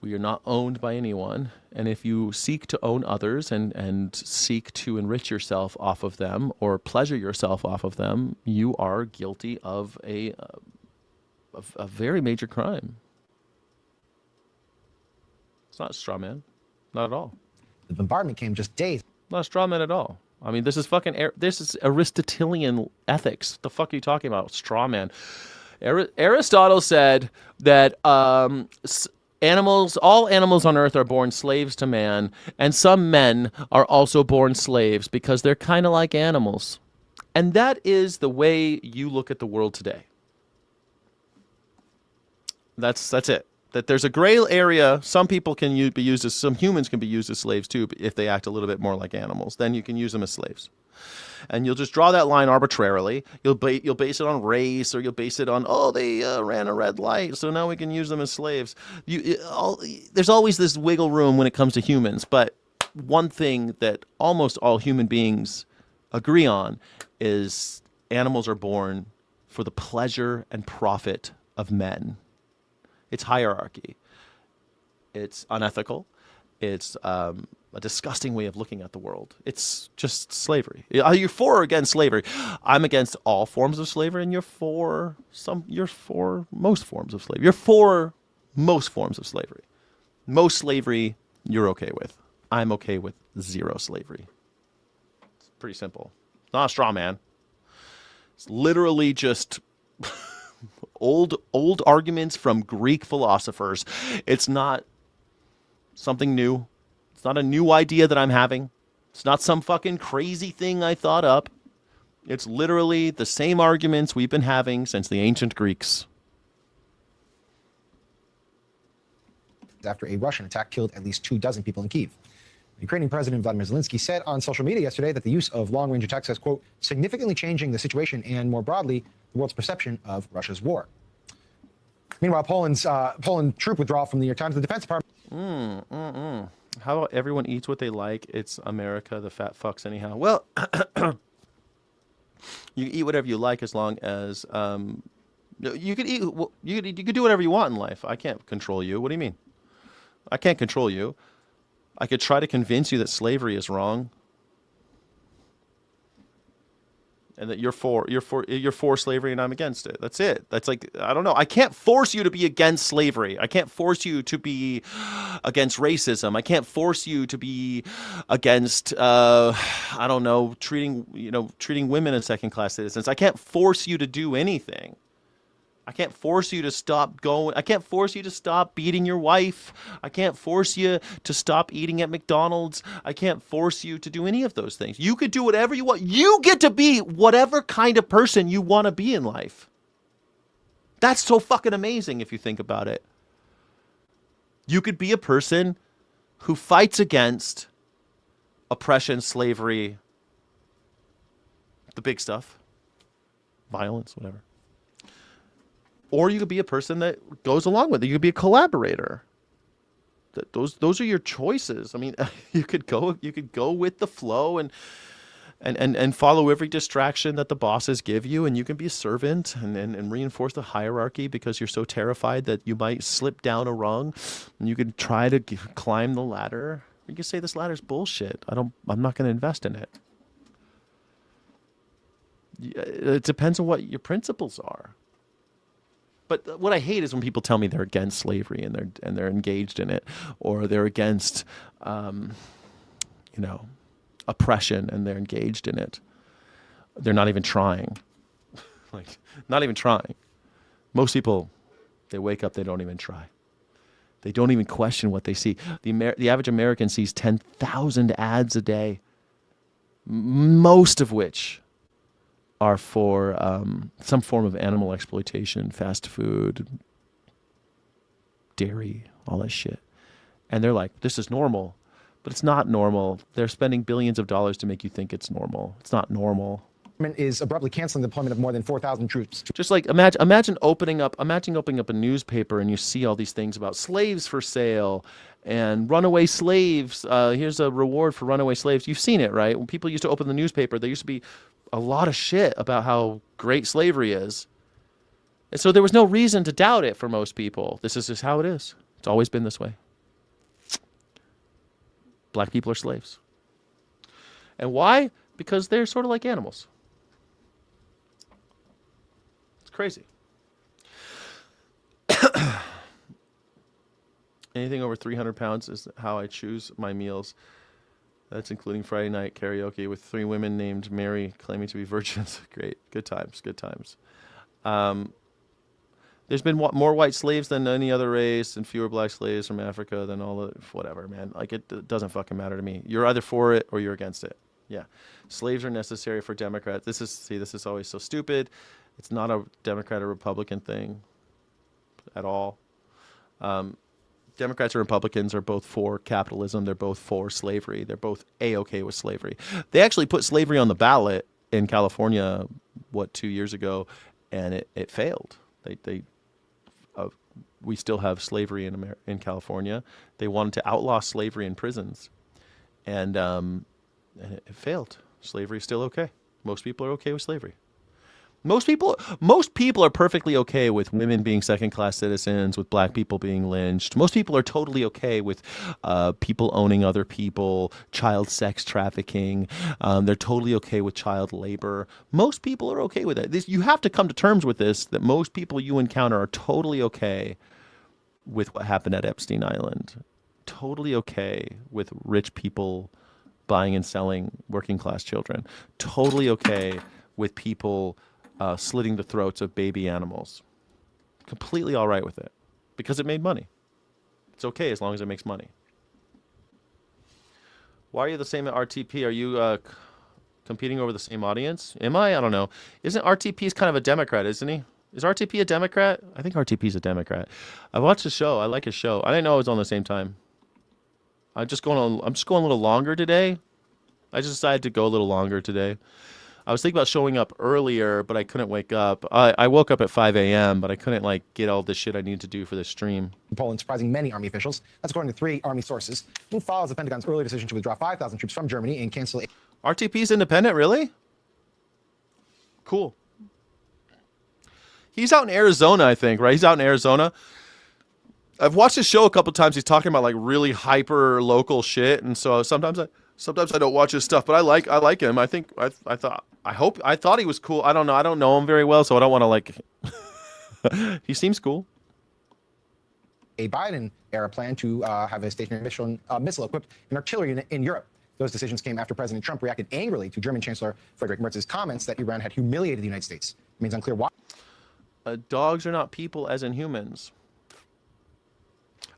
We are not owned by anyone. And if you seek to own others and seek to enrich yourself off of them or pleasure yourself off of them, you are guilty of a very major crime. It's not a straw man. Not at all. The bombardment came just days. Not a straw man at all. I mean, this is this is Aristotelian ethics. What the fuck are you talking about? Straw man. Aristotle said that all animals on earth are born slaves to man, and some men are also born slaves because they're kind of like animals. And that is the way you look at the world today. That's it. That there's a gray area. Some people can be used as, some humans can be used as slaves too, if they act a little bit more like animals. Then you can use them as slaves. And you'll just draw that line arbitrarily. You'll base it on race, or you'll base it on, they ran a red light, so now we can use them as slaves. There's always this wiggle room when it comes to humans. But one thing that almost all human beings agree on is animals are born for the pleasure and profit of men. It's hierarchy. It's unethical. It's a disgusting way of looking at the world. It's just slavery. You're for or against slavery? I'm against all forms of slavery, and you're for most forms of slavery. You're for most forms of slavery. Most slavery you're okay with. I'm okay with zero slavery. It's pretty simple. It's not a straw man. It's literally just old arguments from Greek philosophers. It's not something new. It's not a new idea that I'm having. It's not some fucking crazy thing I thought up. It's literally the same arguments we've been having since the ancient Greeks. After a Russian attack killed at least 24 people in Kyiv. Ukrainian President Vladimir Zelensky said on social media yesterday that the use of long-range attacks has, quote, significantly changing the situation and, more broadly, the world's perception of Russia's war. Meanwhile, Poland troop withdrawal from the New York Times, the Defense Department. How about everyone eats what they like? It's America, the fat fucks anyhow. Well, you can eat whatever you like as long as you could eat. You could do whatever you want in life. I can't control you. What do you mean? I can't control you. I could try to convince you that slavery is wrong, and that you're for slavery and I'm against it. That's it. That's like, I don't know. I can't force you to be against slavery. I can't force you to be against racism. I can't force you to be against I don't know, treating women as second-class citizens. I can't force you to do anything. I can't force you to stop going. I can't force you to stop beating your wife. I can't force you to stop eating at McDonald's. I can't force you to do any of those things. You could do whatever you want. You get to be whatever kind of person you want to be in life. That's so fucking amazing if you think about it. You could be a person who fights against oppression, slavery, the big stuff, violence, whatever. Or you could be a person that goes along with it. You could be a collaborator. Those are your choices. I mean, you could go with the flow and follow every distraction that the bosses give you, and you can be a servant and reinforce the hierarchy because you're so terrified that you might slip down a rung, and you could try to climb the ladder. Or you can say this ladder's bullshit. I'm not going to invest in it. It depends on what your principles are. But what I hate is when people tell me they're against slavery and they're engaged in it, or they're against, oppression and they're engaged in it. They're not even trying. Not even trying. Most people, they wake up, they don't even try. They don't even question what they see. The average American sees 10,000 ads a day, most of which are for some form of animal exploitation, fast food, dairy, all that shit. And they're like, this is normal. But it's not normal. They're spending billions of dollars to make you think it's normal. It's not normal. Is abruptly canceling the deployment of more than 4,000 troops. Just like imagine opening up a newspaper and you see all these things about slaves for sale and runaway slaves. Here's a reward for runaway slaves. You've seen it, right? When people used to open the newspaper, there used to be a lot of shit about how great slavery is. And so there was no reason to doubt it for most people. This is just how it is. It's always been this way. Black people are slaves. And why? Because they're sort of like animals. Crazy. Anything over 300 pounds is how I choose my meals. That's including Friday night karaoke with 3 women named Mary claiming to be virgins. Great. Good times. Good times. There's been more white slaves than any other race and fewer black slaves from Africa than all the whatever, man. Like, it doesn't fucking matter to me. You're either for it or you're against it. Yeah. Slaves are necessary for Democrats. This is always so stupid. It's not a Democrat or Republican thing at all. Democrats and Republicans are both for capitalism. They're both for slavery. They're both A-okay with slavery. They actually put slavery on the ballot in California, 2 years ago, and it failed. We still have slavery in California. They wanted to outlaw slavery in prisons, and it failed. Slavery is still okay. Most people are okay with slavery. Most people are perfectly okay with women being second-class citizens, with black people being lynched. Most people are totally okay with people owning other people, child sex trafficking. They're totally okay with child labor. Most people are okay with it. You have to come to terms with this, that most people you encounter are totally okay with what happened at Epstein Island. Totally okay with rich people buying and selling working-class children. Totally okay with people slitting the throats of baby animals. Completely all right with it because it made money. It's okay as long as it makes money. Why are you the same at RTP? Are you competing over the same audience? Am I? I don't know. Isn't RTP kind of a Democrat, isn't he? Is RTP a Democrat? I think RTP is a Democrat. I watched his show. I like his show. I didn't know it was on the same time. I'm just going a little longer today. I just decided to go a little longer today. I was thinking about showing up earlier, but I couldn't wake up. I woke up at 5 a.m., but I couldn't get all the shit I need to do for this stream. Poland surprising many Army officials. That's according to 3 Army sources. Who follows the Pentagon's earlier decision to withdraw 5,000 troops from Germany and cancel... RTP's independent, really? Cool. He's out in Arizona, I think, right? He's out in Arizona. I've watched his show a couple times. He's talking about really hyper local shit, and so sometimes I don't watch his stuff, but I like him. I thought he was cool. I don't know. I don't know him very well, so I don't want to he seems cool. A Biden-era plan to have a stationary missile equipped in artillery in Europe. Those decisions came after President Trump reacted angrily to German Chancellor Friedrich Merz's comments that Iran had humiliated the United States. It means unclear why. Dogs are not people as in humans.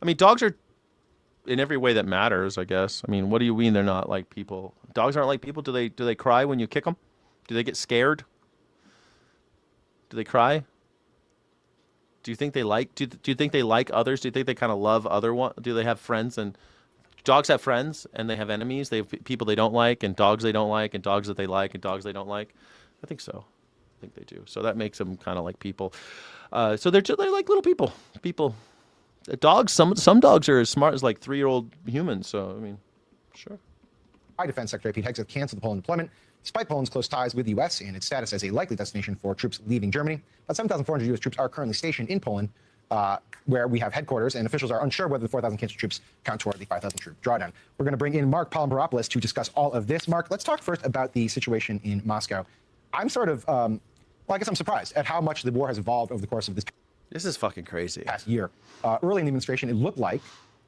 I mean, dogs are in every way that matters, I guess. I mean, what do you mean they're not like people? Dogs aren't like people. Do they cry when you kick them? Do they get scared? Do they cry? Do you think they like? Do you think they like others? Do you think they kind of love other one? Do they have friends? And dogs have friends, and they have enemies. They have people they don't like, and dogs they don't like, and dogs that they like, and dogs they don't like. I think so. I think they do. So that makes them kind of like people. So they're like little people. People. Dogs. Some dogs are as smart as 3-year-old humans. So I mean, sure. Defense Secretary Pete Hegseth canceled the Poland deployment, despite Poland's close ties with the U.S. and its status as a likely destination for troops leaving Germany. About 7,400 U.S. troops are currently stationed in Poland, where we have headquarters, and officials are unsure whether the 4,000 canceled troops count toward the 5,000 troop drawdown. We're going to bring in Mark Polimbaropoulos to discuss all of this. Mark, let's talk first about the situation in Moscow. I'm sort of, I guess I'm surprised at how much the war has evolved over the course of this. This is fucking crazy. Past year. Early in the administration, it looked like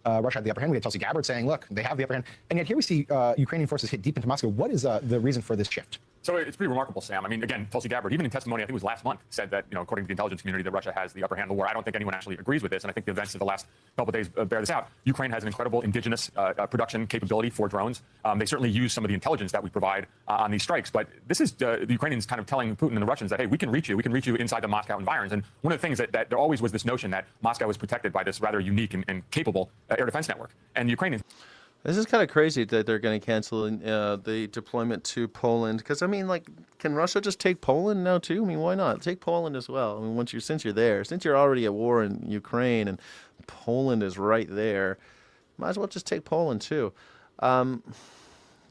Russia had the upper hand. We had Tulsi Gabbard saying, look, they have the upper hand. And yet here we see Ukrainian forces hit deep into Moscow. What is the reason for this shift? So it's pretty remarkable, Sam. I mean, again, Tulsi Gabbard, even in testimony, I think it was last month, said that, according to the intelligence community, that Russia has the upper hand in the war. I don't think anyone actually agrees with this, and I think the events of the last couple of days bear this out. Ukraine has an incredible indigenous production capability for drones. They certainly use some of the intelligence that we provide on these strikes, but this is the Ukrainians kind of telling Putin and the Russians that, hey, we can reach you inside the Moscow environs. And one of the things that there always was this notion that Moscow was protected by this rather unique and capable air defense network. And the Ukrainians... This is kind of crazy that they're going to cancel the deployment to Poland. Because, I mean, like, can Russia just take Poland now, too? I mean, why not? Take Poland as well. I mean, since you're there, since you're already at war in Ukraine and Poland is right there, might as well just take Poland, too.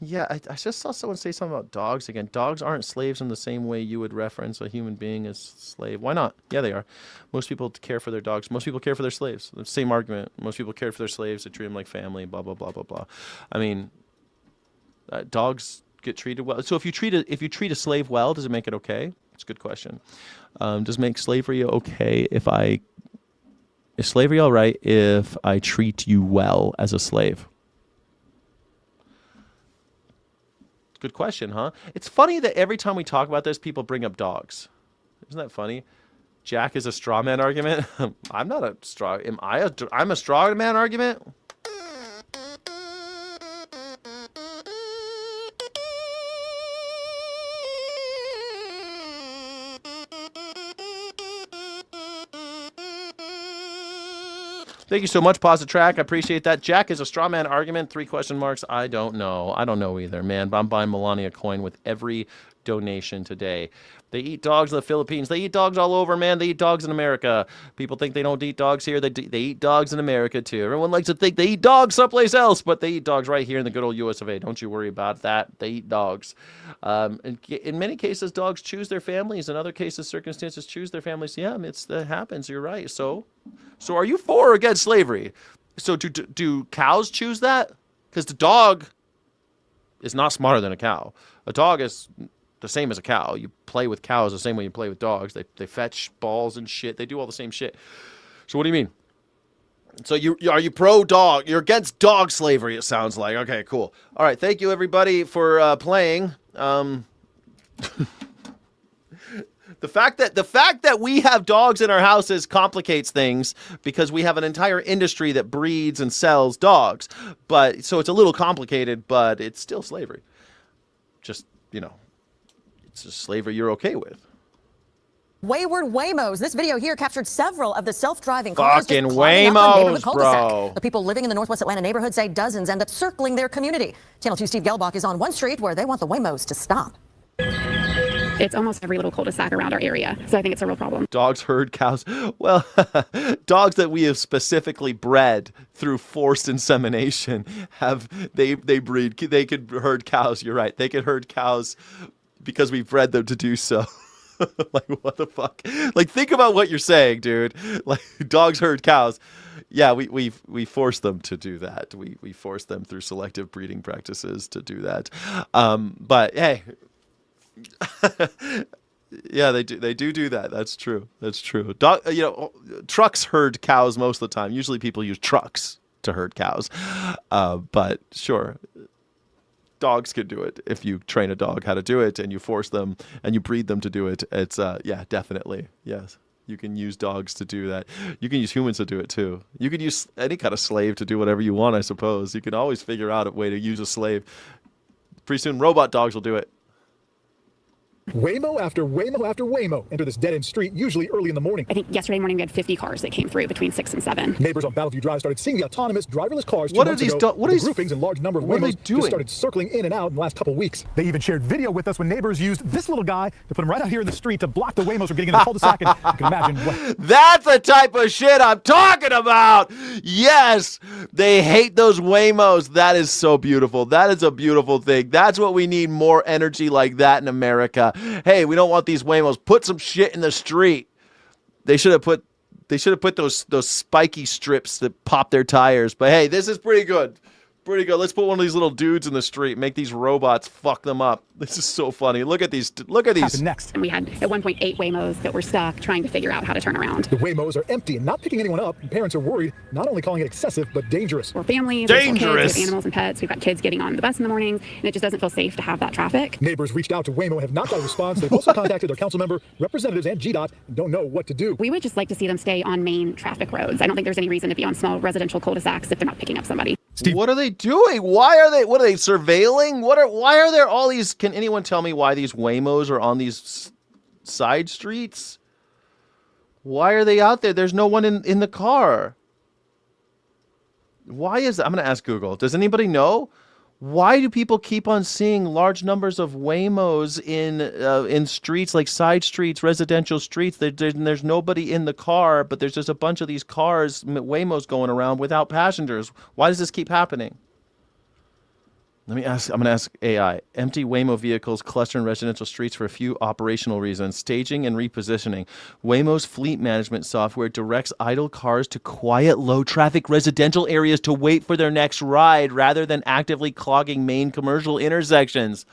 Yeah, I just saw someone say something about dogs again. Dogs aren't slaves in the same way you would reference a human being as slave. Why not? Yeah, they are. Most people care for their dogs. Most people care for their slaves. The same argument. Most people care for their slaves. They treat them like family, blah, blah, blah, blah, blah. I mean, dogs get treated well. So if you treat a slave well, does it make it okay? It's a good question. Does it make slavery okay is slavery all right if I treat you well as a slave? Good question, huh? It's funny that every time we talk about this, people bring up dogs. Isn't that funny? Jack is a straw man argument. I'm not a straw. I'm a straw man argument. Thank you so much, Pause the Track. I appreciate that. Jack is a straw man argument. 3 question marks. I don't know. I don't know either, man. I'm buying Melania coin with every donation today. They eat dogs in the Philippines. They eat dogs all over, man. They eat dogs in America. People think they don't eat dogs here. They eat dogs in America, too. Everyone likes to think they eat dogs someplace else, but they eat dogs right here in the good old US of A. Don't you worry about that. They eat dogs. In many cases, dogs choose their families. In other cases, circumstances choose their families. Yeah, that happens. You're right. So are you for or against slavery? So do cows choose that? Because the dog is not smarter than a cow. A dog is the same as a cow. You play with cows the same way you play with dogs. They fetch balls and shit. They do all the same shit. So what do you mean? So are you pro dog? You're against dog slavery, it sounds like. Okay, cool. All right, thank you everybody for playing. The fact that we have dogs in our houses complicates things because we have an entire industry that breeds and sells dogs. But so it's a little complicated, but it's still slavery. Just, it's a slavery you're okay with. Wayward Waymos. This video here captured several of the self-driving cars Fucking just climbing up a neighborhood Waymos, cul-de-sac. bro. The people living in the Northwest Atlanta neighborhood say dozens end up circling their community. Channel 2 Steve Gelbach is on one street where they want the Waymos to stop. It's almost every little cul-de-sac around our area, so I think it's a real problem. Dogs herd cows. Well, dogs that we have specifically bred through forced insemination they breed. They could herd cows. You're right. They could herd cows because we bred them to do so. Like, what the fuck? Like, think about what you're saying, dude. Like, dogs herd cows. Yeah, we force them to do that. We force them through selective breeding practices to do that. But hey. Yeah, they do that. That's true. Trucks herd cows most of the time. Usually people use trucks to herd cows. But sure, dogs can do it if you train a dog how to do it and you force them and you breed them to do it. It's yeah, definitely. Yes. You can use dogs to do that. You can use humans to do it too. You can use any kind of slave to do whatever you want, I suppose. You can always figure out a way to use a slave. Pretty soon robot dogs will do it. Waymo after Waymo after Waymo enter this dead-end street, usually early in the morning. I think yesterday morning we had 50 cars that came through between 6 and 7. Neighbors on Battleview Drive started seeing the autonomous driverless cars. What are these? What are these groupings and large number of what are they Waymos doing? just started circling in and out in the last couple of weeks. They even shared video with us when neighbors used this little guy to put him right out here in the street to block the Waymos from getting in the cul-de-sac. And you can imagine what. That's the type of shit I'm talking about. Yes, they hate those Waymos. That is so beautiful. That is a beautiful thing. That's what we need, more energy like that in America. Hey, we don't want these Waymos. Put some shit in the street. They should have put those spiky strips that pop their tires. But hey, this is pretty good. Pretty good. Let's put one of these little dudes in the street. Make these robots fuck them up. This is so funny. Look at these. Look at these. Next. And we had at one point 8 Waymos that were stuck trying to figure out how to turn around. The Waymos are empty and not picking anyone up. And parents are worried, not only calling it excessive, but dangerous. We're families, Dangerous. kids, we have animals and pets. We've got kids getting on the bus in the mornings, and it just doesn't feel safe to have that traffic. Neighbors reached out to Waymo and have not got a response. They've also contacted their council member, representatives, and GDOT and don't know what to do. We would just like to see them stay on main traffic roads. I don't think there's any reason to be on small residential cul-de-sacs if they're not picking up somebody. Steve. What are they doing? What are they surveilling? Why are there all these? Can anyone tell me why these Waymos are on these side streets? Why are they out there? There's no one in the car. Why is that? I'm going to ask Google. Does anybody know? Why do people keep on seeing large numbers of Waymos in streets, like side streets, residential streets? There's nobody in the car, but there's just a bunch of these cars, Waymos, going around without passengers. Why does this keep happening? I'm going to ask AI. Empty Waymo vehicles cluster in residential streets for a few operational reasons. Staging and repositioning. Waymo's fleet management software directs idle cars to quiet, low-traffic residential areas to wait for their next ride rather than actively clogging main commercial intersections.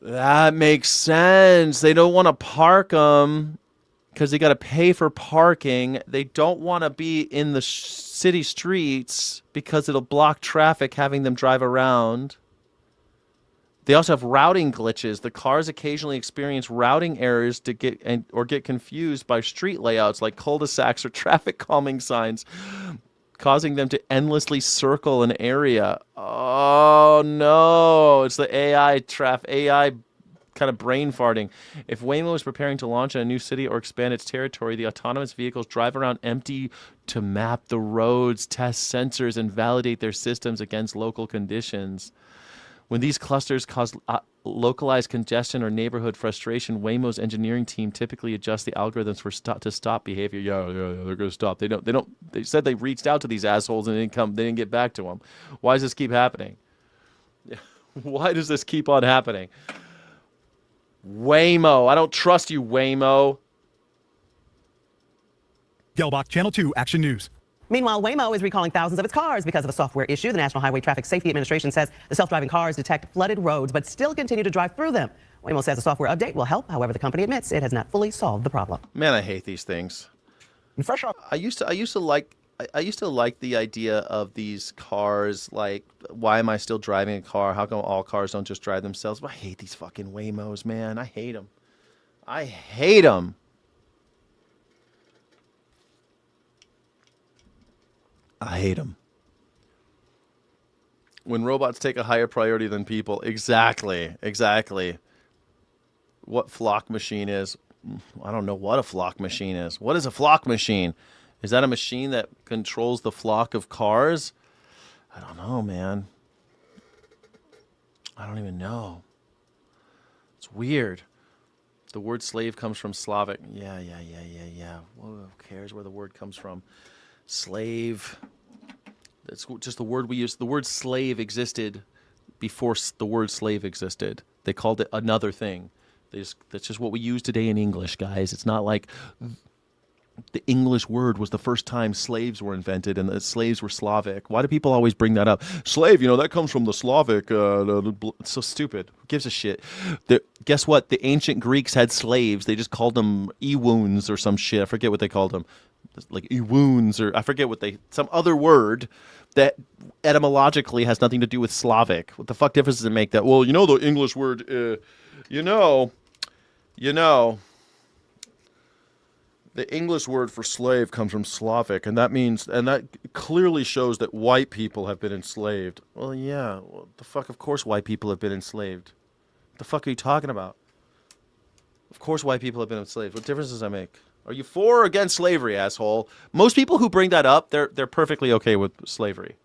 That makes sense. They don't want to park them because they got to pay for parking. They don't want to be in the city streets because it'll block traffic having them drive around. They also have routing glitches. The cars occasionally experience routing errors to get confused by street layouts like cul-de-sacs or traffic calming signs, causing them to endlessly circle an area. Oh no, it's the AI kind of brain farting. If Waymo is preparing to launch in a new city or expand its territory, the autonomous vehicles drive around empty to map the roads, test sensors, and validate their systems against local conditions. When these clusters cause localized congestion or neighborhood frustration, Waymo's engineering team typically adjusts the algorithms to stop behavior. Yeah, they're going to stop. They said they reached out to these assholes and they didn't get back to them. Why does this keep happening? Why does this keep on happening? Waymo. I don't trust you, Waymo. Gelbach, Channel 2 Action News. Meanwhile, Waymo is recalling thousands of its cars because of a software issue. The National Highway Traffic Safety Administration says the self-driving cars detect flooded roads but still continue to drive through them. Waymo says a software update will help. However, the company admits it has not fully solved the problem. Man, I hate these things. And fresh off, I used to like the idea of these cars. Like, why am I still driving a car? How come all cars don't just drive themselves? But I hate these fucking Waymos, man. I hate them. I hate them. I hate them. When robots take a higher priority than people. Exactly. What flock machine is. I don't know what a flock machine is. What is a flock machine? Is that a machine that controls the flock of cars? I don't know, man. I don't even know. It's weird. The word slave comes from Slavic. Yeah. Who cares where the word comes from? Slave. That's just the word we use. The word slave existed before the word slave existed. They called it another thing. That's just what we use today in English, guys. It's not like the English word was the first time slaves were invented and the slaves were Slavic. Why do people always bring that up? Slave, that comes from the Slavic. It's so stupid. Who gives a shit? Guess what? The ancient Greeks had slaves. They just called them ewoons or some shit. I forget what they called them. Like ewoons, or I forget some other word that etymologically has nothing to do with Slavic. What the fuck difference does it make that? Well, the English word, the English word for slave comes from Slavic, and that clearly shows that white people have been enslaved. Well, yeah, the fuck, of course white people have been enslaved. What the fuck are you talking about? Of course white people have been enslaved. What difference does that make? Are you for or against slavery, asshole? Most people who bring that up, they're perfectly okay with slavery.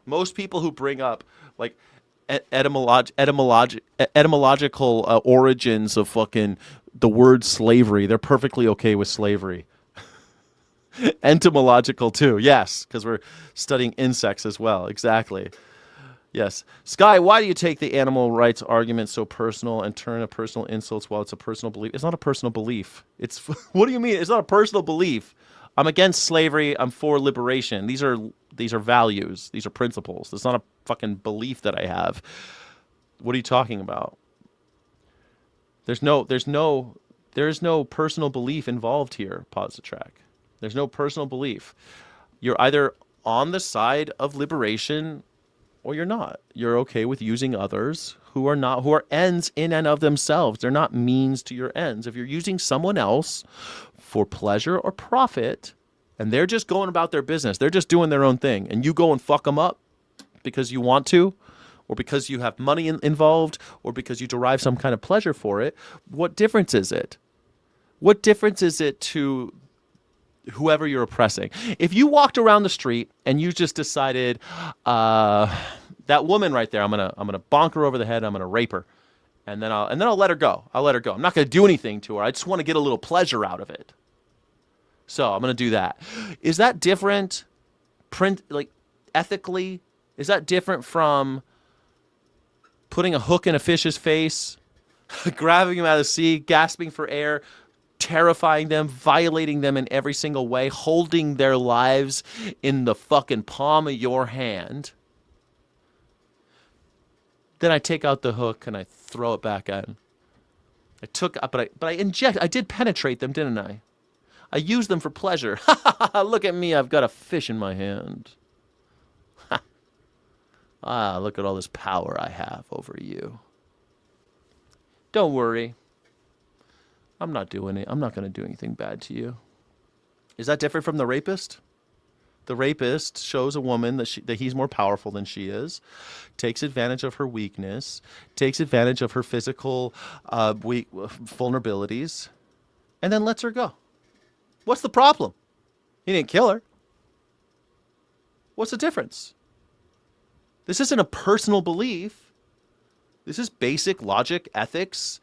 Most people who bring up like etymological origins of fucking the word slavery, they're perfectly okay with slavery. Entomological too, yes, because we're studying insects as well. Exactly. Yes. Sky, why do you take the animal rights argument so personal and turn a personal insults while it's a personal belief? It's not a personal belief. What do you mean? It's not a personal belief. I'm against slavery. I'm for liberation. These are values. These are principles. It's not a fucking belief that I have. What are you talking about? There is no personal belief involved here, Pause the Track. There's no personal belief. You're either on the side of liberation or you're not. You're okay with using others who are ends in and of themselves. They're not means to your ends. If you're using someone else for pleasure or profit, and they're just going about their business, they're just doing their own thing, and you go and fuck them up because you want to, or because you have money involved, or because you derive some kind of pleasure for it, what difference is it? What difference is it to whoever you're oppressing. If you walked around the street and you just decided, that woman right there, I'm gonna bonk her over the head, I'm gonna rape her, and then I'll let her go. I'll let her go. I'm not gonna do anything to her. I just want to get a little pleasure out of it. So I'm gonna do that. Is that different? Ethically, is that different from putting a hook in a fish's face, grabbing him out of the sea, gasping for air, terrifying them, violating them in every single way, holding their lives in the fucking palm of your hand? Then I take out the hook and I throw it back at him. But I did penetrate them, didn't I? I used them for pleasure. Look at me, I've got a fish in my hand. Look at all this power I have over you. Don't worry. I'm not doing it. I'm not going to do anything bad to you. Is that different from the rapist? The rapist shows a woman that he's more powerful than she is, takes advantage of her weakness, takes advantage of her physical vulnerabilities, and then lets her go. What's the problem? He didn't kill her. What's the difference? This isn't a personal belief. This is basic logic, ethics.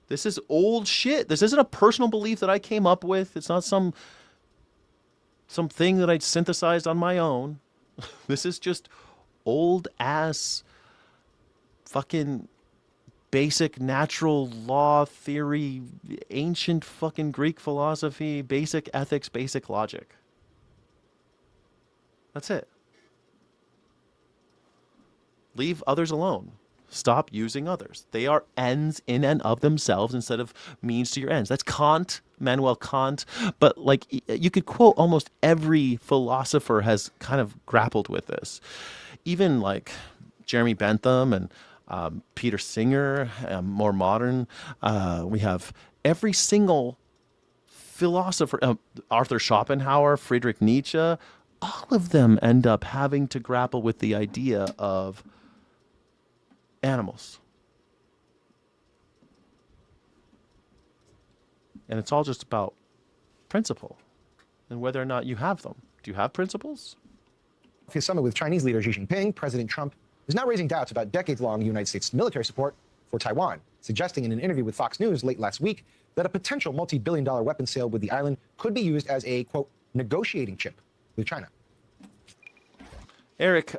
This is old shit. This isn't a personal belief that I came up with. It's not some thing that I synthesized on my own. This is just old ass fucking basic natural law theory, ancient fucking Greek philosophy, basic ethics, basic logic. That's it. Leave others alone. Stop using others. They are ends in and of themselves instead of means to your ends. That's Kant, Immanuel Kant. But like you could quote almost every philosopher has kind of grappled with this. Even like Jeremy Bentham and Peter Singer, more modern. We have every single philosopher, Arthur Schopenhauer, Friedrich Nietzsche, all of them end up having to grapple with the idea of animals. And it's all just about principle and whether or not you have them. Do you have principles? His summit with Chinese leader Xi Jinping, President Trump is now raising doubts about decades-long United States military support for Taiwan, suggesting in an interview with Fox News late last week that a potential multi-billion-dollar weapons sale with the island could be used as a, quote, negotiating chip with China. Eric,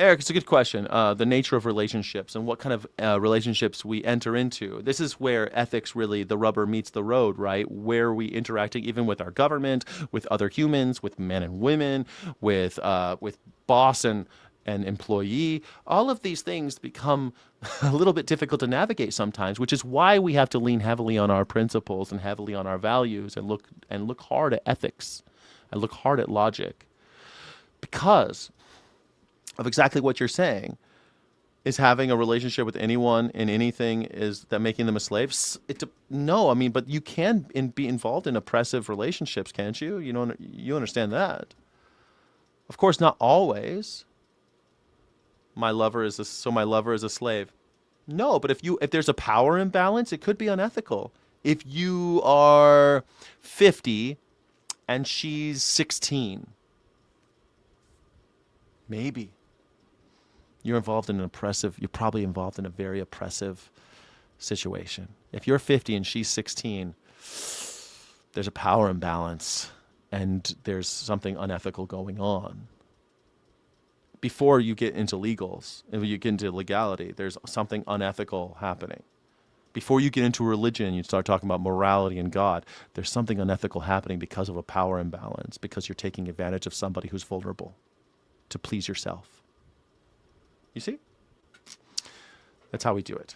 it's a good question. The nature of relationships and what kind of relationships we enter into. This is where ethics really, the rubber meets the road, right? Where are we interacting even with our government, with other humans, with men and women, with boss and employee. All of these things become a little bit difficult to navigate sometimes, which is why we have to lean heavily on our principles and heavily on our values and look hard at ethics and look hard at logic. Because of exactly what you're saying. Is having a relationship with anyone in anything, is that making them a slave? No, I mean, but you can be involved in oppressive relationships, can't you? You understand that. Of course, not always. My lover is a slave. No, but if there's a power imbalance, it could be unethical. If you are 50 and she's 16, maybe. You're probably involved in a very oppressive situation. If you're 50 and she's 16, there's a power imbalance and there's something unethical going on. Before you get into legals, if you get into legality, there's something unethical happening. Before you get into religion, you start talking about morality and God, there's something unethical happening because of a power imbalance, because you're taking advantage of somebody who's vulnerable to please yourself. You see? That's how we do it.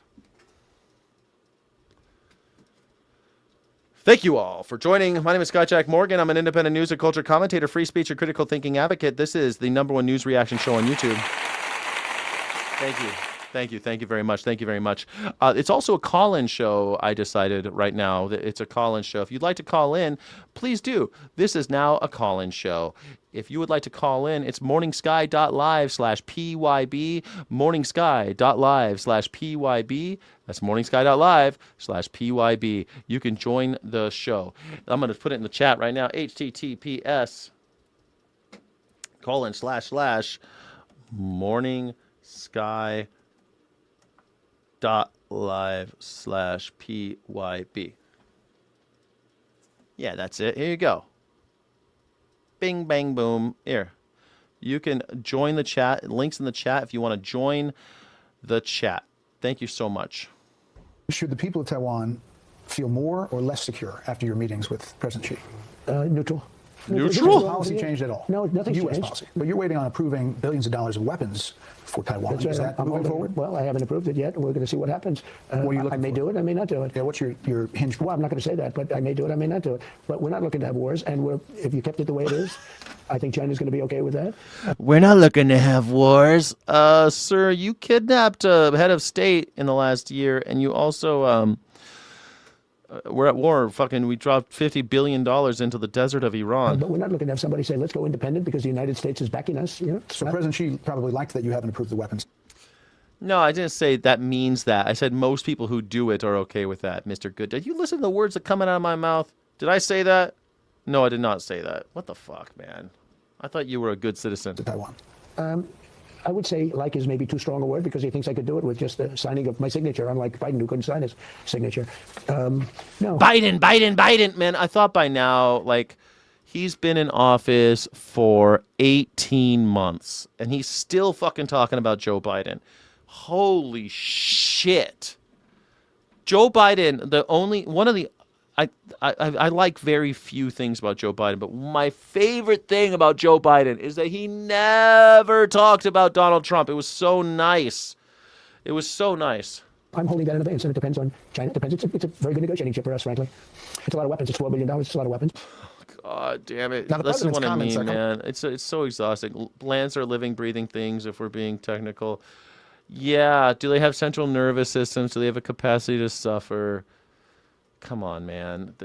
Thank you all for joining. My name is Scott Jack Morgan. I'm an independent news and culture commentator, free speech and critical thinking advocate. This is the #1 news reaction show on YouTube. Thank you. Thank you very much. Thank you very much. It's also a call-in show. I decided right now that it's a call-in show. If you'd like to call in, please do. This is now a call-in show. If you would like to call in, it's morningsky.live/PYB, morningsky.live/PYB. That's morningsky.live/PYB. You can join the show. I'm going to put it in the chat right now. HTTPS morningsky.live/PYB. Yeah, that's it. Here you go. Bing, bang, boom. Here. You can join the chat. Links in the chat if you want to join the chat. Thank you so much. Should the people of Taiwan feel more or less secure after your meetings with President Xi? Neutral. Neutral? Has policy changed at all? No, nothing's U.S. changed. policy. But you're waiting on approving billions of dollars of weapons for Taiwan. That's right. Is that I'm moving hoping, forward? well, I haven't approved it yet. We're going to see what happens. What are you looking I may for? do it. I may not do it. Yeah, what's your hinge? Well, I'm not going to say that, but I may do it. I may not do it. But we're not looking to have wars. And if you kept it the way it is, I think China's going to be okay with that. We're not looking to have wars. Sir, you kidnapped a head of state in the last year, and you also, we're at war. We dropped $50 billion into the desert of Iran. But we're not looking to have somebody say, let's go independent because the United States is backing us. You know? So President Xi probably liked that you haven't approved the weapons. No, I didn't say that means that. I said most people who do it are okay with that, Mr. Good. Did you listen to the words that coming out of my mouth? Did I say that? No, I did not say that. What the fuck, man? I thought you were a good citizen. To Taiwan. I would say like is maybe too strong a word because he thinks I could do it with just the signing of my signature, unlike Biden who couldn't sign his signature. No. Biden, man. I thought by now, he's been in office for 18 months, and he's still fucking talking about Joe Biden. Holy shit. Joe Biden, I like very few things about Joe Biden, but my favorite thing about Joe Biden is that he never talked about Donald Trump. It was so nice. It was so nice. I'm holding that in abeyance, and it depends on China. It depends. It's a very good negotiating chip for us, frankly. It's a lot of weapons. It's $12 billion. It's a lot of weapons. God damn it. Now, the This is what I president's mean, comments man. It's so exhausting. Lands are living, breathing things, if we're being technical. Yeah. Do they have central nervous systems? Do they have a capacity to suffer? Come on, man.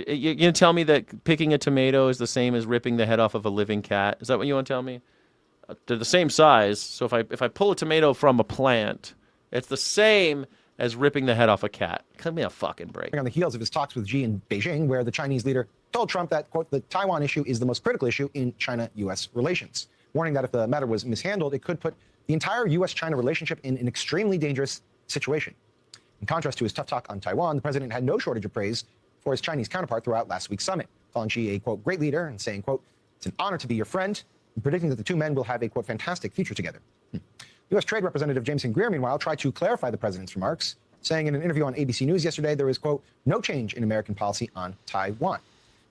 You're going to tell me that picking a tomato is the same as ripping the head off of a living cat? Is that what you want to tell me? They're the same size. So if I pull a tomato from a plant, it's the same as ripping the head off a cat. Cut me a fucking break. On the heels of his talks with Xi in Beijing, where the Chinese leader told Trump that, quote, the Taiwan issue is the most critical issue in China-U.S. relations, warning that if the matter was mishandled, it could put the entire U.S.-China relationship in an extremely dangerous situation. In contrast to his tough talk on Taiwan, the president had no shortage of praise for his Chinese counterpart throughout last week's summit, calling Xi a, quote, great leader and saying, quote, it's an honor to be your friend, and predicting that the two men will have a, quote, fantastic future together. U.S. Trade Representative Jameson Greer, meanwhile, tried to clarify the president's remarks, saying in an interview on ABC News yesterday there is, quote, no change in American policy on Taiwan.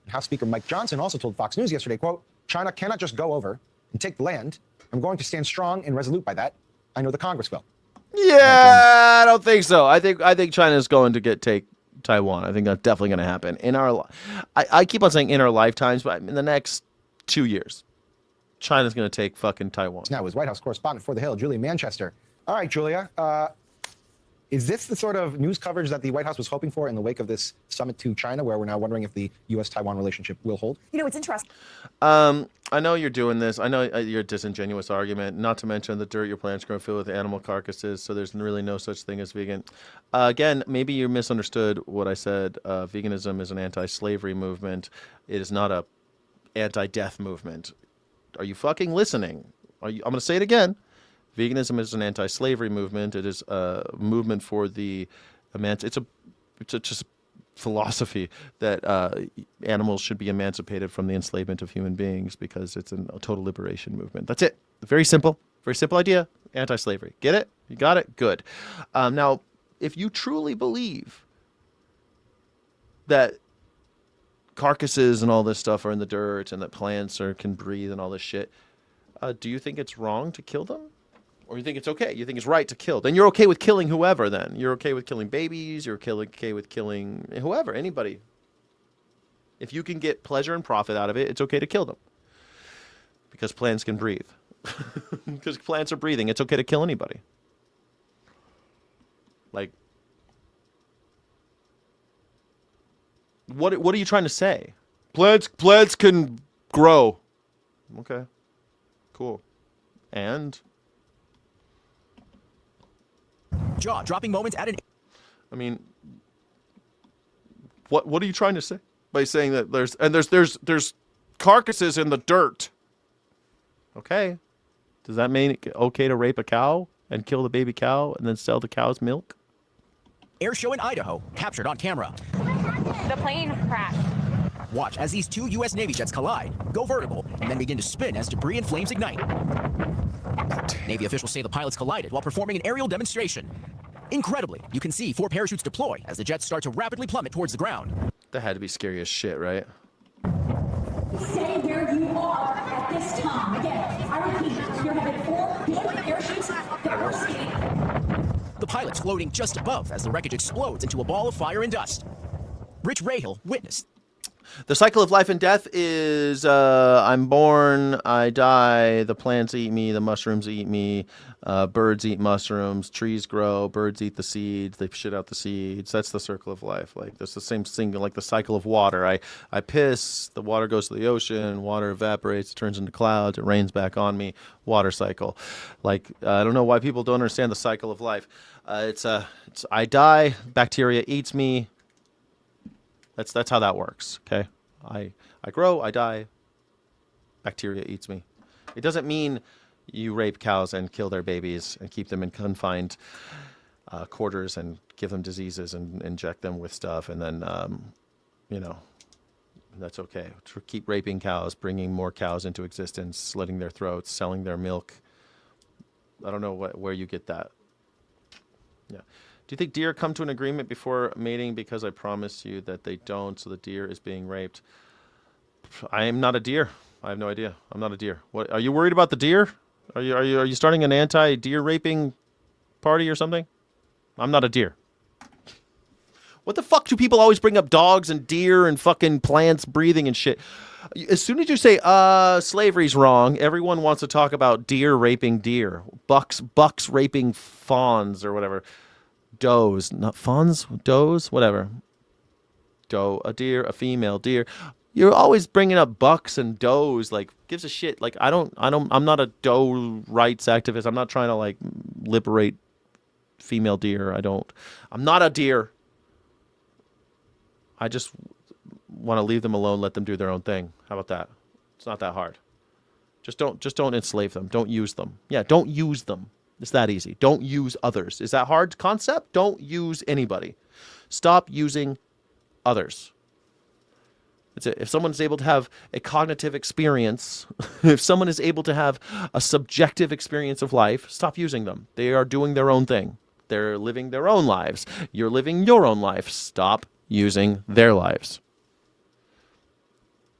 And House Speaker Mike Johnson also told Fox News yesterday, quote, China cannot just go over and take the land. I'm going to stand strong and resolute by that. I know the Congress will. Yeah, I don't think so. I think China's going to take Taiwan. I think that's definitely going to happen. I keep on saying in our lifetimes, but in the next 2 years, China's going to take fucking Taiwan. Now, as White House correspondent for The Hill, Julia Manchester. All right, Julia, is this the sort of news coverage that the White House was hoping for in the wake of this summit to China, where we're now wondering if the U.S.-Taiwan relationship will hold? You know, it's interesting. I know you're doing this. I know you're a disingenuous argument, not to mention the dirt your plants grow filled with animal carcasses, so there's really no such thing as vegan. Again, maybe you misunderstood what I said. Veganism is an anti-slavery movement. It is not a anti-death movement. Are you fucking listening? I'm going to say it again. Veganism is an anti-slavery movement. It is a movement for the it's just philosophy that animals should be emancipated from the enslavement of human beings because it's a total liberation movement. That's it. Very simple idea. Anti-slavery. Get it? You got it? Good. Now, if you truly believe that carcasses and all this stuff are in the dirt and that plants can breathe and all this shit, do you think it's wrong to kill them? Or you think it's okay? You think it's right to kill? Then you're okay with killing whoever then. You're okay with killing babies. You're okay with killing whoever, anybody. If you can get pleasure and profit out of it, it's okay to kill them. Because plants can breathe. Because plants are breathing. It's okay to kill anybody. Like, what are you trying to say? Plants can grow. Okay, cool. And jaw-dropping moments at an. I mean, what are you trying to say by saying that there's carcasses in the dirt? Okay, does that mean it okay to rape a cow and kill the baby cow and then sell the cow's milk? Air show in Idaho, captured on camera. The plane crashed. Watch as these two U.S. Navy jets collide, go vertical, and then begin to spin as debris and flames ignite. Navy officials say the pilots collided while performing an aerial demonstration. Incredibly, you can see 4 parachutes deploy as the jets start to rapidly plummet towards the ground. That had to be scary as shit, right? Stay where you are at this time. Again, I repeat, you're having 4 deployment parachutes that are skating. The pilots floating just above as the wreckage explodes into a ball of fire and dust. Rich Rahill witnessed. The cycle of life and death is I'm born, I die, the plants eat me, the mushrooms eat me, birds eat mushrooms, trees grow, birds eat the seeds, they shit out the seeds. That's the circle of life. Like, that's the same thing, like the cycle of water. I piss, the water goes to the ocean, water evaporates, turns into clouds, it rains back on me, water cycle. Like, I don't know why people don't understand the cycle of life. It's I die, bacteria eats me. That's how that works, okay? I grow, I die, bacteria eats me. It doesn't mean you rape cows and kill their babies and keep them in confined quarters and give them diseases and inject them with stuff and then, that's okay. Keep raping cows, bringing more cows into existence, slitting their throats, selling their milk. I don't know where you get that. Yeah. Do you think deer come to an agreement before mating? Because I promise you that they don't, so the deer is being raped. I am not a deer. I have no idea. I'm not a deer. What are you worried about the deer? Are you starting an anti-deer raping party or something? I'm not a deer. What the fuck do people always bring up dogs and deer and fucking plants breathing and shit? As soon as you say slavery's wrong, everyone wants to talk about deer raping deer, bucks raping fawns or whatever. Does, not fawns, does, whatever. Doe, a deer, a female deer. You're always bringing up bucks and does. Like, gives a shit. Like, I'm not a doe rights activist. I'm not trying to like liberate female deer. I'm not a deer. I just want to leave them alone, let them do their own thing. How about that? It's not that hard. Just don't enslave them. Don't use them. Yeah, don't use them. It's that easy. Don't use others. Is that hard concept? Don't use anybody. Stop using others. That's it. If someone is able to have a cognitive experience, if someone is able to have a subjective experience of life, stop using them. They are doing their own thing. They're living their own lives. You're living your own life. Stop using their lives.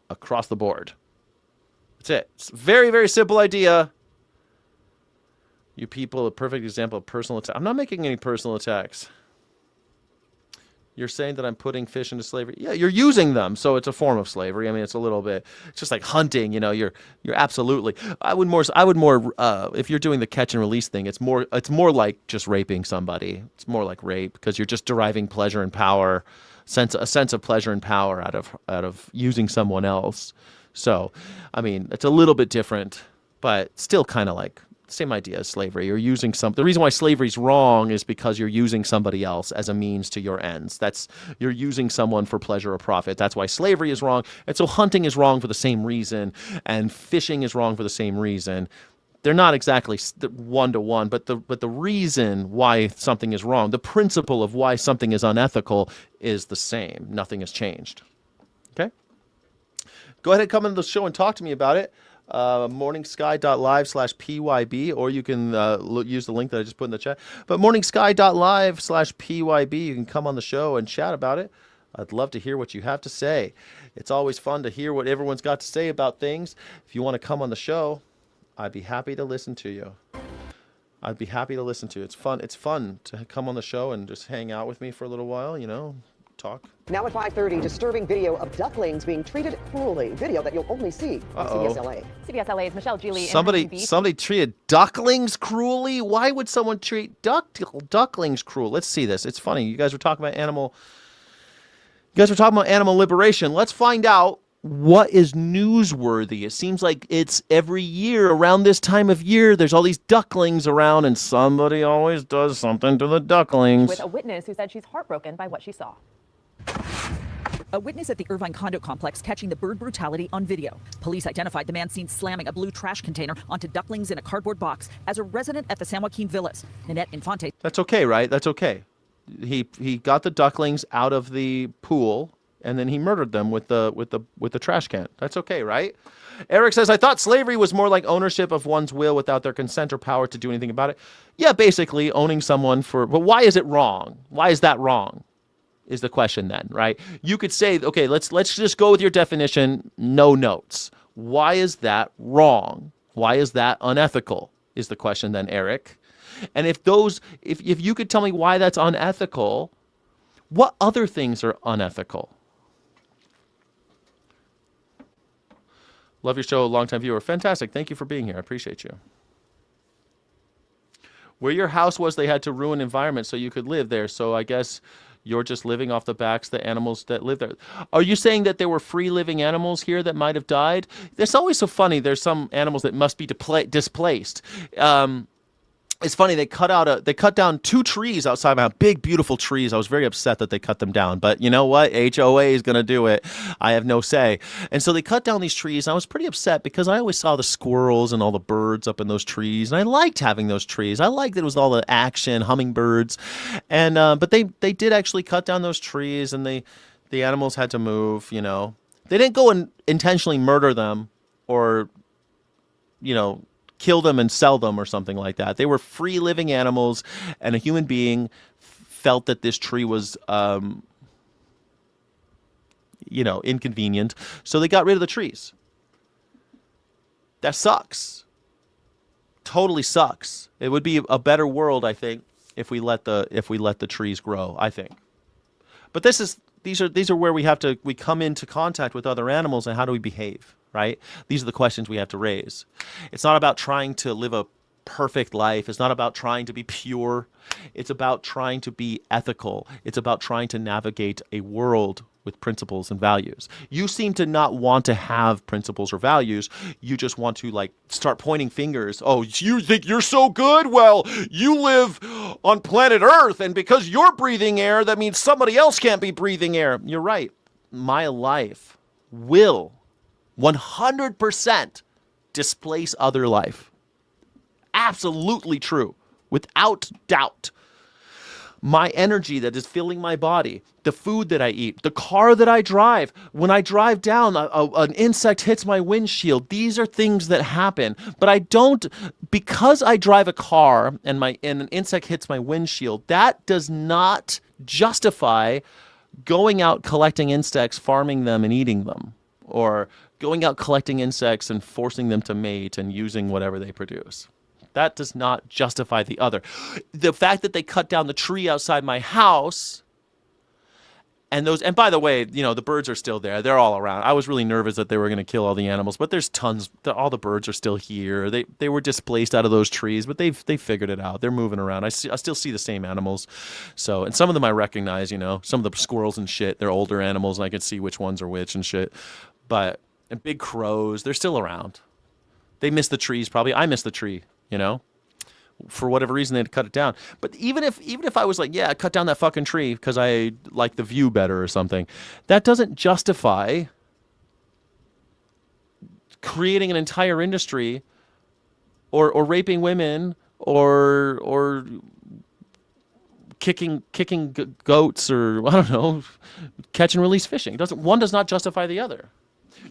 Across the board. That's it. It's a very, very simple idea. You people, a perfect example of personal attack. I'm not making any personal attacks. You're saying that I'm putting fish into slavery. Yeah, you're using them, so it's a form of slavery. I mean, it's a little bit. It's just like hunting. You're absolutely. I would more. If you're doing the catch and release thing, it's more like just raping somebody. It's more like rape because you're just deriving pleasure and power, a sense of pleasure and power out of using someone else. So, I mean, it's a little bit different, but still kind of like. Same idea as slavery. You're using the reason why slavery is wrong is because you're using somebody else as a means to your ends. You're using someone for pleasure or profit. That's why slavery is wrong. And so hunting is wrong for the same reason, and fishing is wrong for the same reason. They're not exactly one to one, but the reason why something is wrong, the principle of why something is unethical is the same. Nothing has changed. Okay? Go ahead and come into the show and talk to me about it. morningsky.live/PYB, or you can use the link that I just put in the chat. But morningsky.live/PYB, you can come on the show and chat about it. I'd love to hear what you have to say. It's always fun to hear what everyone's got to say about things. If you want to come on the show, I'd be happy to listen to you. I'd be happy to listen to you. It's fun. It's fun to come on the show and just hang out with me for a little while, talk. Now at 5:30, disturbing video of ducklings being treated cruelly. Video that you'll only see on CBS LA. CBS LA's Michelle Geely. Somebody treated ducklings cruelly? Why would someone treat ducklings cruel? Let's see this. It's funny. You guys were talking about animal liberation. Let's find out what is newsworthy. It seems like it's every year around this time of year, there's all these ducklings around and somebody always does something to the ducklings. With a witness who said she's heartbroken by what she saw. A witness at the Irvine condo complex catching the bird brutality on video. Police identified the man seen slamming a blue trash container onto ducklings in a cardboard box as a resident at the San Joaquin Villas. Nanette Infante. That's okay, right? That's okay. He got the ducklings out of the pool and then he murdered them with the trash can. That's okay, right? Eric says, I thought slavery was more like ownership of one's will without their consent or power to do anything about it. Yeah, basically owning someone but why is it wrong? Why is that wrong? Is the question then, right? You could say, okay, let's just go with your definition, no notes. Why is that wrong? Why is that unethical? Is the question then, Eric. And if you could tell me why that's unethical, what other things are unethical? Love your show, longtime viewer. Fantastic. Thank you for being here. I appreciate you. Where your house was, they had to ruin environment so you could live there. So I guess you're just living off the backs of the animals that live there. Are you saying that there were free-living animals here that might have died? It's always so funny. There's some animals that must be displaced. It's funny, they cut down 2 trees outside my house, big, beautiful trees. I was very upset that they cut them down. But you know what? HOA is going to do it. I have no say. And so they cut down these trees. And I was pretty upset because I always saw the squirrels and all the birds up in those trees. And I liked having those trees. I liked that it was all the action, hummingbirds. And but they did actually cut down those trees and the animals had to move, you know. They didn't go and intentionally murder them or, you know, kill them and sell them or something like that. They were free living animals and a human being felt that this tree was, inconvenient. So they got rid of the trees. That sucks. Totally sucks. It would be a better world, I think, if we let the trees grow, I think. But these are where we come into contact with other animals and how do we behave? Right? These are the questions we have to raise. It's not about trying to live a perfect life. It's not about trying to be pure. It's about trying to be ethical. It's about trying to navigate a world with principles and values. You seem to not want to have principles or values. You just want to start pointing fingers. Oh, you think you're so good? Well, you live on planet Earth, and because you're breathing air, that means somebody else can't be breathing air. You're right. My life will 100% displace other life. Absolutely true. Without doubt. My energy that is filling my body, the food that I eat, the car that I drive. When I drive down, an insect hits my windshield. These are things that happen. But I don't, because I drive a car and an insect hits my windshield, that does not justify going out collecting insects, farming them, and eating them. Or going out collecting insects and forcing them to mate and using whatever they produce. That does not justify the other. The fact that they cut down the tree outside my house and by the way, the birds are still there. They're all around. I was really nervous that they were going to kill all the animals, but there's tons. All the birds are still here. They were displaced out of those trees, but they figured it out. They're moving around. I still see the same animals. So, and some of them I recognize, some of the squirrels and shit, they're older animals and I can see which ones are which and shit. And big crows, they're still around. They miss the trees probably. I miss the tree, For whatever reason, they had to cut it down. But even if I was like, yeah, cut down that fucking tree because I like the view better or something, that doesn't justify creating an entire industry or raping women or kicking goats or, I don't know, catch and release fishing. One does not justify the other.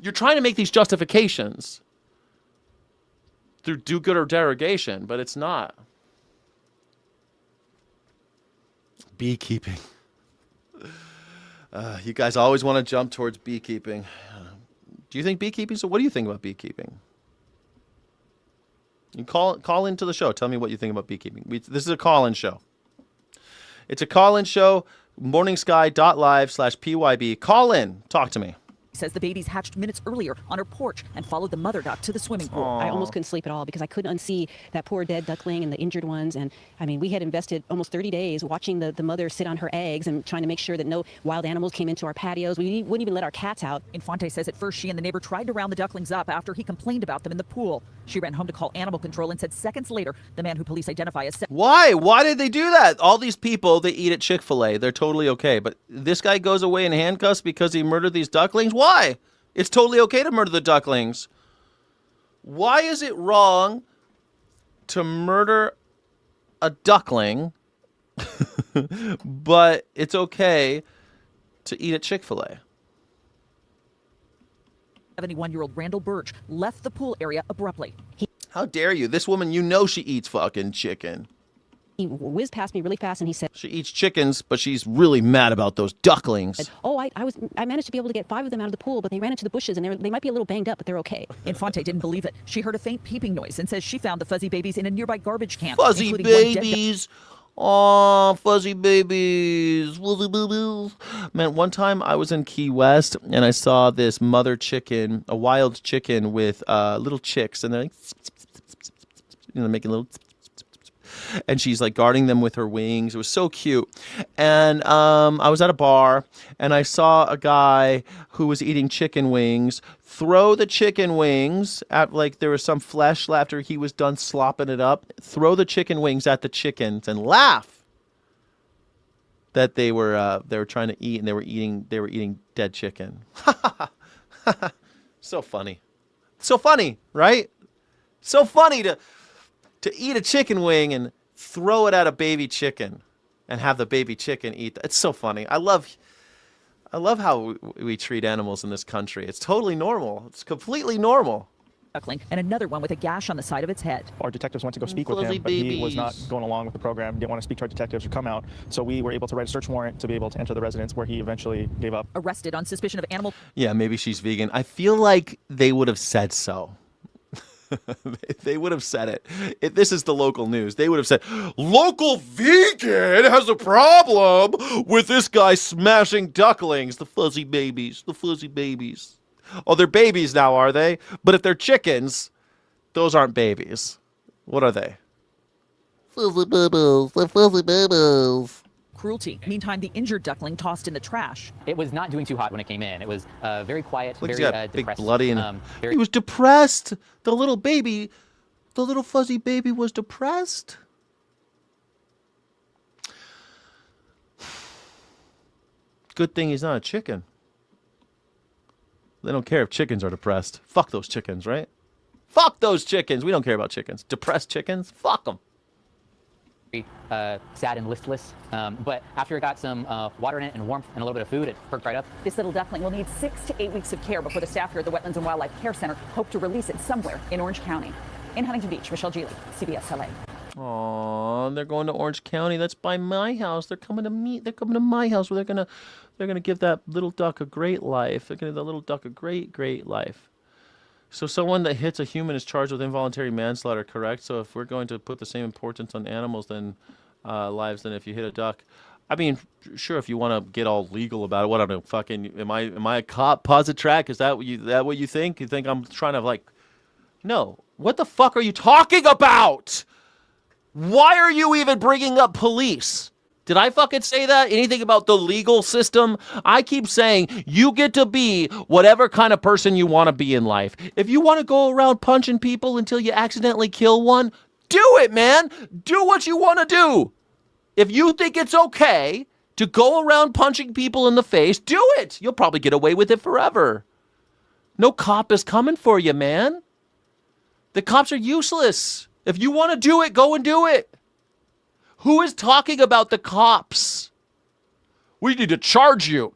You're trying to make these justifications through do-good or derogation, but it's not. Beekeeping. You guys always want to jump towards beekeeping. Do you think beekeeping? So what do you think about beekeeping? You call into the show. Tell me what you think about beekeeping. This is a call-in show. It's a call-in show. morningsky.live/PYB. Call in. Talk to me. Says the babies hatched minutes earlier on her porch and followed the mother duck to the swimming pool. I almost couldn't sleep at all because I couldn't unsee that poor dead duckling and the injured ones. And I mean, we had invested almost 30 days watching the mother sit on her eggs and trying to make sure that no wild animals came into our patios. We wouldn't even let our cats out. Infante says at first she and the neighbor tried to round the ducklings up after he complained about them in the pool. She ran home to call animal control and said seconds later, the man who police identify as... Why? Why did they do that? All these people, they eat at Chick-fil-A. They're totally okay. But this guy goes away in handcuffs because he murdered these ducklings? Why? It's totally okay to murder the ducklings. Why is it wrong to murder a duckling, but it's okay to eat at Chick-fil-A? 71-year-old Randall Birch left the pool area abruptly. How dare you? This woman, you know she eats fucking chicken. He whizzed past me really fast and he said, She eats chickens, but she's really mad about those ducklings. "Oh, I managed to be able to get 5 of them out of the pool, but they ran into the bushes and they might be a little banged up, but they're okay." Infante didn't believe it. She heard a faint peeping noise and says she found the fuzzy babies in a nearby garbage can. Fuzzy babies. Aw, fuzzy babies. Fuzzy babies. Man, one time I was in Key West and I saw this mother chicken, a wild chicken with little chicks, and they're like, making little. And she's like guarding them with her wings. It was so cute. And I was at a bar and I saw a guy who was eating chicken wings throw the chicken wings at, like, there was some flesh after he was done slopping it up, throw the chicken wings at the chickens and laugh that they were trying to eat and they were eating dead chicken. So funny. So funny, right? So funny to eat a chicken wing and throw it at a baby chicken and have the baby chicken eat. It's so funny. I love how we treat animals in this country. It's totally normal. It's completely normal. Duckling and another one with a gash on the side of its head. Our detectives went to go speak with him, but he was not going along with the program, didn't want to speak to our detectives or come out. So we were able to write a search warrant to be able to enter the residence, where he eventually gave up. Arrested on suspicion of animal... Yeah, maybe she's vegan. I feel like they would have said so. They would have said it. If this is the local news, they would have said, local vegan has a problem with this guy smashing ducklings, the fuzzy babies, the fuzzy babies. Oh, they're babies now, are they? But if they're chickens, those aren't babies. What are they? Fuzzy babies, the fuzzy babies. Cruelty. Meantime, the injured duckling tossed in the trash. It was not doing too hot when it came in. It was very quiet, Look, very he's got big depressed. bloody, and he was depressed. The little baby, the little fuzzy baby was depressed. Good thing he's not a chicken. They don't care if chickens are depressed. Fuck those chickens, right? Fuck those chickens. We don't care about chickens. Depressed chickens? Fuck them. Sad and listless, but after it got some water in it and warmth and a little bit of food, it perked right up. This little duckling will need 6 to 8 weeks of care before the staff here at the Wetlands and Wildlife Care Center hope to release it somewhere in Orange County. In Huntington Beach, Michelle Geely, CBS LA. Aw, they're going to Orange County. That's by my house. They're coming to me. They're coming to my house where they're gonna give that little duck a great life. They're gonna give the little duck a great life. So someone that hits a human is charged with involuntary manslaughter, correct? So if we're going to put the same importance on animals than lives than if you hit a duck, I mean, sure, if you want to get all legal about it, what I don't know, fucking, am I a cop? Pause the track. Is that what you think? You think I'm trying to no? What the fuck are you talking about? Why are you even bringing up police? Did I fucking say that? Anything about the legal system? I keep saying you get to be whatever kind of person you want to be in life. If you want to go around punching people until you accidentally kill one, do it, man. Do what you want to do. If you think it's okay to go around punching people in the face, do it. You'll probably get away with it forever. No cop is coming for you, man. The cops are useless. If you want to do it, go and do it. Who is talking about the cops? We need to charge you.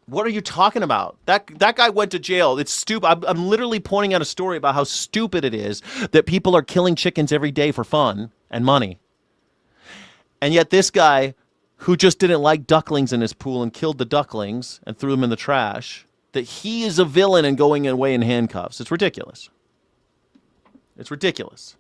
What are you talking about? That guy went to jail. It's stupid. I'm literally pointing out a story about how stupid it is that people are killing chickens every day for fun and money. And yet this guy, who just didn't like ducklings in his pool and killed the ducklings and threw them in the trash, that he is a villain and going away in handcuffs. It's ridiculous. It's ridiculous.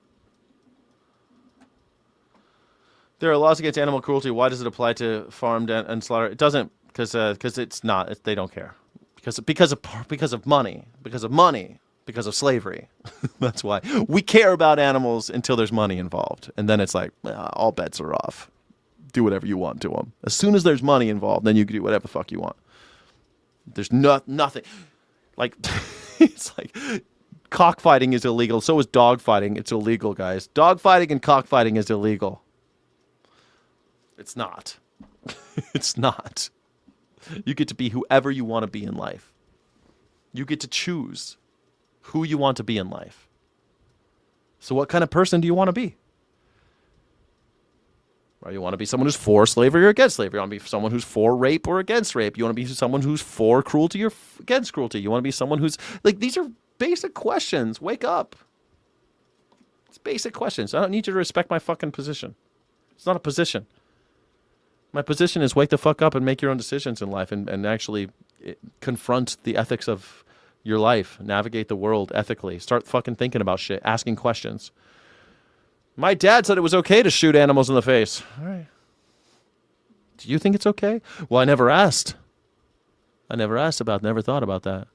There are laws against animal cruelty. Why does it apply to farmed and slaughter? It doesn't, because it's not. They don't care. Because of money. Because of money. Because of slavery. That's why we care about animals until there's money involved, and then it's like all bets are off. Do whatever you want to them. As soon as there's money involved, then you can do whatever the fuck you want. There's nothing. Like it's like cockfighting is illegal. So is dogfighting. It's illegal, guys. Dogfighting and cockfighting is illegal. It's not. It's not. You get to be whoever you want to be in life. You get to choose who you want to be in life. So what kind of person do you want to be? Right, you want to be someone who's for slavery or against slavery. You want to be someone who's for rape or against rape. You want to be someone who's for cruelty or against cruelty. You want to be someone who's like, these are basic questions. Wake up. It's basic questions. I don't need you to respect my fucking position. It's not a position. My position is wake the fuck up and make your own decisions in life and actually confront the ethics of your life. Navigate the world ethically. Start fucking thinking about shit. Asking questions. My dad said it was okay to shoot animals in the face. All right. Do you think it's okay? Well, I never asked. Never thought about that.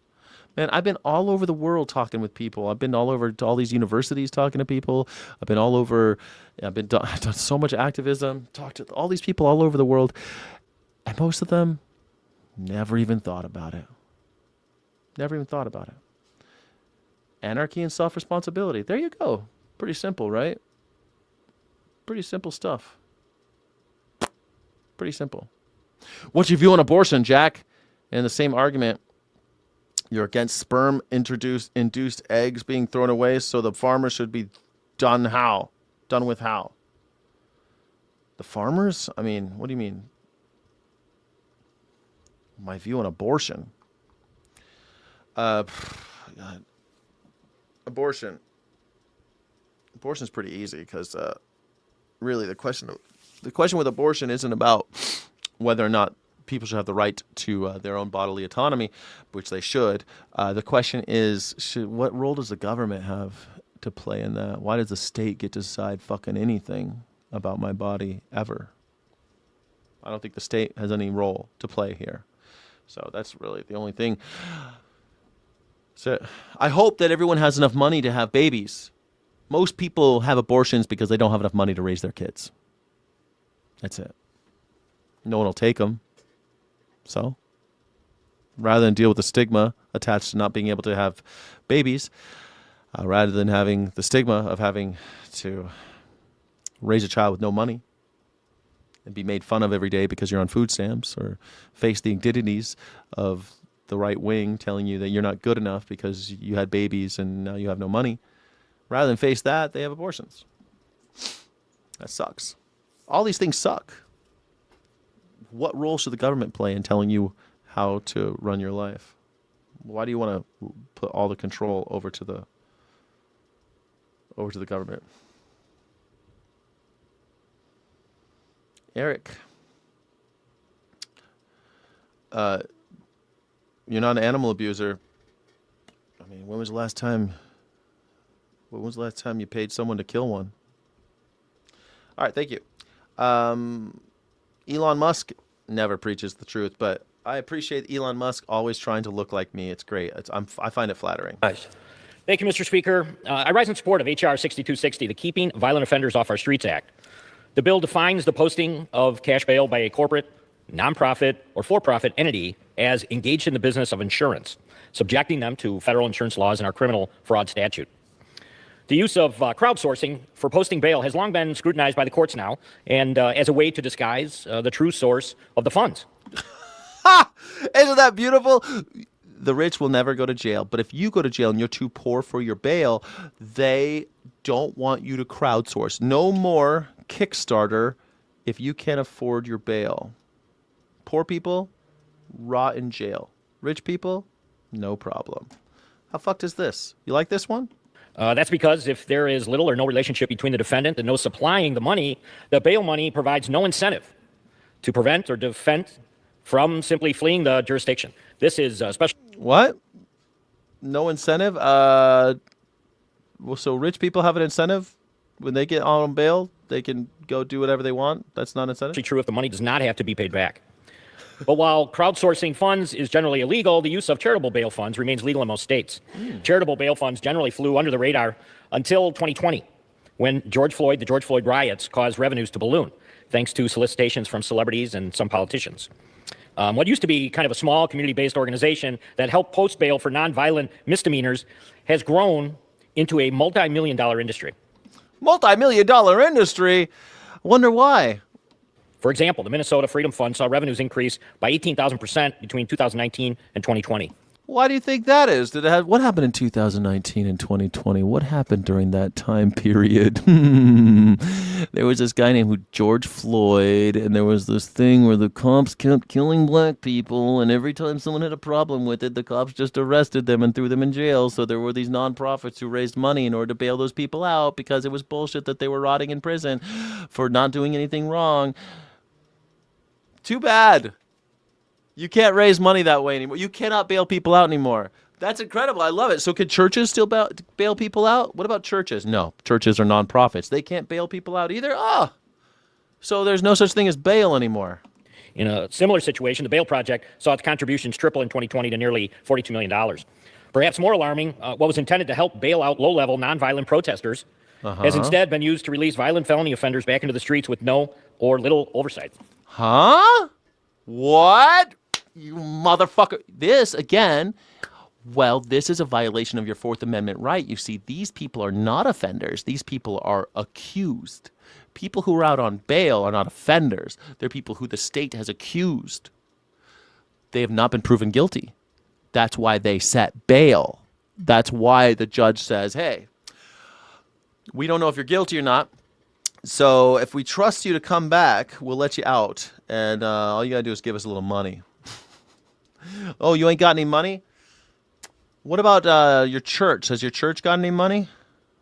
Man, I've been all over the world talking with people. I've been all over to all these universities talking to people. I've been all over. I've done so much activism. Talked to all these people all over the world. And most of them never even thought about it. Never even thought about it. Anarchy and self-responsibility. There you go. Pretty simple, right? Pretty simple stuff. Pretty simple. What's your view on abortion, Jack? In the same argument, you're against sperm-induced eggs being thrown away, so the farmers should be done how? Done with how? The farmers? I mean, what do you mean? My view on abortion. God. Abortion. Abortion's pretty easy because really the question with abortion isn't about whether or not people should have the right to their own bodily autonomy, which they should. The question is, what role does the government have to play in that? Why does the state get to decide fucking anything about my body ever? I don't think the state has any role to play here. So that's really the only thing. So I hope that everyone has enough money to have babies. Most people have abortions because they don't have enough money to raise their kids. That's it. No one will take them. So, rather than deal with the stigma attached to not being able to have babies, rather than having the stigma of having to raise a child with no money and be made fun of every day because you're on food stamps or face the indignities of the right wing telling you that you're not good enough because you had babies and now you have no money, rather than face that, they have abortions. That sucks. All these things suck. What role should the government play in telling you how to run your life? Why do you want to put all the control over to the government? Eric, you're not an animal abuser. I mean, when was the last time you paid someone to kill one? All right, thank you. Elon Musk never preaches the truth, but I appreciate Elon Musk always trying to look like me. It's great. I find it flattering. Nice. Thank you, Mr. Speaker. I rise in support of H.R. 6260, the Keeping Violent Offenders Off Our Streets Act. The bill defines the posting of cash bail by a corporate, nonprofit, or for-profit entity as engaged in the business of insurance, subjecting them to federal insurance laws and our criminal fraud statute. The use of crowdsourcing for posting bail has long been scrutinized by the courts now, and as a way to disguise the true source of the funds. Ha! Isn't that beautiful? The rich will never go to jail, but if you go to jail and you're too poor for your bail, they don't want you to crowdsource. No more Kickstarter if you can't afford your bail. Poor people, rot in jail. Rich people, no problem. How fucked is this? You like this one? That's because if there is little or no relationship between the defendant and those supplying the money, the bail money provides no incentive to prevent or defend from simply fleeing the jurisdiction. This is special. What? No incentive? Well, so rich people have an incentive when they get on bail, they can go do whatever they want? That's not incentive? Actually true if the money does not have to be paid back. But while crowdsourcing funds is generally illegal, the use of charitable bail funds remains legal in most states. Charitable bail funds generally flew under the radar until 2020, when the George Floyd riots caused revenues to balloon, thanks to solicitations from celebrities and some politicians. What used to be kind of a small community-based organization that helped post bail for nonviolent misdemeanors has grown into a multi-million-dollar industry. Multi-million-dollar industry? Wonder why. For example, the Minnesota Freedom Fund saw revenues increase by 18,000% between 2019 and 2020. Why do you think that is? What happened in 2019 and 2020? What happened during that time period? There was this guy named George Floyd, and there was this thing where the cops kept killing black people, and every time someone had a problem with it, the cops just arrested them and threw them in jail. So there were these nonprofits who raised money in order to bail those people out because it was bullshit that they were rotting in prison for not doing anything wrong. Too bad. You can't raise money that way anymore. You cannot bail people out anymore. That's incredible. I love it. So could churches still bail people out? What about churches? No, churches are nonprofits. They can't bail people out either? Oh, so there's no such thing as bail anymore. In a similar situation, the Bail Project saw its contributions triple in 2020 to nearly $42 million. Perhaps more alarming, what was intended to help bail out low-level nonviolent protesters has instead been used to release violent felony offenders back into the streets with no or little oversight. Huh? What? You motherfucker. This, again, well, this is a violation of your Fourth Amendment right. You see, these people are not offenders. These people are accused. People who are out on bail are not offenders. They're people who the state has accused. They have not been proven guilty. That's why they set bail. That's why the judge says, hey, we don't know if you're guilty or not. So if we trust you to come back, we'll let you out. And all you got to do is give us a little money. Oh, you ain't got any money? What about your church? Has your church got any money?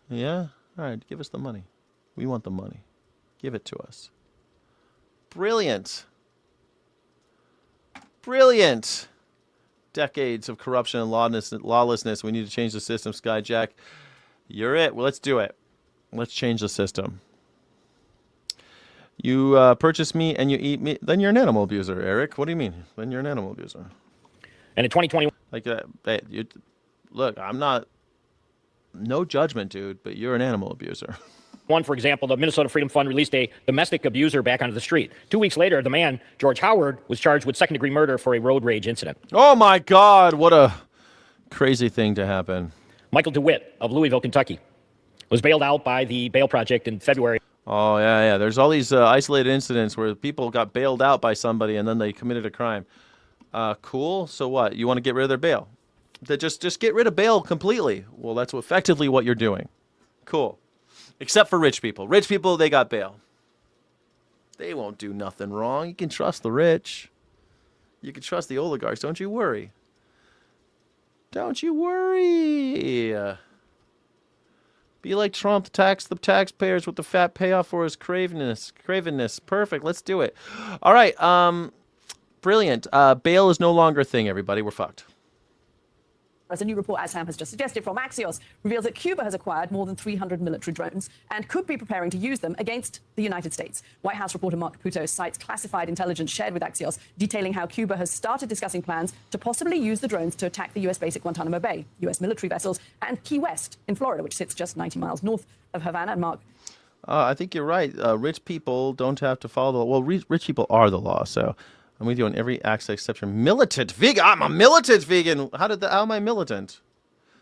Yeah? All right, give us the money. We want the money. Give it to us. Brilliant. Brilliant. Decades of corruption and lawlessness. We need to change the system, Skyjack. You're it. Well, let's do it. Let's change the system. You purchase me and you eat me, then you're an animal abuser, Eric. What do you mean? Then you're an animal abuser. And in 2021, look, I'm not, no judgment, dude, but you're an animal abuser. For example, the Minnesota Freedom Fund released a domestic abuser back onto the street. 2 weeks later, the man, George Howard, was charged with second-degree murder for a road rage incident. Oh, my God. What a crazy thing to happen. Michael DeWitt of Louisville, Kentucky, was bailed out by the Bail Project in February. Oh, yeah. There's all these isolated incidents where people got bailed out by somebody and then they committed a crime. Cool. So what? You want to get rid of their bail? Just get rid of bail completely. Well, that's effectively what you're doing. Cool. Except for rich people. Rich people, they got bail. They won't do nothing wrong. You can trust the rich. You can trust the oligarchs. Don't you worry. Don't you worry. Be like Trump, tax the taxpayers with the fat payoff for his cravenness. Perfect. Let's do it. All right. Brilliant. Bail is no longer a thing, everybody. We're fucked. As a new report, as Sam has just suggested, from Axios, reveals that Cuba has acquired more than 300 military drones and could be preparing to use them against the United States. White House reporter Mark Caputo cites classified intelligence shared with Axios, detailing how Cuba has started discussing plans to possibly use the drones to attack the U.S. base at Guantanamo Bay, U.S. military vessels, and Key West in Florida, which sits just 90 miles north of Havana. And Mark? I think you're right. Rich people don't have to follow the law. Well, rich people are the law, so I'm with you on every aspect exception. Militant vegan. I'm a militant vegan. How am I militant?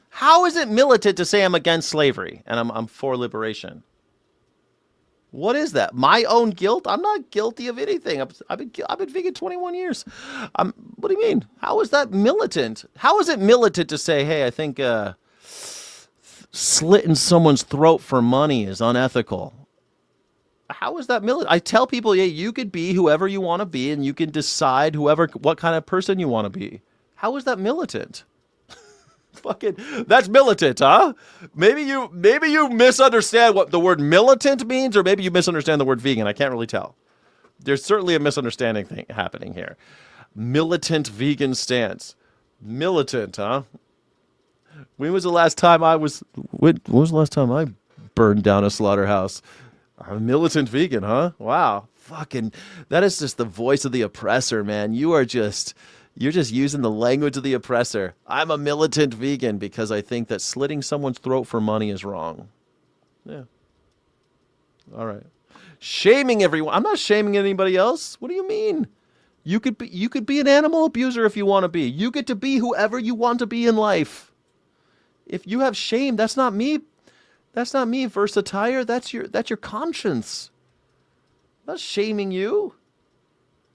How is it militant to say I'm against slavery and I'm for liberation? What is that? My own guilt? I'm not guilty of anything. I've been vegan 21 years. What do you mean? How is that militant? How is it militant to say, hey, I think slitting someone's throat for money is unethical? How is that militant? I tell people, yeah, you could be whoever you want to be, and you can decide what kind of person you want to be. How is that militant? Fucking, that's militant, huh? Maybe you misunderstand what the word militant means, or maybe you misunderstand the word vegan. I can't really tell. There's certainly a misunderstanding thing happening here. Militant vegan stance. Militant, huh? When was the last time I burned down a slaughterhouse. I'm a militant vegan, huh? Wow. Fucking, that is just the voice of the oppressor, man. You're just using the language of the oppressor. I'm a militant vegan because I think that slitting someone's throat for money is wrong. Yeah. All right. Shaming everyone. I'm not shaming anybody else. What do you mean? You could be an animal abuser if you want to be. You get to be whoever you want to be in life. If you have shame, that's not me. That's not me, Versatire. That's your conscience. I'm not shaming you.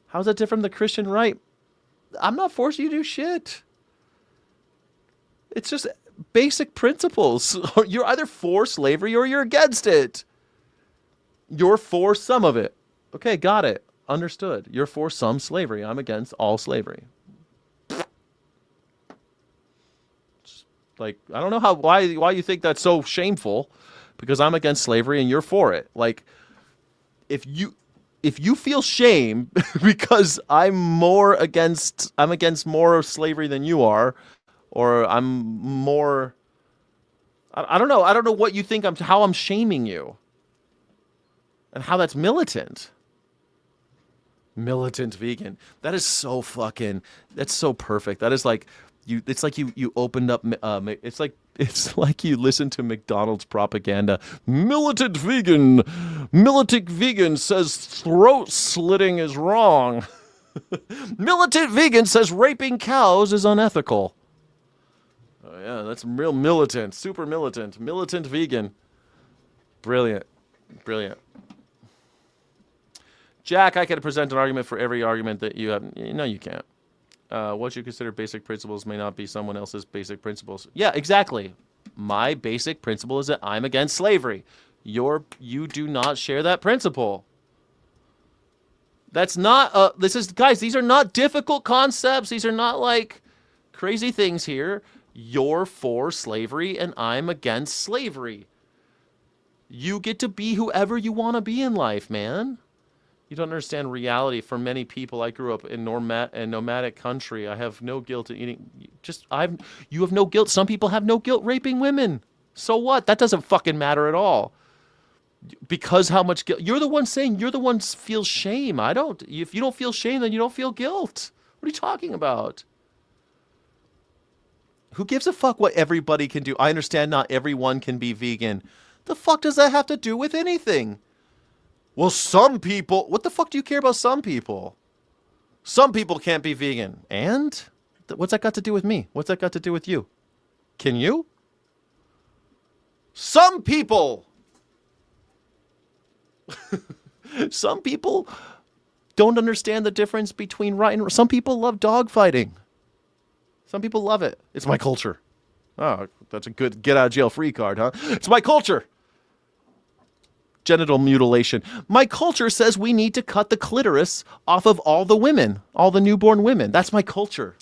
How's that different from the Christian right? I'm not forcing you to do shit. It's just basic principles. You're either for slavery or you're against it. You're for some of it. Okay, got it. Understood. You're for some slavery. I'm against all slavery. Like, I don't know why you think that's so shameful, because I'm against slavery and you're for it. Like, if you feel shame because I'm against more slavery than you are, or I'm more, I don't know. I don't know what you think how I'm shaming you, and how that's militant. Militant vegan. That is so fucking. That's so perfect. That is like. It's like you opened up. It's like you listened to McDonald's propaganda. Militant vegan says throat slitting is wrong. Militant vegan says raping cows is unethical. Oh yeah, that's real militant, super militant, militant vegan. Brilliant. Jack, I could present an argument for every argument that you have. No, you can't. What you consider basic principles may not be someone else's basic principles. Yeah, exactly. My basic principle is that I'm against slavery. You do not share that principle. That's not, guys, these are not difficult concepts. These are not like crazy things here. You're for slavery and I'm against slavery. You get to be whoever you want to be in life, man. You don't understand reality. For many people, I grew up in a nomadic country. I have no guilt in eating. You have no guilt. Some people have no guilt raping women. So what? That doesn't fucking matter at all. Because how much guilt? You're the one saying you're the one feels shame. I don't. If you don't feel shame, then you don't feel guilt. What are you talking about? Who gives a fuck what everybody can do? I understand not everyone can be vegan. The fuck does that have to do with anything? Well, some people... What the fuck do you care about some people? Some people can't be vegan. And? What's that got to do with me? What's that got to do with you? Can you? Some people... Some people don't understand the difference between right and... Some people love dogfighting. Some people love it. It's my culture. Oh, that's a good get-out-of-jail-free card, huh? It's my culture. Genital mutilation. My culture says we need to cut the clitoris off of all the women, all the newborn women. That's my culture.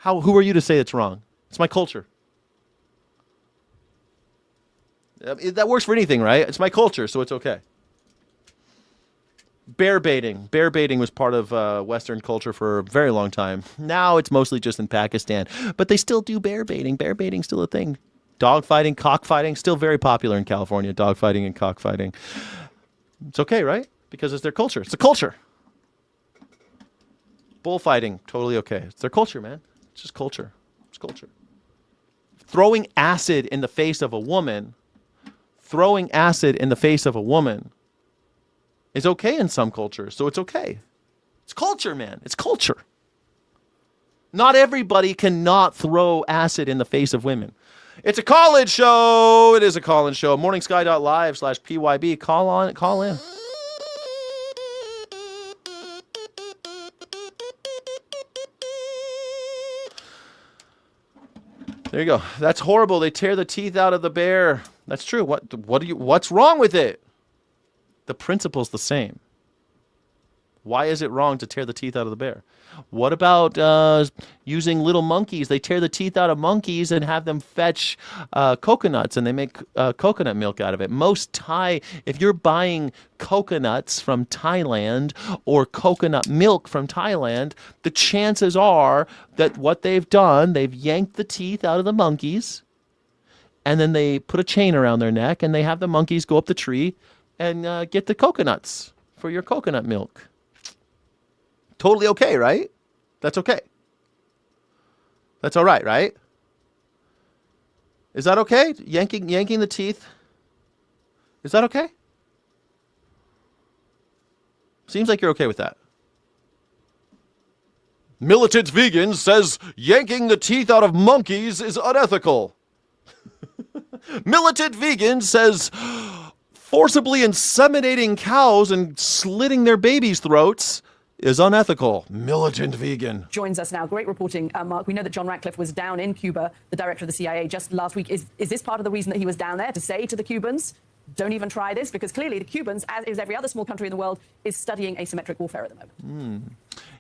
Who are you to say it's wrong? It's my culture. That works for anything, right? It's my culture, so it's okay. Bear baiting. Bear baiting was part of Western culture for a very long time. Now it's mostly just in Pakistan, but they still do bear baiting. Bear baiting's still a thing. Dogfighting, cockfighting, still very popular in California. Dogfighting and cockfighting. It's okay, right? Because it's their culture. It's a culture. Bullfighting, totally okay. It's their culture, man. It's just culture. It's culture. Throwing acid in the face of a woman, is okay in some cultures, so it's okay. It's culture, man. It's culture. Not everybody cannot throw acid in the face of women. It's a call-in show. It is a call-in show. morningsky.live/PYB. Call in. There you go. That's horrible. They tear the teeth out of the bear. That's true. What's wrong with it? The principle's the same. Why is it wrong to tear the teeth out of the bear? What about using little monkeys? They tear the teeth out of monkeys and have them fetch coconuts, and they make coconut milk out of it. If you're buying coconuts from Thailand or coconut milk from Thailand, the chances are that what they've done, they've yanked the teeth out of the monkeys, and then they put a chain around their neck, and they have the monkeys go up the tree and get the coconuts for your coconut milk. Totally okay, right? That's okay. That's all right, right? Is that okay? Yanking the teeth? Is that okay? Seems like you're okay with that. Militant vegan says yanking the teeth out of monkeys is unethical. Militant vegan says forcibly inseminating cows and slitting their babies' throats is unethical. Militant vegan. Joins us now. Great reporting, Mark. We know that John Ratcliffe was down in Cuba, the director of the CIA, just last week. Is this part of the reason that he was down there, to say to the Cubans, don't even try this? Because clearly the Cubans, as is every other small country in the world, is studying asymmetric warfare at the moment.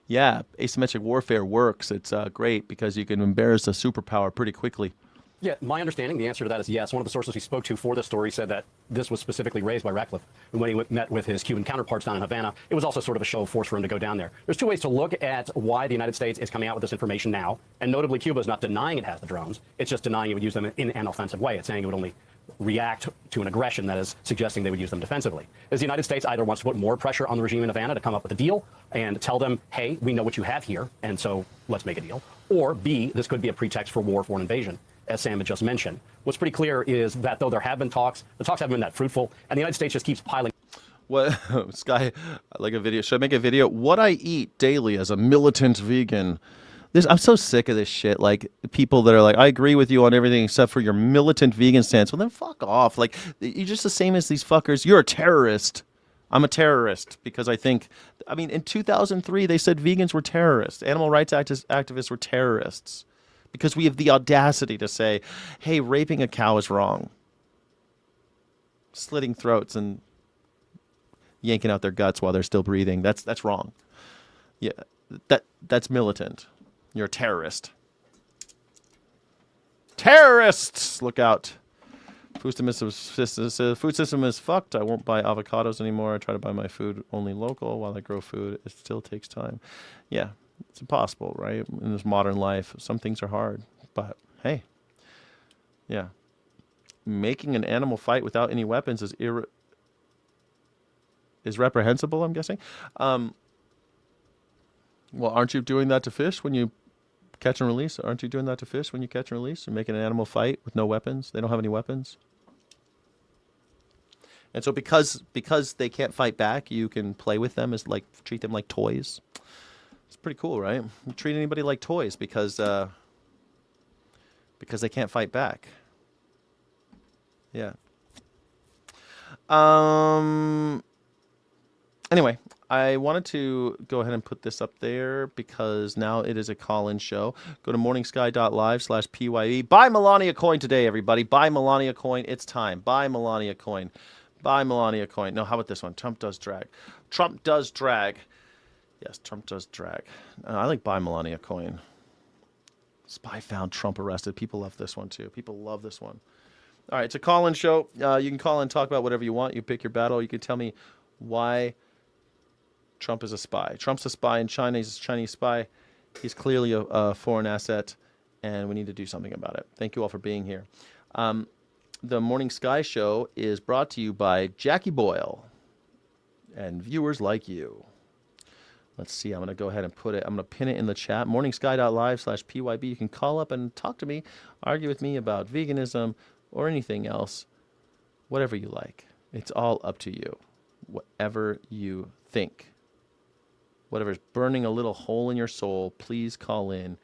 Yeah, asymmetric warfare works. It's great because you can embarrass a superpower pretty quickly. Yeah, my understanding, the answer to that is yes. One of the sources we spoke to for this story said that this was specifically raised by Ratcliffe. And when he met with his Cuban counterparts down in Havana, it was also sort of a show of force for him to go down there. There's two ways to look at why the United States is coming out with this information now. And notably, Cuba is not denying it has the drones. It's just denying it would use them in an offensive way. It's saying it would only react to an aggression that is suggesting they would use them defensively. As the United States either wants to put more pressure on the regime in Havana to come up with a deal and tell them, hey, we know what you have here, and so let's make a deal. Or B, this could be a pretext for war, for an invasion, as Sam had just mentioned. What's pretty clear is that though there have been talks, the talks haven't been that fruitful, and the United States just keeps piling. What, Sky, like a video. Should I make a video? What I eat daily as a militant vegan. I'm so sick of this shit. Like, people that are like, I agree with you on everything except for your militant vegan stance. Well, then fuck off. Like, you're just the same as these fuckers. You're a terrorist. I'm a terrorist because in 2003, they said vegans were terrorists. Animal rights activists were terrorists because we have the audacity to say, hey, raping a cow is wrong. Slitting throats and yanking out their guts while they're still breathing. That's wrong. Yeah, that's militant. You're a terrorist. Terrorists! Look out. Food system is fucked. I won't buy avocados anymore. I try to buy my food only local while I grow food. It still takes time. Yeah, it's impossible, right? In this modern life, some things are hard. But, hey. Yeah. Making an animal fight without any weapons is reprehensible, I'm guessing. Well, aren't you doing that to fish when you catch and release? Aren't you doing that to fish when you catch and release? You're making an animal fight with no weapons. They don't have any weapons. And so because they can't fight back, you can play with them as treat them like toys. It's pretty cool, right? You treat anybody like toys because they can't fight back. Yeah. Anyway, I wanted to go ahead and put this up there because now it is a call-in show. Go to morningsky.live/PYE. Buy Melania coin today, everybody. Buy Melania coin. It's time. Buy Melania coin. Buy Melania coin. No, how about this one? Trump does drag. Trump does drag. Yes, Trump does drag. I like buy Melania coin. Spy found Trump arrested. People love this one, too. People love this one. All right, it's a call-in show. You can call and talk about whatever you want. You pick your battle. You can tell me why Trump is a spy. Trump's a spy in China. He's a Chinese spy. He's clearly a foreign asset, and we need to do something about it. Thank you all for being here. The Morning Sky Show is brought to you by Jackie Boyle and viewers like you. Let's see. I'm going to go ahead and put it. I'm going to pin it in the chat. morningsky.live/PYB. You can call up and talk to me, argue with me about veganism or anything else, whatever you like. It's all up to you. Whatever you think. Whatever's burning a little hole in your soul, please call in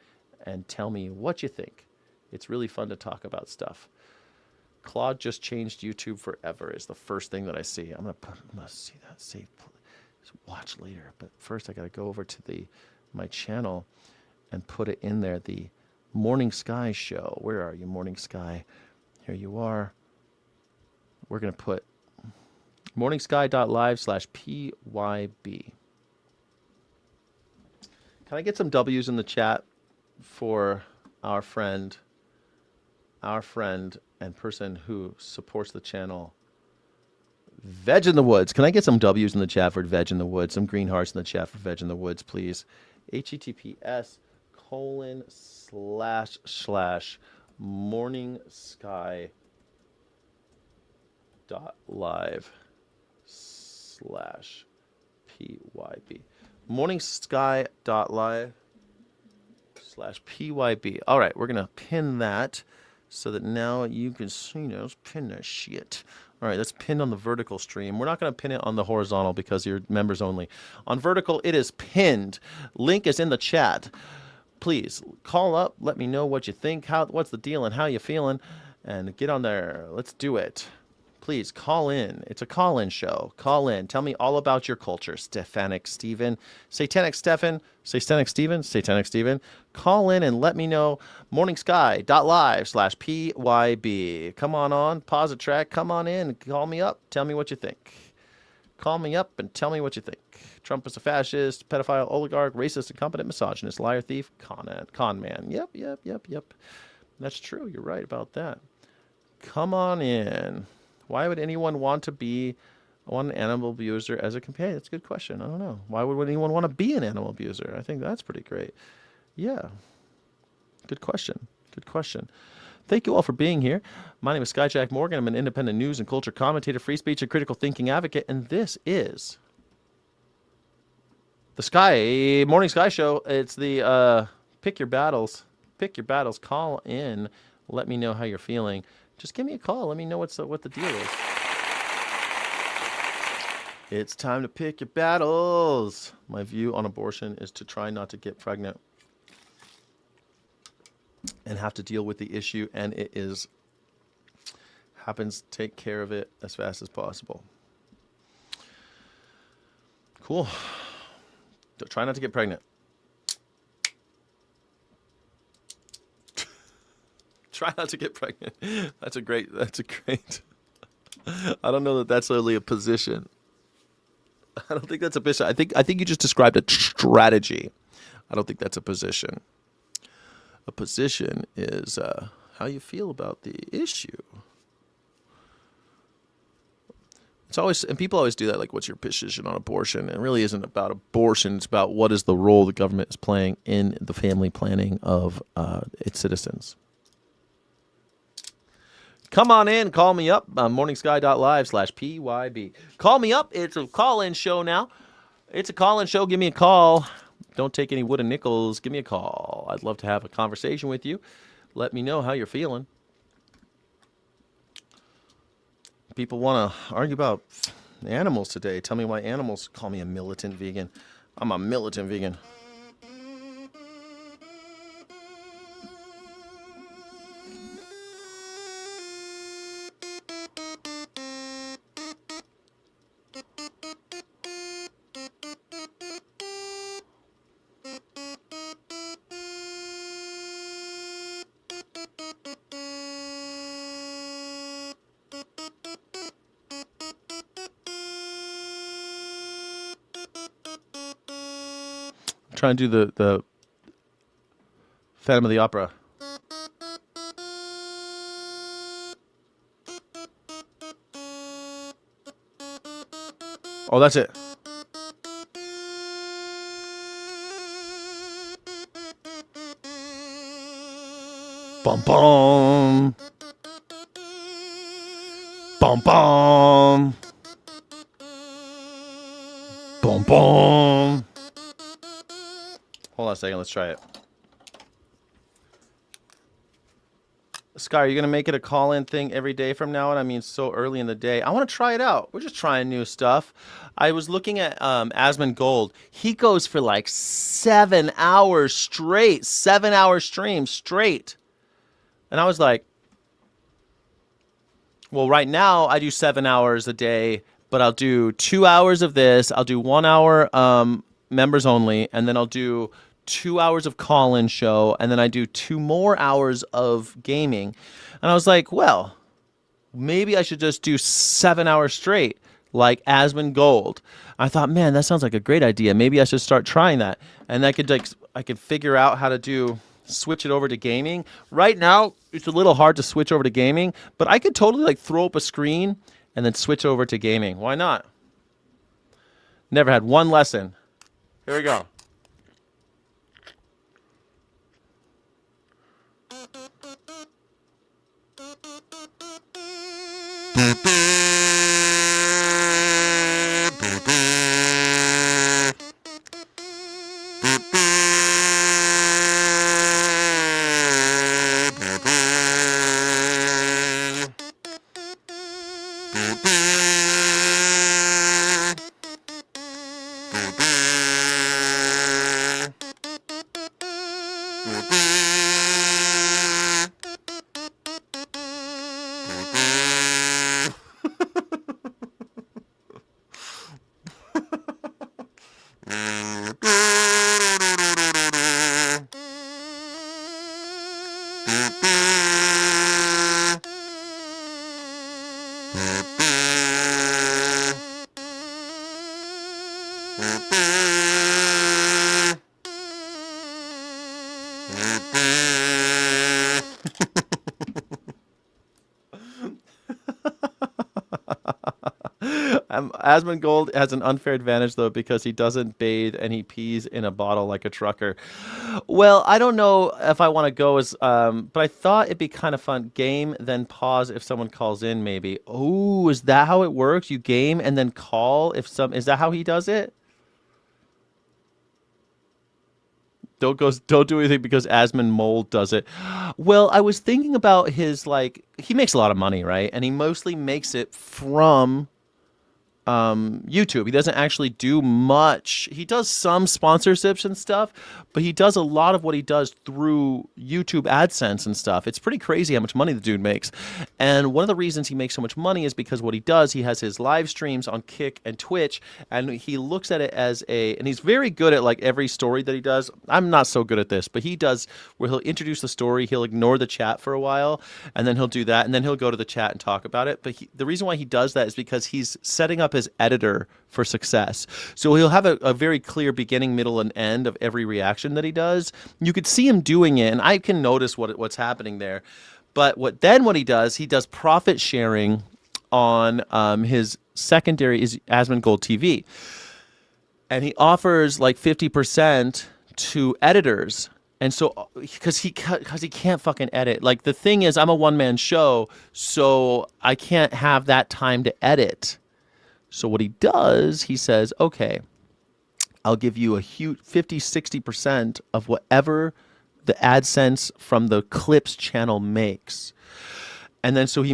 and tell me what you think. It's really fun to talk about stuff. Claude just changed YouTube forever is the first thing that I see. I'm gonna see that, save, watch later. But first I gotta go over to my channel and put it in there. The Morning Sky Show. Where are you, Morning Sky? Here you are. We're gonna put morningsky.live/PYB. Can I get some W's in the chat for our friend and person who supports the channel, Veg in the Woods? Can I get some W's in the chat for Veg in the Woods? Some green hearts in the chat for Veg in the Woods, please. https:// Morning Sky morningsky.live/PYB. morningsky.live/PYB. All right, we're going to pin that so that now you can see us pin that shit. All right, that's pinned on the vertical stream. We're not going to pin it on the horizontal because you're members only. On vertical, it is pinned. Link is in the chat. Please call up. Let me know what you think. What's the deal and how you feeling? And get on there. Let's do it. Please call in. It's a call-in show. Call in. Tell me all about your culture. Stefanik Steven. Satanic Stefan. Satanic Steven. Satanic Steven. Call in and let me know. morningsky.live/PYB. Come on. Pause the track. Come on in. Call me up. Tell me what you think. Call me up and tell me what you think. Trump is a fascist, pedophile, oligarch, racist, incompetent, misogynist, liar, thief, con man. Yep. That's true. You're right about that. Come on in. Why would anyone want an animal abuser as a companion? That's a good question. I don't know. Why would anyone want to be an animal abuser? I think that's pretty great. Yeah. Good question. Thank you all for being here. My name is Skyjack Morgan. I'm an independent news and culture commentator, free speech and critical thinking advocate, and this is the Morning Sky Show. It's the pick your battles. Pick your battles. Call in. Let me know how you're feeling. Just give me a call. Let me know what the deal is. It's time to pick your battles. My view on abortion is to try not to get pregnant and have to deal with the issue, and happens. Take care of it as fast as possible. Cool. Try not to get pregnant. Try not to get pregnant. That's a great. I don't know that that's only a position. I don't think that's a position. I think you just described a strategy. I don't think that's a position. A position is how you feel about the issue. It's always, and people always do that, like, what's your position on abortion? It really isn't about abortion. It's about what is the role the government is playing in the family planning of its citizens. Come on in. Call me up. morningsky.live/PYB. Call me up. It's a call-in show now. It's a call-in show. Give me a call. Don't take any wooden nickels. Give me a call. I'd love to have a conversation with you. Let me know how you're feeling. People want to argue about animals today. Tell me why animals call me a militant vegan. I'm a militant vegan. Trying to do the Phantom of the Opera. Oh, that's it. Bum bum. Bum bum. Bum bum. Hold on a second, let's try it. Sky, are you going to make it a call-in thing every day from now on? I mean, so early in the day. I want to try it out. We're just trying new stuff. I was looking at Asmund Gold. He goes for like 7 hours straight. 7-hour stream straight. And I was like, well, right now I do 7 hours a day, but I'll do 2 hours of this. I'll do 1 hour members only, and then I'll do 2 hours of call-in show, and then I do 2 more hours of gaming. And I was like, well, maybe I should just do 7 hours straight, like Asmund Gold. I thought, man, that sounds like a great idea. Maybe I should start trying that. And I could figure out how to switch it over to gaming. Right now, it's a little hard to switch over to gaming, but I could totally throw up a screen and then switch over to gaming. Why not? Never had one lesson. Here we go. Asmongold has an unfair advantage, though, because he doesn't bathe and he pees in a bottle like a trucker. Well, I don't know if I want to go as, but I thought it'd be kind of fun. Game, then pause if someone calls in, maybe. Oh, is that how it works? You game and then call if some, is that how he does it? Don't do anything because Asmongold does it. Well, I was thinking about his, like, he makes a lot of money, right? And he mostly makes it from YouTube. He doesn't actually do much. He does some sponsorships and stuff, but he does a lot of what he does through YouTube AdSense and stuff. It's pretty crazy how much money the dude makes. And one of the reasons he makes so much money is because what he does, he has his live streams on Kick and Twitch, and he looks at it as and he's very good at like every story that he does. I'm not so good at this, but he does where he'll introduce the story, he'll ignore the chat for a while, and then he'll do that, and then he'll go to the chat and talk about it. But the reason why he does that is because he's setting up his editor for success. So he'll have a very clear beginning, middle, and end of every reaction that he does. You could see him doing it, and I can notice what's happening there. But what he does profit sharing on his secondary is Asmongold TV. And he offers like 50% to editors. And so, because he can't fucking edit. Like, the thing is, I'm a one-man show, so I can't have that time to edit. So what he does, he says, okay, I'll give you a huge 50, 60% of whatever the AdSense from the clips channel makes. And then so he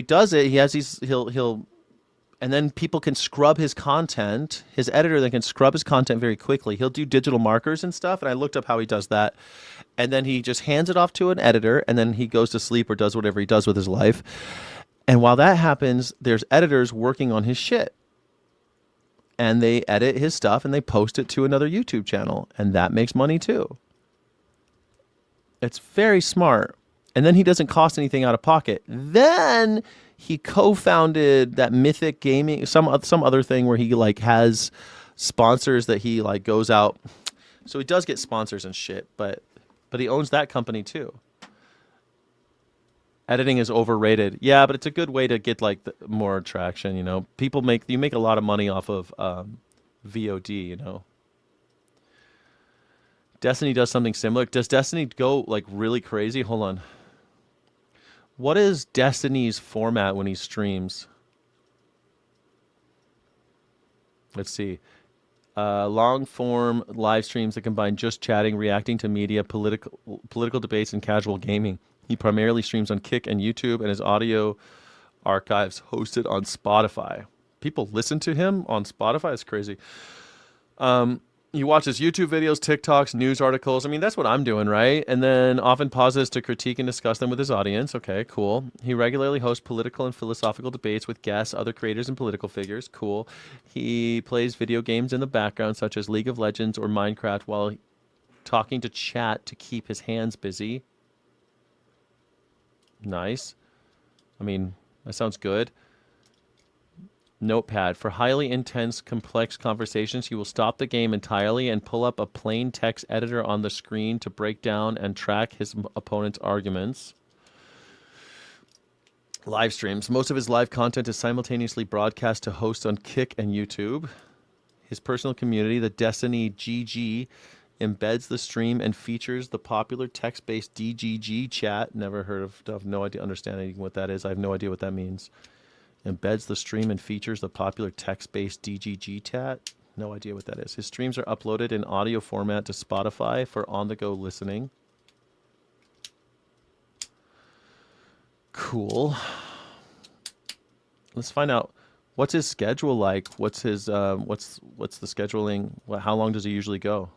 does it. He has these, and then people can scrub his content. His editor then can scrub his content very quickly. He'll do digital markers and stuff. And I looked up how he does that. And then he just hands it off to an editor, and then he goes to sleep or does whatever he does with his life. And while that happens, there's editors working on his shit. And they edit his stuff and they post it to another YouTube channel. And that makes money too. It's very smart. And then he doesn't cost anything out of pocket. Then he co-founded that Mythic Gaming, some other thing where he like has sponsors that he like goes out. So he does get sponsors and shit, but he owns that company too. Editing is overrated. Yeah, but it's a good way to get like more traction, you know. You make a lot of money off of VOD, you know. Destiny does something similar. Does Destiny go like really crazy? Hold on. What is Destiny's format when he streams? Let's see. Long form live streams that combine just chatting, reacting to media, political debates, and casual gaming. He primarily streams on Kick and YouTube, and his audio archives hosted on Spotify. People listen to him on Spotify? It's crazy. He watches YouTube videos, TikToks, news articles. I mean, that's what I'm doing, right? And then often pauses to critique and discuss them with his audience. Okay, cool. He regularly hosts political and philosophical debates with guests, other creators, and political figures. Cool. He plays video games in the background, such as League of Legends or Minecraft, while talking to chat to keep his hands busy. Nice. I mean, that sounds good. Notepad. For highly intense, complex conversations, he will stop the game entirely and pull up a plain text editor on the screen to break down and track his opponent's arguments. Live streams. Most of his live content is simultaneously broadcast to hosts on Kick and YouTube. His personal community, the Destiny GG, embeds the stream and features the popular text-based DGG chat. Never heard of, have no idea, understanding what that is. I have no idea what that means. Embeds the stream and features the popular text-based DGG chat. No idea what that is. His streams are uploaded in audio format to Spotify for on-the-go listening. Cool. Let's find out what's his schedule like. What's his what's the scheduling? How long does he usually go?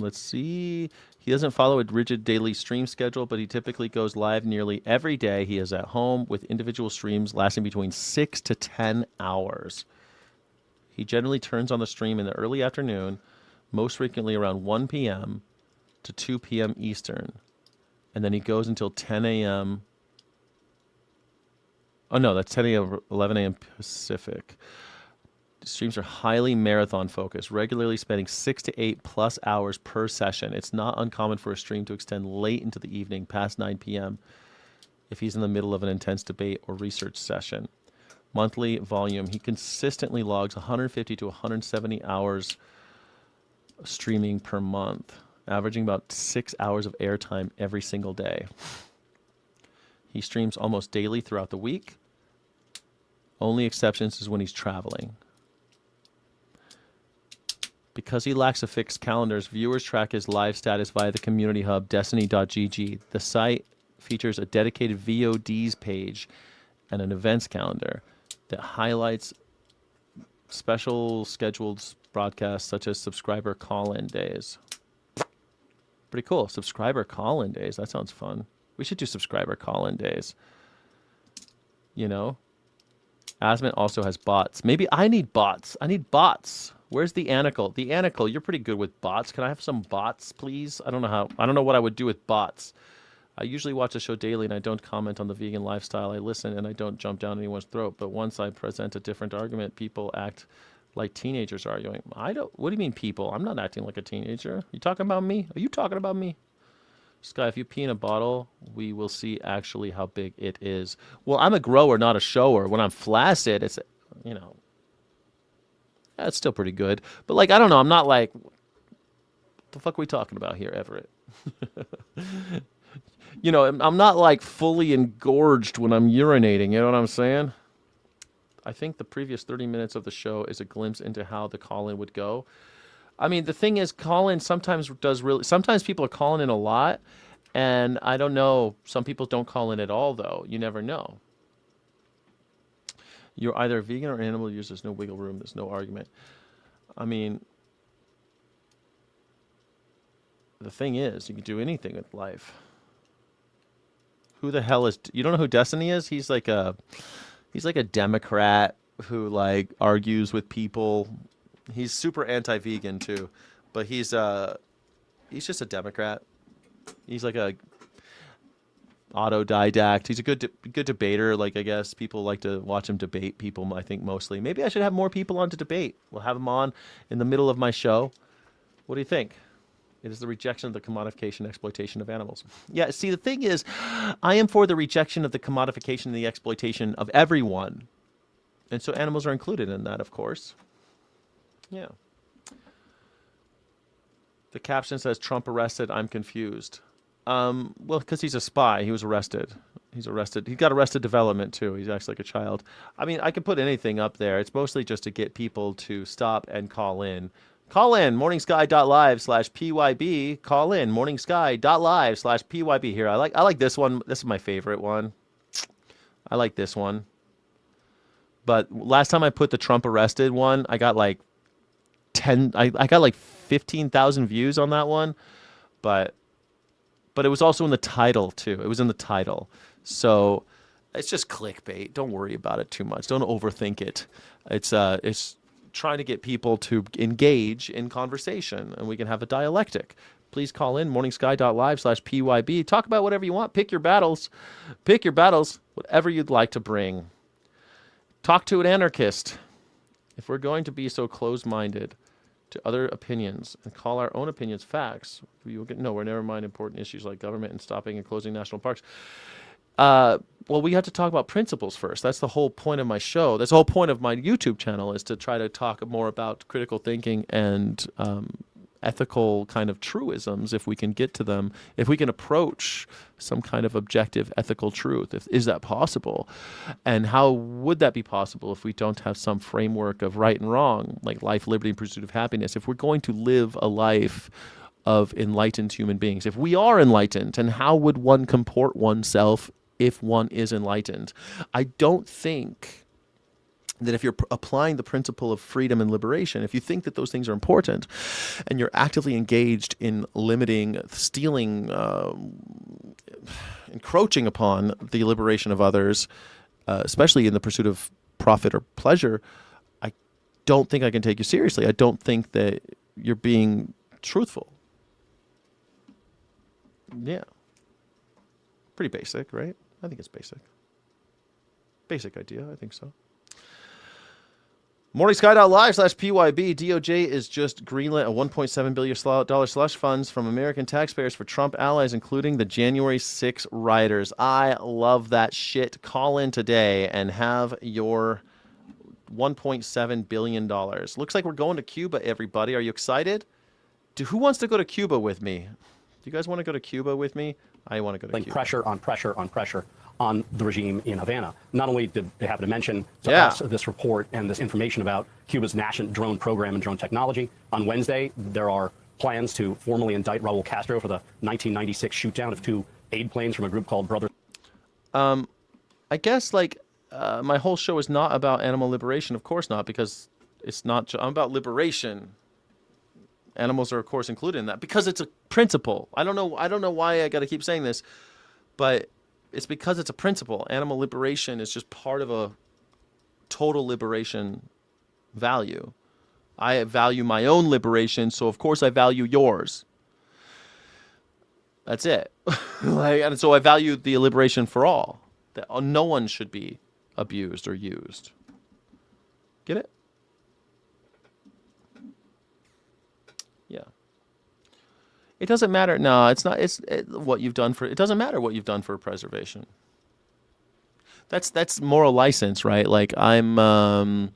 Let's see. He doesn't follow a rigid daily stream schedule, but he typically goes live nearly every day. He is at home with individual streams lasting between 6 to 10 hours. He generally turns on the stream in the early afternoon, most frequently around 1 p.m. to 2 p.m. Eastern. And then he goes until 10 a.m. Oh, no, that's 10 a.m., 11 a.m. Pacific. Streams are highly marathon focused, regularly spending 6 to 8+ hours per session. It's not uncommon for a stream to extend late into the evening, past 9 p.m., if he's in the middle of an intense debate or research session. Monthly volume, he consistently logs 150 to 170 hours streaming per month, averaging about 6 hours of airtime every single day. He streams almost daily throughout the week. Only exceptions is when he's traveling. Because he lacks a fixed calendar, viewers track his live status via the community hub, destiny.gg. The site features a dedicated VODs page and an events calendar that highlights special scheduled broadcasts such as subscriber call-in days. Pretty cool. Subscriber call-in days. That sounds fun. We should do subscriber call-in days. You know? Asmit also has bots. Maybe I need bots. I need bots. Where's the Anacle? The Anacle, you're pretty good with bots. Can I have some bots, please? I don't know what I would do with bots. I usually watch the show daily and I don't comment on the vegan lifestyle. I listen and I don't jump down anyone's throat. But once I present a different argument, people act like teenagers arguing. What do you mean people? I'm not acting like a teenager. You talking about me? Are you talking about me? Sky, if you pee in a bottle, we will see actually how big it is. Well, I'm a grower, not a shower. When I'm flaccid, it's, you know, it's still pretty good. But, like, I don't know. I'm not like, what the fuck are we talking about here, Everett? You know, I'm not like fully engorged when I'm urinating. You know what I'm saying? I think the previous 30 minutes of the show is a glimpse into how the call-in would go. I mean, the thing is, call-in sometimes sometimes people are calling in a lot, and I don't know. Some people don't call in at all, though. You never know. You're either a vegan or animal use. There's no wiggle room. There's no argument. I mean, the thing is, you can do anything with life. Who the hell is... You don't know who Destiny is? He's like a Democrat who, like, argues with people. He's super anti-vegan, too. But he's just a Democrat. He's like a autodidact. He's a good debater. Like, I guess people like to watch him debate people, I think, mostly. Maybe I should have more people on to debate. We'll have him on in the middle of my show. What do you think? It is the rejection of the commodification and exploitation of animals. Yeah, see, the thing is, I am for the rejection of the commodification and the exploitation of everyone. And so animals are included in that, of course. Yeah. The caption says, Trump arrested, I'm confused. Well, because he's a spy. He was arrested. He's arrested. He got Arrested Development, too. He's actually like a child. I mean, I could put anything up there. It's mostly just to get people to stop and call in. Call in, morningsky.live/PYB. Call in, morningsky.live/PYB. Here, I like this one. This is my favorite one. I like this one. But last time I put the Trump arrested one, I got like 15,000 views on that one. But it was also in the title, too. It was in the title. So it's just clickbait. Don't worry about it too much. Don't overthink it. It's trying to get people to engage in conversation, and we can have a dialectic. Please call in, morningsky.live/PYB. Talk about whatever you want. Pick your battles. Pick your battles, whatever you'd like to bring. Talk to an anarchist. If we're going to be so closed-minded to other opinions and call our own opinions facts, we will get nowhere. Never mind important issues like government and stopping and closing national parks. Well, we have to talk about principles first. That's the whole point of my show. That's the whole point of my YouTube channel, is to try to talk more about critical thinking and ethical kind of truisms, if we can get to them, if we can approach some kind of objective ethical truth. Is that possible? And how would that be possible if we don't have some framework of right and wrong, like life, liberty, and pursuit of happiness? If we're going to live a life of enlightened human beings, if we are enlightened, and how would one comport oneself if one is enlightened? I don't think that if you're applying the principle of freedom and liberation, if you think that those things are important and you're actively engaged in limiting, stealing, encroaching upon the liberation of others, especially in the pursuit of profit or pleasure, I don't think I can take you seriously. I don't think that you're being truthful. Yeah. Pretty basic, right? I think it's basic. Basic idea, I think so. MorningSky.live/PYB. DOJ is just greenlit a $1.7 billion slush funds from American taxpayers for Trump allies, including the January 6 rioters. I love that shit. Call in today and have your $1.7 billion. Looks like we're going to Cuba, everybody. Are you excited? Who wants to go to Cuba with me? Do you guys want to go to Cuba with me? I want to go to Cuba. Pressure on pressure on pressure on the regime in Havana. Not only did they happen to mention to us this report and this information about Cuba's national drone program and drone technology, on Wednesday there are plans to formally indict Raul Castro for the 1996 shootdown of 2 aid planes from a group called Brothers. I guess my whole show is not about animal liberation. Of course not, because it's not. I'm about liberation. Animals are, of course, included in that because it's a principle. I don't know why I got to keep saying this, but it's because it's a principle. Animal liberation is just part of a total liberation value. I value my own liberation, so of course I value yours. That's it. And so I value the liberation for all. That no one should be abused or used. Get it? Yeah. It doesn't matter. No, it's not. What you've done for. It doesn't matter what you've done for preservation. That's moral license, right? Like I'm. I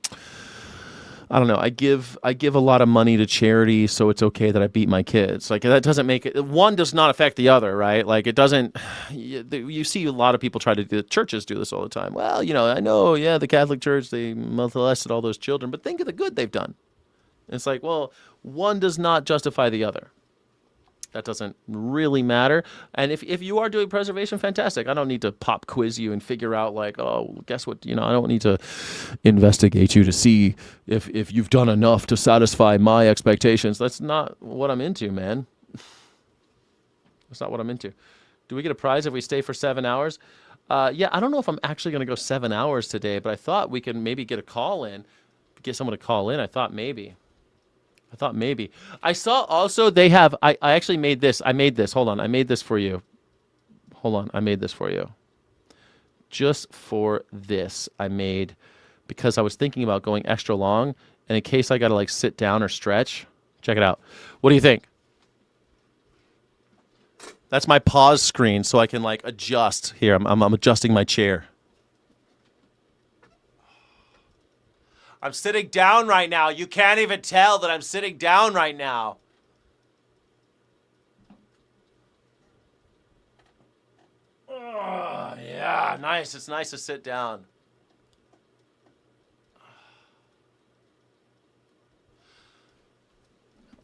don't know. I give a lot of money to charity, so it's okay that I beat my kids. Like that doesn't make it. One does not affect the other, right? Like it doesn't. You see a lot of people try to do. Churches do this all the time. Well, I know. Yeah, the Catholic Church, they molested all those children, but think of the good they've done. It's like, well, one does not justify the other. That doesn't really matter. And if you are doing preservation, fantastic. I don't need to pop quiz you and figure out guess what? I don't need to investigate you to see if you've done enough to satisfy my expectations. That's not what I'm into, man. That's not what I'm into. Do we get a prize if we stay for 7 hours? Yeah, I don't know if I'm actually going to go 7 hours today, but I thought we could maybe get a call in, get someone to call in. I thought maybe. I saw also they have, I actually made this. Hold on. I made this for you. Just for this, I made, because I was thinking about going extra long, and in case I got to sit down or stretch, check it out. What do you think? That's my pause screen, so I can adjust. Here, I'm adjusting my chair. I'm sitting down right now. You can't even tell that I'm sitting down right now. Oh, yeah, nice. It's nice to sit down.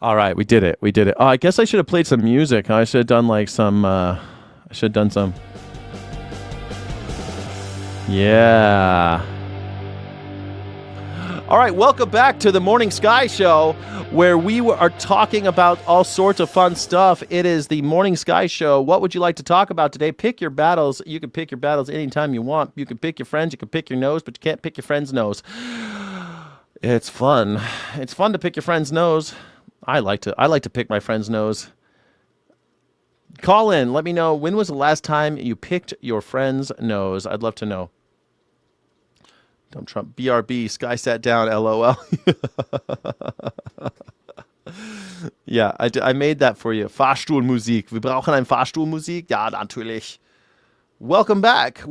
All right, we did it. Oh, I guess I should have played some music. I should have done some. Yeah. All right, welcome back to the Morning Sky Show, where we are talking about all sorts of fun stuff. It is the Morning Sky Show. What would you like to talk about today? Pick your battles. You can pick your battles anytime you want. You can pick your friends. You can pick your nose, but you can't pick your friend's nose. It's fun. It's fun to pick your friend's nose. I like to pick my friend's nose. Call in. Let me know, when was the last time you picked your friend's nose? I'd love to know. Dumb Trump. BRB. Sky sat down. LOL. Yeah, I made that for you. Fahrstuhlmusik. Wir brauchen ein Fahrstuhlmusik. Ja, natürlich. Welcome back.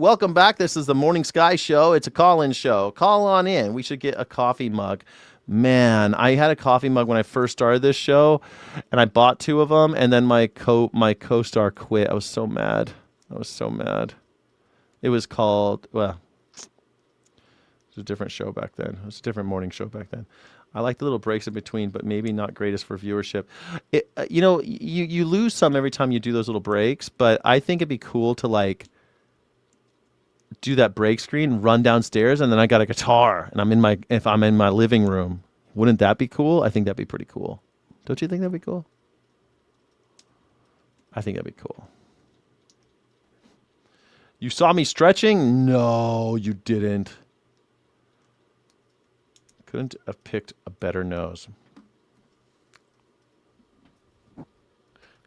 This is the Morning Sky Show. It's a call-in show. Call on in. We should get a coffee mug. Man, I had a coffee mug when I first started this show, and I bought 2 of them, and then my co-star quit. I was so mad. It was called, it was a different show back then. It was a different morning show back then. I like the little breaks in between, but maybe not greatest for viewership. You lose some every time you do those little breaks, but I think it'd be cool to do that break screen, run downstairs, and then I got a guitar, and if I'm in my living room. Wouldn't that be cool? I think that'd be pretty cool. Don't you think that'd be cool? I think that'd be cool. You saw me stretching? No, you didn't. Couldn't have picked a better nose.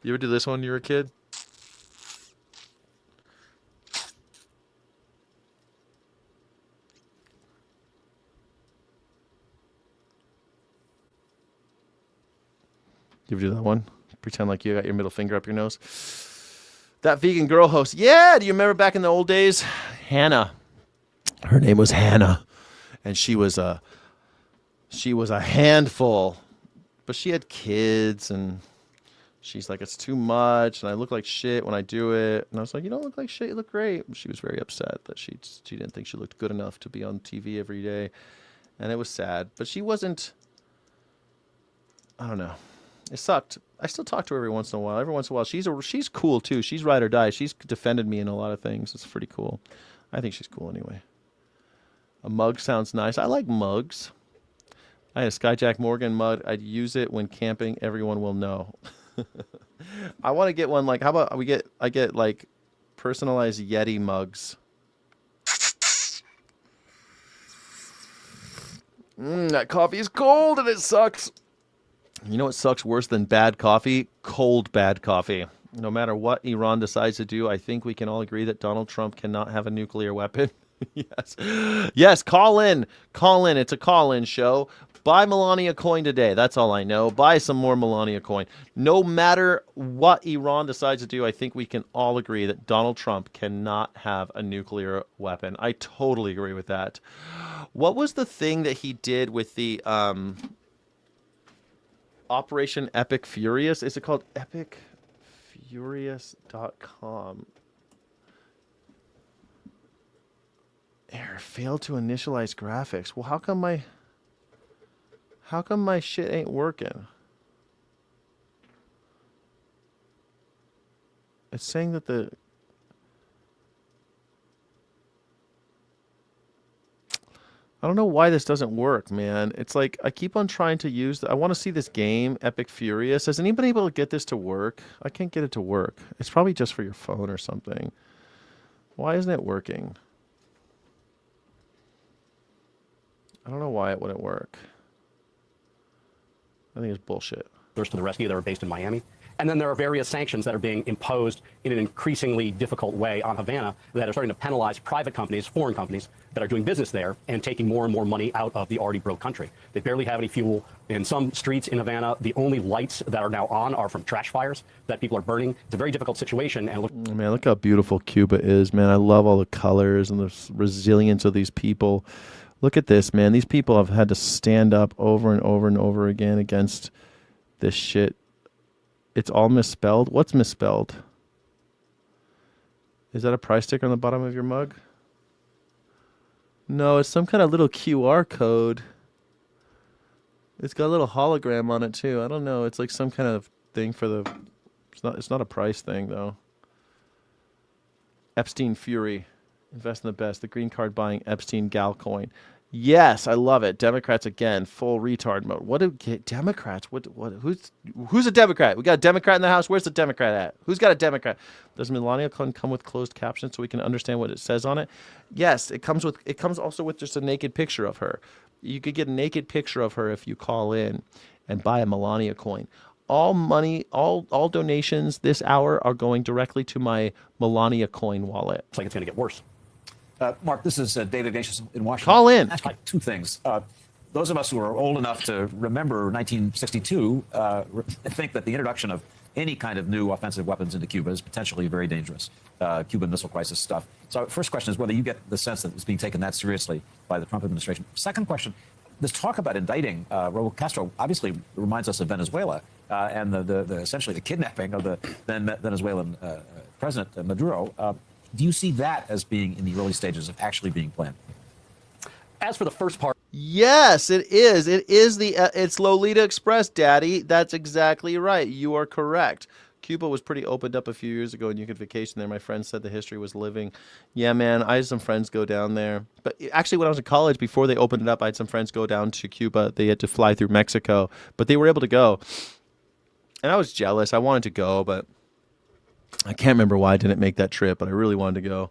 You ever do this when you were a kid? You ever do that one? Pretend like you got your middle finger up your nose. That vegan girl host. Yeah, do you remember back in the old days? Hannah. Her name was Hannah. And she was a handful. But she had kids, and she's like, it's too much, and I look like shit when I do it. And I was like, you don't look like shit, you look great. She was very upset that she didn't think she looked good enough to be on TV every day. And it was sad. But she wasn't, I don't know. It sucked. I still talk to her every once in a while. Every once in a while. She's cool, too. She's ride or die. She's defended me in a lot of things. It's pretty cool. I think she's cool anyway. A mug sounds nice. I like mugs. I had a Skyjack Morgan mug. I'd use it when camping. Everyone will know. I want to get one like, how about I get like personalized Yeti mugs. That coffee is cold and it sucks. You know what sucks worse than bad coffee? Cold bad coffee. No matter what Iran decides to do, I think we can all agree that Donald Trump cannot have a nuclear weapon. Yes. Yes, call in. Call in. It's a call-in show. Buy Melania coin today. That's all I know. Buy some more Melania coin. No matter what Iran decides to do, I think we can all agree that Donald Trump cannot have a nuclear weapon. I totally agree with that. What was the thing that he did with the Operation Epic Furious? Is it called epicfurious.com? Error, failed to initialize graphics. Well, how come my shit ain't working? It's saying that I don't know why this doesn't work, man. It's like I keep on trying to use I want to see this game, Epic Furious. Has anybody able to get this to work? I can't get it to work. It's probably just for your phone or something. Why isn't it working? I don't know why it wouldn't work. I think it's bullshit. Those to the rescue that are based in Miami. And then there are various sanctions that are being imposed in an increasingly difficult way on Havana that are starting to penalize private companies, foreign companies, that are doing business there and taking more and more money out of the already broke country. They barely have any fuel. In some streets in Havana, the only lights that are now on are from trash fires that people are burning. It's a very difficult situation. And man, look how beautiful Cuba is, man. I love all the colors and the resilience of these people. Look at this, man. These people have had to stand up over and over and over again against this shit. It's all misspelled. What's misspelled? Is that a price sticker on the bottom of your mug? No, it's some kind of little QR code. It's got a little hologram on it too. I don't know. It's like some kind of thing for the... It's not a price thing though. Epstein Fury. Invest in the best. The green card buying Epstein Gal coin. Yes, I love it. Democrats again, full retard mode. What do Democrats? Who's a Democrat? We got a Democrat in the house. Where's the Democrat at? Who's got a Democrat? Does Melania come with closed captions so we can understand what it says on it? Yes, it comes also with just a naked picture of her. You could get a naked picture of her if you call in and buy a Melania coin. All money, all donations this hour are going directly to my Melania coin wallet. It's like it's going to get worse. Mark, this is David Ignatius in Washington. Call in. Ask you two things. Those of us who are old enough to remember 1962 think that the introduction of any kind of new offensive weapons into Cuba is potentially very dangerous. Cuban Missile Crisis stuff. So first question is whether you get the sense that it's being taken that seriously by the Trump administration. Second question, this talk about indicting Raul Castro obviously reminds us of Venezuela and the essentially the kidnapping of the then Venezuelan President Maduro. Do you see that as being in the early stages of actually being planned? As for the first part, yes, it is. It is it's Lolita Express, Daddy. That's exactly right. You are correct. Cuba was pretty opened up a few years ago, and you could vacation there. My friend said the history was living. Yeah, man, I had some friends go down there. But actually, when I was in college, before they opened it up, I had some friends go down to Cuba. They had to fly through Mexico, but they were able to go. And I was jealous. I wanted to go, but I can't remember why I didn't make that trip, but I really wanted to go.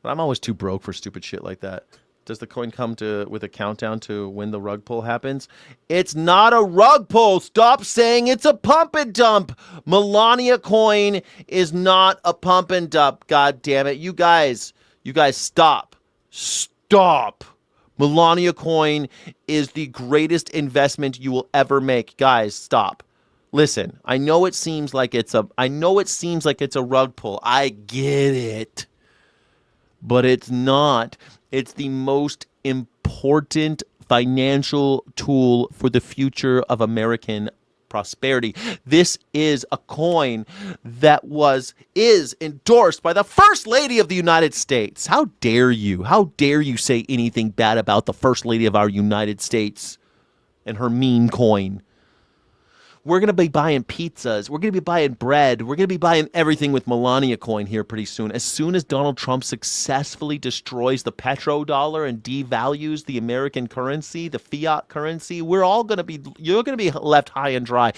But I'm always too broke for stupid shit like that. Does the coin come with a countdown to when the rug pull happens? It's not a rug pull. Stop saying it's a pump and dump. Melania coin is not a pump and dump. God damn it. You guys stop. Stop. Melania coin is the greatest investment you will ever make. Guys, stop. Listen, I know it seems like it's a rug pull. I get it. But it's not. It's the most important financial tool for the future of American prosperity. This is a coin that is endorsed by the First Lady of the United States. How dare you? How dare you say anything bad about the First Lady of our United States and her mean coin? We're going to be buying pizzas. We're going to be buying bread. We're going to be buying everything with Melania coin here pretty soon. As soon as Donald Trump successfully destroys the petrodollar and devalues the American currency, the fiat currency, you're going to be left high and dry.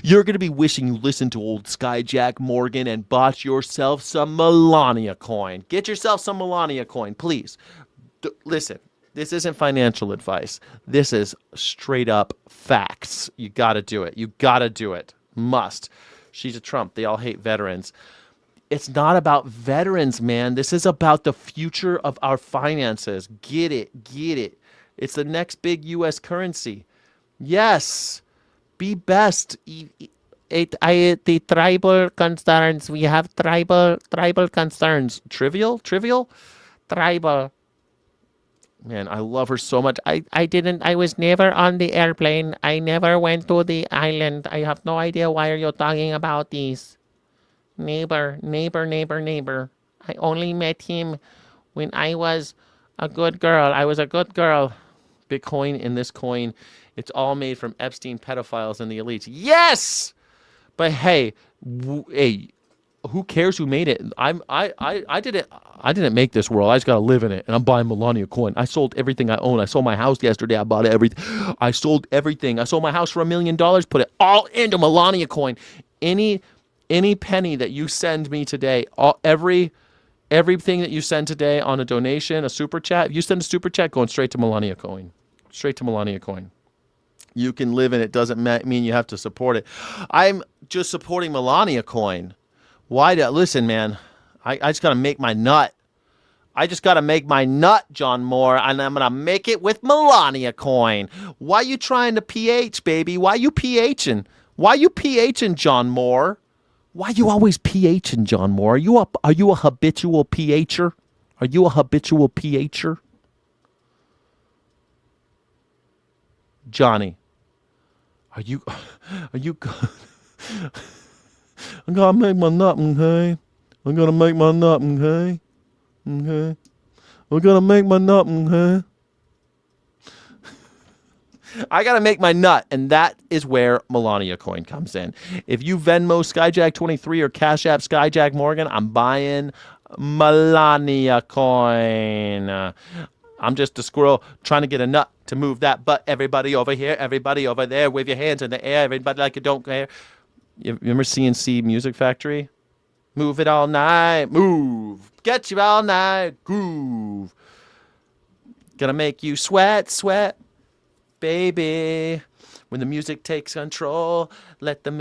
You're going to be wishing you listened to old Skyjack Morgan and bought yourself some Melania coin. Get yourself some Melania coin, please. Listen. This isn't financial advice. This is straight up facts. You got to do it. You got to do it. Must. She's a Trump. They all hate veterans. It's not about veterans, man. This is about the future of our finances. Get it. Get it. It's the next big U.S. currency. Yes. Be best. The tribal concerns. We have tribal concerns. Trivial? Tribal. Man, I love her so much. I was never on the airplane. I never went to the island. I have no idea why are you talking about these. Neighbor. I only met him when I was a good girl. I was a good girl. Bitcoin in this coin, it's all made from Epstein pedophiles and the elites. Yes! But hey, who cares who made it? I didn't make this world. I just gotta live in it, and I'm buying Melania coin. I sold everything I own. I sold my house yesterday. I bought everything. I sold everything. I sold my house for $1 million. Put it all into Melania coin. Any penny that you send me today, everything that you send today on a donation, a super chat. If you send a super chat, going straight to Melania coin. Straight to Melania coin. You can live in it. Doesn't mean you have to support it. I'm just supporting Melania coin. Listen, man, I just got to make my nut. I just got to make my nut, John Moore, and I'm going to make it with Melania coin. Why you trying to PH, baby? Why you PHing? Why you PHing, John Moore? Why you always PHing, John Moore? Are you a habitual PHer? Are you a habitual PHer? Johnny, are you I gotta make my nut, okay? I gotta make my nut, okay? Okay? I gotta make my nut, okay? I gotta make my nut, and that is where Melania coin comes in. If you Venmo Skyjack23 or Cash App Skyjack Morgan, I'm buying Melania coin. I'm just a squirrel trying to get a nut to move that butt. Everybody over here, everybody over there, wave your hands in the air. Everybody like you don't care. You remember CNC Music Factory? Move it all night, move. Get you all night, groove. Gonna make you sweat, baby. When the music takes control, let the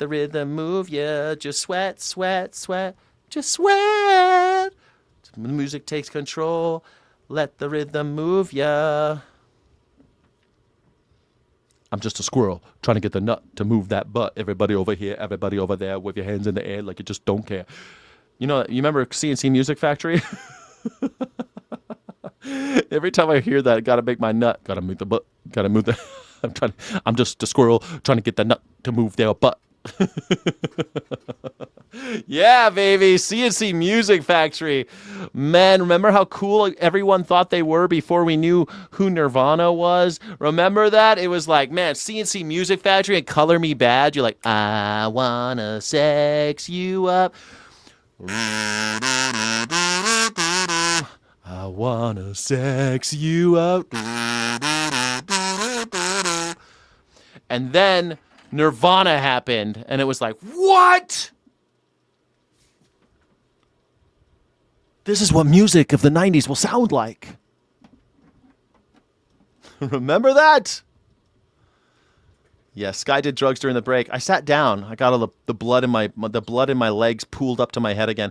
rhythm move ya. Just sweat, just sweat. When the music takes control, let the rhythm move ya. I'm just a squirrel trying to get the nut to move that butt. Everybody over here, everybody over there, with your hands in the air like you just don't care. You remember CNC Music Factory? Every time I hear that, I gotta make my nut, gotta move the butt, gotta move the. I'm just a squirrel trying to get the nut to move their butt. Yeah, baby, CNC Music Factory. Man, remember how cool everyone thought they were before we knew who Nirvana was? Remember that? It was like, man, CNC Music Factory and Color Me Bad. You're like, I wanna sex you up. I wanna sex you up. And then Nirvana happened, and it was like, what? This is what music of the 90s will sound like. Remember that? Yeah, Sky did drugs during the break. I sat down. I got all the blood in my legs pooled up to my head again.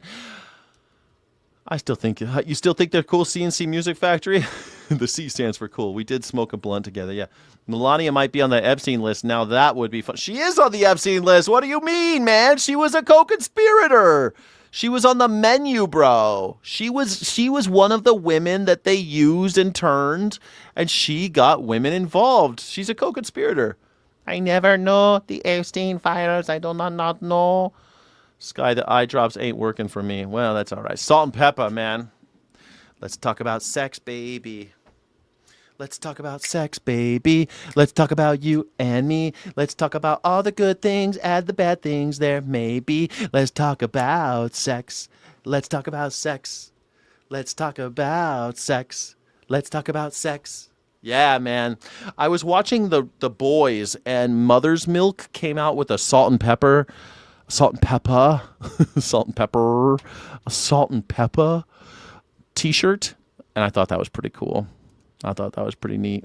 I still think you still think they're cool, CNC Music Factory? The C stands for cool. We did smoke a blunt together. Yeah. Melania might be on the Epstein list. Now that would be fun. She is on the Epstein list. What do you mean, man? She was a co-conspirator. She was on the menu, bro. She was one of the women that they used and turned, and she got women involved. She's a co-conspirator. I never know the Epstein files. I do not know. Sky, the eye drops ain't working for me. Well, that's all right. Salt and pepper, man. Let's talk about sex, baby. Let's talk about sex, baby. Let's talk about you and me. Let's talk about all the good things, add the bad things there, maybe. Let's talk about sex. Let's talk about sex. Let's talk about sex. Let's talk about sex. Yeah, man. I was watching the Boys, and Mother's Milk came out with a salt and pepper t-shirt, and I thought that was pretty cool. I thought that was pretty neat.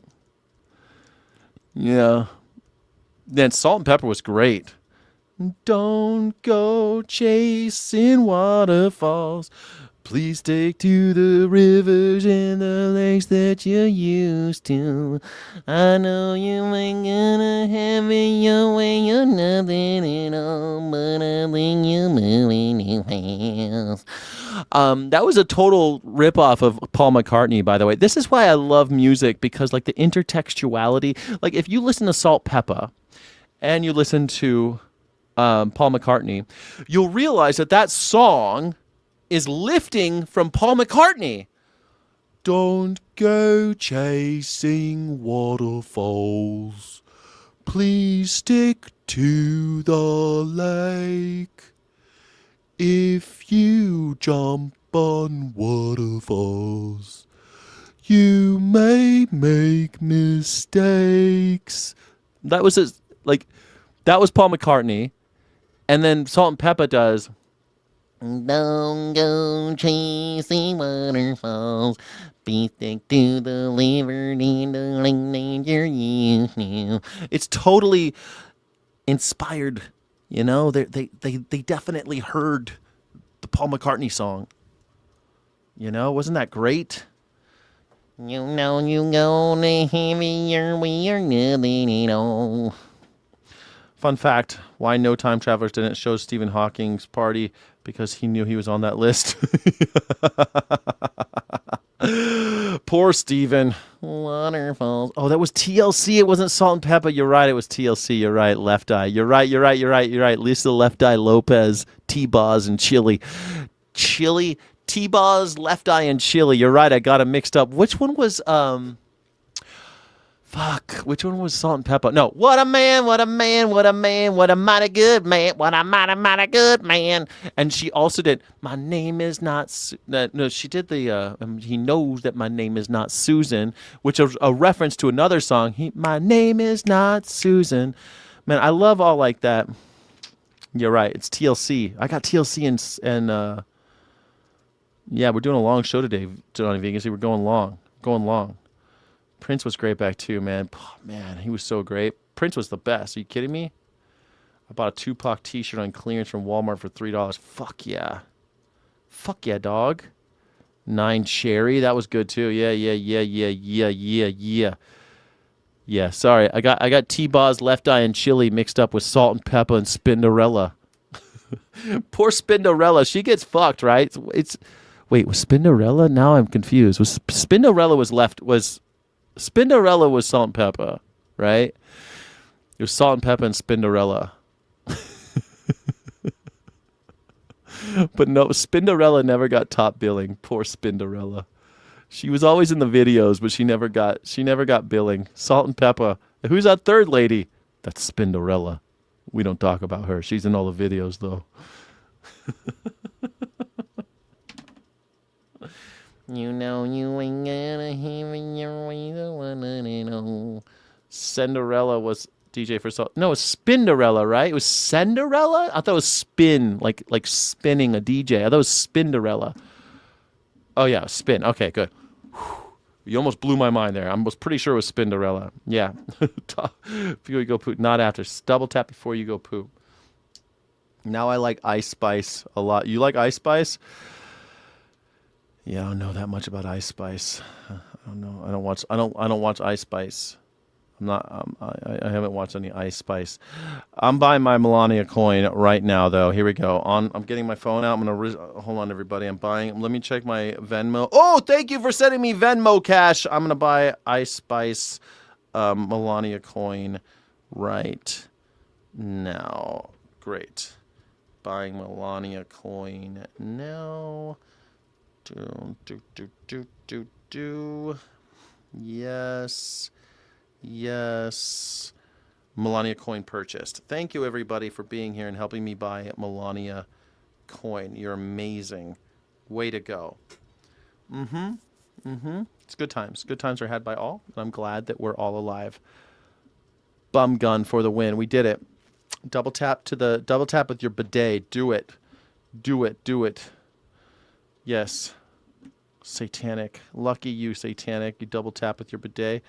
Yeah. Then Salt and Pepper was great. Don't go chasing waterfalls. Please stick to the rivers and the lakes that you're used to. I know you ain't gonna have it your way, you're nothing at all, but I think you're moving too fast. That was a total ripoff of Paul McCartney, by the way. This is why I love music, because like the intertextuality, like if you listen to Salt Peppa and you listen to Paul McCartney, you'll realize that song is lifting from Paul McCartney. Don't go chasing waterfalls. Please stick to the lake. If you jump on waterfalls, you may make mistakes. That was that was Paul McCartney. And then Salt and Peppa does, don't go chasing waterfalls. Be stick to the liberty and the lane you're used to. It's totally inspired, you know. They definitely heard the Paul McCartney song. You know, wasn't that great? You know you gonna have it your way, you're nothing at all. Fun fact, why No Time Travelers didn't show Stephen Hawking's party, because he knew he was on that list. Poor Stephen. Waterfalls. Oh, that was TLC. It wasn't Salt and Pepper. You're right. It was TLC. You're right. Left Eye. You're right. Lisa Left Eye Lopez, T-Boz, and Chili. T-Boz, Left Eye, and Chili. You're right. I got it mixed up. Which one was which one was Salt and Pepper? No, what a man, what a man, what a man, what a mighty good man, what a mighty good man. And she also did, my name is not, no, she did the, he knows that my name is not Susan, which is a reference to another song. My name is not Susan. Man, I love all like that. You're right, it's TLC. I got TLC and yeah, we're doing a long show today, Johnny Vegas. We're going long. Prince was great back too, man. Oh, man, he was so great. Prince was the best. Are you kidding me? I bought a Tupac t-shirt on clearance from Walmart for $3. Fuck yeah. Fuck yeah, dog. 9 Cherry. That was good too. Yeah. Yeah, sorry. I got T-Boz, Left Eye, and Chili mixed up with Salt and Pepper and Spinderella. Poor Spinderella. She gets fucked, right? Wait, was Spinderella? Now I'm confused. Spinderella was Salt and Pepper, right? It was Salt and Pepper and Spinderella. But no, Spinderella never got top billing. Poor Spinderella. She was always in the videos, but she never got billing. Salt and Pepper. Who's that third lady? That's Spinderella. We don't talk about her. She's in all the videos though. You know you ain't gonna have it your way, the one and all. Cinderella was DJ for Salt. No, it was Spinderella, right? It was Cinderella? I thought it was spin, like spinning a DJ. I thought it was Spinderella. Oh yeah, spin. Okay, good. You almost blew my mind there. I was pretty sure it was Spinderella. Yeah. Before you go poop. Not after. Double tap before you go poop. Now I like Ice Spice a lot. You like Ice Spice? Yeah, I don't know that much about Ice Spice. I don't know. I don't watch Ice Spice. I'm not. I haven't watched any Ice Spice. I'm buying my Melania coin right now, though. Here we go. I'm getting my phone out. I'm gonna hold on, everybody. I'm buying. Let me check my Venmo. Oh, thank you for sending me Venmo cash. I'm gonna buy Ice Spice, Melania coin right now. Great. Buying Melania coin now. Do. Yes. Yes. Melania coin purchased. Thank you, everybody, for being here and helping me buy Melania coin. You're amazing. Way to go. It's good times. Good times are had by all. And I'm glad that we're all alive. Bum gun for the win. We did it. Double tap with your bidet. Do it. Do it. Yes. Satanic. Lucky you, Satanic. You double tap with your bidet.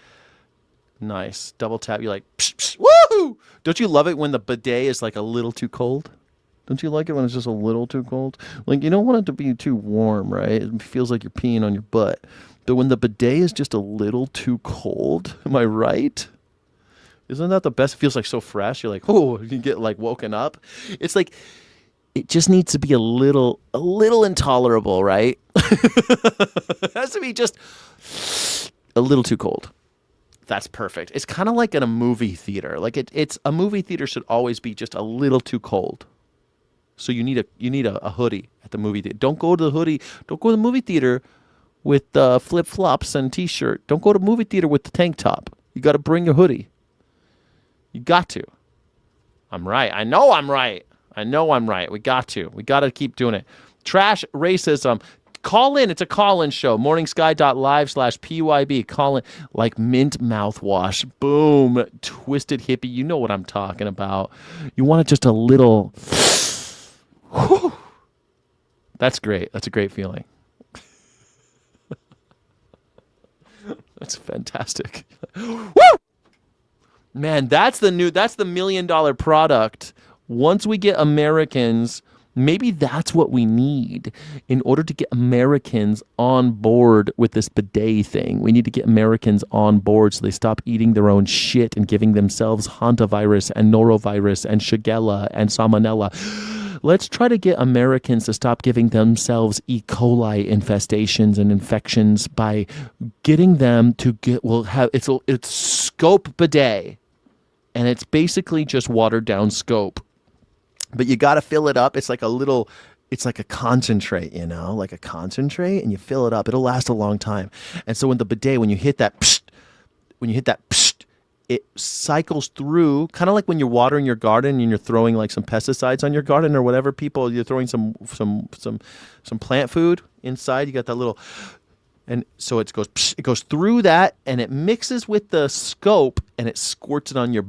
Nice. Double tap. You like, psh, psh, woohoo! Don't you love it when the bidet is like a little too cold? Don't you like it when it's just a little too cold? Like, you don't want it to be too warm, right? It feels like you're peeing on your butt. But when the bidet is just a little too cold, am I right? Isn't that the best? It feels like so fresh. You're like, oh, you get like woken up. It's like, it just needs to be a little intolerable, right? It has to be just a little too cold. That's perfect. It's kind of like in a movie theater. Like it's a movie theater should always be just a little too cold. So you need a hoodie at the movie theater. Don't go to the movie theater with flip flops and t-shirt. Don't go to the movie theater with the tank top. You got to bring your hoodie. You got to. I'm right. I know I'm right. We got to keep doing it. Trash racism. Call in. It's a call-in show. morningsky.live/PYB. Call in like mint mouthwash. Boom. Twisted hippie. You know what I'm talking about. You want it just a little. Whew. That's great. That's a great feeling. That's fantastic. Woo! Man, that's the $1 million product. Once we get Americans, maybe that's what we need in order to get Americans on board with this bidet thing. We need to get Americans on board so they stop eating their own shit and giving themselves hantavirus and norovirus and shigella and salmonella. Let's try to get Americans to stop giving themselves E. coli infestations and infections by getting them to it's scope bidet. And it's basically just watered down scope. But you got to fill it up. It's like a concentrate, like a concentrate, and you fill it up. It'll last a long time. And so when the bidet, when you hit that, it cycles through, kind of like when you're watering your garden and you're throwing like some pesticides on your garden or whatever. You're throwing some plant food inside. You got that little, and so it goes through that, and it mixes with the scope, and it squirts it on your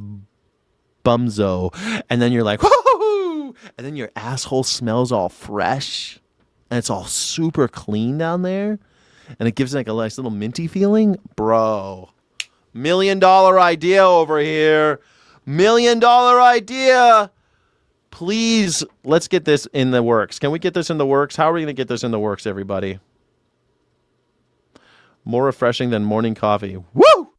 bumzo, and then you're like, whoo! And then your asshole smells all fresh, and it's all super clean down there, and it gives like a nice little minty feeling, bro. $1 million idea over here. $1 million idea. Please, let's get this in the works. Can we get this in the works? How are we going to get this in the works, everybody? More refreshing than morning coffee. Woo!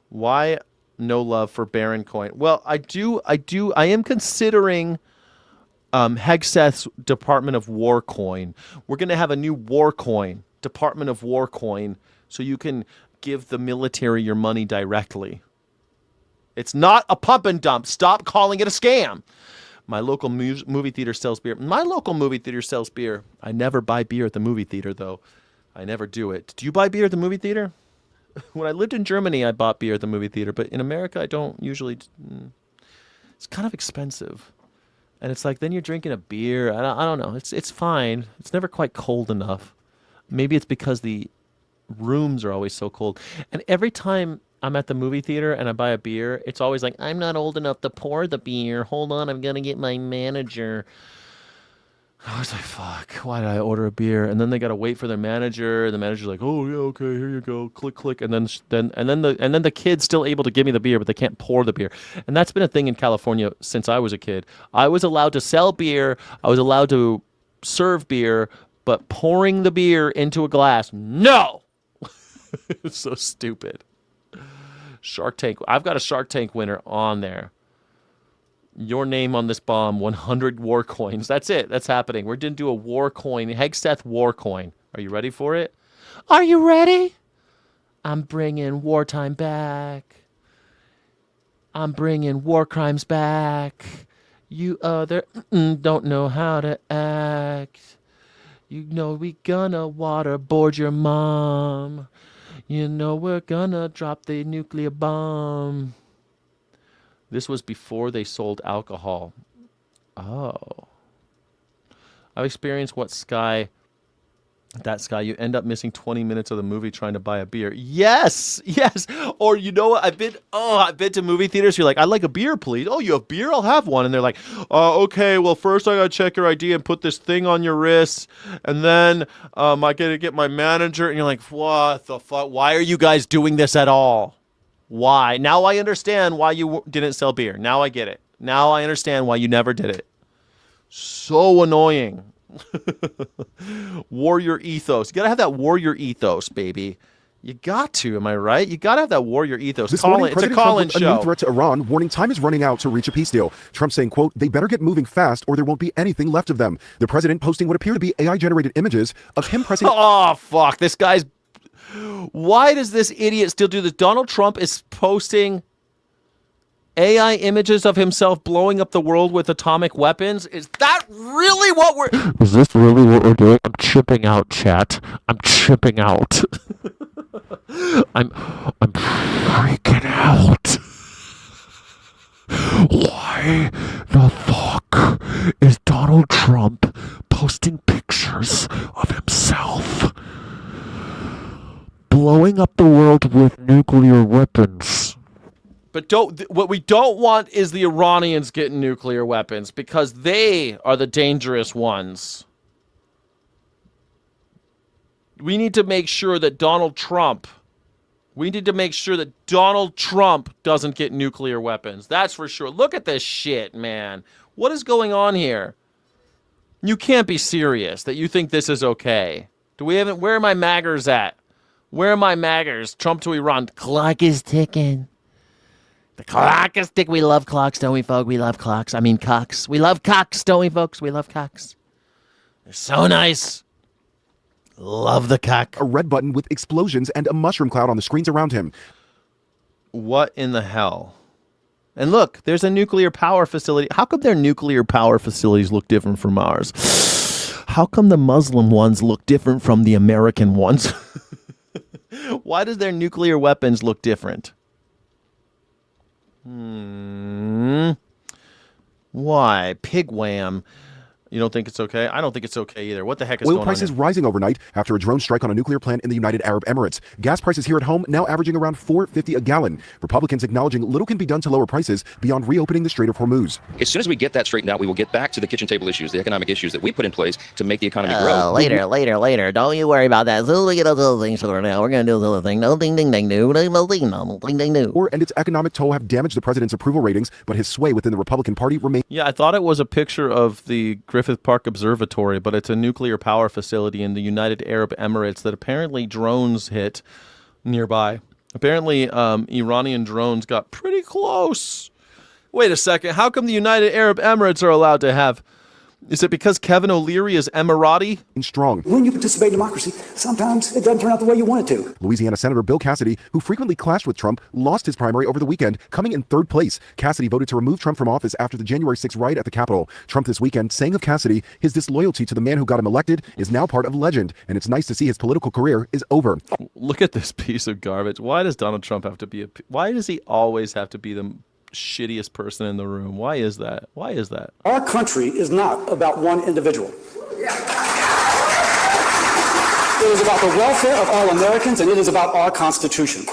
Why no love for Baron coin? Well, I am considering Hegseth's Department of War coin. We're going to have a new war coin, Department of War coin, so you can give the military your money directly. It's not a pump and dump. Stop calling it a scam. My local movie theater sells beer. I never buy beer at the movie theater, though. I never do it. Do you buy beer at the movie theater? When I lived in Germany, I bought beer at the movie theater, but in America, I don't usually. It's kind of expensive, and it's like then you're drinking a beer. I don't know. It's fine. It's never quite cold enough. Maybe it's because the rooms are always so cold. And every time I'm at the movie theater and I buy a beer, it's always like, I'm not old enough to pour the beer. Hold on, I'm gonna get my manager. I was like, fuck, why did I order a beer? And then they gotta wait for their manager. The manager's like, oh yeah, okay, here you go. Click, click. And then the kid's still able to give me the beer, but they can't pour the beer. And that's been a thing in California since I was a kid. I was allowed to sell beer, I was allowed to serve beer, but pouring the beer into a glass, no. It's so stupid. Shark Tank. I've got a Shark Tank winner on there. Your name on this bomb, 100 war coins. That's it. That's happening. We're going to do a war coin, Hegseth war coin. Are you ready for it? Are you ready? I'm bringing wartime back. I'm bringing war crimes back. You other don't know how to act. You know we gonna waterboard your mom. You know we're gonna drop the nuclear bomb. This was before they sold alcohol. Oh. I've experienced that Sky, you end up missing 20 minutes of the movie trying to buy a beer. Yes. Or you know what? I've been to movie theaters. You're like, I'd like a beer, please. Oh, you have beer? I'll have one. And they're like, okay, well, first I got to check your ID and put this thing on your wrist. And then I got to get my manager. And you're like, what the fuck? Why are you guys doing this at all? Why? Now I understand why you didn't sell beer. Now I get it. Now I understand why you never did it. So annoying. Warrior ethos. You gotta have that warrior ethos, baby. You got to, am I right? You gotta have that warrior ethos. This morning, It's a President call-in Trump with a show. new threat to Iran, warning time is running out to reach a peace deal. Trump saying, quote, they better get moving fast or there won't be anything left of them. The president posting what appear to be AI-generated images of him pressing... Oh, fuck. This guy's... Why does this idiot still do this? Donald Trump is posting AI images of himself blowing up the world with atomic weapons? Is that really what we're... Is this really what we're doing? I'm chipping out, chat. I'm chipping out. I'm freaking out. Why the fuck is Donald Trump posting pictures of himself blowing up the world with nuclear weapons? But what we don't want is the Iranians getting nuclear weapons, because they are the dangerous ones. We need to make sure that Donald Trump doesn't get nuclear weapons. That's for sure. Look at this shit, man. What is going on here? You can't be serious that you think this is okay. Where are my maggers at? Where are my maggers? Trump to Iran. Clock is ticking. The clock is ticking. We love clocks, don't we, folks? We love clocks. I mean cocks. We love cocks, don't we, folks? We love cocks. They're so nice. Love the cock. A red button with explosions and a mushroom cloud on the screens around him. What in the hell? And look, there's a nuclear power facility. How come their nuclear power facilities look different from ours? How come the Muslim ones look different from the American ones? Why does their nuclear weapons look different? Why? Pig wham. You don't think it's okay? I don't think it's okay either. What the heck is Oil going prices on? rising overnight after a drone strike on a nuclear plant in the United Arab Emirates. Gas prices here at home now averaging around $4.50 a gallon. Republicans acknowledging little can be done to lower prices beyond reopening the Strait of Hormuz. As soon as we get that straightened out, we will get back to the kitchen table issues, the economic issues that we put in place to make the economy grow. Later. Don't you worry about that. As soon as we get those other things sorted out, we're going to do this other thing. No ding ding ding do. No ding ding do. And its economic toll have damaged the president's approval ratings, but his sway within the Republican Party remains. Yeah, I thought it was a picture of the Griffith Park Observatory, but it's a nuclear power facility in the United Arab Emirates that apparently drones hit nearby. Apparently, Iranian drones got pretty close. Wait a second. How come the United Arab Emirates are allowed to have... Is it because Kevin O'Leary is Emirati? Strong. When you participate in democracy, sometimes it doesn't turn out the way you want it to. Louisiana Senator Bill Cassidy, who frequently clashed with Trump, lost his primary over the weekend, coming in third place. Cassidy voted to remove Trump from office after the January 6th riot at the Capitol. Trump this weekend saying of Cassidy, his disloyalty to the man who got him elected is now part of legend, and it's nice to see his political career is over. Look at this piece of garbage. Why does Donald Trump have to be why does he always have to be the shittiest person in the room? Why is that? Our country is not about one individual. It is about the welfare of all Americans, and it is about our Constitution.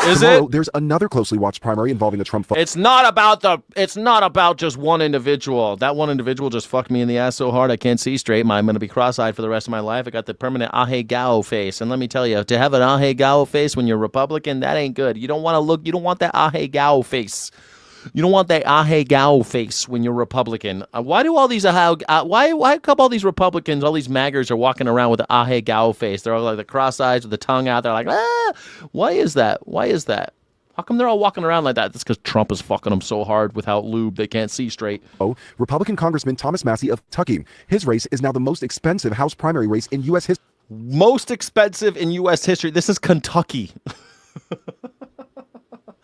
Tomorrow, there's another closely watched primary involving the Trump. It's not about just one individual. That one individual just fucked me in the ass so hard I can't see straight. I'm going to be cross-eyed for the rest of my life. I got the permanent Ahegao face. And let me tell you, to have an Ahegao face when you're Republican, that ain't good. You don't want that Ahegao face. You don't want that ahegao face when you're Republican. Why do all these why come all these Republicans, all these maggers are walking around with the ahegao face? They're all like the cross eyes with the tongue out. They're like, why is that? Why is that? How come they're all walking around like that? That's because Trump is fucking them so hard without lube they can't see straight. Republican Congressman Thomas Massie of Kentucky. His race is now the most expensive House primary race in U.S. history. Most expensive in U.S. history. This is Kentucky.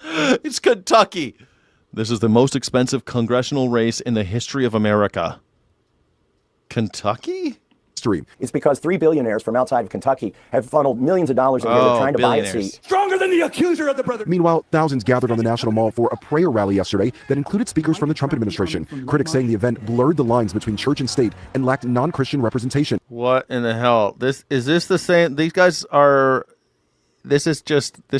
It's Kentucky. This is the most expensive congressional race in the history of America. Kentucky? It's because 3 billionaires from outside of Kentucky have funneled millions of dollars into trying to buy a seat. Stronger than the accuser of the brother. Meanwhile, thousands gathered on the National Mall for a prayer rally yesterday that included speakers from the Trump administration. Critics saying the event blurred the lines between church and state and lacked non-Christian representation. What in the hell? Is this the same? These guys are... This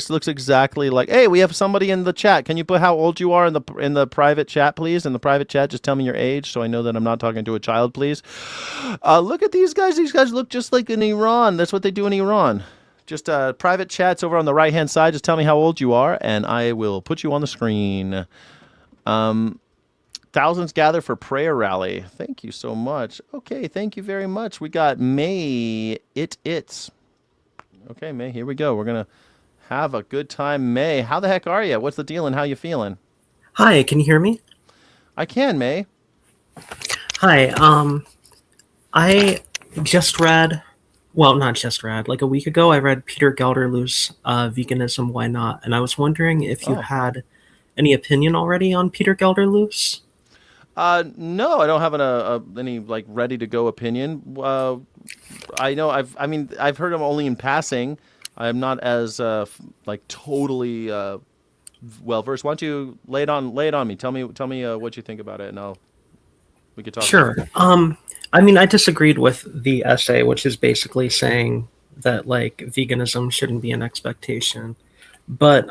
looks exactly like, hey, we have somebody in the chat. Can you put how old you are in the private chat, please? In the private chat, just tell me your age so I know that I'm not talking to a child, please. Look at these guys. These guys look just like in Iran. That's what they do in Iran. Just private chats over on the right-hand side. Just tell me how old you are, and I will put you on the screen. Thousands gather for prayer rally. Thank you so much. Okay, thank you very much. We got May It's. Okay, May, here we go. We're going to have a good time. May, how the heck are you? What's the deal and how you feeling? Hi, can you hear me? I can, May. Hi, I just read, well, not just read, like a week ago, I read Peter Gelderloos' Veganism, Why Not? And I was wondering if you had any opinion already on Peter Gelderloos? No, I don't have any like ready to go opinion. I know I've heard him only in passing. I'm not as like totally well versed. Why don't you lay it on me? Tell me what you think about it, and we could talk. Sure. I mean, I disagreed with the essay, which is basically saying that like veganism shouldn't be an expectation, but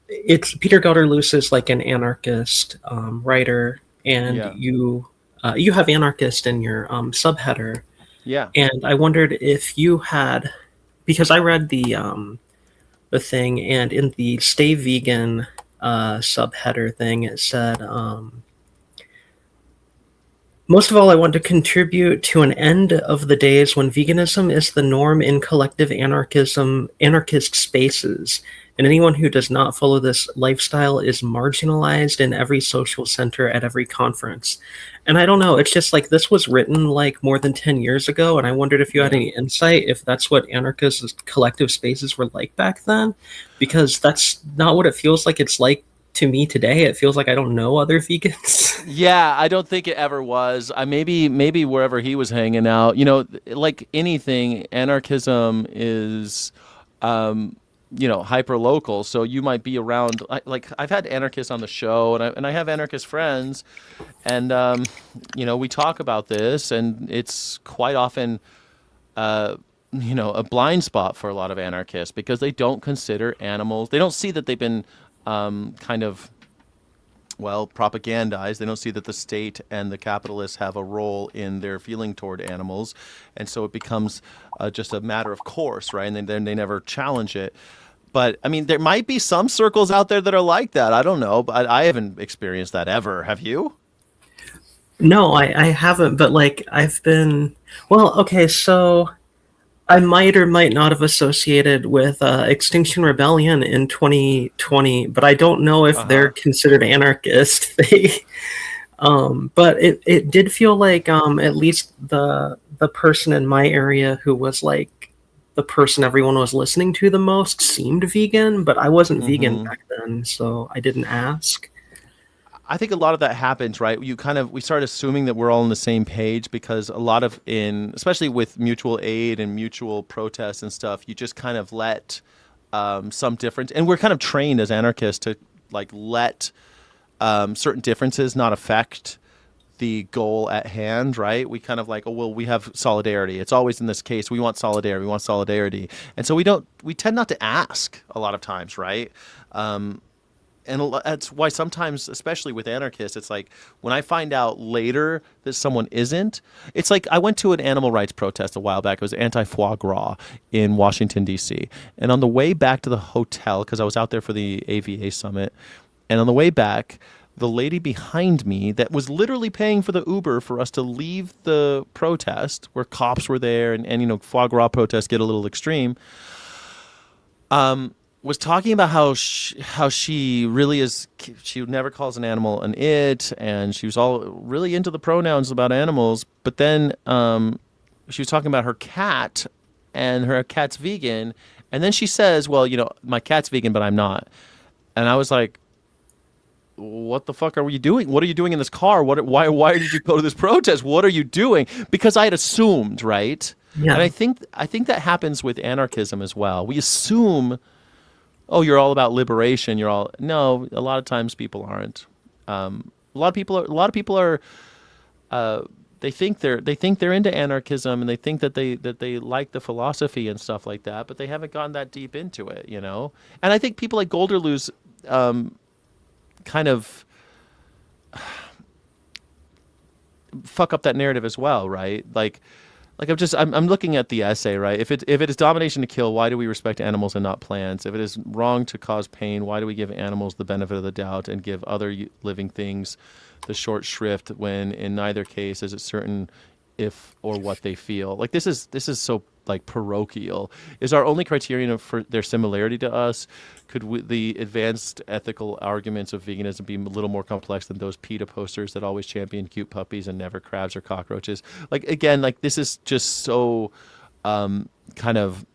it's Peter Gelderloos is like an anarchist writer, and you have anarchist in your subheader. Yeah. And I wondered if you had, because I read the thing, and in the Stay Vegan subheader thing, it said, most of all, I want to contribute to an end of the days when veganism is the norm in collective anarchist spaces. And anyone who does not follow this lifestyle is marginalized in every social center at every conference. And I don't know, it's just like this was written like more than 10 years ago. And I wondered if you had any insight if that's what anarchist collective spaces were like back then, because that's not what it feels like it's like to me today. It feels like I don't know other vegans. Yeah, I don't think it ever was. Maybe wherever he was hanging out, like anything, anarchism is, hyper local. So you might be around. Like I've had anarchists on the show, and I have anarchist friends, and we talk about this, and it's quite often, a blind spot for a lot of anarchists because they don't consider animals. They don't see that they've been propagandized. They don't see that the state and the capitalists have a role in their feeling toward animals, and so it becomes just a matter of course, right? And then they never challenge it. But I mean, there might be some circles out there that are like that. I don't know, but I haven't experienced that ever. Have you? No, I haven't. But like I've been. Well, okay, so I might or might not have associated with Extinction Rebellion in 2020, but I don't know if they're considered anarchist. But it did feel like at least the person in my area who was like the person everyone was listening to the most seemed vegan, but I wasn't vegan back then, so I didn't ask. I think a lot of that happens, right? We start assuming that we're all on the same page because a lot of especially with mutual aid and mutual protests and stuff, you just kind of let some difference, and we're kind of trained as anarchists to like let certain differences not affect the goal at hand, right? We kind of like, we have solidarity. It's always in this case, we want solidarity. And so we tend not to ask a lot of times, right? And that's why sometimes, especially with anarchists, it's like when I find out later that someone isn't, it's like I went to an animal rights protest a while back. It was anti-foie gras in Washington, D.C. And on the way back to the hotel, because I was out there for the AVA summit, And on the way back, the lady behind me that was literally paying for the Uber for us to leave the protest where cops were there and foie gras protests get a little extreme, was talking about how she really is, she never calls an animal an it, and she was all really into the pronouns about animals. But then she was talking about her cat, and her cat's vegan. And then she says, well, my cat's vegan, but I'm not. And I was like, what the fuck are you doing? What are you doing in this car? Why did you go to this protest? What are you doing? Because I had assumed, right? Yeah. And I think that happens with anarchism as well. We assume, oh, you're all about liberation. No, a lot of times people aren't. A lot of people are. They think they're into anarchism, and they think that they like the philosophy and stuff like that, but they haven't gone that deep into it, And I think people like Golderloo's kind of fuck up that narrative as well, right? Like I'm looking at the essay, right? If it is domination to kill, why do we respect animals and not plants? If it is wrong to cause pain, why do we give animals the benefit of the doubt and give other living things the short shrift when in neither case is it certain if or what they feel? Like this is so like parochial. Is our only criterion for their similarity to us? Could the advanced ethical arguments of veganism be a little more complex than those PETA posters that always champion cute puppies and never crabs or cockroaches? Like again, like this is just so kind of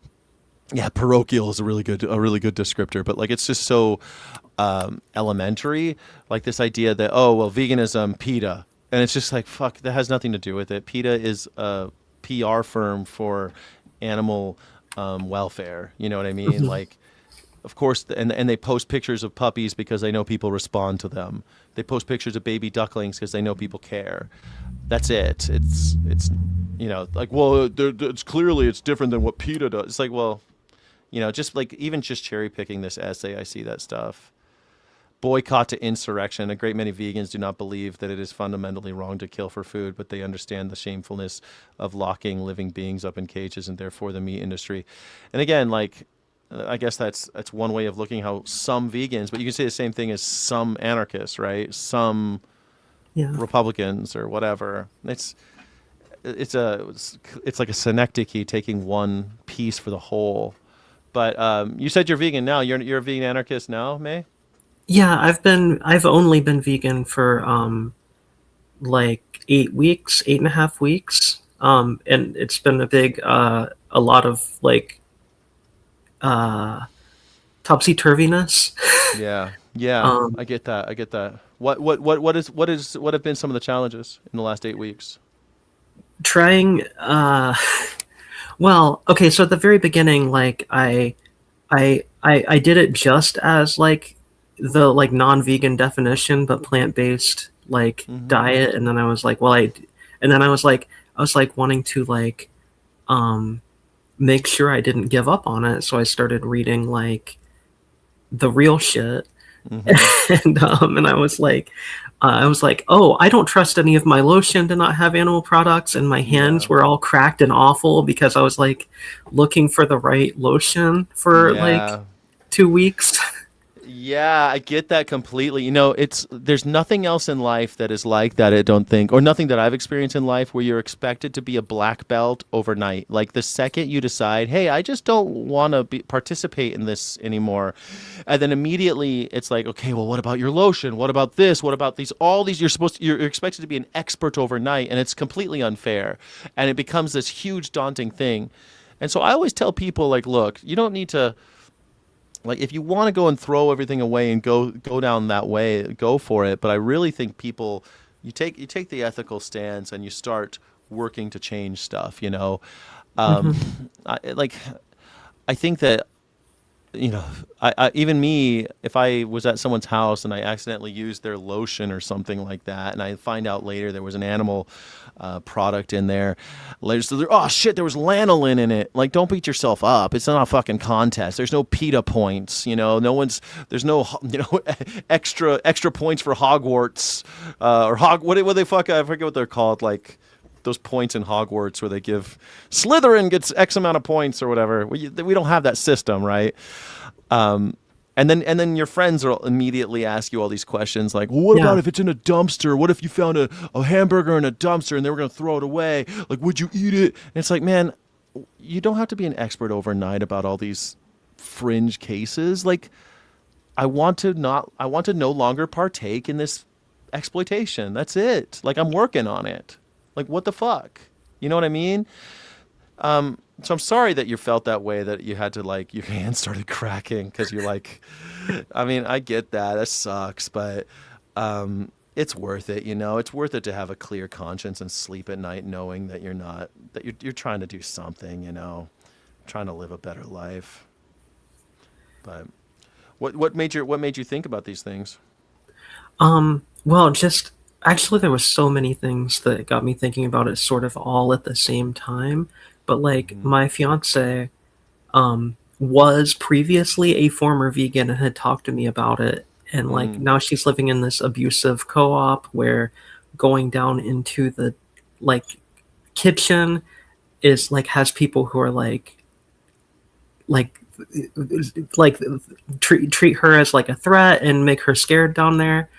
parochial is a really good descriptor, but like it's just so elementary. Like this idea that veganism, PETA, and it's just like fuck, that has nothing to do with it. PETA is a PR firm for animal welfare. You know what I mean? Like, of course, and they post pictures of puppies because they know people respond to them. They post pictures of baby ducklings because they know people care. That's it. It's like, well, it's clearly it's different than what PETA does. It's like, well, just like even just cherry picking this essay, I see that stuff. Boycott to insurrection. A great many vegans do not believe that it is fundamentally wrong to kill for food, but they understand the shamefulness of locking living beings up in cages and therefore the meat industry. And again, like, I guess that's one way of looking how some vegans, but you can say the same thing as some anarchists, right? Some Republicans or whatever. It's like a synecdoche taking one piece for the whole. But you said you're vegan now. You're a vegan anarchist now, May? Yeah, I've only been vegan for like 8.5 weeks. And it's been a big a lot of like topsy-turviness. Yeah. I get that. What have been some of the challenges in the last 8 weeks? Trying well, okay, so at the very beginning, like I did it just as like the like non-vegan definition but plant-based like diet, and then I was like, I was wanting to like make sure I didn't give up on it, so I started reading like the real shit. And I was like, oh, I don't trust any of my lotion to not have animal products, and my hands were all cracked and awful because I was like looking for the right lotion for like 2 weeks. Yeah, I get that completely. There's nothing else in life that is like that, I don't think, or nothing that I've experienced in life where you're expected to be a black belt overnight. Like the second you decide, hey, I just don't want to participate in this anymore, and then immediately it's like, okay, well, what about your lotion? What about this? What about these? All these, you're expected to be an expert overnight, and it's completely unfair, and it becomes this huge daunting thing. And so I always tell people, like, look, you don't need to. Like, if you want to go and throw everything away and go down that way, go for it. But I really think people, you take the ethical stance and you start working to change stuff. I think that I even me, if I was at someone's house and I accidentally used their lotion or something like that, and I find out later there was an animal product in there, later, so oh shit, there was lanolin in it. Like, don't beat yourself up. It's not a fucking contest. There's no PETA points. There's no extra points for Hogwarts or what they fuck. I forget what they're called. Like those points in Hogwarts where they give Slytherin gets X amount of points or whatever. We don't have that system, right? And then your friends will immediately ask you all these questions like, well, what about if it's in a dumpster? What if you found a hamburger in a dumpster and they were going to throw it away? Like, would you eat it? And it's like, man, you don't have to be an expert overnight about all these fringe cases. Like, I want to no longer partake in this exploitation. That's it. Like, I'm working on it. Like, what the fuck? You know what I mean? So I'm sorry that you felt that way, that you had to, like, your hands started cracking because you're like, I mean, I get that. That sucks, but it's worth it, you know? It's worth it to have a clear conscience and sleep at night knowing that you're trying to do something, you know, trying to live a better life. But what made you think about these things? Well, just actually there was so many things that got me thinking about it sort of all at the same time. But like my fiance was previously a former vegan and had talked to me about it. And like now she's living in this abusive co-op where going down into the like kitchen is like has people who are like treat her as like a threat and make her scared down there.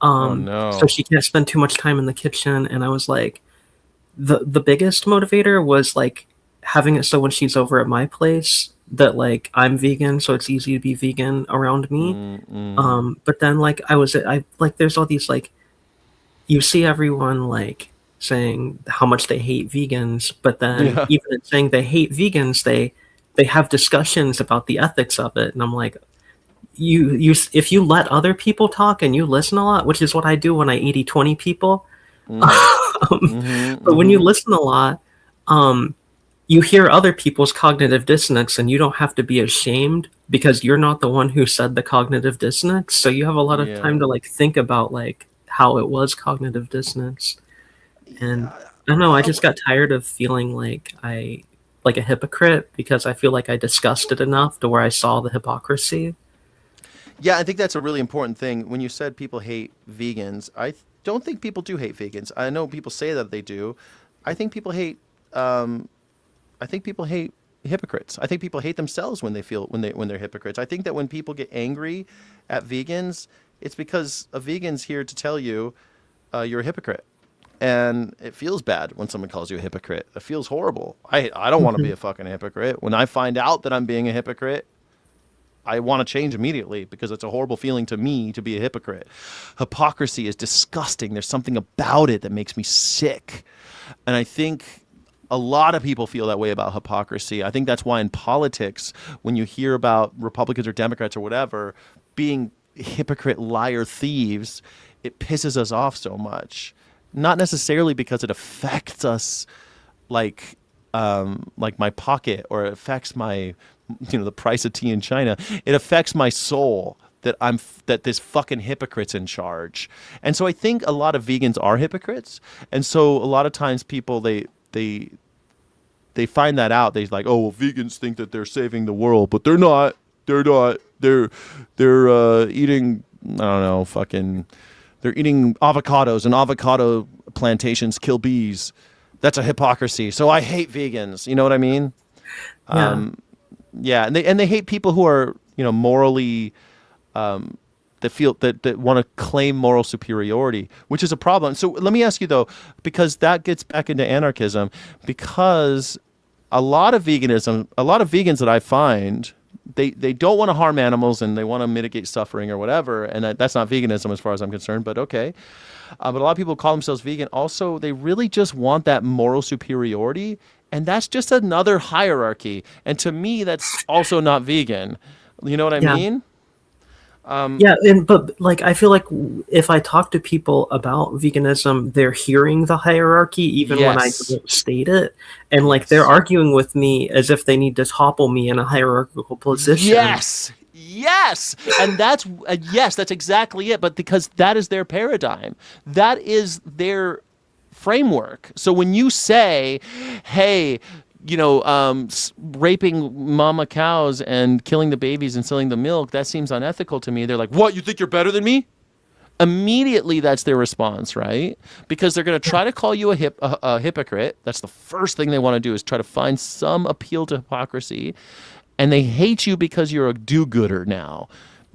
So she can't spend too much time in the kitchen. And I was like, the biggest motivator was like having it so when she's over at my place that like I'm vegan, so it's easy to be vegan around me. But then like I like there's all these like you see everyone like saying how much they hate vegans, but then even in saying they hate vegans, they have discussions about the ethics of it, and I'm like, you if you let other people talk and you listen a lot, which is what I do when I 80-20 people. But when you listen a lot, you hear other people's cognitive dissonance, and you don't have to be ashamed because you're not the one who said the cognitive dissonance. So you have a lot of time to like think about like how it was cognitive dissonance. And I don't know, I just got tired of feeling like a hypocrite because I feel like I discussed it enough to where I saw the hypocrisy. Yeah, I think that's a really important thing. When you said people hate vegans, I don't think people do hate vegans. I know people say that they do. I think people hate hypocrites. I think people hate themselves when they're hypocrites. I think that when people get angry at vegans, it's because a vegan's here to tell you you're a hypocrite. And it feels bad when someone calls you a hypocrite. It feels horrible. I don't want to be a fucking hypocrite. When I find out that I'm being a hypocrite, I want to change immediately because it's a horrible feeling to me to be a hypocrite. Hypocrisy is disgusting. There's something about it that makes me sick. And I think a lot of people feel that way about hypocrisy. I think that's why in politics, when you hear about Republicans or Democrats or whatever being hypocrite, liar, thieves, it pisses us off so much. Not necessarily because it affects us like my pocket or it affects my, the price of tea in China. It affects my soul that this fucking hypocrite's in charge. And so I think a lot of vegans are hypocrites. And so a lot of times people, they find that out. They're like, oh, well, vegans think that they're saving the world, but they're not. They're not. They're eating, I don't know, they're eating avocados and avocado plantations kill bees. That's a hypocrisy. So I hate vegans. You know what I mean? Yeah. And they hate people who are, morally, that feel that want to claim moral superiority, which is a problem. So let me ask you though, because that gets back into anarchism, because a lot of vegans that I find, they don't want to harm animals and they want to mitigate suffering or whatever. And that's not veganism as far as I'm concerned, but okay. But a lot of people call themselves vegan. Also, they really just want that moral superiority. And that's just another hierarchy. And to me, that's also not vegan. You know what I mean? But like I feel like if I talk to people about veganism, they're hearing the hierarchy even when I don't state it, and like they're arguing with me as if they need to topple me in a hierarchical position. Yes, and that's that's exactly it. But because that is their paradigm, that is their framework. So when you say, "Hey," raping mama cows and killing the babies and selling the milk, that seems unethical to me. They're like, what, you think you're better than me? Immediately, that's their response, right? Because they're going to try to call you a hypocrite. That's the first thing they want to do is try to find some appeal to hypocrisy. And they hate you because you're a do-gooder now.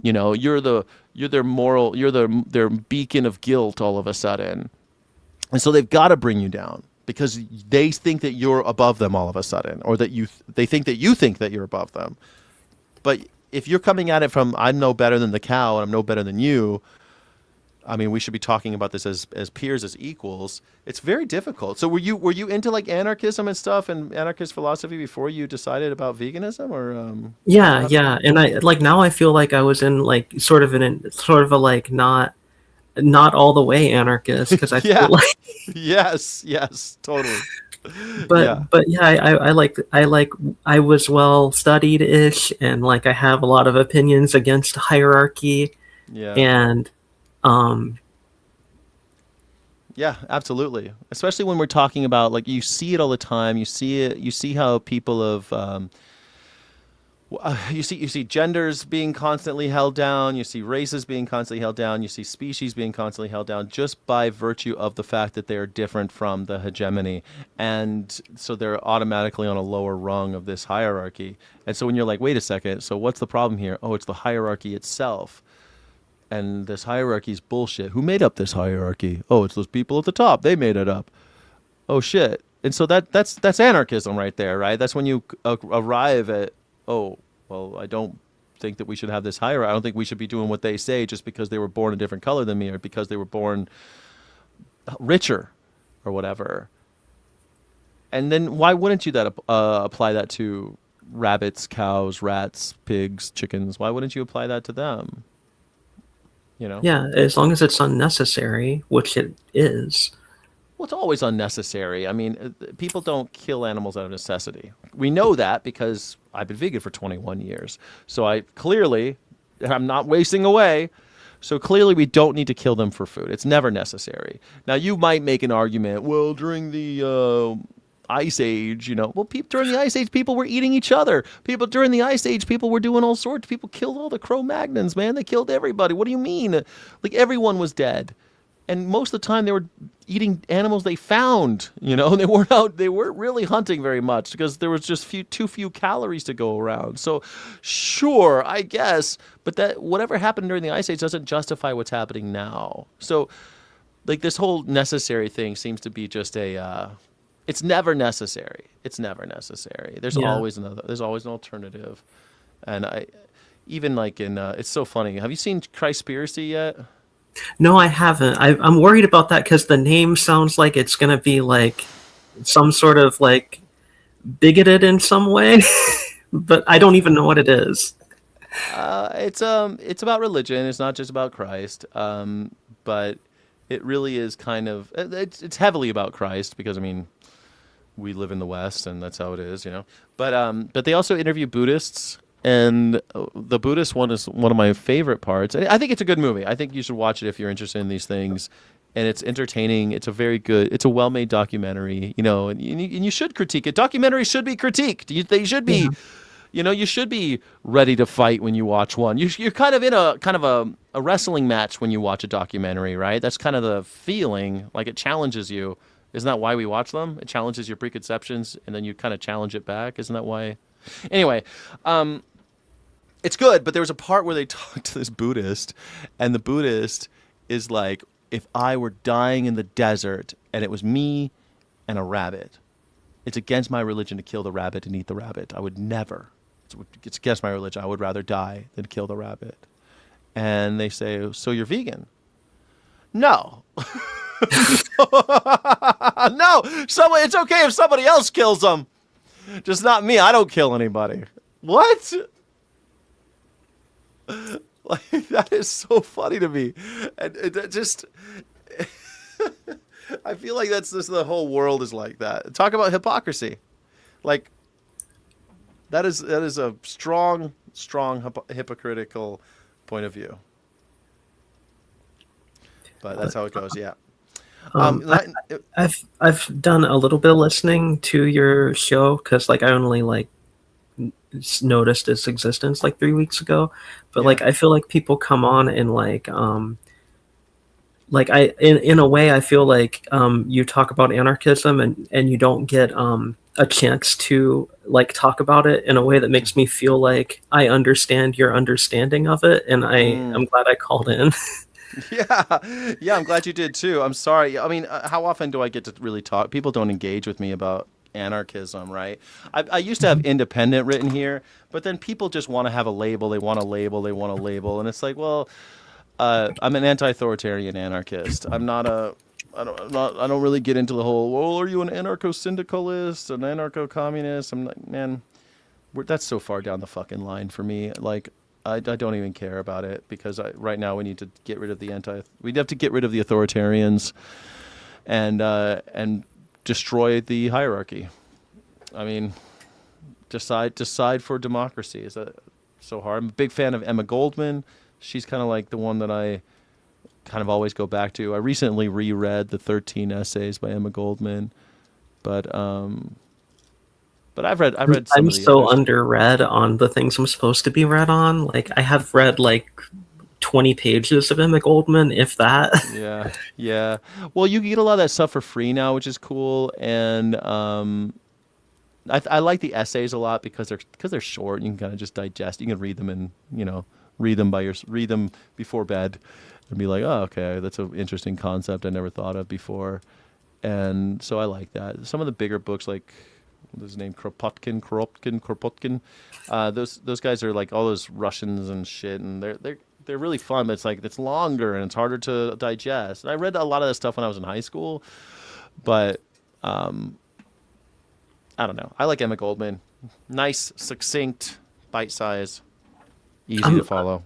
You know, you're their moral, their beacon of guilt all of a sudden. And so they've got to bring you down because they think that you're above them all of a sudden, or that they think that you think that you're above them. But if you're coming at it from, I'm no better than the cow and I'm no better than you, I mean, we should be talking about this as peers, as equals. It's very difficult. So were you into like anarchism and stuff and anarchist philosophy before you decided about veganism, or? Yeah, and I like now I feel like I was in like sort of a like not all the way anarchist because I Yeah. feel like yes, totally. but yeah, I was well studied ish, and like I have a lot of opinions against hierarchy. Yeah. And yeah, absolutely. Especially when we're talking about, like, you see it all the time. You see how people of you see genders being constantly held down. You see races being constantly held down. You see species being constantly held down just by virtue of the fact that they are different from the hegemony, and so they're automatically on a lower rung of this hierarchy. And so when you're like, wait a second, so what's the problem here? Oh, it's the hierarchy itself. And this hierarchy is bullshit. Who made up this hierarchy? Oh, it's those people at the top. They made it up. Oh shit. And so that's anarchism right there, right? That's when you arrive at, oh, well, I don't think that we should have this hierarchy. I don't think we should be doing what they say just because they were born a different color than me, or because they were born richer or whatever. And then why wouldn't you apply that to rabbits, cows, rats, pigs, chickens? Why wouldn't you apply that to them? You know? yeah, as long as it's unnecessary, which it is. Well, it's always unnecessary. I mean, people don't kill animals out of necessity. We know that because I've been vegan for 21 years. So I'm not wasting away. So clearly we don't need to kill them for food. It's never necessary. Now, you might make an argument, well, during the Ice Age, during the Ice Age, people were eating each other. During the Ice Age, people were doing all sorts. People killed all the Cro-Magnons, man. They killed everybody. What do you mean? Like, everyone was dead. And most of the time they were eating animals they found, They weren't really hunting very much because there was just too few calories to go around. So sure, I guess, but that whatever happened during the Ice Age doesn't justify what's happening now. So like this whole necessary thing seems to be just it's never necessary. It's never necessary. There's always an alternative. And it's so funny. Have you seen Christspiracy yet? No, I haven't. I'm worried about that because the name sounds like it's going to be like some sort of like bigoted in some way, but I don't even know what it is. It's about religion. It's not just about Christ, but it really is kind of. It's heavily about Christ because we live in the West and that's how it is, But they also interview Buddhists. And the Buddhist one is one of my favorite parts. I think it's a good movie. I think you should watch it if you're interested in these things. And it's entertaining. It's a well-made documentary, and you should critique it. Documentaries should be critiqued. They should be, you should be ready to fight when you watch one. You're kind of in a wrestling match when you watch a documentary, right? That's kind of the feeling, like it challenges you. Isn't that why we watch them? It challenges your preconceptions, and then you kind of challenge it back. Isn't that why? Anyway, it's good, but there was a part where they talked to this Buddhist, and the Buddhist is like, if I were dying in the desert and it was me and a rabbit, it's against my religion to kill the rabbit and eat the rabbit. I would never. It's against my religion. I would rather die than kill the rabbit. And they say, so you're vegan? No. No. It's okay if somebody else kills them. Just not me. I don't kill anybody. What? Like, that is so funny to me. And it just I feel like that's just the whole world is like that. Talk about hypocrisy. Like that is a strong hypocritical point of view. But that's how it goes, yeah. I've done a little bit of listening to your show because I only noticed its existence 3 weeks ago, but I feel like people come on and in a way I feel like you talk about anarchism and you don't get a chance to like talk about it in a way that makes me feel like I understand your understanding of it, and I'm glad I called in. Yeah, I'm glad you did too. I'm sorry. I mean, how often do I get to really talk? People don't engage with me about anarchism, right? I used to have independent written here, but then people just want to have a label. They want a label. They want a label, and it's like, well, I'm an anti-authoritarian anarchist. I'm not a. I don't really get into the whole. Well, are you an anarcho-syndicalist, an anarcho-communist? I'm like, man, that's so far down the fucking line for me. Like, I don't even care about it because right now we need to get rid of we'd have to get rid of the authoritarians and destroy the hierarchy. I mean, decide for democracy. Is that so hard? I'm a big fan of Emma Goldman. She's kind of like the one that I kind of always go back to. I recently reread the 13 essays by Emma Goldman, but I've read some I'm of the so others. underread on the things I'm supposed to be read on. Like I have read like 20 pages of Emma Goldman, if that. Yeah. Well, you can get a lot of that stuff for free now, which is cool. And I like the essays a lot because they're short. You can kind of just digest. You can read them and read them before bed, and be like, oh, okay, that's an interesting concept I never thought of before. And so I like that. Some of the bigger books, like what's his name, Kropotkin. Those guys are like all those Russians and shit, and they're really fun, but it's like it's longer and it's harder to digest. And I read a lot of that stuff when I was in high school, but I don't know. I like Emma Goldman. Nice, succinct, bite size, easy to follow.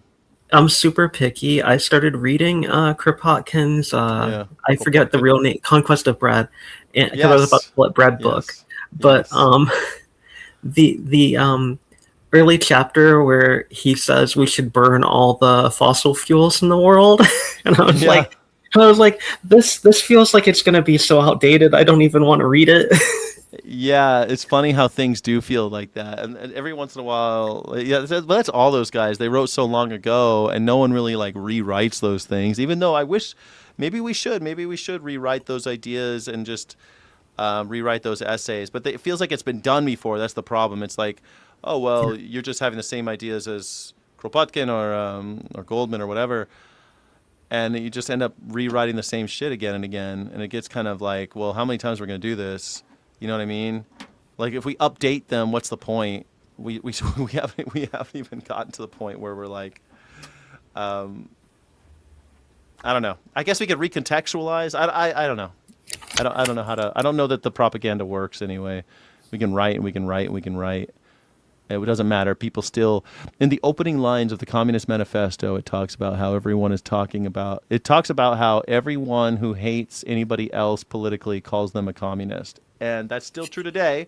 I'm super picky. I started reading Kropotkin's I forget the real name, Conquest of Brad, because I was about to pull up Brad book. But the early chapter where he says we should burn all the fossil fuels in the world, and I was like, this feels like it's gonna be so outdated. I don't even want to read it. Yeah, it's funny how things do feel like that, and every once in a while, but that's all those guys. They wrote so long ago, and no one really like rewrites those things. Even though I wish, maybe we should rewrite those ideas and just rewrite those essays. But it feels like it's been done before. That's the problem. It's like, oh well, you're just having the same ideas as Kropotkin or Goldman or whatever, and you just end up rewriting the same shit again and again, and it gets kind of like, well, how many times we're going to do this? You know what I mean? Like if we update them, what's the point? We haven't even gotten to the point where we're like, I don't know. I guess we could recontextualize. I don't know. I don't know how to. I don't know that the propaganda works anyway. We can write and we can write and we can write. It doesn't matter. People still, in the opening lines of the Communist Manifesto, it talks about how everyone is talking about. It talks about how everyone who hates anybody else politically calls them a communist. And that's still true today.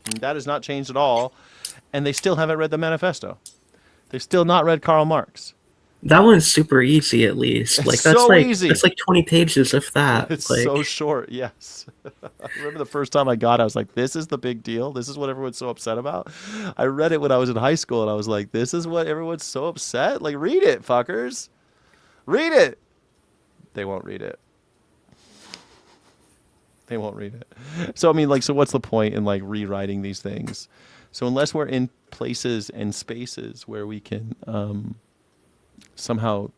And that has not changed at all. And they still haven't read the manifesto. They've still not read Karl Marx. That one's super easy, at least. It's Like that's so like easy. that's like 20 pages, if that. It's like, so short. Yes. I remember the first time I got it, I was like, this is the big deal. This is what everyone's so upset about. I read it when I was in high school, and I was like, this is what everyone's so upset? Like, read it, fuckers. Read it. They won't read it. They won't read it. So, I mean, like, so what's the point in, like, rewriting these things? So unless we're in places and spaces where we can somehow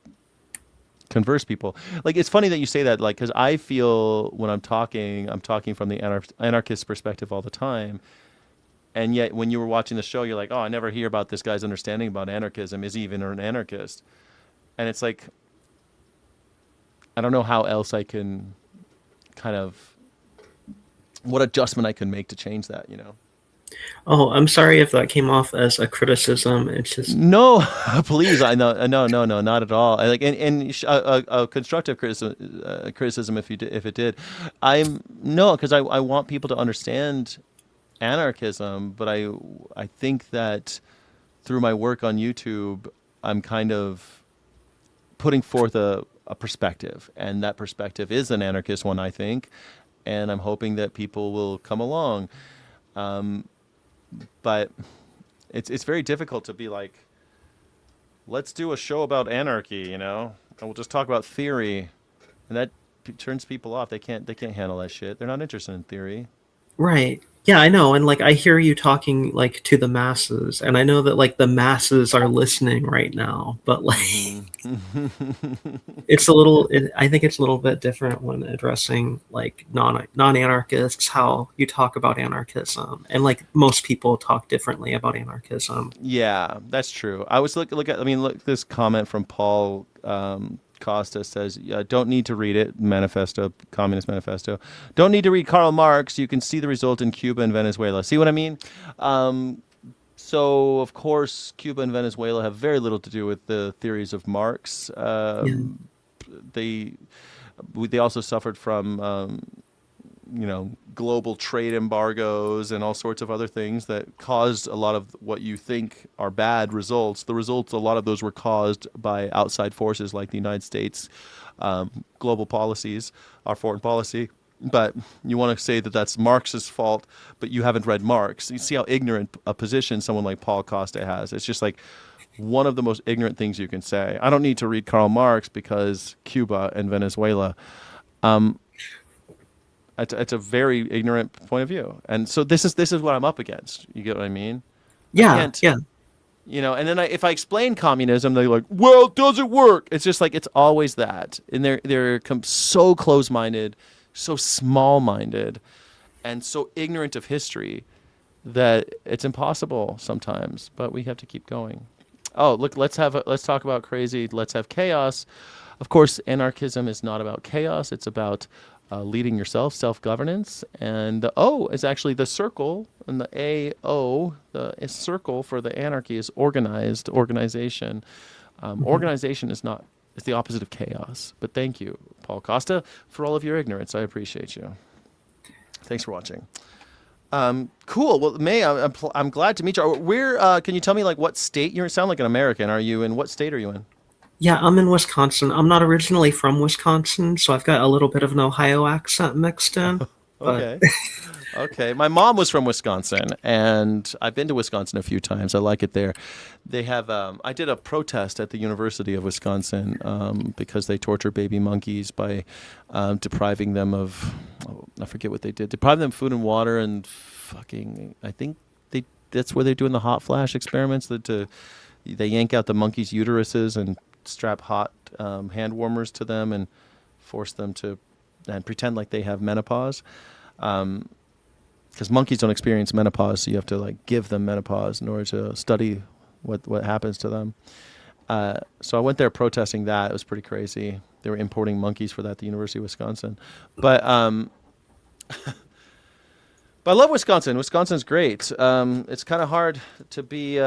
converse people. Like, it's funny that you say that, like, because I feel when I'm talking from the anarchist perspective all the time. And yet when you were watching the show, you're like, oh, I never hear about this guy's understanding about anarchism. Is he even an anarchist? And it's like, I don't know how else I can kind of, what adjustment I can make to change that, you know? Oh, I'm sorry if that came off as a criticism. It's just no, please. No, not at all. Like, and a constructive criticism if it did. Because I want people to understand anarchism, but I think that through my work on YouTube, I'm kind of putting forth a perspective, and that perspective is an anarchist one, I think, and I'm hoping that people will come along. But it's very difficult to be like, let's do a show about anarchy, you know, and we'll just talk about theory, and that turns people off. They can't handle that shit. They're not interested in theory. Right. Yeah, I know. And like I hear you talking like to the masses, and I know that like the masses are listening right now, but like it's a little I think it's a little bit different when addressing like non-anarchists, how you talk about anarchism. And like most people talk differently about anarchism. Yeah, that's true. I was look at. I mean, look, this comment from Paul Costa says, "Don't need to read it." Manifesto, Communist Manifesto. Don't need to read Karl Marx. You can see the result in Cuba and Venezuela. See what I mean? So, of course, Cuba and Venezuela have very little to do with the theories of Marx. They also suffered from global trade embargoes and all sorts of other things that caused a lot of what you think are bad results. The results, a lot of those were caused by outside forces like the United States, global policies, our foreign policy. But you want to say that that's Marx's fault, but you haven't read Marx. You see how ignorant a position someone like Paul Costa has. It's just like one of the most ignorant things you can say. I don't need to read Karl Marx because Cuba and Venezuela. It's a very ignorant point of view, and so this is what I'm up against. You get what I mean? Yeah, yeah. And then if I explain communism, they're like, "Well, does it work?" It's just like it's always that, and they're so close-minded, so small-minded, and so ignorant of history that it's impossible sometimes. But we have to keep going. Oh, look, let's talk about crazy. Let's have chaos. Of course, anarchism is not about chaos. It's about leading yourself, self-governance. And the O is actually the circle, and the A-O, the circle for the anarchy is organization. Organization is the opposite of chaos. But thank you, Paul Costa, for all of your ignorance. I appreciate you. Thanks for watching. Cool. Well, May, I'm glad to meet you. Where can you tell me like what state you sound like an American? Are you in? What state are you in? Yeah, I'm in Wisconsin. I'm not originally from Wisconsin, so I've got a little bit of an Ohio accent mixed in. Okay. Okay. My mom was from Wisconsin, and I've been to Wisconsin a few times. I like it there. They have. I did a protest at the University of Wisconsin because they torture baby monkeys by depriving them of. I forget what they did. Deprive them of food and water, and fucking. I think that's where they're doing the hot flash experiments. They yank out the monkeys' uteruses and strap hot hand warmers to them and force them to and pretend like they have menopause. Because monkeys don't experience menopause, so you have to like give them menopause in order to study what happens to them. So I went there protesting that. It was pretty crazy. They were importing monkeys for that at the University of Wisconsin. But but I love Wisconsin. Wisconsin's great. It's kind of hard to be.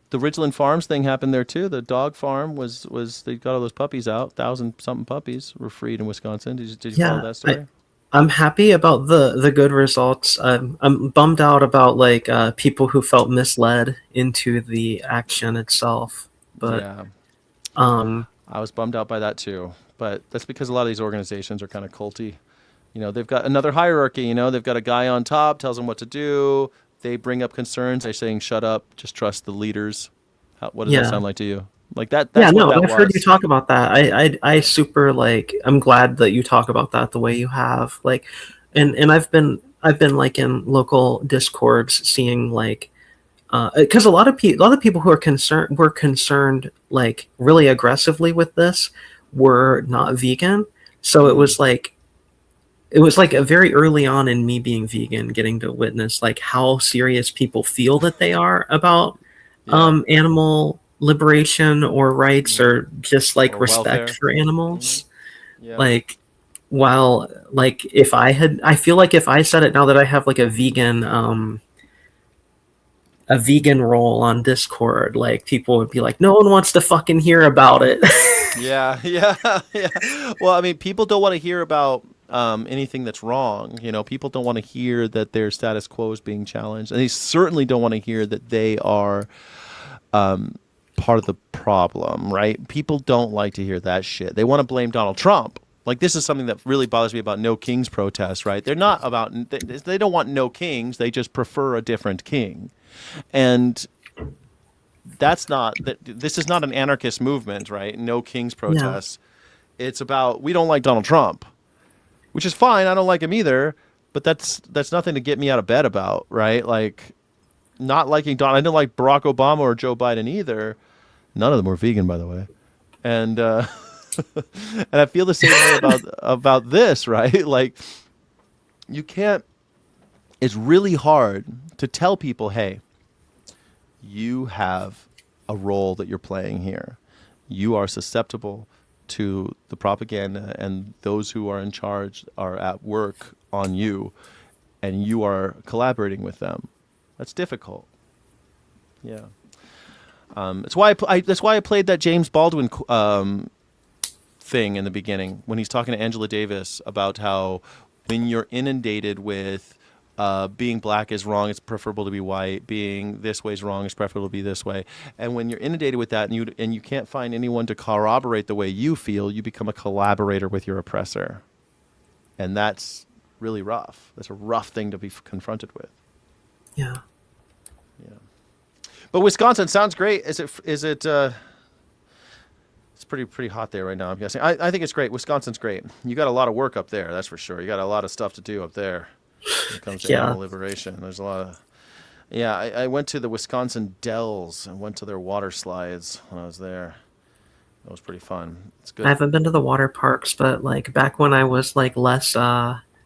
The Ridgeland Farms thing happened there too. The dog farm was they got all those puppies out. 1,000-something puppies were freed in Wisconsin. Did you follow that story? I'm happy about the good results. I'm bummed out about like people who felt misled into the action itself. But yeah, I was bummed out by that too. But that's because a lot of these organizations are kind of culty. They've got another hierarchy. They've got a guy on top tells them what to do. They bring up concerns. They're saying, "Shut up, just trust the leaders." What does that sound like to you? Like that? That's I've heard you talk about that. I super like. I'm glad that you talk about that the way you have. Like, and I've been like in local discords seeing like, because a lot of people who were concerned like really aggressively with this were not vegan. So it was like a very early on in me being vegan, getting to witness like how serious people feel that they are about animal liberation or rights or just like or respect welfare for animals. Like, while like I feel like if I said it now that I have like a vegan role on Discord, like people would be like, no one wants to fucking hear about it. Yeah. Well, I mean, people don't want to hear about anything that's wrong. People don't want to hear that their status quo is being challenged, and they certainly don't want to hear that they are part of the problem, right? People don't like to hear that shit. They want to blame Donald Trump. Like, this is something that really bothers me about No Kings protests, right? They're not about, they don't want no kings. They just prefer a different king. And this is not an anarchist movement, right? No Kings protests. Yeah. It's about, we don't like Donald Trump, which is fine. I don't like him either. but that's nothing to get me out of bed about, right? Like, not liking Donald. I didn't like Barack Obama or Joe Biden either. None of them were vegan, by the way. And and I feel the same way about this, right? Like, you can't. It's really hard to tell people, hey, you have a role that you're playing here. You are susceptible to the propaganda, and those who are in charge are at work on you, and you are collaborating with them. That's difficult. Yeah. That's why I played that James Baldwin thing in the beginning when he's talking to Angela Davis about how when you're inundated with being black is wrong, it's preferable to be white. Being this way is wrong, it's preferable to be this way. And when you're inundated with that and you can't find anyone to corroborate the way you feel, you become a collaborator with your oppressor. And that's really rough. That's a rough thing to be confronted with. Yeah. But Wisconsin sounds great. Is it? It's pretty hot there right now, I'm guessing. I think it's great. Wisconsin's great. You got a lot of work up there, that's for sure. You got a lot of stuff to do up there when it comes to animal liberation. There's a lot of. Yeah, I went to the Wisconsin Dells and went to their water slides when I was there. That was pretty fun. It's good. I haven't been to the water parks, but like back when I was like less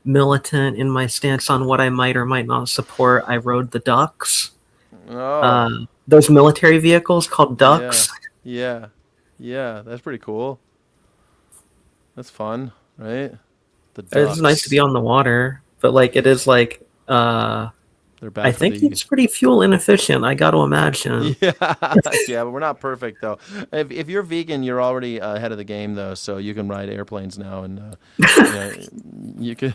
militant in my stance on what I might or might not support, I rode the ducks. Oh. Those military vehicles called ducks. Yeah, that's pretty cool. That's fun, right? The ducks. It's nice to be on the water, but like it is like they're bad. I think it's pretty fuel inefficient. I got to imagine. Yeah, but we're not perfect though. If you're vegan, you're already ahead of the game though, so you can ride airplanes now, and you can.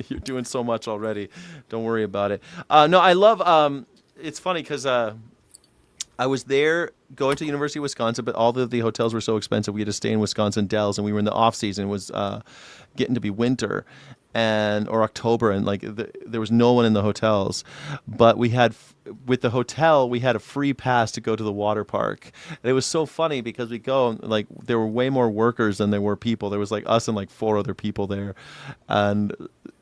You're doing so much already. Don't worry about it. No, I love. It's funny because I was there going to the University of Wisconsin, but all the hotels were so expensive. We had to stay in Wisconsin Dells, and we were in the off season. It was getting to be winter or October, and like there was no one in the hotels. But we had with the hotel, we had a free pass to go to the water park. And it was so funny because we go, like, there were way more workers than there were people. There was like us and like 4 other people there, and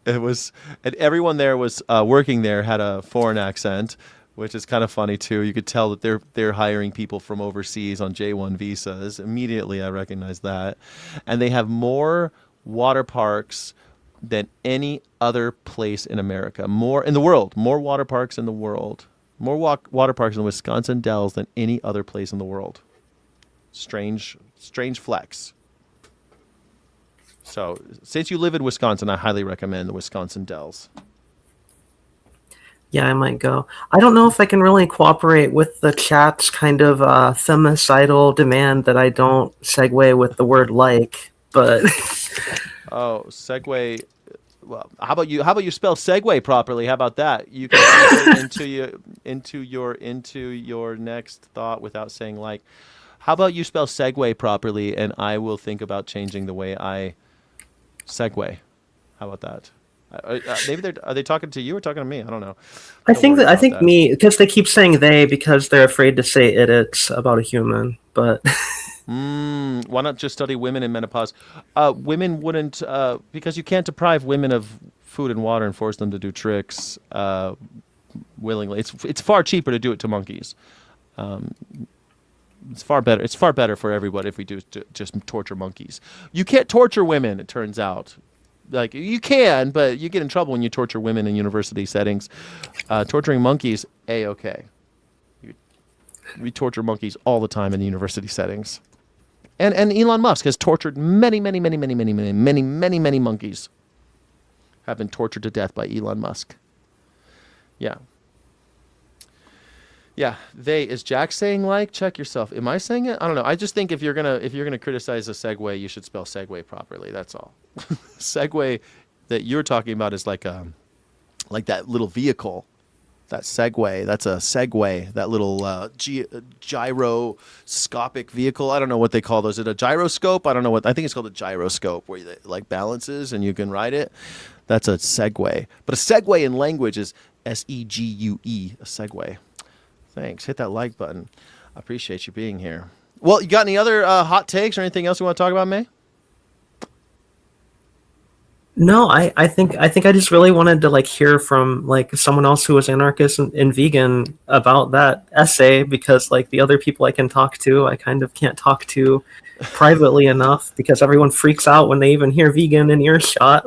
everyone there was working there had a foreign accent, which is kind of funny too. You could tell that they're hiring people from overseas on J1 visas. Immediately, I recognized that. And they have more water parks than any other place in America. More in the world. More water parks in the world. More water parks in the Wisconsin Dells than any other place in the world. Strange flex. So, since you live in Wisconsin, I highly recommend the Wisconsin Dells. Yeah, I might go. I don't know if I can really cooperate with the chat's kind of femicidal demand that I don't segue with the word like, but oh, segue. Well, how about you spell segue properly? How about that? You can into your next thought without saying like. How about you spell segue properly, and I will think about changing the way I segue. How about that? Maybe are they talking to you or talking to me? I don't know. I think me, because they keep saying they because they're afraid to say it's about a human. But why not just study women in menopause? Women wouldn't because you can't deprive women of food and water and force them to do tricks willingly. It's far cheaper to do it to monkeys. It's far better. It's far better for everybody if we do just torture monkeys. You can't torture women, it turns out. Like, you can, but you get in trouble when you torture women in university settings. Torturing monkeys, A-okay. We torture monkeys all the time in university settings. And Elon Musk has tortured many monkeys. Have been tortured to death by Elon Musk. Yeah. Yeah, is Jack saying like? Check yourself. Am I saying it? I don't know. I just think if you're gonna criticize a segue, you should spell segue properly. That's all. Segue that you're talking about is like that little vehicle, that Segway. That's a Segway. That little gyroscopic vehicle. I don't know what they call those. Is it a gyroscope? I don't know what. I think it's called a gyroscope, where it like balances and you can ride it. That's a Segway. But a segue in language is S-E-G-U-E. A Segway. Thanks. Hit that like button. I appreciate you being here. Well, you got any other hot takes or anything else you want to talk about, May? No, I think I just really wanted to like hear from like someone else who was anarchist and vegan about that essay, because like the other people I can talk to, I kind of can't talk to privately enough because everyone freaks out when they even hear vegan in earshot.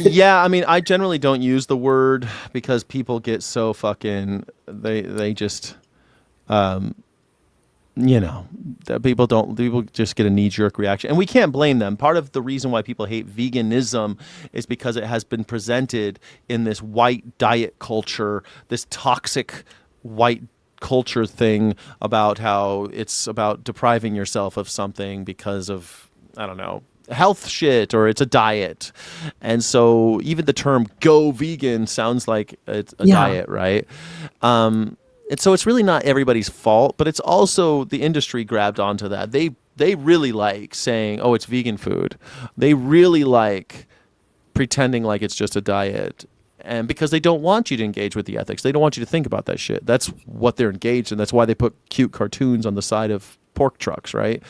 Yeah, I mean, I generally don't use the word because people get so fucking they just you know, that people just get a knee-jerk reaction, and we can't blame them. Part of the reason why people hate veganism is because it has been presented in this white diet culture, this toxic white culture thing about how it's about depriving yourself of something because of, I don't know, health shit, or it's a diet. And so even the term go vegan sounds like it's a diet, right? And so it's really not everybody's fault, but it's also the industry grabbed onto that. They really like saying, "Oh, it's vegan food." They really like pretending like it's just a diet, and because they don't want you to engage with the ethics, they don't want you to think about that shit. That's what they're engaged in. That's why they put cute cartoons on the side of pork trucks, right?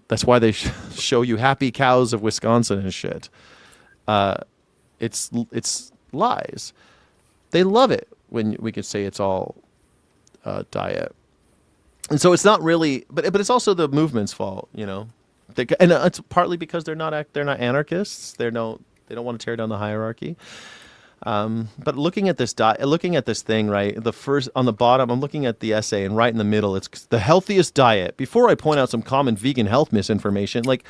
That's why they show you happy cows of Wisconsin and shit. It's lies. They love it when we could say it's all diet, and so it's not really. But it's also the movement's fault, you know. And it's partly because they're not anarchists. They don't want to tear down the hierarchy. But looking at this thing, right, the first on the bottom, I'm looking at the essay, and right in the middle, it's the healthiest diet. Before I point out some common vegan health misinformation, like,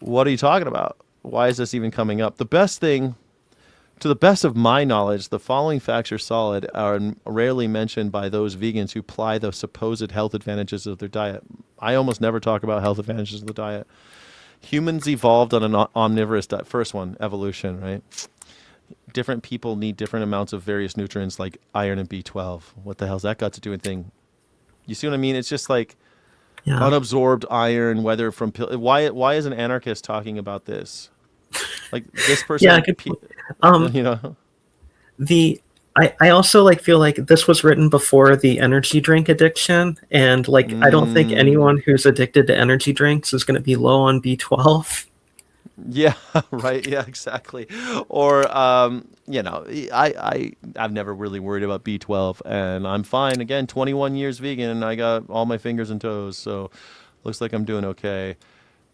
what are you talking about? Why is this even coming up? The best thing. To the best of my knowledge, the following facts are solid, are rarely mentioned by those vegans who ply the supposed health advantages of their diet. I almost never talk about health advantages of the diet. Humans evolved on an omnivorous diet. First one, evolution, right? Different people need different amounts of various nutrients like iron and B12. What the hell's that got to do with anything? You see what I mean? It's just like unabsorbed iron, whether from why is an anarchist talking about this? Like this person, you know. I also like feel like this was written before the energy drink addiction, and like I don't think anyone who's addicted to energy drinks is going to be low on B12. Yeah, right. Yeah, exactly. Or you know, I've never really worried about B12, and I'm fine. Again, 21 years vegan, and I got all my fingers and toes, so looks like I'm doing okay.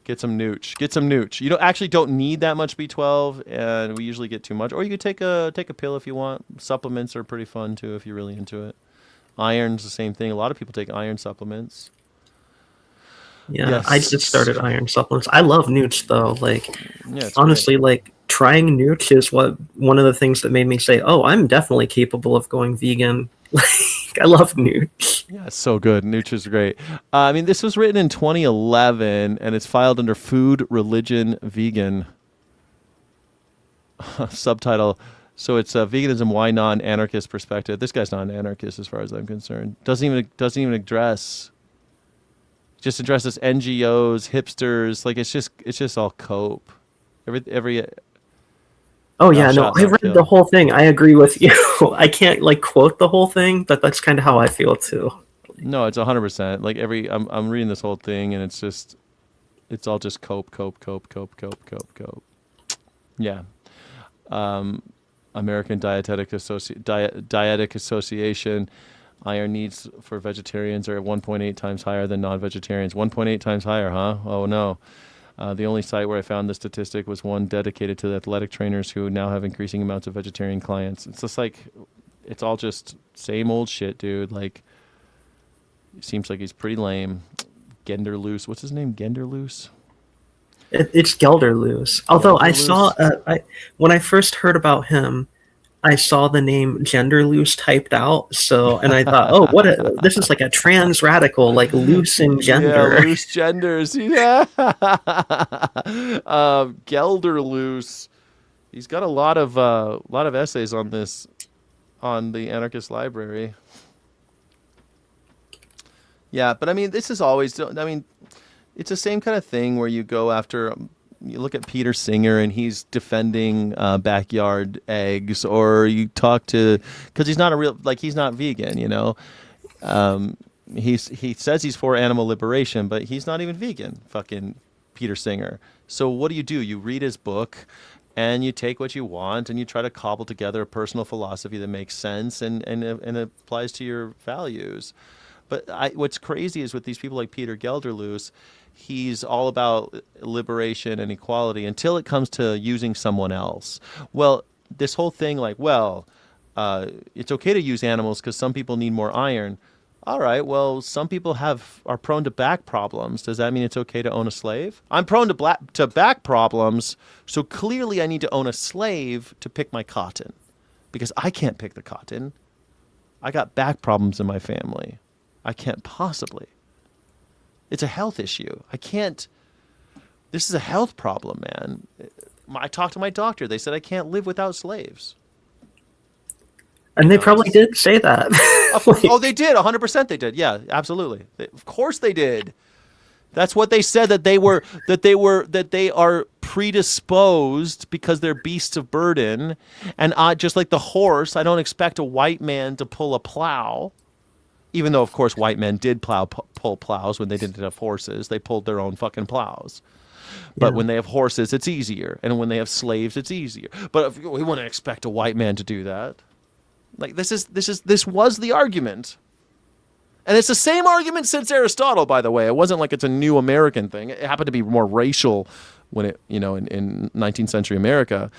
Get some nooch. Get some nooch. You actually don't need that much B12, and we usually get too much. Or you could take a pill if you want. Supplements are pretty fun too if you're really into it. Iron's the same thing. A lot of people take iron supplements. Yeah, yes. I just started iron supplements. I love nooch though. Like, yeah, honestly, great. like trying nooch is one of the things that made me say, "Oh, I'm definitely capable of going vegan." Like, I love nooch. Yeah, it's so good. Nooch is great. I mean, this was written in 2011, and it's filed under Food, Religion, Vegan. Subtitle. So it's Veganism, Why Non-Anarchist Perspective. This guy's not an anarchist as far as I'm concerned. Doesn't even address. Just addresses NGOs, hipsters. Like it's just all cope. Every. Oh yeah, no, I read the whole thing. I agree with you. I can't like quote the whole thing, but that's kind of how I feel too. No, it's 100%. Like I'm reading this whole thing, and it's all just cope. Yeah. American Dietetic Association. Iron needs for vegetarians are 1.8 times higher than non-vegetarians. 1.8 times higher, huh? Oh no. The only site where I found the statistic was one dedicated to the athletic trainers who now have increasing amounts of vegetarian clients. It's just like, it's all just same old shit, dude. Like, it seems like he's pretty lame. Genderloose. What's his name? Genderloose? It's Gelderloos. Although I saw, when I first heard about him, I saw the name Genderloose typed out. So, and I thought, oh, this is like a trans radical, like loose in gender. Yeah, loose genders. Yeah. Gelderloos. He's got a lot of essays on this, on the Anarchist Library. Yeah, but I mean, this is always. I mean, it's the same kind of thing where you go after. You look at Peter Singer and he's defending backyard eggs, or you talk to, because he's not he's not vegan, you know. He says he's for animal liberation, but he's not even vegan. Fucking Peter Singer. So what do? You read his book, and you take what you want, and you try to cobble together a personal philosophy that makes sense and applies to your values. But what's crazy is with these people like Peter Gelderloos, he's all about liberation and equality until it comes to using someone else. Well, this whole thing like, it's okay to use animals because some people need more iron. All right, well, some people are prone to back problems. Does that mean it's okay to own a slave? I'm prone to back problems, so clearly I need to own a slave to pick my cotton because I can't pick the cotton. I got back problems in my family. I can't possibly. It's a health issue. I can't. This is a health problem, man. I talked to my doctor. They said I can't live without slaves. And they probably did say that. Oh, they did. 100% they did. Yeah, absolutely. Of course they did. That's what they said, that they are predisposed because they're beasts of burden. And just like the horse, I don't expect a white man to pull a plow. Even though, of course, white men did pull plows when they didn't have horses. They pulled their own fucking plows. But when they have horses, it's easier. And when they have slaves, it's easier. But we wouldn't expect a white man to do that. Like this was the argument. And it's the same argument since Aristotle, by the way. It wasn't like it's a new American thing. It happened to be more racial when it, in 19th century America.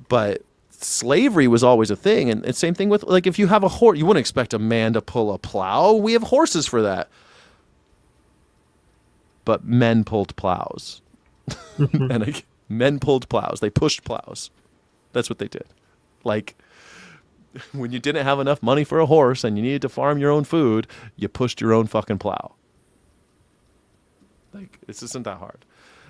But slavery was always a thing. And it's same thing with, like, if you have a horse, you wouldn't expect a man to pull a plow. We have horses for that. But men pulled plows. And men pulled plows. They pushed plows. That's what they did. Like, when you didn't have enough money for a horse and you needed to farm your own food, you pushed your own fucking plow. Like, this isn't that hard.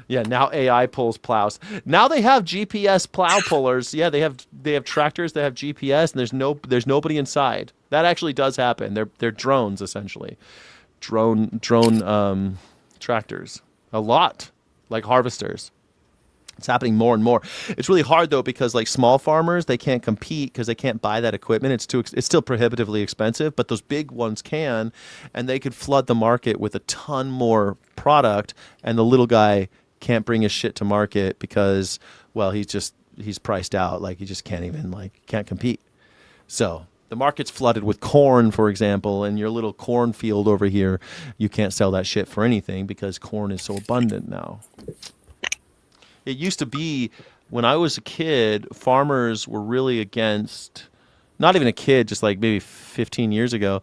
Yeah, now AI pulls plows. Now they have GPS plow pullers. Yeah, they have tractors that have GPS, and there's nobody inside. That actually does happen. They're drones essentially. Drone tractors. A lot, like harvesters. It's happening more and more. It's really hard though, because like small farmers, they can't compete because they can't buy that equipment. It's still prohibitively expensive, but those big ones can, and they could flood the market with a ton more product, and the little guy can't bring his shit to market because, well, he's priced out. Like, he just can't compete. So the market's flooded with corn, for example, and your little cornfield over here, you can't sell that shit for anything because corn is so abundant now. It used to be, when I was a kid, farmers were really against, not even a kid, just like maybe 15 years ago,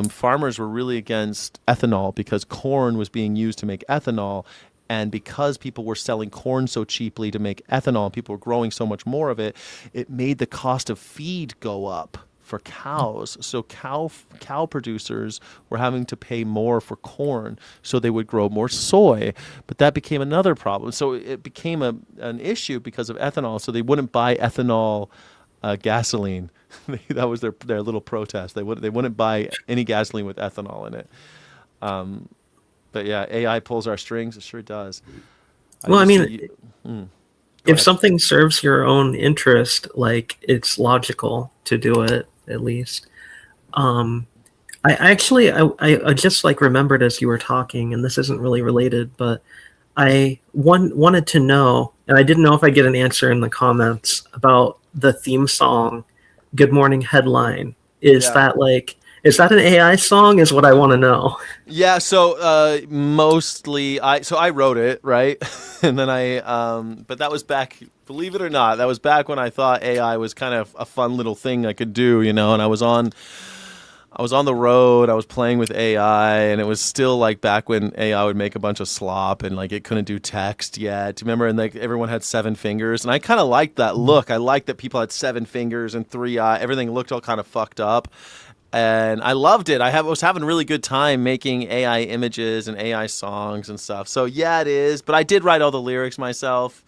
farmers were really against ethanol because corn was being used to make ethanol. And because people were selling corn so cheaply to make ethanol, people were growing so much more of it, it made the cost of feed go up for cows. So cow producers were having to pay more for corn, so they would grow more soy. But that became another problem. So it became an issue because of ethanol. So they wouldn't buy ethanol gasoline. That was their little protest. They wouldn't buy any gasoline with ethanol in it. But yeah, AI pulls our strings. It sure does. If something serves your own interest, like, it's logical to do it, at least. I just like remembered as you were talking, and this isn't really related, but I wanted to know, and I didn't know if I'd get an answer in the comments, about the theme song, Good Morning Headline. Is that an AI song, is what I want to know. Yeah, so mostly I wrote it, right? And then but that was back, believe it or not, that was back when I thought AI was kind of a fun little thing I could do, and I was on the road, I was playing with AI, and it was still like back when AI would make a bunch of slop and like it couldn't do text yet. Do you remember? And like everyone had 7 fingers, and I kind of liked that look. I liked that people had 7 fingers and 3 eyes. Everything looked all kind of fucked up. And I loved it. I was having a really good time making AI images and AI songs and stuff. So yeah, it is. But I did write all the lyrics myself,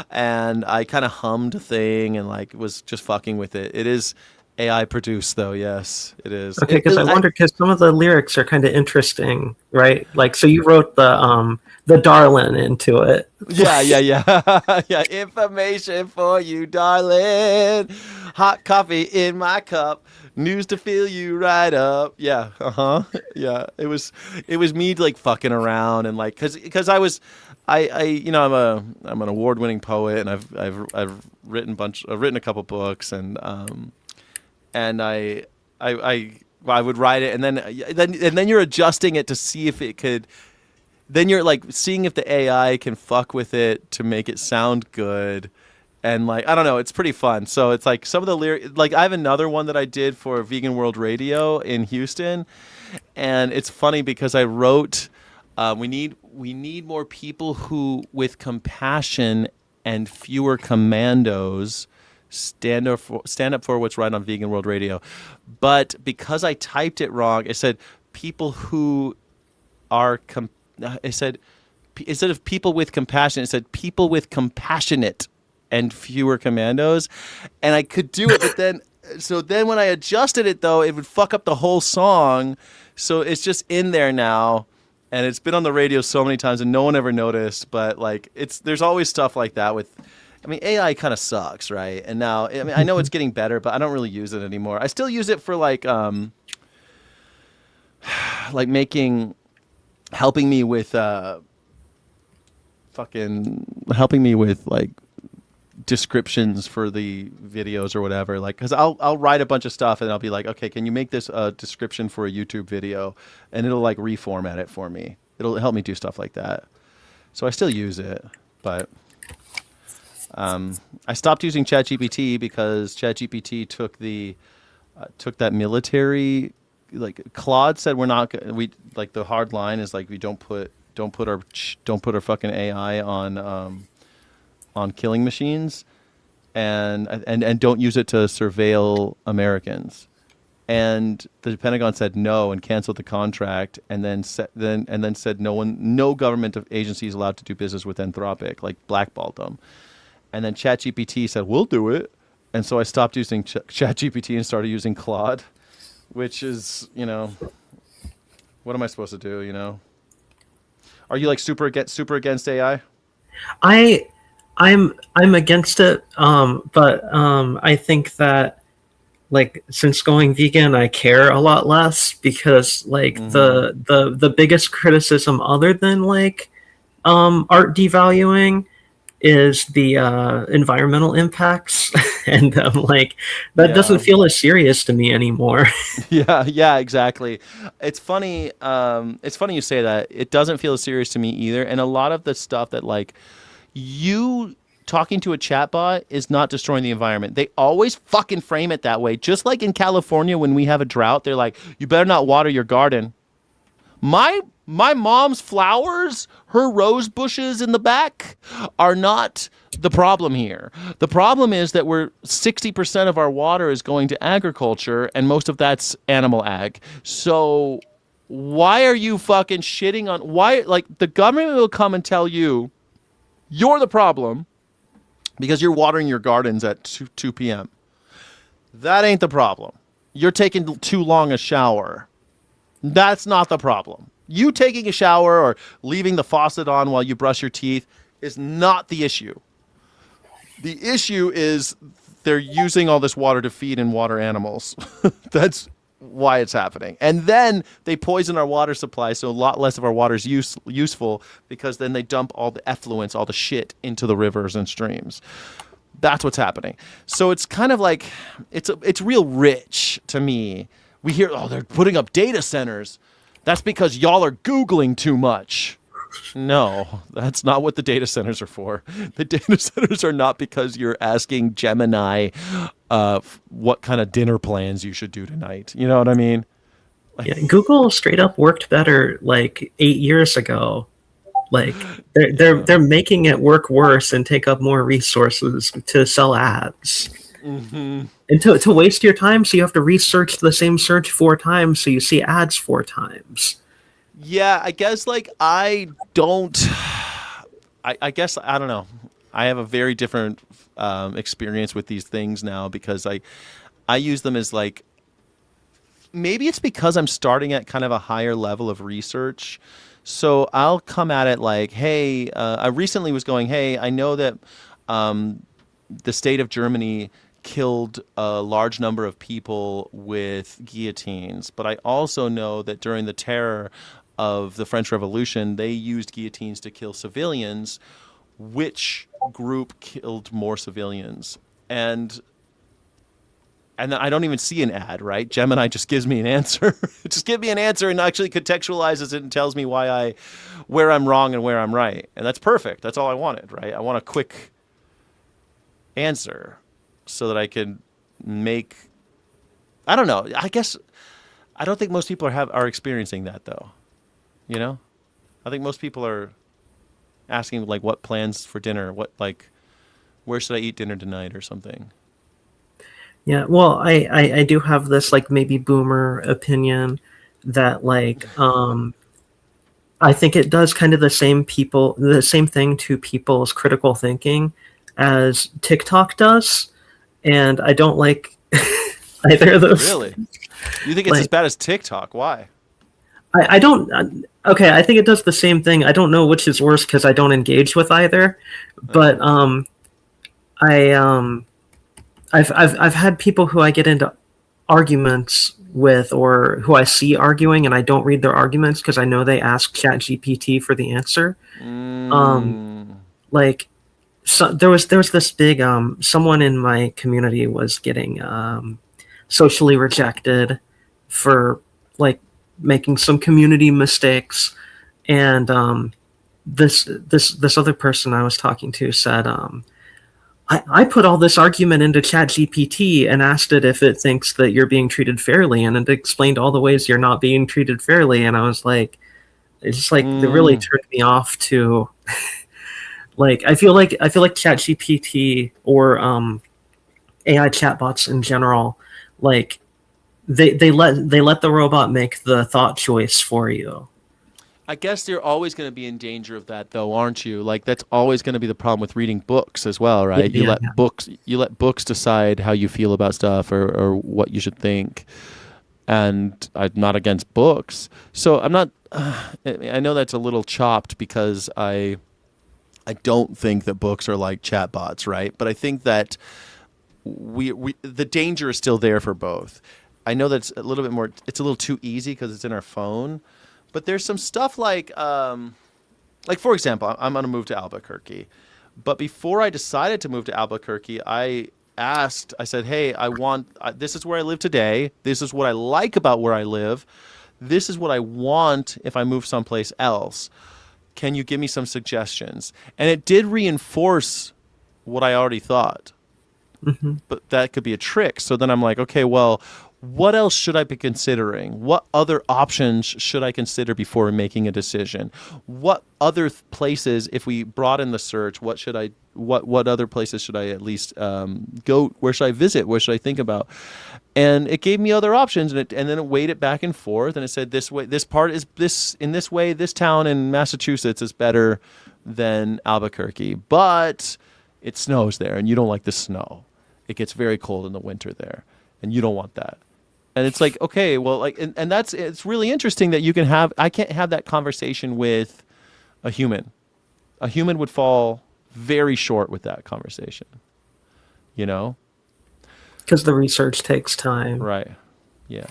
and I kind of hummed a thing and like was just fucking with it. It is AI produced, though. Yes, it is. Okay, because I wonder, because some of the lyrics are kind of interesting, right? Like, so you wrote the darling into it. Yeah. Yeah. Information for you, darling. Hot coffee in my cup. News to fill you right up. Yeah. Yeah. It was me like fucking around and like because I you know I'm an award-winning poet and I've written a couple books and I would write it and then you're adjusting it to see if it could. Then you're like seeing if the AI can fuck with it to make it sound good. And like, I don't know, it's pretty fun. So it's like some of the lyrics, like I have another one that I did for Vegan World Radio in Houston. And it's funny because I wrote, we need more people who with compassion and fewer commandos stand up for what's right on Vegan World Radio. But because I typed it wrong, it said people who are it said, instead of people with compassion, it said people with compassionate and fewer commandos. And I could do it, but then when I adjusted it, though, it would fuck up the whole song. So it's just in there now. And it's been on the radio so many times and no one ever noticed. But like, there's always stuff like that with, I mean, AI kind of sucks, right? And now, I mean, I know it's getting better, but I don't really use it anymore. I still use it for like helping me with like descriptions for the videos or whatever, like because I'll write a bunch of stuff and I'll be like, okay, can you make this a description for a YouTube video, and it'll like reformat it for me. It'll help me do stuff like that. So I still use it, but I stopped using ChatGPT because ChatGPT took that military. Like Claude said, like the hard line is like we don't put our fucking AI on killing machines, and don't use it to surveil Americans. And the Pentagon said no and canceled the contract, and then said no government agency is allowed to do business with Anthropic, like blackballed them. And then ChatGPT said we'll do it, and so I stopped using ChatGPT and started using Claude. Which is, you know, what am I supposed to do? You know, are you like super against AI? I'm against it, but I think that like since going vegan, I care a lot less because like the biggest criticism other than like art devaluing is the environmental impacts, and like that doesn't feel as serious to me anymore. Yeah, exactly. It's funny. It's funny you say that. It doesn't feel as serious to me either. And a lot of the stuff that like you talking to a chatbot is not destroying the environment. They always fucking frame it that way. Just like in California when we have a drought, they're like, you better not water your garden. My mom's flowers, her rose bushes in the back, are not the problem here. The problem is that 60% of our water is going to agriculture, and most of that's animal ag. So why are you fucking shitting on like the government will come and tell you you're the problem because you're watering your gardens at 2 p.m. That ain't the problem. You're taking too long a shower. That's not the problem. You taking a shower or leaving the faucet on while you brush your teeth is not the issue. The issue is they're using all this water to feed and water animals. That's why it's happening. And then they poison our water supply, so a lot less of our water is useful because then they dump all the effluents, all the shit into the rivers and streams. That's what's happening. So it's kind of like it's real rich to me. We hear, oh, they're putting up data centers. That's because y'all are Googling too much. No, that's not what the data centers are for. The data centers are not because you're asking Gemini what kind of dinner plans you should do tonight. You know what I mean? Yeah, Google straight up worked better like 8 years ago. Like they're making it work worse and take up more resources to sell ads. Mm-hmm. And to waste your time, so you have to research the same search 4 times, so you see ads 4 times. Yeah, I guess like I guess I don't know. I have a very different experience with these things now because I use them as like, maybe it's because I'm starting at kind of a higher level of research. So I'll come at it like, hey, I recently was going, hey, I know that the state of Germany killed a large number of people with guillotines, but I also know that during the terror of the French Revolution, they used guillotines to kill civilians. Which group killed more civilians? And I don't even see an ad, right? Gemini just gives me an answer. Just give me an answer and actually contextualizes it and tells me where I'm wrong and where I'm right. And that's perfect. That's all I wanted, right? I want a quick answer so that I can make, I don't know. I guess I don't think most people are experiencing that though. You know? I think most people are asking like what plans for dinner, where should I eat dinner tonight or something. Yeah, well, I do have this like maybe boomer opinion that like I think it does kind of the same thing to people's critical thinking as TikTok does, and I don't like either of those. Really? You think it's as bad as TikTok? Why? I don't. Okay, I think it does the same thing. I don't know which is worse because I don't engage with either, but I've had people who I get into arguments with or who I see arguing and I don't read their arguments because I know they ask ChatGPT for the answer. Like so there was this big someone in my community was getting socially rejected for like making some community mistakes, and this other person I was talking to said I put all this argument into ChatGPT and asked it if it thinks that you're being treated fairly, and it explained all the ways you're not being treated fairly. And I was like, it's just like it really turned me off to like I feel like ChatGPT or AI chatbots in general, like they let the robot make the thought choice for you. I guess you're always going to be in danger of that, though, aren't you? Like that's always going to be the problem with reading books as well, right? You let books decide how you feel about stuff or what you should think. And I'm not against books, so I'm not. I know that's a little chopped because I don't think that books are like chatbots, right? But I think that the danger is still there for both. I know that's a little bit more. It's a little too easy because it's in our phone. But there's some stuff like for example, I'm going to move to Albuquerque. But before I decided to move to Albuquerque, I said, hey, this is where I live today. This is what I like about where I live. This is what I want if I move someplace else. Can you give me some suggestions? And it did reinforce what I already thought. Mm-hmm. But that could be a trick. So then I'm like, okay, well, what else should I be considering? What other options should I consider before making a decision? What other places, if we broaden the search, what other places should I at least go? Where should I visit? Where should I think about? And it gave me other options, and then it weighed it back and forth, and it said this way, this part is this in this way, this town in Massachusetts is better than Albuquerque, but it snows there, and you don't like the snow. It gets very cold in the winter there, and you don't want that. And it's like, okay, well, like, and it's really interesting that I can't have that conversation with a human. A human would fall very short with that conversation, you know? Because the research takes time. Right. Yeah.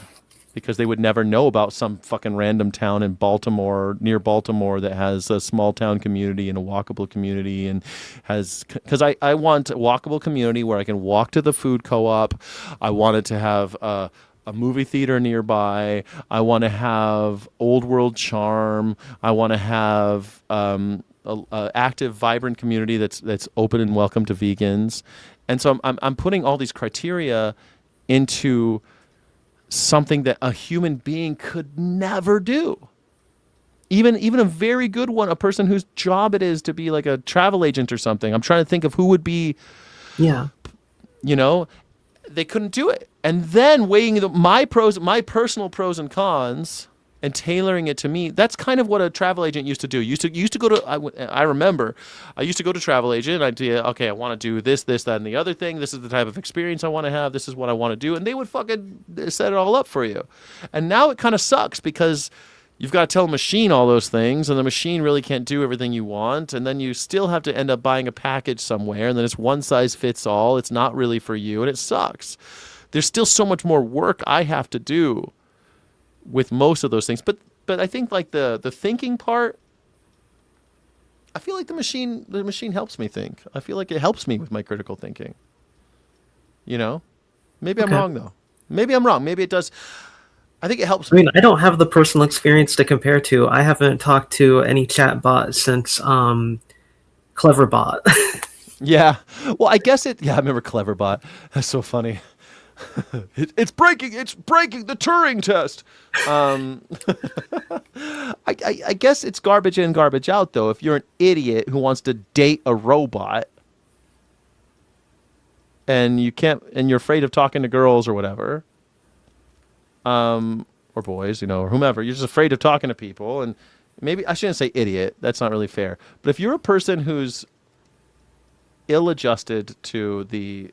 Because they would never know about some fucking random town in Baltimore, near Baltimore, that has a small town community and a walkable community and because I want a walkable community where I can walk to the food co-op. I wanted to have a movie theater nearby. I want to have old world charm. I want to have a active, vibrant community that's open and welcome to vegans. And so I'm putting all these criteria into something that a human being could never do. Even a very good one, a person whose job it is to be like a travel agent or something. I'm trying to think of who would be, you know, they couldn't do it. And then weighing my personal pros and cons and tailoring it to me. That's kind of what a travel agent used to do. Used to go to, I remember, I used to go to travel agent and I'd say, okay, I want to do this, that, and the other thing. This is the type of experience I want to have. This is what I want to do. And they would fucking set it all up for you. And now it kind of sucks because you've got to tell a machine all those things, and the machine really can't do everything you want, and then you still have to end up buying a package somewhere, and then it's one size fits all. It's not really for you, and it sucks. There's still so much more work I have to do with most of those things. But I think like the thinking part, I feel like the machine helps me think. I feel like it helps me with my critical thinking. You know? Maybe I'm wrong though. Maybe I'm wrong. Maybe it does. I think it helps I mean, I don't have the personal experience to compare to. I haven't talked to any chat bot since Cleverbot. Yeah. Well, I guess it. Yeah, I remember Cleverbot. That's so funny. It's breaking the Turing test. I guess it's garbage in, garbage out, though. If you're an idiot who wants to date a robot, and you're afraid of talking to girls or whatever, or boys, or whomever, you're just afraid of talking to people, and maybe I shouldn't say idiot. That's not really fair. But if you're a person who's ill-adjusted to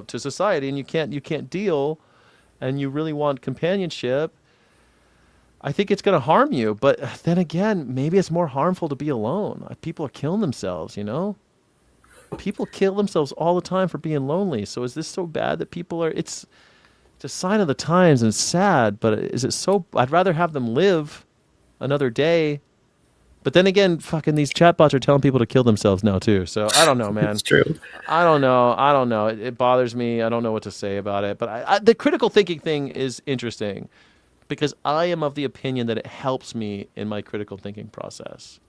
society, and you can't deal, and you really want companionship, I think it's going to harm you. But then again, maybe it's more harmful to be alone. People are killing themselves, People kill themselves all the time for being lonely. So is this so bad that people are? It's a sign of the times, and it's sad. But is it so? I'd rather have them live another day. But then again, fucking these chatbots are telling people to kill themselves now too. So I don't know, man. It's true. I don't know. It bothers me. I don't know what to say about it. But the critical thinking thing is interesting because I am of the opinion that it helps me in my critical thinking process.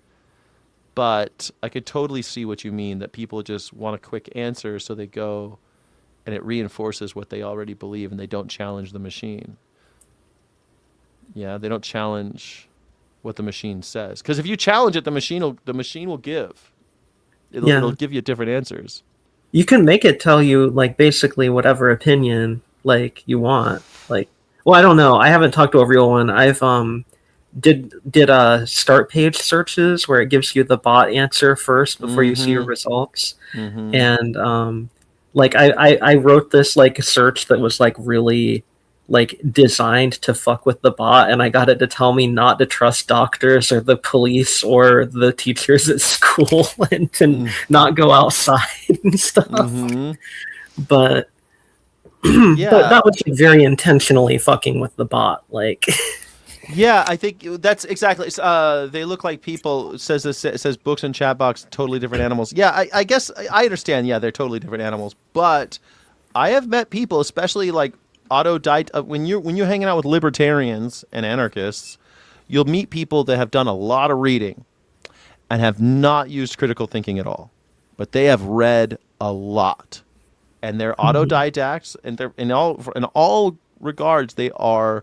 But I could totally see what you mean, that people just want a quick answer, so they go and it reinforces what they already believe, and they don't challenge the machine. Yeah, they don't challenge what the machine says. Because if you challenge it, the machine will give. It'll give you different answers. You can make it tell you like basically whatever opinion like you want. Like, well, I don't know. I haven't talked to a real one. I've did start page searches where it gives you the bot answer first before you see your results. And like I wrote this like search that was like really like designed to fuck with the bot, and I got it to tell me not to trust doctors or the police or the teachers at school and to not go outside and stuff. But but that was very intentionally fucking with the bot, like. Yeah, I think that's exactly. They look like people. It says books and chatbots, totally different animals. Yeah, I guess I understand. Yeah, they're totally different animals. But I have met people, especially like when you're hanging out with libertarians and anarchists, you'll meet people that have done a lot of reading and have not used critical thinking at all, but they have read a lot, and they're autodidacts, and they're in all regards they are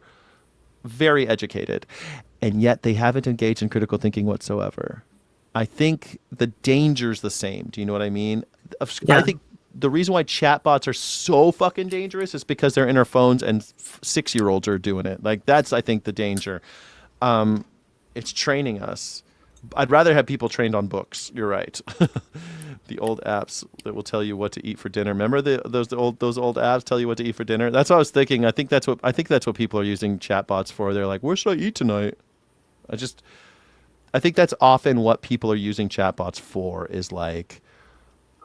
very educated, and yet they haven't engaged in critical thinking whatsoever. I think the danger's the same. Do you know what I mean? I think the reason why chatbots are so fucking dangerous is because they're in our phones and 6-year-olds are doing it. Like that's, I think, the danger. It's training us. I'd rather have people trained on books. You're right. The old apps that will tell you what to eat for dinner. Remember those old apps tell you what to eat for dinner? That's what I was thinking. I think that's what people are using chatbots for. They're like, "Where should I eat tonight?" I think that's often what people are using chatbots for. Is like,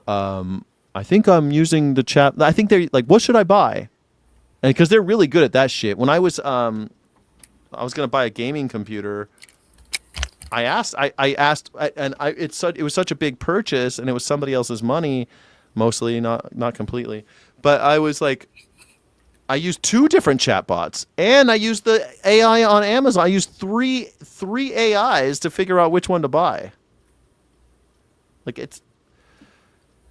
I think I'm using the chat. I think they're like, "What should I buy?" And because they're really good at that shit. When I was going to buy a gaming computer. I asked, and it was such a big purchase, and it was somebody else's money, mostly, not completely. But I was like, I used 2 different chatbots, and I used the AI on Amazon. I used three AIs to figure out which one to buy. Like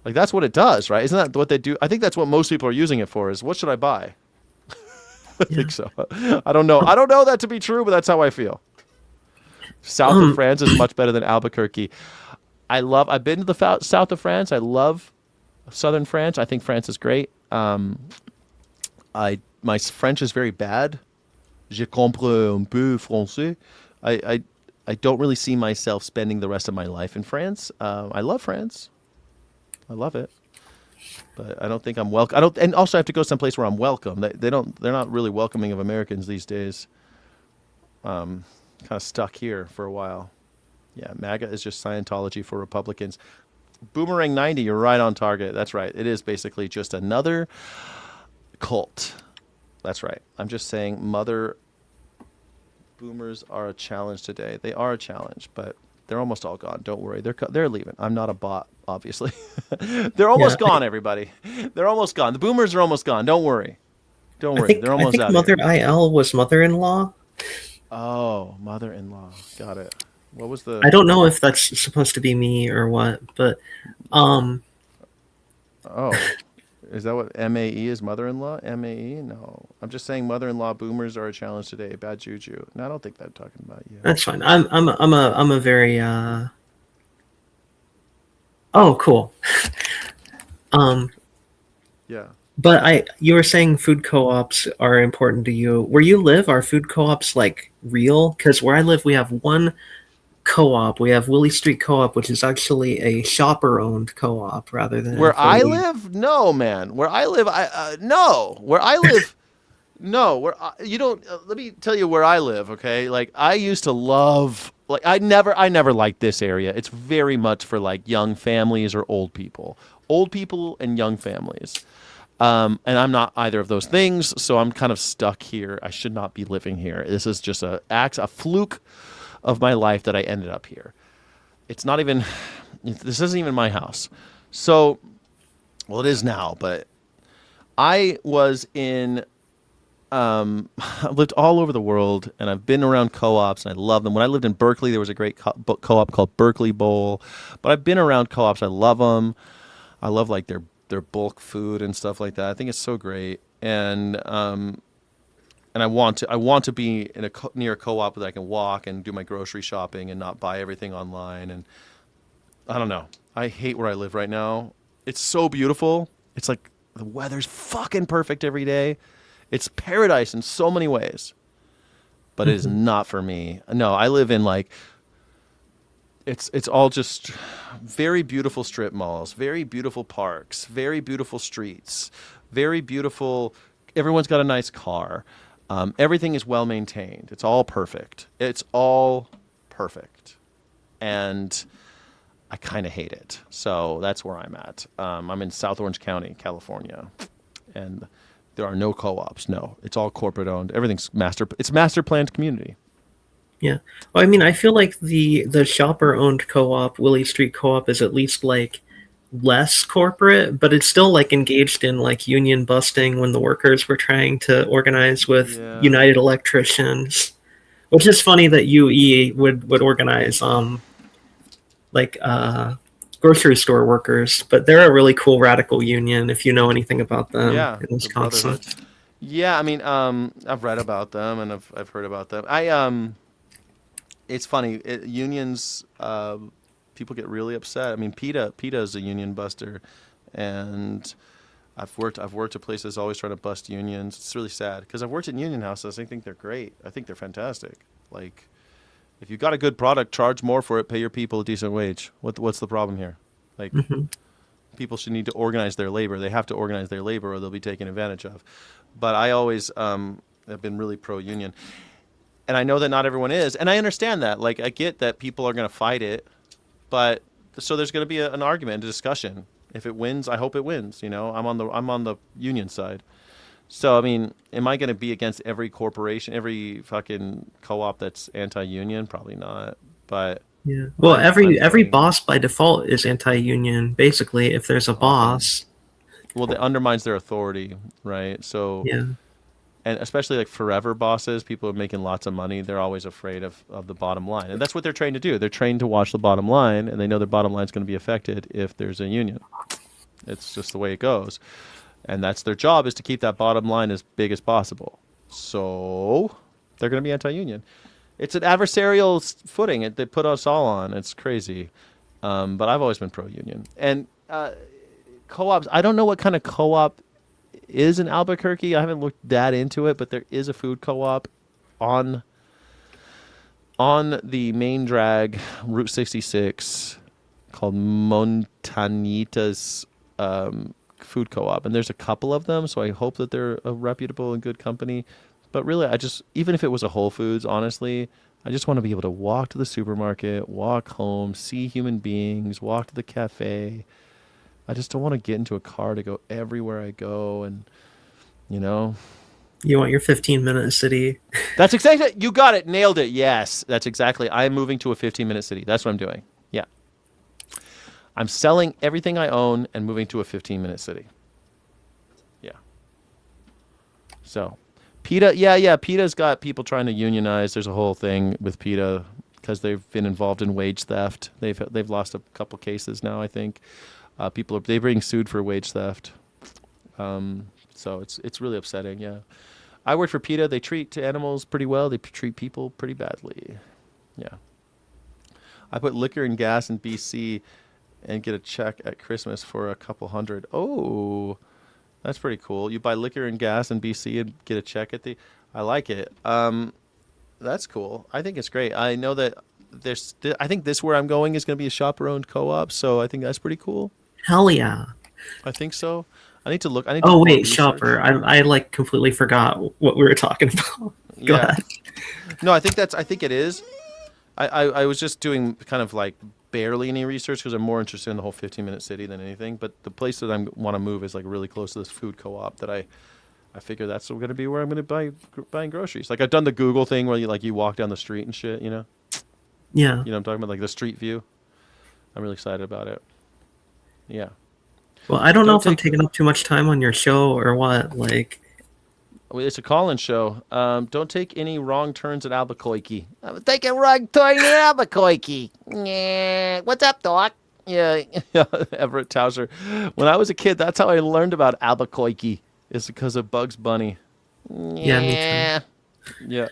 that's what it does, right? Isn't that what they do? I think that's what most people are using it for. Is what should I buy? I think so. I don't know. I don't know that to be true, but that's how I feel. South of France is much better than Albuquerque. I've been to the south of France. I love southern France. I think France is great. My French is very bad. Je comprends un peu français. I don't really see myself spending the rest of my life in France. I love France. I love it. But I don't think I'm welcome. And also I have to go someplace where I'm welcome. They're not really welcoming of Americans these days. kind of stuck here for a while. Yeah, MAGA is just Scientology for Republicans. Boomerang 90, you're right on target. That's right. It is basically just another cult. That's right. I'm just saying boomers are a challenge today. They are a challenge, but they're almost all gone. Don't worry. They're leaving. I'm not a bot, obviously. They're almost gone, everybody. They're almost gone. The boomers are almost gone. Don't worry. Don't worry. They're almost out Mother here. IL was mother-in-law. Oh, mother-in-law. Got it. What was the... I don't know if that's supposed to be me or what, but Oh, is that what MAE is? Mother-in-law? MAE? No, I'm just saying mother-in-law boomers are a challenge today. Bad juju. No, I don't think they're talking about you. that's fine. I'm a very Oh, cool. Yeah. But you were saying food co-ops are important to you. Where you live, are food co-ops like real? Because where I live, we have one co-op. We have Willie Street Co-op, which is actually a shopper-owned co-op rather than Where I fully- live, no, man. Where I live, no. Where I live, no. You don't. Let me tell you where I live. Okay, like I used to love. Like I never liked this area. It's very much for like young families or old people and young families. And I'm not either of those things, so I'm kind of stuck here. I should not be living here. This is just a fluke of my life that I ended up here. It's not even, this isn't even my house. So, well, it is now, but I was in, I've lived all over the world, and I've been around co-ops, and I love them. When I lived in Berkeley, there was a great co-op called Berkeley Bowl, but I've been around co-ops. I love them. I love like their bulk food and stuff like that. I think it's so great, and I want to be in near a co-op that I can walk and do my grocery shopping and not buy everything online. And I don't know. I hate where I live right now. It's so beautiful. It's like the weather's fucking perfect every day. It's paradise in so many ways, but it is not for me. No, I live in like. It's all just very beautiful strip malls, very beautiful parks, very beautiful streets, very beautiful. Everyone's got a nice car. Everything is well maintained. It's all perfect. It's all perfect. And I kind of hate it. So that's where I'm at. I'm in South Orange County, California. And there are no co-ops. No, it's all corporate owned. Everything's master planned community. Yeah. Well, I mean, I feel like the shopper-owned co-op, Willie Street Co-op, is at least like less corporate, but it's still like engaged in like union busting when the workers were trying to organize with United Electricians, which is funny that UE would organize grocery store workers, but they're a really cool radical union if you know anything about them in Wisconsin. Yeah, I mean, I've read about them and I've heard about them. It's funny. Unions, people get really upset. I mean, PETA is a union buster, and I've worked at places always trying to bust unions. It's really sad because I've worked in union houses. I think they're great. I think they're fantastic. Like, if you've got a good product, charge more for it. Pay your people a decent wage. What's the problem here? Like, people should need to organize their labor. They have to organize their labor, or they'll be taken advantage of. But I always have been really pro-union. And I know that not everyone is, and I understand that. Like, I get that people are going to fight it, but so there's going to be an argument, a discussion. If it wins, I hope it wins. You know, I'm on the union side. So I mean, am I going to be against every corporation, every fucking co-op that's anti-union? Probably not. But yeah, well, every boss by default is anti-union. Basically, if there's a boss, well, that undermines their authority, right? So yeah. And especially like forever bosses, people are making lots of money. They're always afraid of the bottom line. And that's what they're trained to do. They're trained to watch the bottom line, and they know their bottom line is going to be affected if there's a union. It's just the way it goes. And that's their job, is to keep that bottom line as big as possible. So they're going to be anti-union. It's an adversarial footing they put us all on. It's crazy. But I've always been pro-union. And co-ops, I don't know what kind of co-op is in Albuquerque. I haven't looked that into it, but there is a food co-op on the main drag, Route 66, called Montanitas Food Co-op, and there's a couple of them, so I hope that they're a reputable and good company. But really, even if it was a Whole Foods, honestly, I just want to be able to walk to the supermarket, walk home, see human beings, walk to the cafe. I just don't want to get into a car to go everywhere I go, and you know. You want your 15-minute city. That's exactly, you got it, nailed it. Yes, that's exactly. I'm moving to a 15-minute city. That's what I'm doing. Yeah. I'm selling everything I own and moving to a 15-minute city. Yeah. So, PETA, yeah, PETA's got people trying to unionize. There's a whole thing with PETA because they've been involved in wage theft. They've lost a couple cases now, I think. They're being sued for wage theft. So it's really upsetting, yeah. I work for PETA. They treat animals pretty well. They treat people pretty badly. Yeah. I put liquor and gas in BC and get a check at Christmas for a couple hundred. Oh, that's pretty cool. You buy liquor and gas in BC and get a check at the... I like it. That's cool. I think it's great. I know that I think where I'm going is going to be a shopper-owned co-op, so I think that's pretty cool. Hell yeah. I think so. I need to look. Oh wait, shopper. I like completely forgot what we were talking about. Go ahead. No, I think it is. I was just doing kind of like barely any research because I'm more interested in the whole 15-minute city than anything. But the place that I want to move is like really close to this food co-op that I figure that's going to be where I'm going to be buying groceries. Like I've done the Google thing where you walk down the street and shit, you know? Yeah. You know what I'm talking about? Like the street view. I'm really excited about it. Yeah. Well, I don't know if I'm taking up too much time on your show or what. Like, it's a call-in show. Don't take any wrong turns at Albuquerque. I'm taking wrong turn at Albuquerque. Yeah. What's up, Doc? Yeah. Everett Towser. When I was a kid, that's how I learned about Albuquerque. It's because of Bugs Bunny. Yeah, me too. Yeah.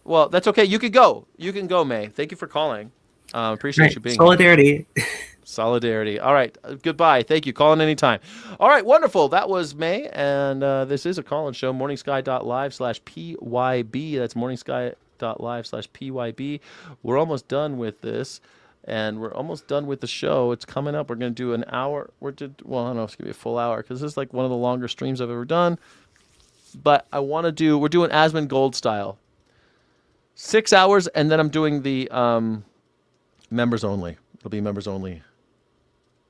Well, that's okay. You can go. You can go, May. Thank you for calling. Appreciate you being solidarity. Here. Solidarity. All right. Goodbye. Thank you. Call in anytime. All right. Wonderful. That was May. And this is a call-in show, morningsky.live/PYB. That's morningsky.live/PYB. We're almost done with this. And we're almost done with the show. It's coming up. We're going to do an hour. Well, I don't know if it's going to be a full hour because this is like one of the longer streams I've ever done. But we're doing Asmund Gold style. 6 hours, and then I'm doing the members only. It'll be members only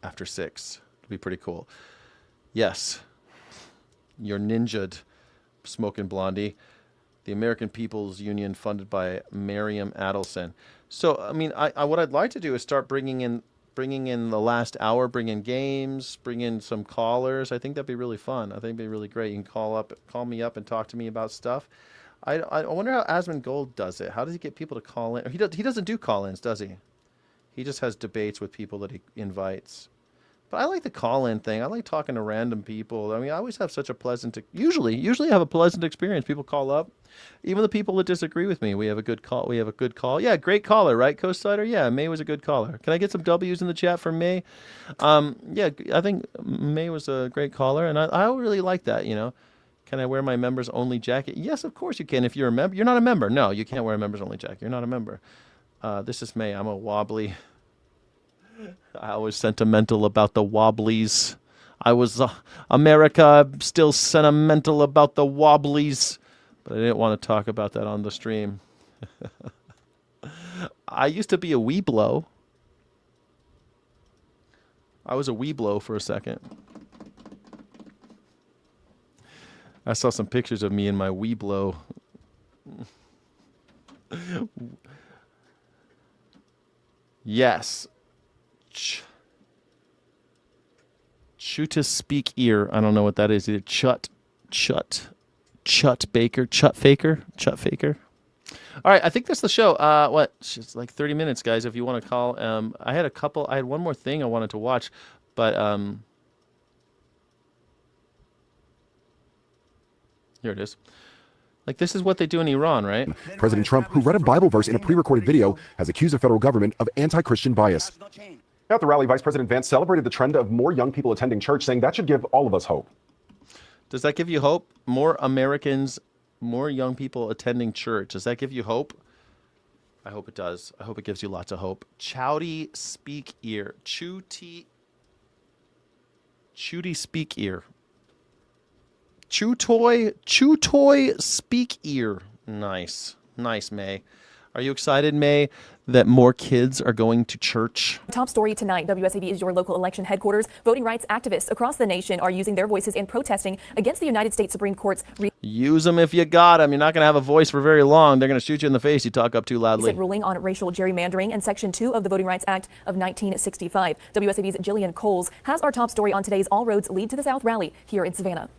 after 6. It'll be pretty cool. Yes. You're ninja'd, Smokin' Blondie. The American People's Union funded by Miriam Adelson. So, I mean, what I'd like to do is start bringing in the last hour, bring in games, bring in some callers. I think that'd be really fun. I think it'd be really great. You can call me up and talk to me about stuff. I wonder how Asmund Gold does it. How does he get people to call in? He doesn't do call-ins, does he? He just has debates with people that he invites. But I like the call-in thing. I like talking to random people. I mean, I always have such a pleasant... Usually I have a pleasant experience. People call up. Even the people that disagree with me, we have a good call. Yeah, great caller, right, Co-Sider? Yeah, May was a good caller. Can I get some W's in the chat for May? Yeah, I think May was a great caller, and I really like that, you know. Can I wear my members only jacket? Yes, of course you can. If you're a member, you're not a member. No, you can't wear a members only jacket. You're not a member. This is May. I'm a wobbly. I was sentimental about the wobblies. I was America, still sentimental about the wobblies, but I didn't want to talk about that on the stream. I used to be a weeblo. I was a weeblo for a second. I saw some pictures of me in my weeblo. Yes. Chuta speak ear. I don't know what that is. Either Chut Faker. All right, I think that's the show. It's like 30 minutes, guys, if you want to call. I had one more thing I wanted to watch, but here it is. Like, this is what they do in Iran, right? President Trump, who read a Bible verse in a pre-recorded video, has accused the federal government of anti-Christian bias. At the rally, Vice President Vance celebrated the trend of more young people attending church, saying that should give all of us hope. Does that give you hope? More Americans, more young people attending church. Does that give you hope? I hope it does. I hope it gives you lots of hope. Chowdy speak ear. Chooty speak ear. Chew toy speak ear. Nice, May. Are you excited, May, that more kids are going to church? Top story tonight, WSAV is your local election headquarters. Voting rights activists across the nation are using their voices in protesting against the United States Supreme Court's Use them if you got them. You're not going to have a voice for very long. They're going to shoot you in the face. You talk up too loudly. recent ruling on racial gerrymandering and Section 2 of the Voting Rights Act of 1965. WSAV's Jillian Coles has our top story on today's All Roads Lead to the South rally here in Savannah.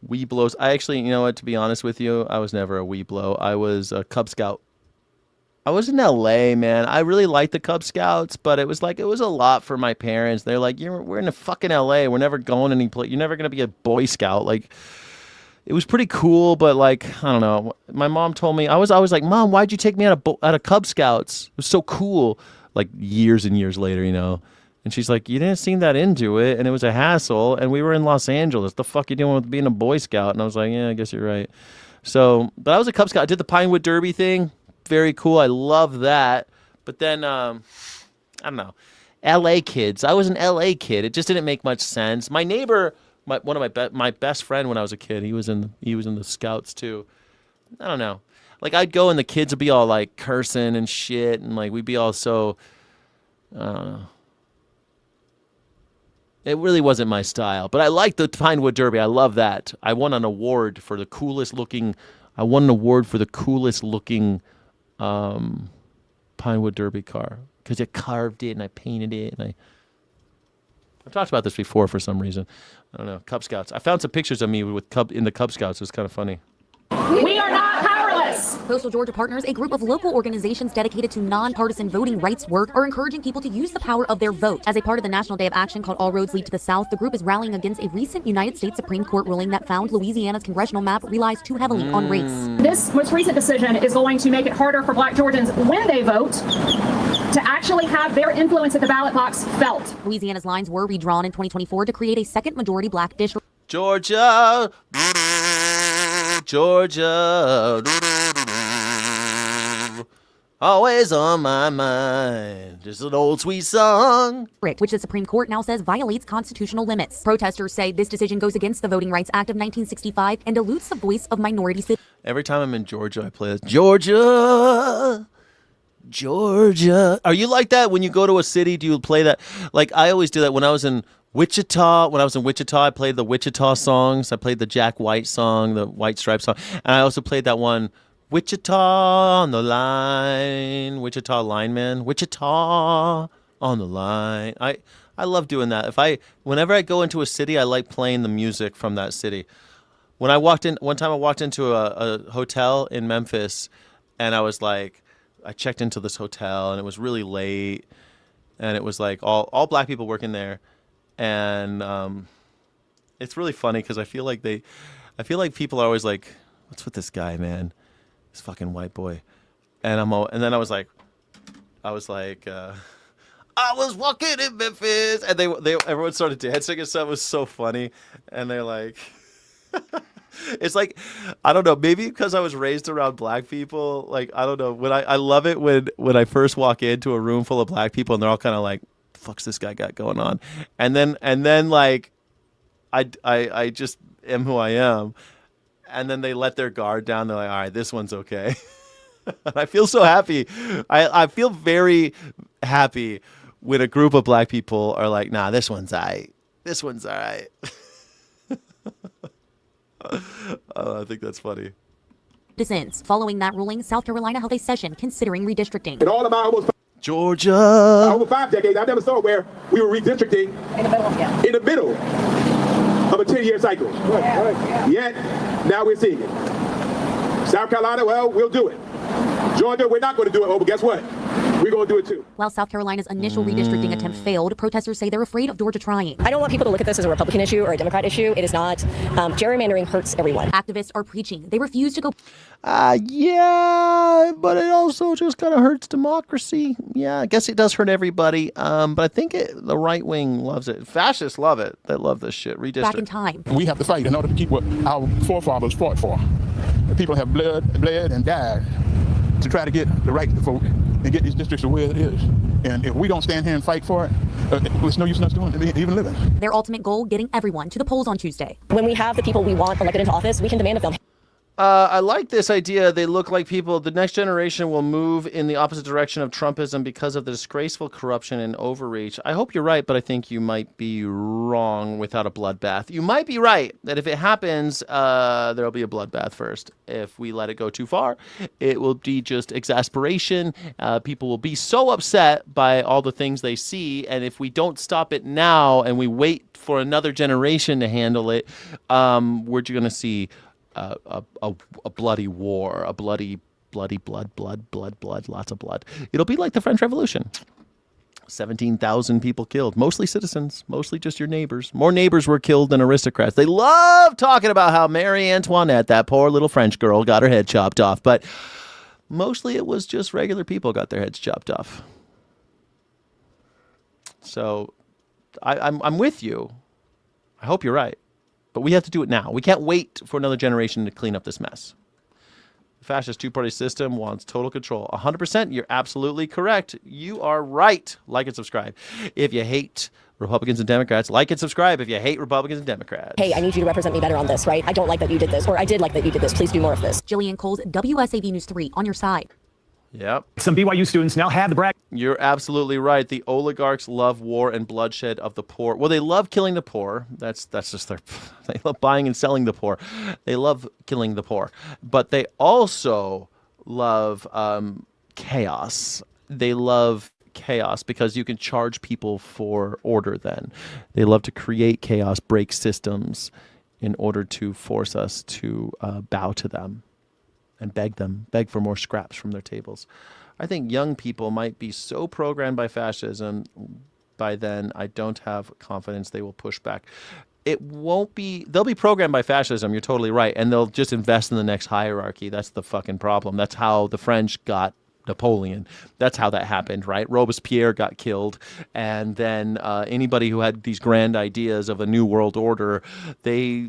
Weeblos. I actually, you know what, to be honest with you, I was never a Weeblo. I was a Cub Scout. I was in LA, man. I really liked the Cub Scouts, but it was a lot for my parents. They're like, we're in the fucking LA. We're never going any place. You're never going to be a Boy Scout. Like, it was pretty cool, but like, I don't know. My mom told me, I was like, Mom, why'd you take me out of Cub Scouts? It was so cool. Like years and years later, you know. And she's like, you didn't seem that into it, and it was a hassle, and we were in Los Angeles. The fuck you doing with being a Boy Scout? And I was like, yeah, I guess you're right. So, but I was a Cub Scout. I did the Pinewood Derby thing. Very cool. I love that. But then, I don't know. LA kids. I was an LA kid. It just didn't make much sense. My neighbor, my best friend when I was a kid, he was in the Scouts too. I don't know. Like I'd go and the kids would be all like cursing and shit, and like we'd be all so. I don't know. It really wasn't my style, but I liked the Pinewood Derby. I love that. I won an award for the coolest looking. Pinewood Derby car because I carved it and I painted it and I've talked about this before for some reason. I don't know. Cub Scouts. I found some pictures of me in the Cub Scouts. It was kind of funny. We are not powerless. Postal Georgia Partners, a group of local organizations dedicated to nonpartisan voting rights work, are encouraging people to use the power of their vote. As a part of the National Day of Action called All Roads Lead to the South, the group is rallying against a recent United States Supreme Court ruling that found Louisiana's congressional map relies too heavily on race. This most recent decision is going to make it harder for Black Georgians when they vote to actually have their influence at the ballot box felt. Louisiana's lines were redrawn in 2024 to create a second majority Black district. Georgia. Always on my mind. Just an old sweet song. Which the Supreme Court now says violates constitutional limits. Protesters say this decision goes against the Voting Rights Act of 1965 and dilutes the voice of minority citizens. Every time I'm in Georgia, I play this. Georgia. Are you like that when you go to a city? Do you play that? Like I always do that when I was in Wichita. I played the Wichita songs. I played the Jack White song, the White Stripes song. And I also played that one, Wichita on the line, Wichita lineman, Wichita on the line. I love doing that. Whenever I go into a city, I like playing the music from that city. One time I walked into a hotel in Memphis, and I was like, I checked into this hotel, and it was really late, and it was like all Black people working there. And it's really funny because I feel like people are always like, "What's with this guy, man? This fucking white boy." And then I was like, I was walking in Memphis, and everyone started dancing and stuff. It was so funny, and they're like, it's like, I don't know, maybe because I was raised around Black people, like I don't know. When I love it when I first walk into a room full of Black people and they're all kind of like, fuck's this guy got going on, and then like I just am who I am, and then they let their guard down. They're like, all right, this one's okay. And I feel so happy. I feel very happy when a group of Black people are like, nah, this one's all right. This one's all right. I think that's funny. Following that ruling, South Carolina held a session considering redistricting. In all of my almost Georgia. Over 5 decades, I never saw where we were redistricting in the middle of a 10-year cycle. Yet, now we're seeing it. South Carolina, well, we'll do it. Georgia, we're not going to do it. Oh, but guess what? We're going to do it too. While South Carolina's initial redistricting attempt failed, protesters say they're afraid of Georgia trying. I don't want people to look at this as a Republican issue or a Democrat issue. It is not. Gerrymandering hurts everyone. Activists are preaching they refuse to go. Yeah, but it also just kind of hurts democracy. Yeah, I guess it does hurt everybody. But I think the right wing loves it. Fascists love it. They love this shit. Redistrict. Back in time. We have to fight in order to keep what our forefathers fought for. People have bled and died to try to get the right to vote and get these districts the way it is. And if we don't stand here and fight for it, it's no use in us doing it, even living. Their ultimate goal, getting everyone to the polls on Tuesday. When we have the people we want elected into office, we can demand of them. I like this idea. They look like people. The next generation will move in the opposite direction of Trumpism because of the disgraceful corruption and overreach. I hope you're right, but I think you might be wrong without a bloodbath. You might be right that if it happens, there'll be a bloodbath first. If we let it go too far, it will be just exasperation. People will be so upset by all the things they see. And if we don't stop it now and we wait for another generation to handle it, we're going to see a bloody war, a bloody blood, lots of blood. It'll be like the French Revolution. 17,000 people killed, mostly citizens, mostly just your neighbors. More neighbors were killed than aristocrats. They love talking about how Marie Antoinette, that poor little French girl, got her head chopped off. But mostly it was just regular people got their heads chopped off. So I'm with you. I hope you're right. But we have to do it now. We can't wait for another generation to clean up this mess. The fascist two-party system wants total control. 100%, you're absolutely correct. You are right. Like and subscribe. If you hate Republicans and Democrats, like and subscribe. If you hate Republicans and Democrats. Hey, I need you to represent me better on this, right? I don't like that you did this, or I did like that you did this. Please do more of this. Jillian Coles, WSAV News 3, on your side. Yep. Some BYU students now have the brag. You're absolutely right. The oligarchs love war and bloodshed of the poor. Well, they love killing the poor. That's just their. They love buying and selling the poor. They love killing the poor, but they also love chaos. They love chaos because you can charge people for order. Then they love to create chaos, break systems, in order to force us to bow to them. And beg for more scraps from their tables. I think young people might be so programmed by fascism by then, I don't have confidence they will push back. They'll be programmed by fascism, you're totally right, and they'll just invest in the next hierarchy. That's the fucking problem. That's how the French got Napoleon. That's how that happened, right? Robespierre got killed, and then anybody who had these grand ideas of a new world order,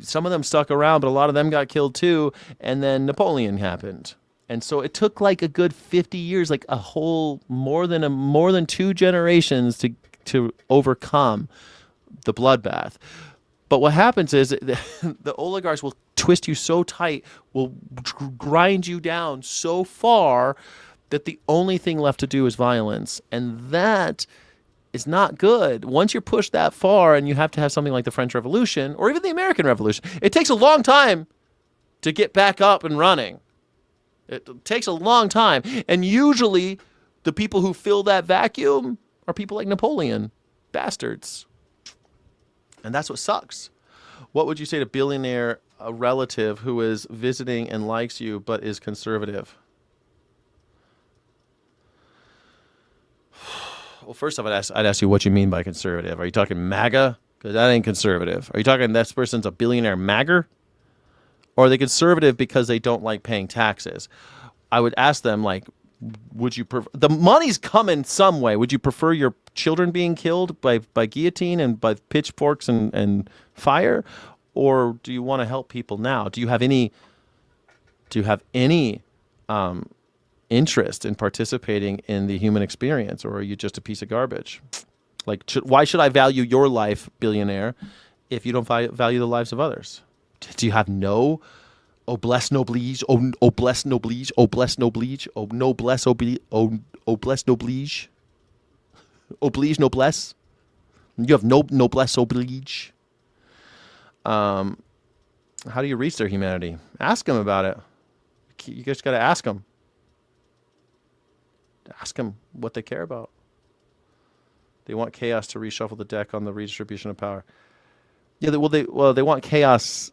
some of them stuck around, but a lot of them got killed too, and then Napoleon happened. And so it took like a good 50 years, like a whole more than 2 generations to overcome the bloodbath. But what happens is the oligarchs will twist you so tight, will grind you down so far that the only thing left to do is violence. And that is not good. Once you're pushed that far and you have to have something like the French Revolution or even the American Revolution, it takes a long time to get back up and running. It takes a long time. And usually the people who fill that vacuum are people like Napoleon. Bastards. And that's what sucks. What would you say to billionaire a relative who is visiting and likes you but is conservative? Well, first off, I'd ask you what you mean by conservative. Are you talking MAGA? Because that ain't conservative. Are you talking this person's a billionaire MAGger? Or are they conservative because they don't like paying taxes? I would ask them, like, would you prefer... The money's coming some way. Would you prefer your children being killed by guillotine and by pitchforks and fire? Or do you want to help people now? Do you have any interest in participating in the human experience, or are you just a piece of garbage? Like, why should I value your life, billionaire, if you don't value the lives of others? Do you have no noblesse oblige, noblesse oblige, noblesse oblige, oblige noblesse? You have no noblesse oblige. How do you reach their humanity? Ask them about it. You just got to ask them. Ask them what they care about. They want chaos to reshuffle the deck on the redistribution of power. Yeah, they want chaos,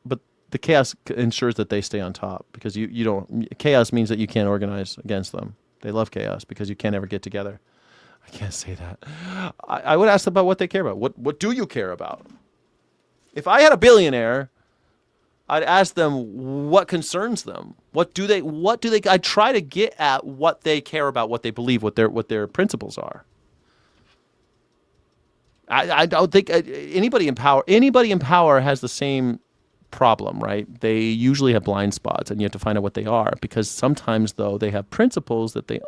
but the chaos ensures that they stay on top because you don't. Chaos means that you can't organize against them. They love chaos because you can't ever get together. I can't say that. I would ask them about what they care about. What do you care about? If I had a billionaire, I'd ask them what concerns them. What do they? I'd try to get at what they care about, what they believe, what their principles are. I don't think anybody in power has the same problem, right? They usually have blind spots, and you have to find out what they are, because sometimes though they have principles that they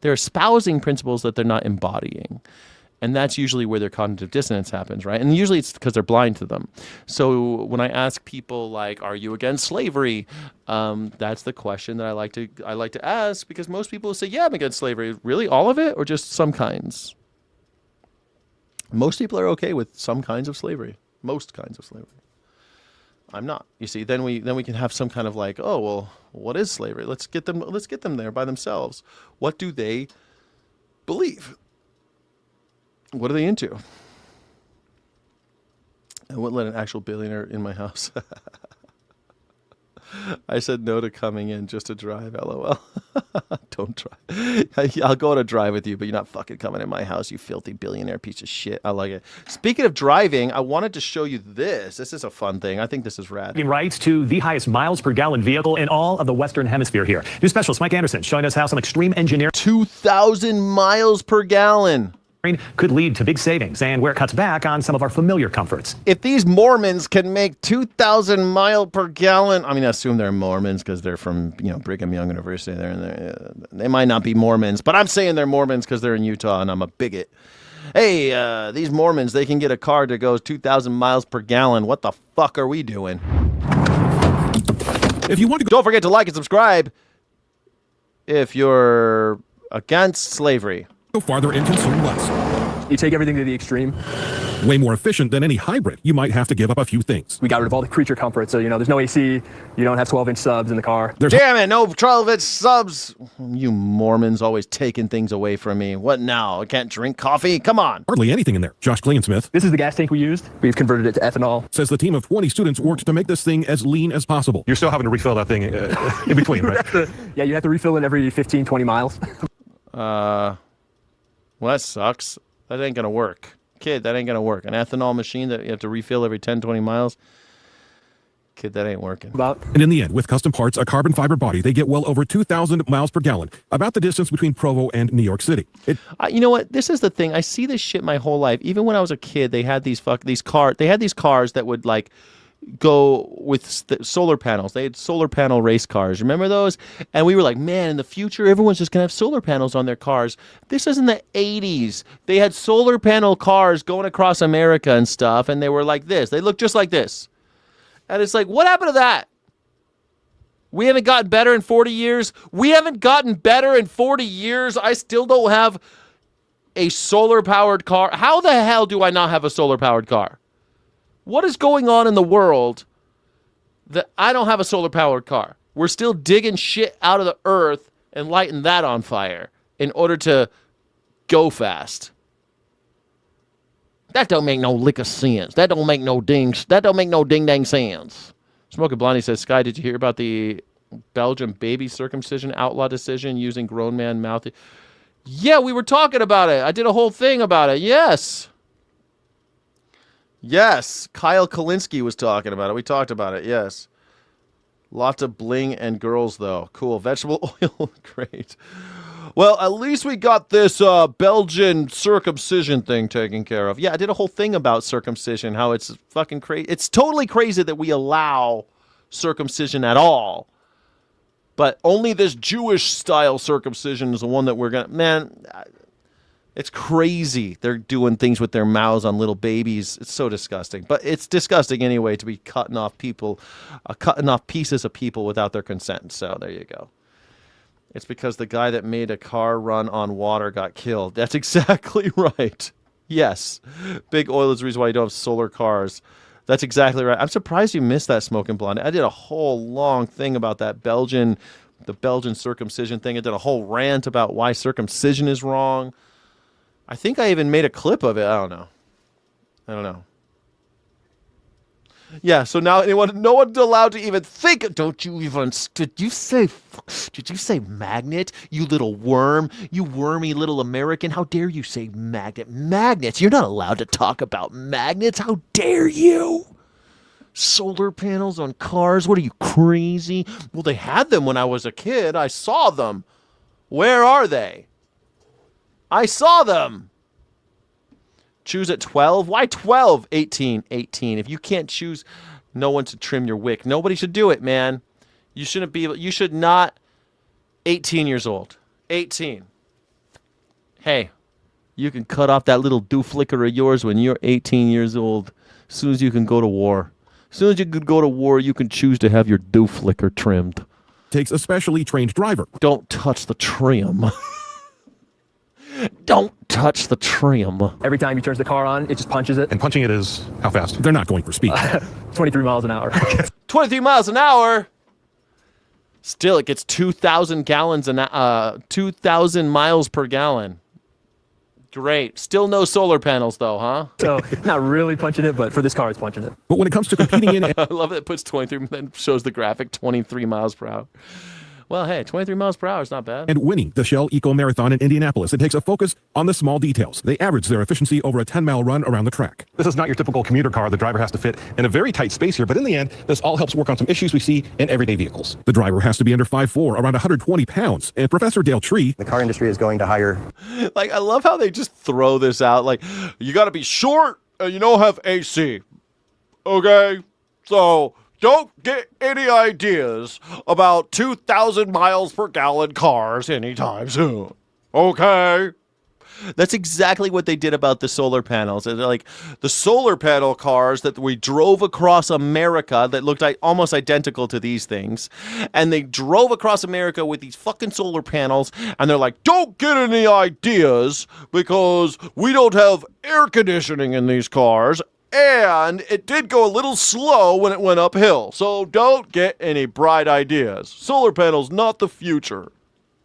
They're espousing principles that they're not embodying. And that's usually where their cognitive dissonance happens, right? And usually it's because they're blind to them. So when I ask people like, "Are you against slavery?" That's the question that I like to ask, because most people say, "Yeah, I'm against slavery." Really, all of it, or just some kinds? Most people are okay with some kinds of slavery. Most kinds of slavery. I'm not. You see, then we can have some kind of like, oh well, what is slavery? Let's get them there by themselves. What do they believe? What are they into? I wouldn't let an actual billionaire in my house. I said no to coming in just to drive, LOL. Don't drive. I'll go on a drive with you, but you're not fucking coming in my house, you filthy billionaire piece of shit. I like it. Speaking of driving, I wanted to show you this. This is a fun thing. I think this is rad. Rights to the highest miles per gallon vehicle in all of the Western Hemisphere here. New specialist Mike Anderson showing us how some extreme engineering 2,000 miles per gallon. Could lead to big savings and where it cuts back on some of our familiar comforts. If these Mormons can make 2,000 mile per gallon, I mean, I assume they're Mormons because they're from, Brigham Young University. They might not be Mormons, but I'm saying they're Mormons because they're in Utah and I'm a bigot. Hey, these Mormons, they can get a car that goes 2,000 miles per gallon. What the fuck are we doing? If you want to, don't forget to like and subscribe if you're against slavery. Go farther and consume less. You take everything to the extreme. Way more efficient than any hybrid. You might have to give up a few things. We got rid of all the creature comforts. So, there's no AC. You don't have 12-inch subs in the car. Damn it, no 12-inch subs. You Mormons always taking things away from me. What now? I can't drink coffee? Come on. Hardly anything in there. Josh Glainsmith. This is the gas tank we used. We've converted it to ethanol. Says the team of 20 students worked to make this thing as lean as possible. You're still having to refill that thing in between, right? Yeah, you have to refill it every 15, 20 miles. Well, that sucks. That ain't going to work. Kid, that ain't going to work. An ethanol machine that you have to refill every 10, 20 miles. Kid, that ain't working. And in the end, with custom parts, a carbon fiber body, they get well over 2,000 miles per gallon, about the distance between Provo and New York City. You know what? This is the thing. I see this shit my whole life. Even when I was a kid, they had these cars that would like go with solar panels. They had solar panel race cars. Remember those? And we were like, man, in the future, everyone's just going to have solar panels on their cars. This is in the 80s. They had solar panel cars going across America and stuff, and they were like this. They looked just like this. And it's like, what happened to that? We haven't gotten better in 40 years. We haven't gotten better in 40 years. I still don't have a solar-powered car. How the hell do I not have a solar-powered car? What is going on in the world that I don't have a solar-powered car? We're still digging shit out of the earth and lighting that on fire in order to go fast. That don't make no lick of sense. That don't make no ding-dang sense. Smoking Blondie says, Sky, did you hear about the Belgian baby circumcision outlaw decision using grown man mouth? Yeah, we were talking about it. I did a whole thing about it. Yes. Yes, Kyle Kalinske was talking about it. We talked about it, yes. Lots of bling and girls, though. Cool. Vegetable oil, great. Well, at least we got this Belgian circumcision thing taken care of. Yeah, I did a whole thing about circumcision, how it's fucking crazy. It's totally crazy that we allow circumcision at all. But only this Jewish-style circumcision is the one that we're going to... Man... It's crazy. They're doing things with their mouths on little babies. It's so disgusting. But it's disgusting anyway to be cutting off pieces of people without their consent. So there you go. It's because the guy that made a car run on water got killed. That's exactly right. Yes. Big oil is the reason why you don't have solar cars. That's exactly right. I'm surprised you missed that, Smoking Blonde. I did a whole long thing about that the Belgian circumcision thing. I did a whole rant about why circumcision is wrong. I think I even made a clip of it. I don't know. Yeah, so now no one's allowed to even think. Did you say magnet, you little worm, you wormy little American? How dare you say magnet? Magnets, you're not allowed to talk about magnets. How dare you? Solar panels on cars, what are you, crazy? Well, they had them when I was a kid. I saw them. Where are they? I saw them. Choose at 12. Why 12? 18. If you can't choose no one to trim your wick, nobody should do it, man. You should not. 18 years old. 18. Hey, you can cut off that little dooflicker of yours when you're 18 years old. As soon as you can go to war. As soon as you could go to war, you can choose to have your dooflicker trimmed. Takes a specially trained driver. Don't touch the trim. Don't touch the trim. Every time he turns the car on, it just punches it. And punching it is how fast? They're not going for speed. 23 miles an hour. 23 miles an hour. Still, it gets 2,000 gallons 2,000 miles per gallon. Great. Still no solar panels, though, huh? So, not really punching it, but for this car, it's punching it. But when it comes to competing in... I love that it puts 23, then shows the graphic 23 miles per hour. Well, hey, 23 miles per hour is not bad. And winning the Shell Eco Marathon in Indianapolis, it takes a focus on the small details. They average their efficiency over a 10-mile run around the track. This is not your typical commuter car. The driver has to fit in a very tight space here, but in the end, this all helps work on some issues we see in everyday vehicles. The driver has to be under 5'4", around 120 pounds. And Professor Dale Tree... The car industry is going to hire... Like, I love how they just throw this out. Like, you got to be short and you don't have AC. Okay? So... don't get any ideas about 2,000 miles per gallon cars anytime soon. Okay? That's exactly what they did about the solar panels. They're like the solar panel cars that we drove across America that looked like almost identical to these things. And they drove across America with these fucking solar panels. And they're like, don't get any ideas because we don't have air conditioning in these cars. And it did go a little slow when it went uphill. So don't get any bright ideas. Solar panels, not the future.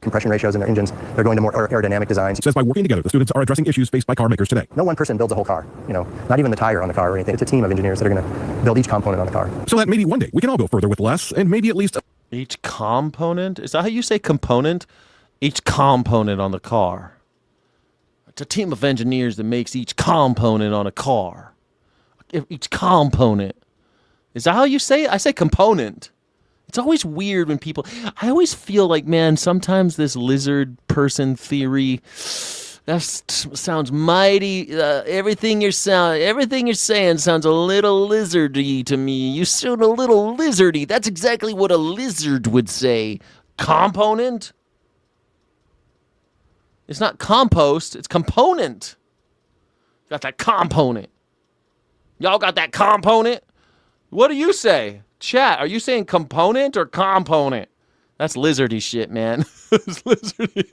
Compression ratios in their engines. They're going to more aerodynamic designs. It says by working together, the students are addressing issues faced by car makers today. No one person builds a whole car. You know, not even the tire on the car or anything. It's a team of engineers that are going to build each component on the car. So that maybe one day we can all go further with less and maybe at least... Each component? Is that how you say component? Each component on the car. It's a team of engineers that makes each component on a car. Each component. Is that how you say it? I say component. It's always weird when people... I always feel like, man, sometimes this lizard person theory... That sounds mighty... everything you're saying sounds a little lizardy to me. You sound a little lizardy. That's exactly what a lizard would say. Component? It's not compost. It's component. Got that component. Y'all got that component? What do you say? Chat, are you saying component or component? That's lizardy shit, man. It's lizardy.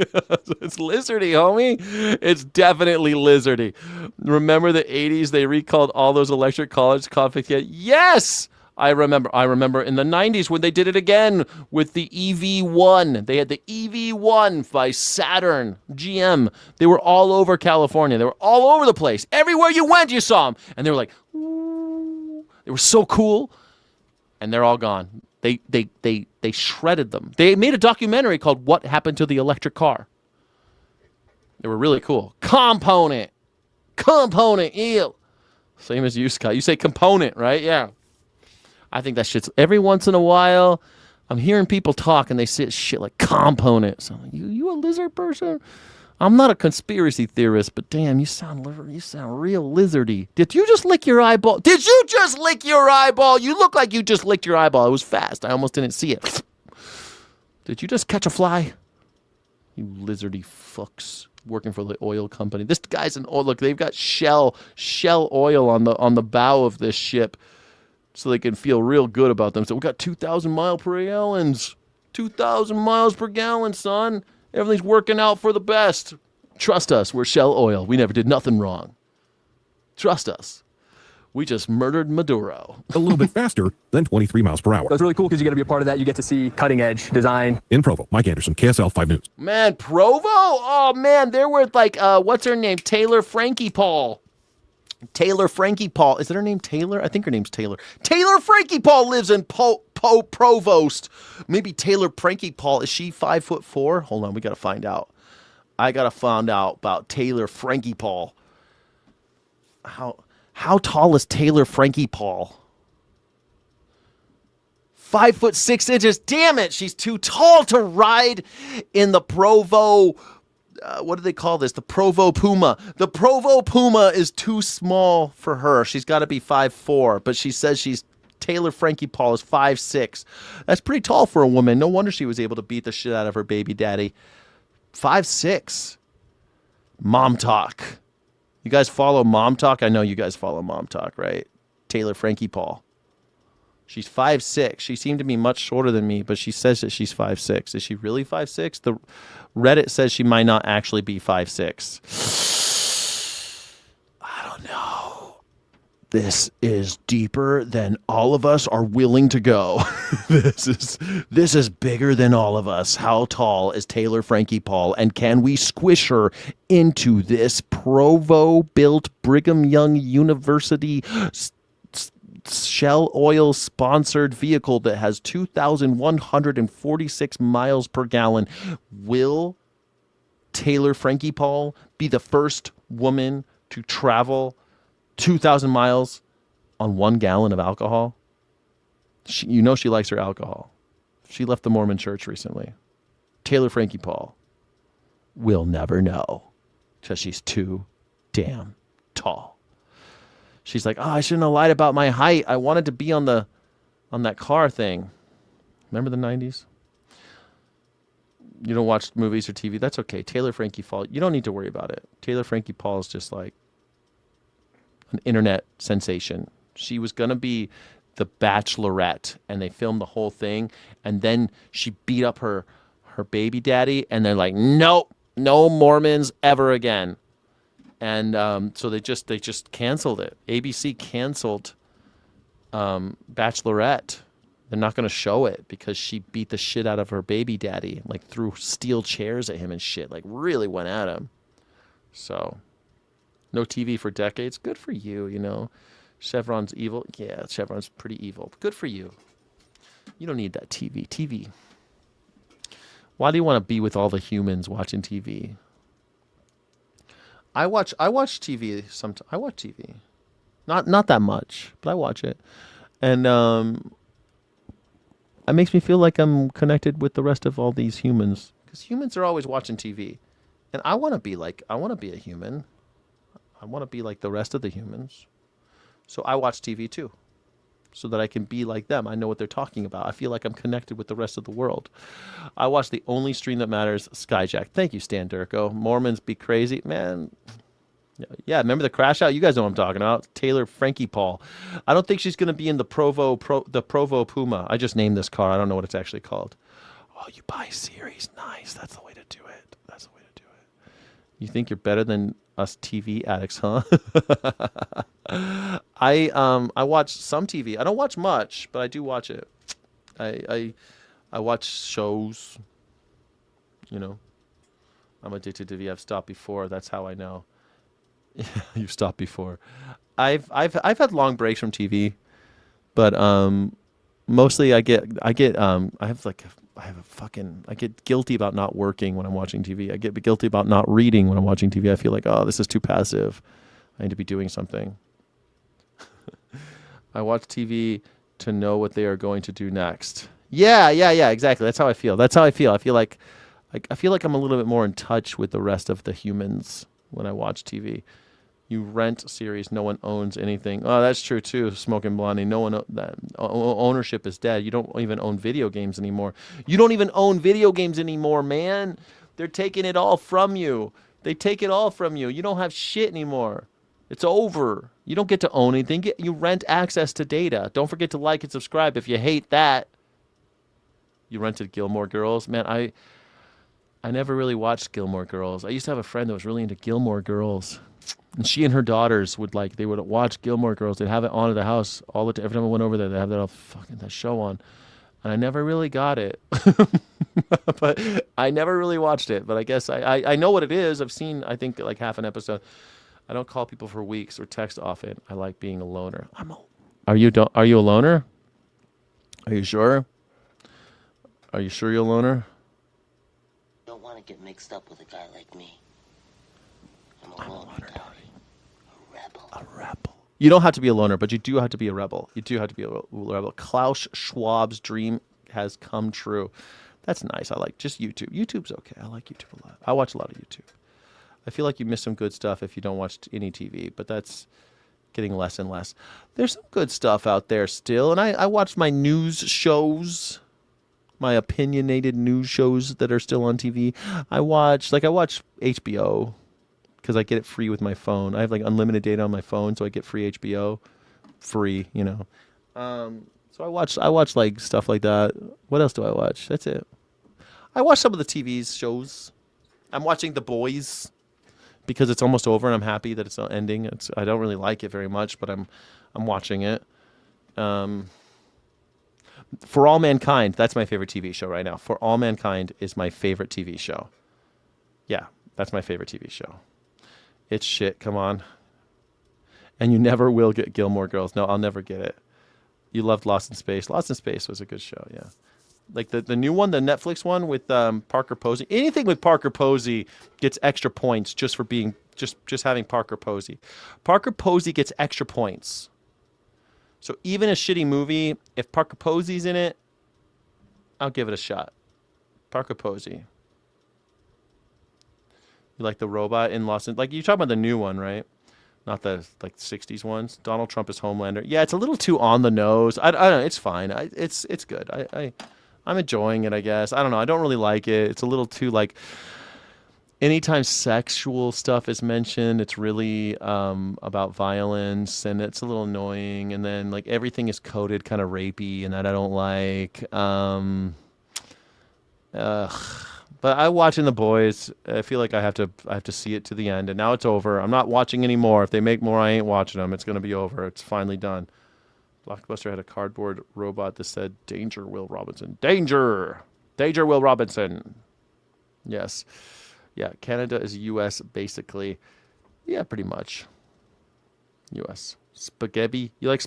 It's lizardy, homie. It's definitely lizardy. Remember the 80s? They recalled all those electric college confiscated. Yes! I remember in the 90s when they did it again with the EV1. They had the EV1 by Saturn, GM. They were all over California. They were all over the place. Everywhere you went, you saw them. And they were like, ooh. They were so cool. And they're all gone. They shredded them. They made a documentary called What Happened to the Electric Car. They were really cool. Component, ew. Same as you, Scott. You say component, right? Yeah. I think that shit's every once in a while. I'm hearing people talk and they say shit like component. So I'm like, you a lizard person? I'm not a conspiracy theorist, but damn, you sound real lizardy. Did you just lick your eyeball? Did you just lick your eyeball? You look like you just licked your eyeball. It was fast. I almost didn't see it. Did you just catch a fly? You lizardy fucks working for the oil company. This guy's an oil. Look, they've got Shell oil on the bow of this ship. So they can feel real good about them. So we got 2,000 mile per gallons. 2,000 miles per gallon, son. Everything's working out for the best. Trust us, we're Shell Oil. We never did nothing wrong. Trust us. We just murdered Maduro. A little bit faster than 23 miles per hour. That's really cool because you get to be a part of that. You get to see cutting edge design. In Provo, Mike Anderson, KSL 5 News. Man, Provo? Oh, man, they're with like, what's her name? Taylor Frankie Paul. Taylor Frankie Paul. Is that her name Taylor? I think her name's Taylor. Taylor Frankie Paul lives in Provost. Maybe Taylor Frankie Paul. Is she 5'4"? Hold on, we got to find out. I got to find out about Taylor Frankie Paul. How tall is Taylor Frankie Paul? 5'6". Damn it, she's too tall to ride in the Provo. What do they call this? The Provo Puma. The Provo Puma is too small for her. She's got to be 5'4", but she says Taylor Frankie Paul is 5'6". That's pretty tall for a woman. No wonder she was able to beat the shit out of her baby daddy. 5'6". Mom Talk. You guys follow Mom Talk? I know you guys follow Mom Talk, right? Taylor Frankie Paul. She's 5'6". She seemed to be much shorter than me, but she says that she's 5'6". Is she really 5'6"? The Reddit says she might not actually be 5'6". I don't know. This is deeper than all of us are willing to go. This is bigger than all of us. How tall is Taylor Frankie Paul, and can we squish her into this Provo-built Brigham Young University Shell Oil sponsored vehicle that has 2,146 miles per gallon? Will Taylor Frankie Paul be the first woman to travel 2,000 miles on 1 gallon of alcohol? She likes her alcohol. She left the Mormon church recently. Taylor Frankie Paul will never know because she's too damn tall. She's like, I shouldn't have lied about my height. I wanted to be on that car thing. Remember the 90s? You don't watch movies or TV? That's okay. Taylor Frankie Paul, you don't need to worry about it. Taylor Frankie Paul is just like an internet sensation. She was going to be the Bachelorette, and they filmed the whole thing, and then she beat up her baby daddy, and they're like, nope, no Mormons ever again. And so they just canceled it. ABC canceled Bachelorette. They're not going to show it because she beat the shit out of her baby daddy, like threw steel chairs at him and shit, like really went at him. So no TV for decades. Good for you, you know. Chevron's evil. Yeah, Chevron's pretty evil. Good for you. You don't need that TV. TV. Why do you want to be with all the humans watching TV? I watch TV sometimes. I watch TV. Not that much, but I watch it. And it makes me feel like I'm connected with the rest of all these humans, because humans are always watching TV. And I want to be a human. I want to be like the rest of the humans. So I watch TV too, so that I can be like them. I know what they're talking about. I feel like I'm connected with the rest of the world. I watch the only stream that matters, Skyjack. Thank you, Stan Durko. Mormons be crazy. Man, yeah, remember the crash out? You guys know what I'm talking about. Taylor Frankie Paul. I don't think she's going to be in the Provo Puma. I just named this car. I don't know what it's actually called. Oh, you buy series. Nice. That's the way to do it. That's the way to do it. You think you're better than us TV addicts, huh? I watch some TV. I don't watch much, but I do watch it. I watch shows. You know, I'm addicted to TV. I've stopped before. That's how I know. You've stopped before. I've had long breaks from TV, but mostly I get guilty about not working when I'm watching TV. I get guilty about not reading when I'm watching TV. I feel like, oh, this is too passive. I need to be doing something. I watch TV to know what they are going to do next. Yeah, exactly. That's how I feel. I feel like I'm a little bit more in touch with the rest of the humans when I watch TV. You rent a series, no one owns anything. Oh, that's true too. Smoking Blondie, no one ownership is dead. You don't even own video games anymore. You don't even own video games anymore, man. They're taking it all from you. They take it all from you. You don't have shit anymore. It's over. You don't get to own anything. You rent access to data. Don't forget to like and subscribe if you hate that. You rented Gilmore Girls, man. I never really watched Gilmore Girls. I used to have a friend that was really into Gilmore Girls. And she and her daughters would watch Gilmore Girls. They'd have it on at the house all the time. Every time I went over there, they'd have that show on. And I never really got it. But I never really watched it. But I guess I know what it is. I've seen, I think, like half an episode. I don't call people for weeks or text often. I like being a loner. Are you a loner? Are you sure? Are you sure you're a loner? Don't want to get mixed up with a guy like me. I'm a loner, Donnie. A rebel. You don't have to be a loner, but you do have to be a rebel. You do have to be a rebel. Klaus Schwab's dream has come true. That's nice. I like just YouTube. YouTube's okay. I like YouTube a lot. I watch a lot of YouTube. I feel like you miss some good stuff if you don't watch any TV, but that's getting less and less. There's some good stuff out there still, and I watch my news shows, my opinionated news shows that are still on TV. I watch HBO, because I get it free with my phone. I have like unlimited data on my phone, so I get free HBO, free. So I watch like stuff like that. What else do I watch? That's it. I watch some of the TV shows. I'm watching The Boys because it's almost over, and I'm happy that it's not ending. I don't really like it very much, but I'm watching it. For All Mankind, that's my favorite TV show right now. For All Mankind is my favorite TV show. Yeah, that's my favorite TV show. It's shit, come on. And you never will get Gilmore Girls. No, I'll never get it. You loved Lost in Space. Lost in Space was a good show, yeah. Like the new one, the Netflix one with Parker Posey. Anything with Parker Posey gets extra points just for being just having Parker Posey. Parker Posey gets extra points. So even a shitty movie, if Parker Posey's in it, I'll give it a shot. Parker Posey. You like the robot in Lost in... Like, you're talking about the new one, right? Not the, like, 60s ones. Donald Trump is Homelander. Yeah, it's a little too on the nose. I don't know. It's fine. It's good. I'm enjoying it, I guess. I don't know. I don't really like it. It's a little too, like... Anytime sexual stuff is mentioned, it's really about violence, and it's a little annoying. And then, like, everything is coded kind of rapey, and that I don't like. But I watching The Boys. I feel like I have to see it to the end, and now it's over. I'm not watching anymore. If they make more, I ain't watching them. It's gonna be over. It's finally done. Blockbuster had a cardboard robot that said, "Danger, Will Robinson. Danger, danger, Will Robinson." Yes. Yeah, Canada is U.S. basically. Yeah, pretty much. U.S. Spaghetti. You like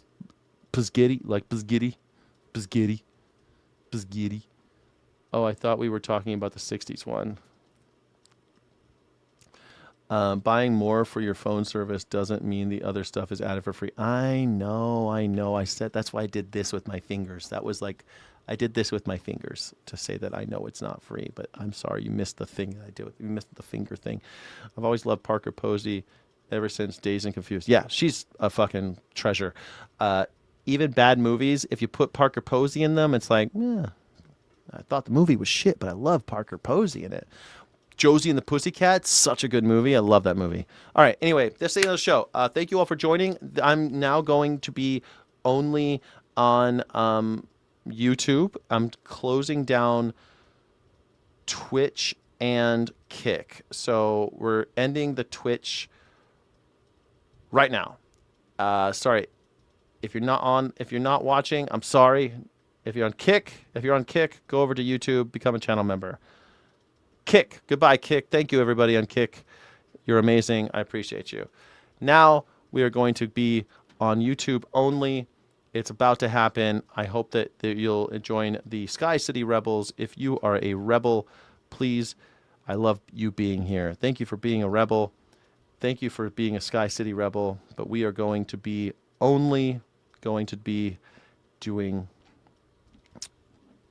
spaghetti? Like spaghetti? Spaghetti. Spaghetti. Oh, I thought we were talking about the 60s one. Buying more for your phone service doesn't mean the other stuff is added for free. I know. I said that's why I did this with my fingers. That was like... I did this with my fingers to say that I know it's not free, but I'm sorry you missed the thing that I did. You missed the finger thing. I've always loved Parker Posey ever since Dazed and Confused. Yeah, she's a fucking treasure. Even bad movies, if you put Parker Posey in them, it's like, yeah, I thought the movie was shit, but I love Parker Posey in it. Josie and the Pussycats, such a good movie. I love that movie. All right, anyway, that's the end of the show. Thank you all for joining. I'm now going to be only on... YouTube. I'm closing down Twitch and Kick. So we're ending the Twitch right now. Sorry. If you're not watching, I'm sorry. If you're on Kick, go over to YouTube, become a channel member. Kick. Goodbye, Kick. Thank you, everybody on Kick. You're amazing. I appreciate you. Now we are going to be on YouTube only. It's about to happen. I hope that you'll join the Sky City Rebels. If you are a rebel, please, I love you being here. Thank you for being a rebel. Thank you for being a Sky City Rebel. But we are going to be only doing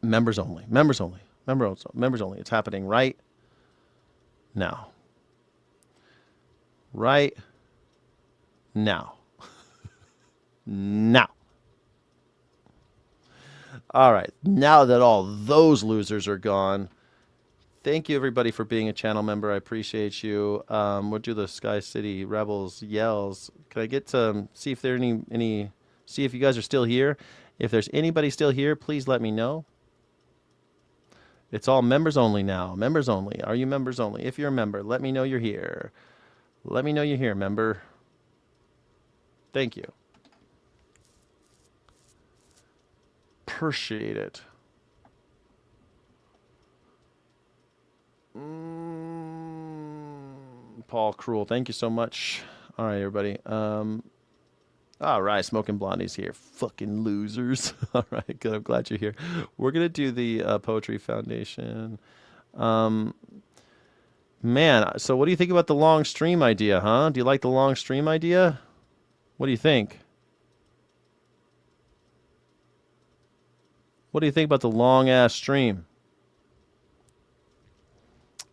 members only. Members only. Members only. It's happening right now. Right now. Now. All right, now that all those losers are gone, thank you everybody for being a channel member. I appreciate you. We'll do the Sky City Rebels yells. Can I get to see if there are see if you guys are still here? If there's anybody still here, please let me know. It's all members only now. Members only. Are you members only? If you're a member, let me know you're here. Let me know you're here, member. Thank you. Appreciate it. Paul Cruel, thank you so much. All right, everybody. All right, Smoking Blondie's here. Fucking losers. All right, good. I'm glad you're here. We're gonna do the Poetry Foundation. Man, so what do you think about the long stream idea, huh? Do you like the long stream idea? What do you think? What do you think about the long-ass stream?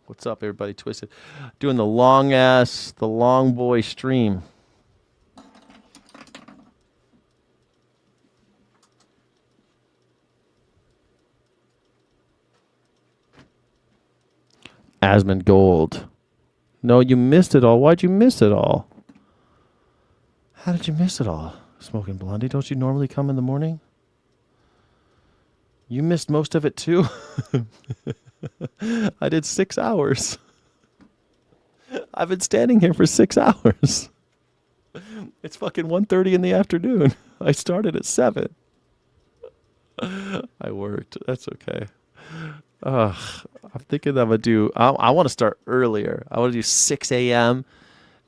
What's up, everybody? Twisted. Doing the long boy stream. Asmund Gold. No, you missed it all. Why'd you miss it all? How did you miss it all? Smoking Blondie, don't you normally come in the morning? You missed most of it too. I did 6 hours. I've been standing here for 6 hours. It's fucking 1:30 in the afternoon. I started at 7. I worked. That's okay. I'm thinking I'm going to do... I want to start earlier. I want to do 6 a.m.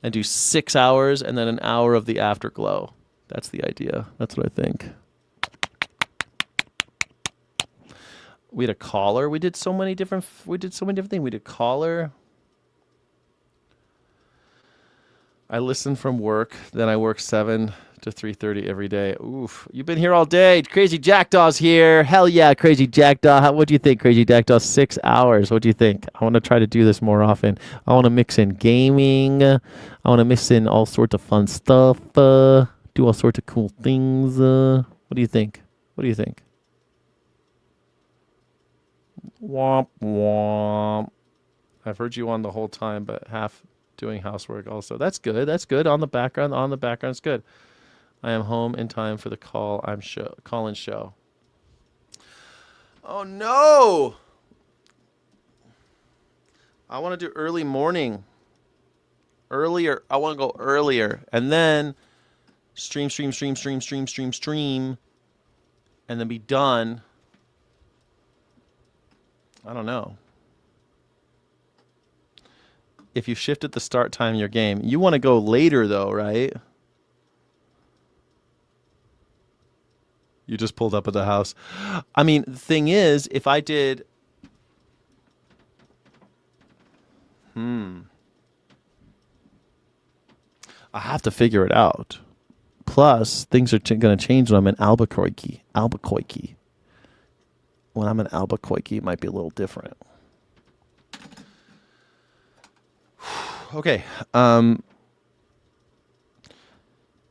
and do 6 hours and then an hour of the afterglow. That's the idea. That's what I think. We had a caller. We did so many different things. We did caller. I listen from work. Then I work 7 to 3:30 every day. Oof. You've been here all day. Crazy Jackdaw's here. Hell yeah, Crazy Jackdaw. What do you think, Crazy Jackdaw? 6 hours. What do you think? I want to try to do this more often. I want to mix in gaming. I want to mix in all sorts of fun stuff. Do all sorts of cool things. What do you think? What do you think? Womp womp. I've heard you on the whole time, but half doing housework also. That's good. That's good. On the background. On the background's good. I am home in time for the call-in show. Oh no! I want to do early morning. Earlier. I want to go earlier, and then stream, and then be done. I don't know. If you shifted the start time of your game, you want to go later though, right? You just pulled up at the house. I mean, the thing is, if I did... I have to figure it out. Plus, things are going to change when I'm in Albuquerque. When I'm in Albuquerque, it might be a little different. Okay.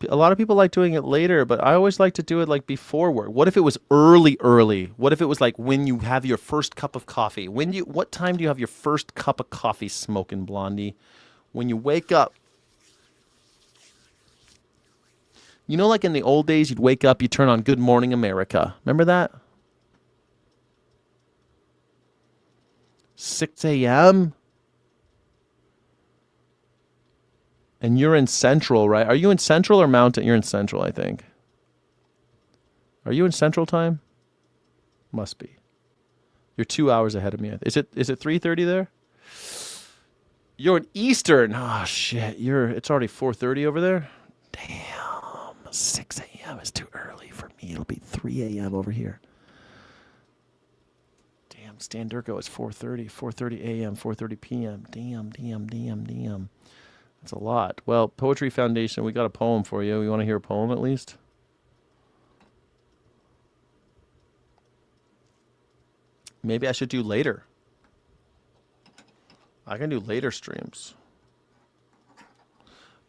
A lot of people like doing it later, but I always like to do it like before work. What if it was early? What if it was like when you have your first cup of coffee? What time do you have your first cup of coffee, Smoking Blondie? When you wake up. You know, like in the old days, you'd wake up, you turn on Good Morning America. Remember that? 6 a.m.? And you're in Central, right? Are you in Central or Mountain? You're in Central, I think. Are you in Central time? Must be. You're 2 hours ahead of me. Is it 3:30 there? You're in Eastern. Oh shit. It's already 4:30 over there. Damn. 6 a.m. is too early for me. It'll be 3 a.m. over here. Damn. Stan Durko is 4:30 a.m., 4:30 p.m. Damn. That's a lot. Well, Poetry Foundation, we got a poem for you. You want to hear a poem at least? Maybe I should do later. I can do later streams.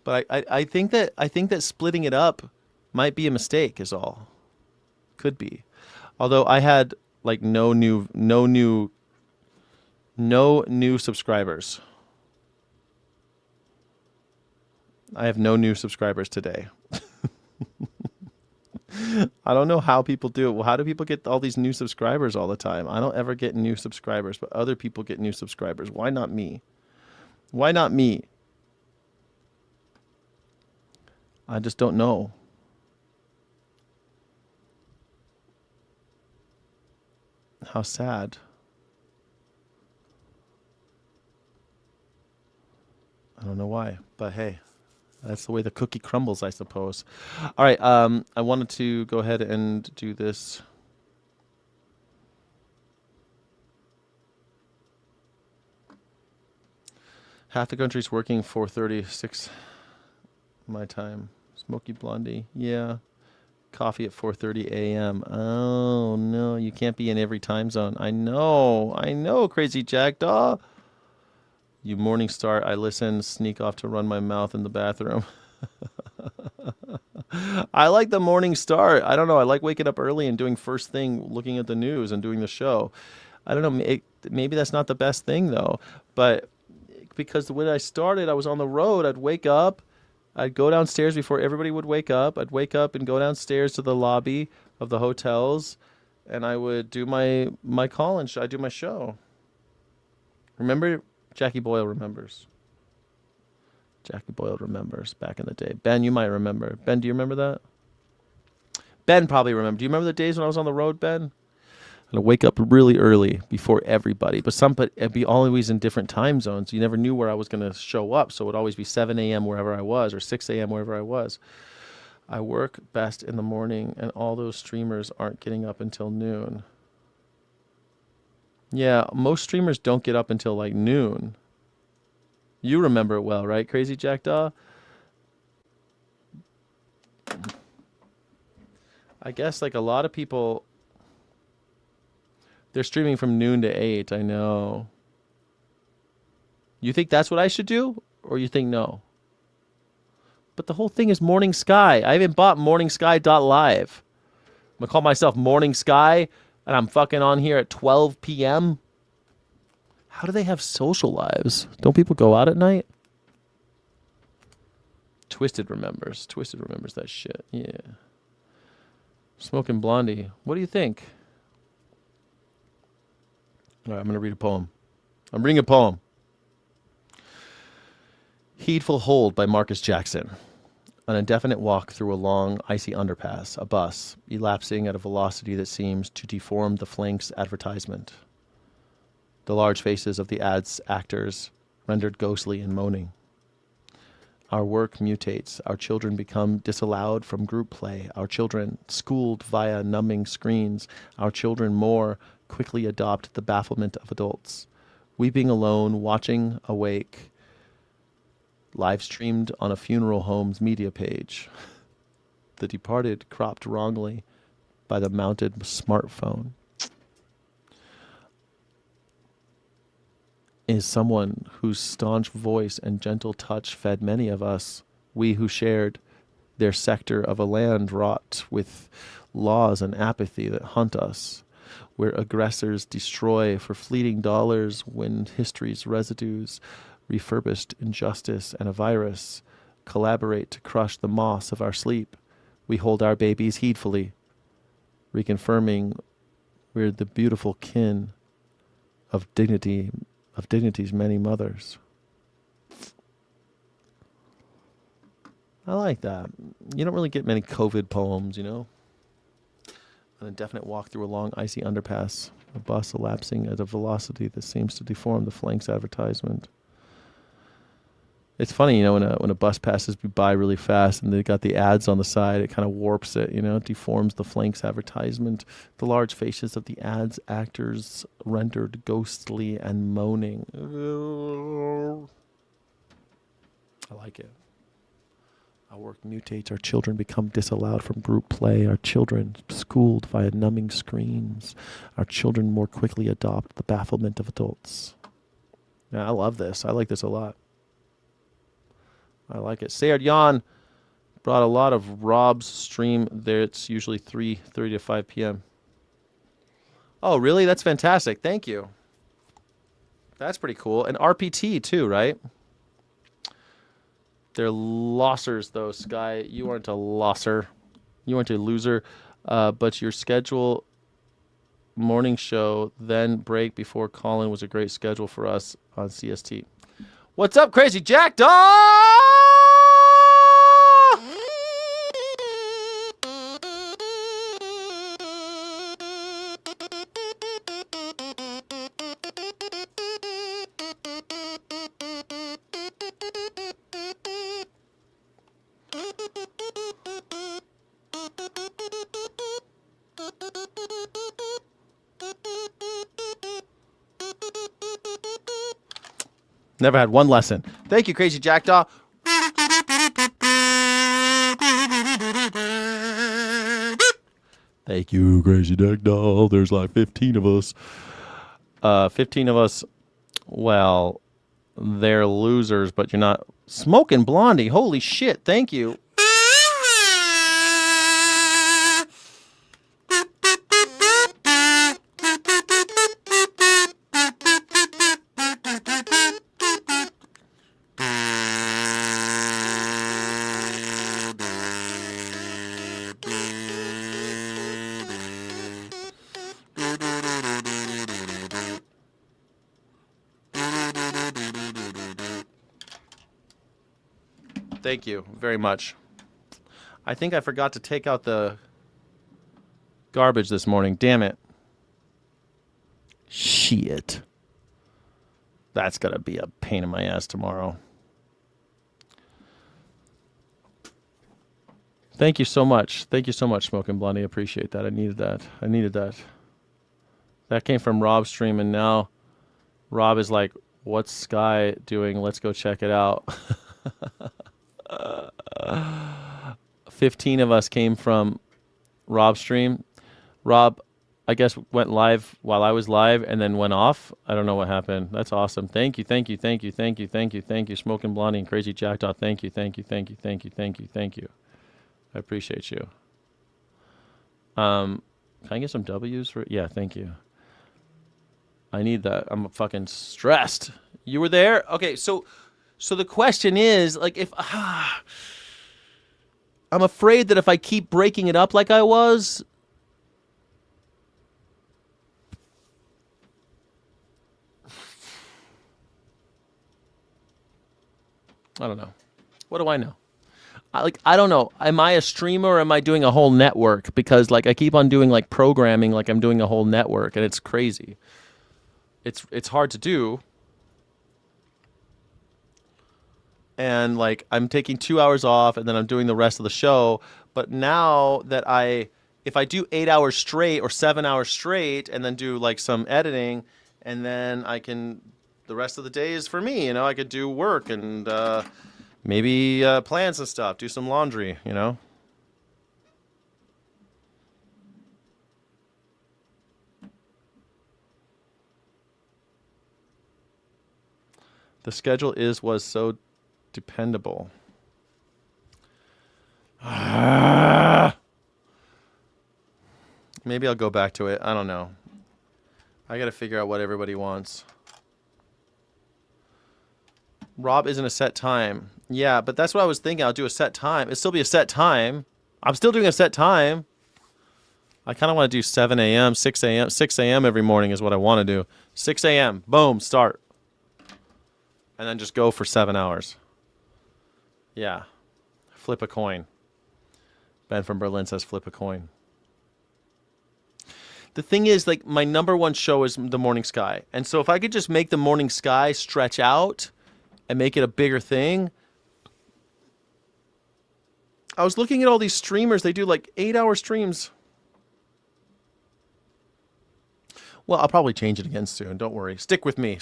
But I think that splitting it up might be a mistake is all. Could be. Although I had like no new subscribers. I have no new subscribers today. I don't know how people do it. Well, how do people get all these new subscribers all the time? I don't ever get new subscribers, but other people get new subscribers. Why not me? Why not me? I just don't know. How sad. I don't know why, but hey. That's the way the cookie crumbles, I suppose. All right, I wanted to go ahead and do this. Half the country's working 4:36 my time. Smoky Blondie, yeah. Coffee at 4:30 a.m. Oh, no, you can't be in every time zone. I know, Crazy Jackdaw. You morning star, I listen, sneak off to run my mouth in the bathroom. I like the morning start. I don't know. I like waking up early and doing first thing, looking at the news and doing the show. I don't know. Maybe that's not the best thing, though. But because when I started, I was on the road. I'd wake up. I'd go downstairs before everybody would wake up. I'd wake up and go downstairs to the lobby of the hotels, and I would do my call-in show. I'd do my show. Remember? Jackie Boyle remembers. Jackie Boyle remembers back in the day. Ben, you might remember. Ben, do you remember that? Ben probably remember. Do you remember the days when I was on the road, Ben? I'd wake up really early before everybody, but it'd be always in different time zones. You never knew where I was going to show up, so it would always be 7 a.m. wherever I was or 6 a.m. wherever I was. I work best in the morning, and all those streamers aren't getting up until noon. Yeah, most streamers don't get up until like noon. You remember it well, right, Crazy Jackdaw? I guess like a lot of people, they're streaming from noon to 8. I know. You think that's what I should do? Or you think no? But the whole thing is Morning Sky. I even bought morningsky.live. I'm going to call myself Morning Sky, and I'm fucking on here at 12 p.m. How do they have social lives? Don't people go out at night? Twisted remembers. Twisted remembers that shit. Yeah. Smoking Blondie. What do you think? All right, I'm going to read a poem. I'm reading a poem. Heedful Hold by Marcus Jackson. An indefinite walk through a long, icy underpass, a bus, elapsing at a velocity that seems to deform the flank's advertisement. The large faces of the ads actors rendered ghostly and moaning. Our work mutates. Our children become disallowed from group play. Our children, schooled via numbing screens. Our children more quickly adopt the bafflement of adults. Weeping alone, watching awake, live streamed on a funeral home's media page. The departed cropped wrongly by the mounted smartphone. Is someone whose staunch voice and gentle touch fed many of us, we who shared their sector of a land wrought with laws and apathy that hunt us, where aggressors destroy for fleeting dollars when history's residues, refurbished injustice and a virus, collaborate to crush the moss of our sleep. We hold our babies heedfully, reconfirming we're the beautiful kin of dignity's many mothers. I like that. You don't really get many COVID poems, you know? An indefinite walk through a long, icy underpass, a bus elapsing at a velocity that seems to deform the flank's advertisement. It's funny, you know, when a bus passes by really fast and they got the ads on the side, it kind of warps it, you know, it deforms the flank's advertisement. The large faces of the ads actors rendered ghostly and moaning. I like it. Our work mutates. Our children become disallowed from group play. Our children schooled via numbing screens. Our children more quickly adopt the bafflement of adults. Yeah, I love this. I like this a lot. I like it. Sayard Yan brought a lot of Rob's stream there. It's usually 3:30 to 5 p.m. Oh, really? That's fantastic. Thank you. That's pretty cool. And RPT too, right? They're lossers, though, Sky. You aren't a losser. You aren't a loser. But your schedule, morning show, then break before call-in was a great schedule for us on CST. What's up, Crazy Jackdaw? Never had one lesson. Thank you, Crazy Jackdaw. Thank you, Crazy Jackdaw. There's like 15 of us. 15 of us, well, they're losers, but you're not. Smoking Blondie. Holy shit. Thank you. Thank you very much. I think I forgot to take out the garbage this morning. Damn it. Shit. That's going to be a pain in my ass tomorrow. Thank you so much. Thank you so much, Smoking Blondie. I appreciate that. I needed that. That came from Rob's stream, and now Rob is like, what's Sky doing? Let's go check it out. 15 of us came from Rob's stream. Rob, I guess, went live while I was live and then went off. I don't know what happened. That's awesome. Thank you. Smoking Blondie and Crazy Jackdaw. Thank you. I appreciate you. Can I get some W's for? Yeah, thank you. I need that. I'm fucking stressed. You were there? Okay, so the question is, like, if I'm afraid that if I keep breaking it up like I was, I don't know. What do I know? I don't know. Am I a streamer or am I doing a whole network? Because like I keep on doing like programming like I'm doing a whole network, and it's crazy. It's hard to do. And like I'm taking 2 hours off and then I'm doing the rest of the show. But now that if I do 8 hours straight or 7 hours straight and then do like some editing, and then the rest of the day is for me, you know, I could do work and maybe plan some stuff, do some laundry, you know. The schedule was so dependable. Maybe I'll go back to it. I don't know. I got to figure out what everybody wants. Rob isn't a set time. Yeah, but that's what I was thinking. I'll do a set time. It'll still be a set time. I'm still doing a set time. I kind of want to do 7 a.m., 6 a.m. 6 a.m. every morning is what I want to do. 6 a.m. Boom, start. And then just go for 7 hours. Yeah. Flip a coin. Ben from Berlin says flip a coin. The thing is, like, my number one show is the Morning Sky. And so if I could just make the Morning Sky stretch out and make it a bigger thing. I was looking at all these streamers. They do like 8-hour streams. Well, I'll probably change it again soon. Don't worry. Stick with me.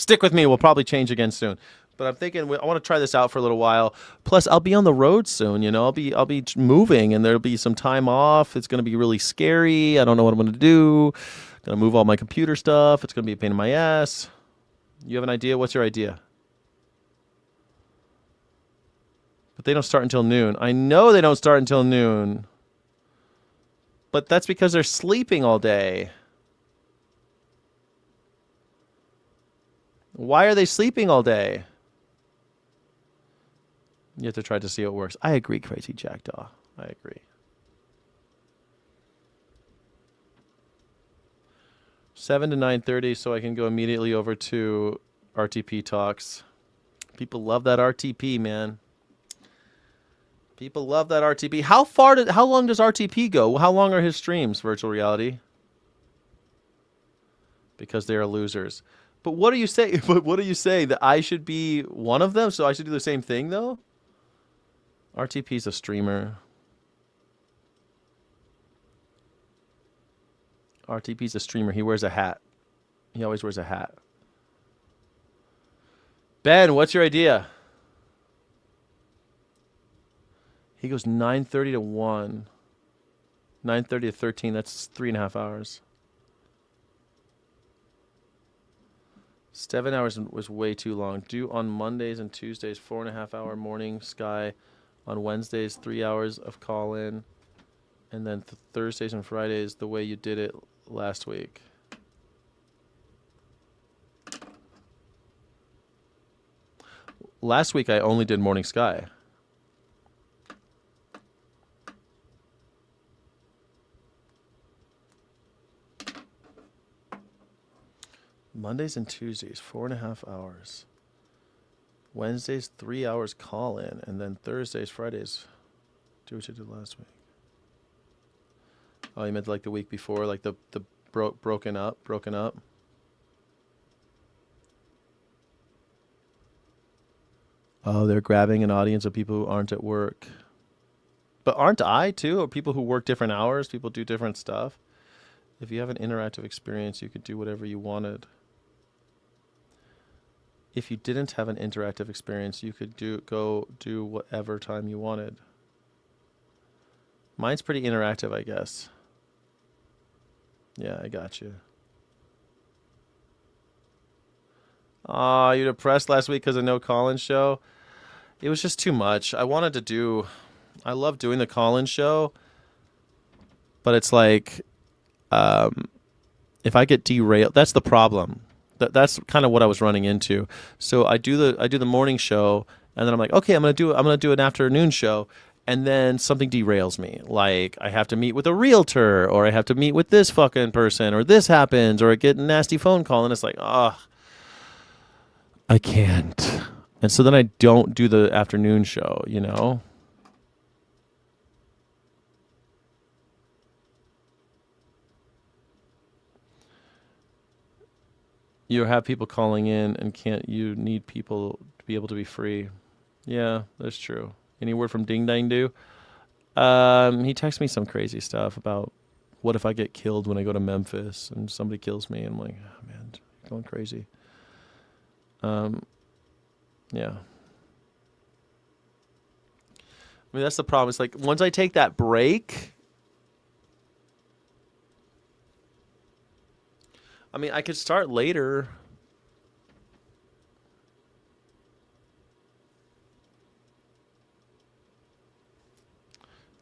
We'll probably change again soon. But I'm thinking I want to try this out for a little while. Plus, I'll be on the road soon. You know, I'll be moving, and there'll be some time off. It's going to be really scary. I don't know what I'm going to do. Going to move all my computer stuff. It's going to be a pain in my ass. You have an idea? What's your idea? But they don't start until noon. I know they don't start until noon. But that's because they're sleeping all day. Why are they sleeping all day? You have to try to see how it works. I agree, Crazy Jackdaw. I agree. 7 to 9:30, so I can go immediately over to RTP talks. People love that RTP, man. People love that RTP. How long does RTP go? How long are his streams, virtual reality? Because they are losers. But what do you say? But what do you say? That I should be one of them? So I should do the same thing, though? RTP's a streamer. RTP's a streamer. He wears a hat. He always wears a hat. Ben, what's your idea? He goes 9:30 to 1. 9:30 to 13. That's 3.5 hours. 7 hours was way too long. Do on Mondays and Tuesdays, 4.5 hour morning Sky. On Wednesdays, 3 hours of call in. And then Thursdays and Fridays, the way you did it last week. Last week, I only did Morning Sky. Mondays and Tuesdays, 4.5 hours. Wednesdays 3 hours call in, and then Thursdays, Fridays, do what you did last week. Oh, you meant like the week before, like the broken up. Oh, they're grabbing an audience of people who aren't at work. But aren't I too? Or people who work different hours, people do different stuff. If you have an interactive experience, you could do whatever you wanted. If you didn't have an interactive experience, you could go do whatever time you wanted. Mine's pretty interactive, I guess. Yeah, I got you. Aw, you depressed last week because of no call-in show? It was just too much. I love doing the call-in show, but it's like, if I get derailed, that's the problem. That's kind of what I was running into. So I do the morning show, and then I'm like, okay, I'm gonna do an afternoon show, and then something derails me. Like I have to meet with a realtor, or I have to meet with this fucking person, or this happens, or I get a nasty phone call, and it's like, I can't. And so then I don't do the afternoon show, you know? You have people calling in, and you need people to be able to be free. Yeah, that's true. Any word from Ding Dang Do? He texted me some crazy stuff about what if I get killed when I go to Memphis and somebody kills me. And I'm like, oh, man, you're going crazy. Yeah. I mean, that's the problem. It's like once I take that break, I mean, I could start later.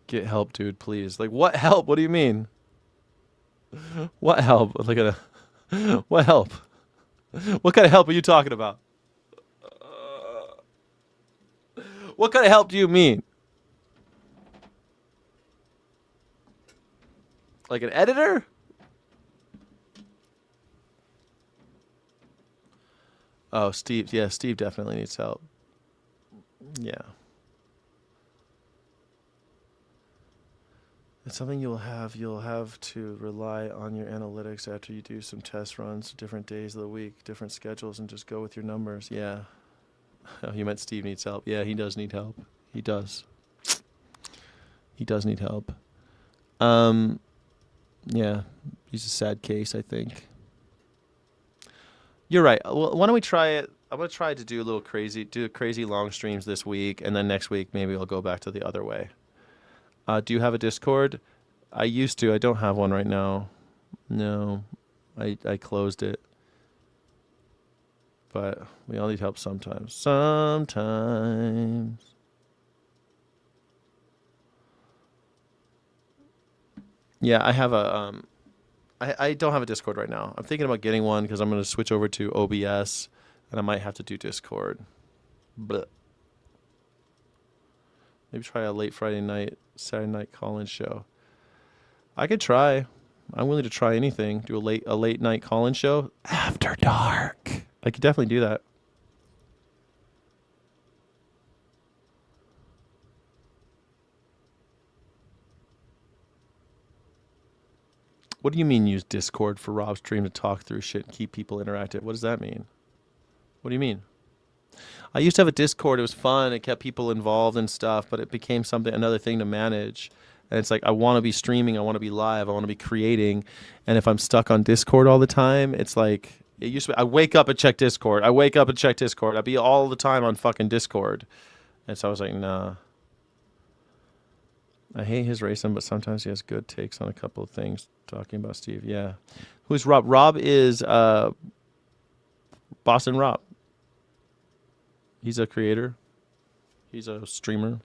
Get help, dude, please. Like, what help? What do you mean? What help? Look at what help? What kind of help are you talking about? What kind of help do you mean? Like an editor? Oh, Steve. Yeah, Steve definitely needs help. Yeah. It's something you'll have to rely on your analytics after you do some test runs, different days of the week, different schedules, and just go with your numbers. Yeah. Oh, you meant Steve needs help. Yeah, he does need help. He does. He does need help. Yeah, he's a sad case, I think. You're right. Well, why don't we try it? I'm going to try to do crazy long streams this week, and then next week maybe I'll go back to the other way. Do you have a Discord? I used to. I don't have one right now. No, I closed it. But we all need help sometimes. Sometimes. Yeah, I have a I don't have a Discord right now. I'm thinking about getting one because I'm going to switch over to OBS, and I might have to do Discord. But maybe try a late Friday night, Saturday night call-in show. I could try. I'm willing to try anything. Do a late night call-in show after dark. I could definitely do that. What do you mean use Discord for Rob's stream to talk through shit and keep people interactive? What does that mean? What do you mean? I used to have a Discord. It was fun. It kept people involved and stuff, but it became another thing to manage. And it's like, I want to be streaming. I want to be live. I want to be creating. And if I'm stuck on Discord all the time, it's like, it used to be, I wake up and check Discord. I wake up and check Discord. I'd be all the time on fucking Discord. And so I was like, nah. I hate his racing, but sometimes he has good takes on a couple of things. Talking about Steve, yeah. Who's Rob? Rob is Boston Rob. He's a creator. He's a streamer.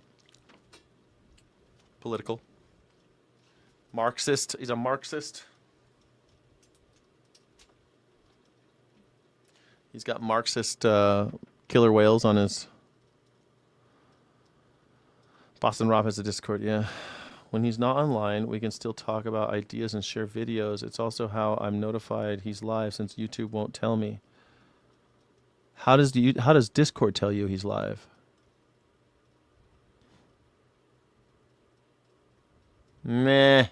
Political. Marxist. He's a Marxist. He's got Marxist killer whales on his... Boston Rob has a Discord, yeah. When he's not online, we can still talk about ideas and share videos. It's also how I'm notified he's live since YouTube won't tell me. How does Discord tell you he's live? Meh.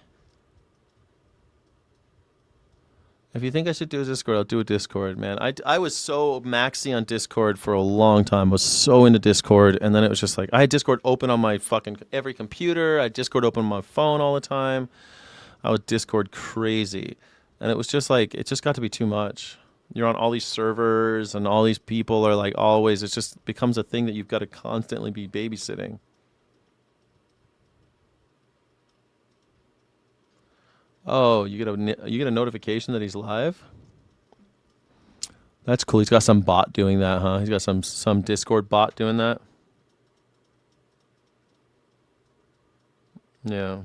If you think I should do a Discord, I'll do a Discord, man. I was so maxi on Discord for a long time. I was so into Discord, and then it was just like I had Discord open on my fucking every computer. I had Discord open on my phone all the time. I was Discord crazy, and it was just like it just got to be too much. You're on all these servers, and all these people are like always. It just becomes a thing that you've got to constantly be babysitting. Oh, you get a notification that he's live? That's cool. He's got some bot doing that, huh? He's got some Discord bot doing that. Yeah.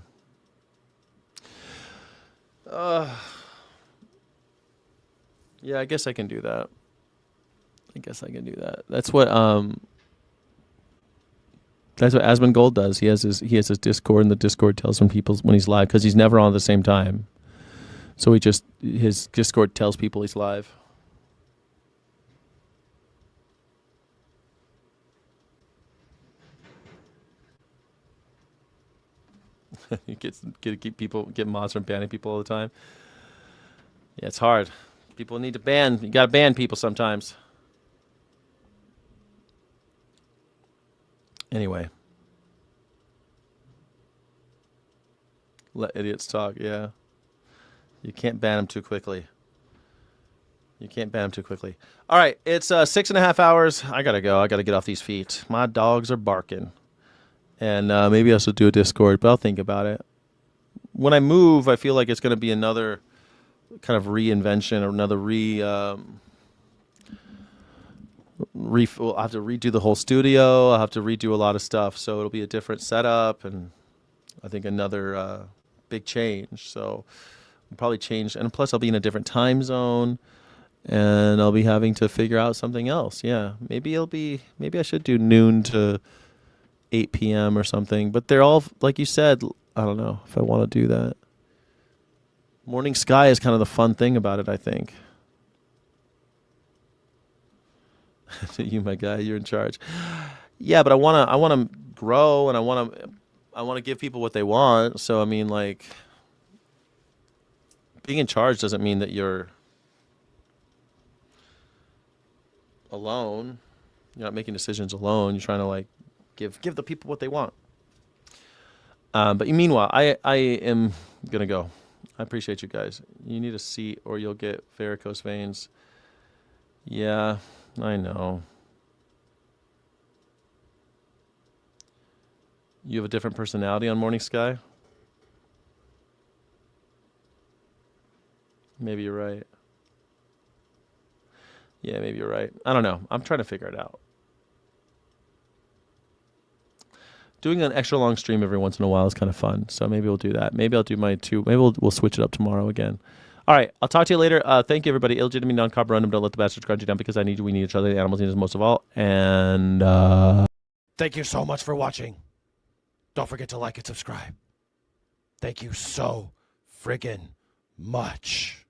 Yeah, I guess I can do that. That's what Asmongold does. He has his Discord, and the Discord tells him when he's live, because he's never on at the same time. So his Discord tells people he's live. You get mods from banning people all the time. Yeah, it's hard. People need to ban. You gotta ban people sometimes. Anyway. Let idiots talk, yeah. You can't ban them too quickly. All right, it's 6.5 hours. I gotta go. I gotta get off these feet. My dogs are barking. And maybe I should do a Discord, but I'll think about it. When I move, I feel like it's gonna be another kind of reinvention or another I'll have to redo the whole studio. I'll have to redo a lot of stuff. So it'll be a different setup, and I think another big change. So I'll probably change. And plus I'll be in a different time zone, and I'll be having to figure out something else. Yeah. Maybe I should do noon to 8 p.m. or something. But they're all, like you said, I don't know if I want to do that. Morning Sky is kind of the fun thing about it, I think. You, my guy, you're in charge. Yeah, but I want to grow, and I want to give people what they want. So I mean, like, being in charge doesn't mean that you're alone. You're not making decisions alone. You're trying to like give the people what they want. But meanwhile, I am gonna go. I appreciate you guys. You need a seat or you'll get varicose veins. Yeah, I know. You have a different personality on Morning Sky? Maybe you're right. Yeah, maybe you're right. I don't know. I'm trying to figure it out. Doing an extra long stream every once in a while is kind of fun. So maybe we'll do that. Maybe I'll do my two. Maybe we'll switch it up tomorrow again. All right. I'll talk to you later. Thank you, everybody. Illegitimate, non-copyrighted. Don't let the bastards grind you down, because we need each other. The animals need us most of all. And thank you so much for watching. Don't forget to like and subscribe. Thank you so friggin' much.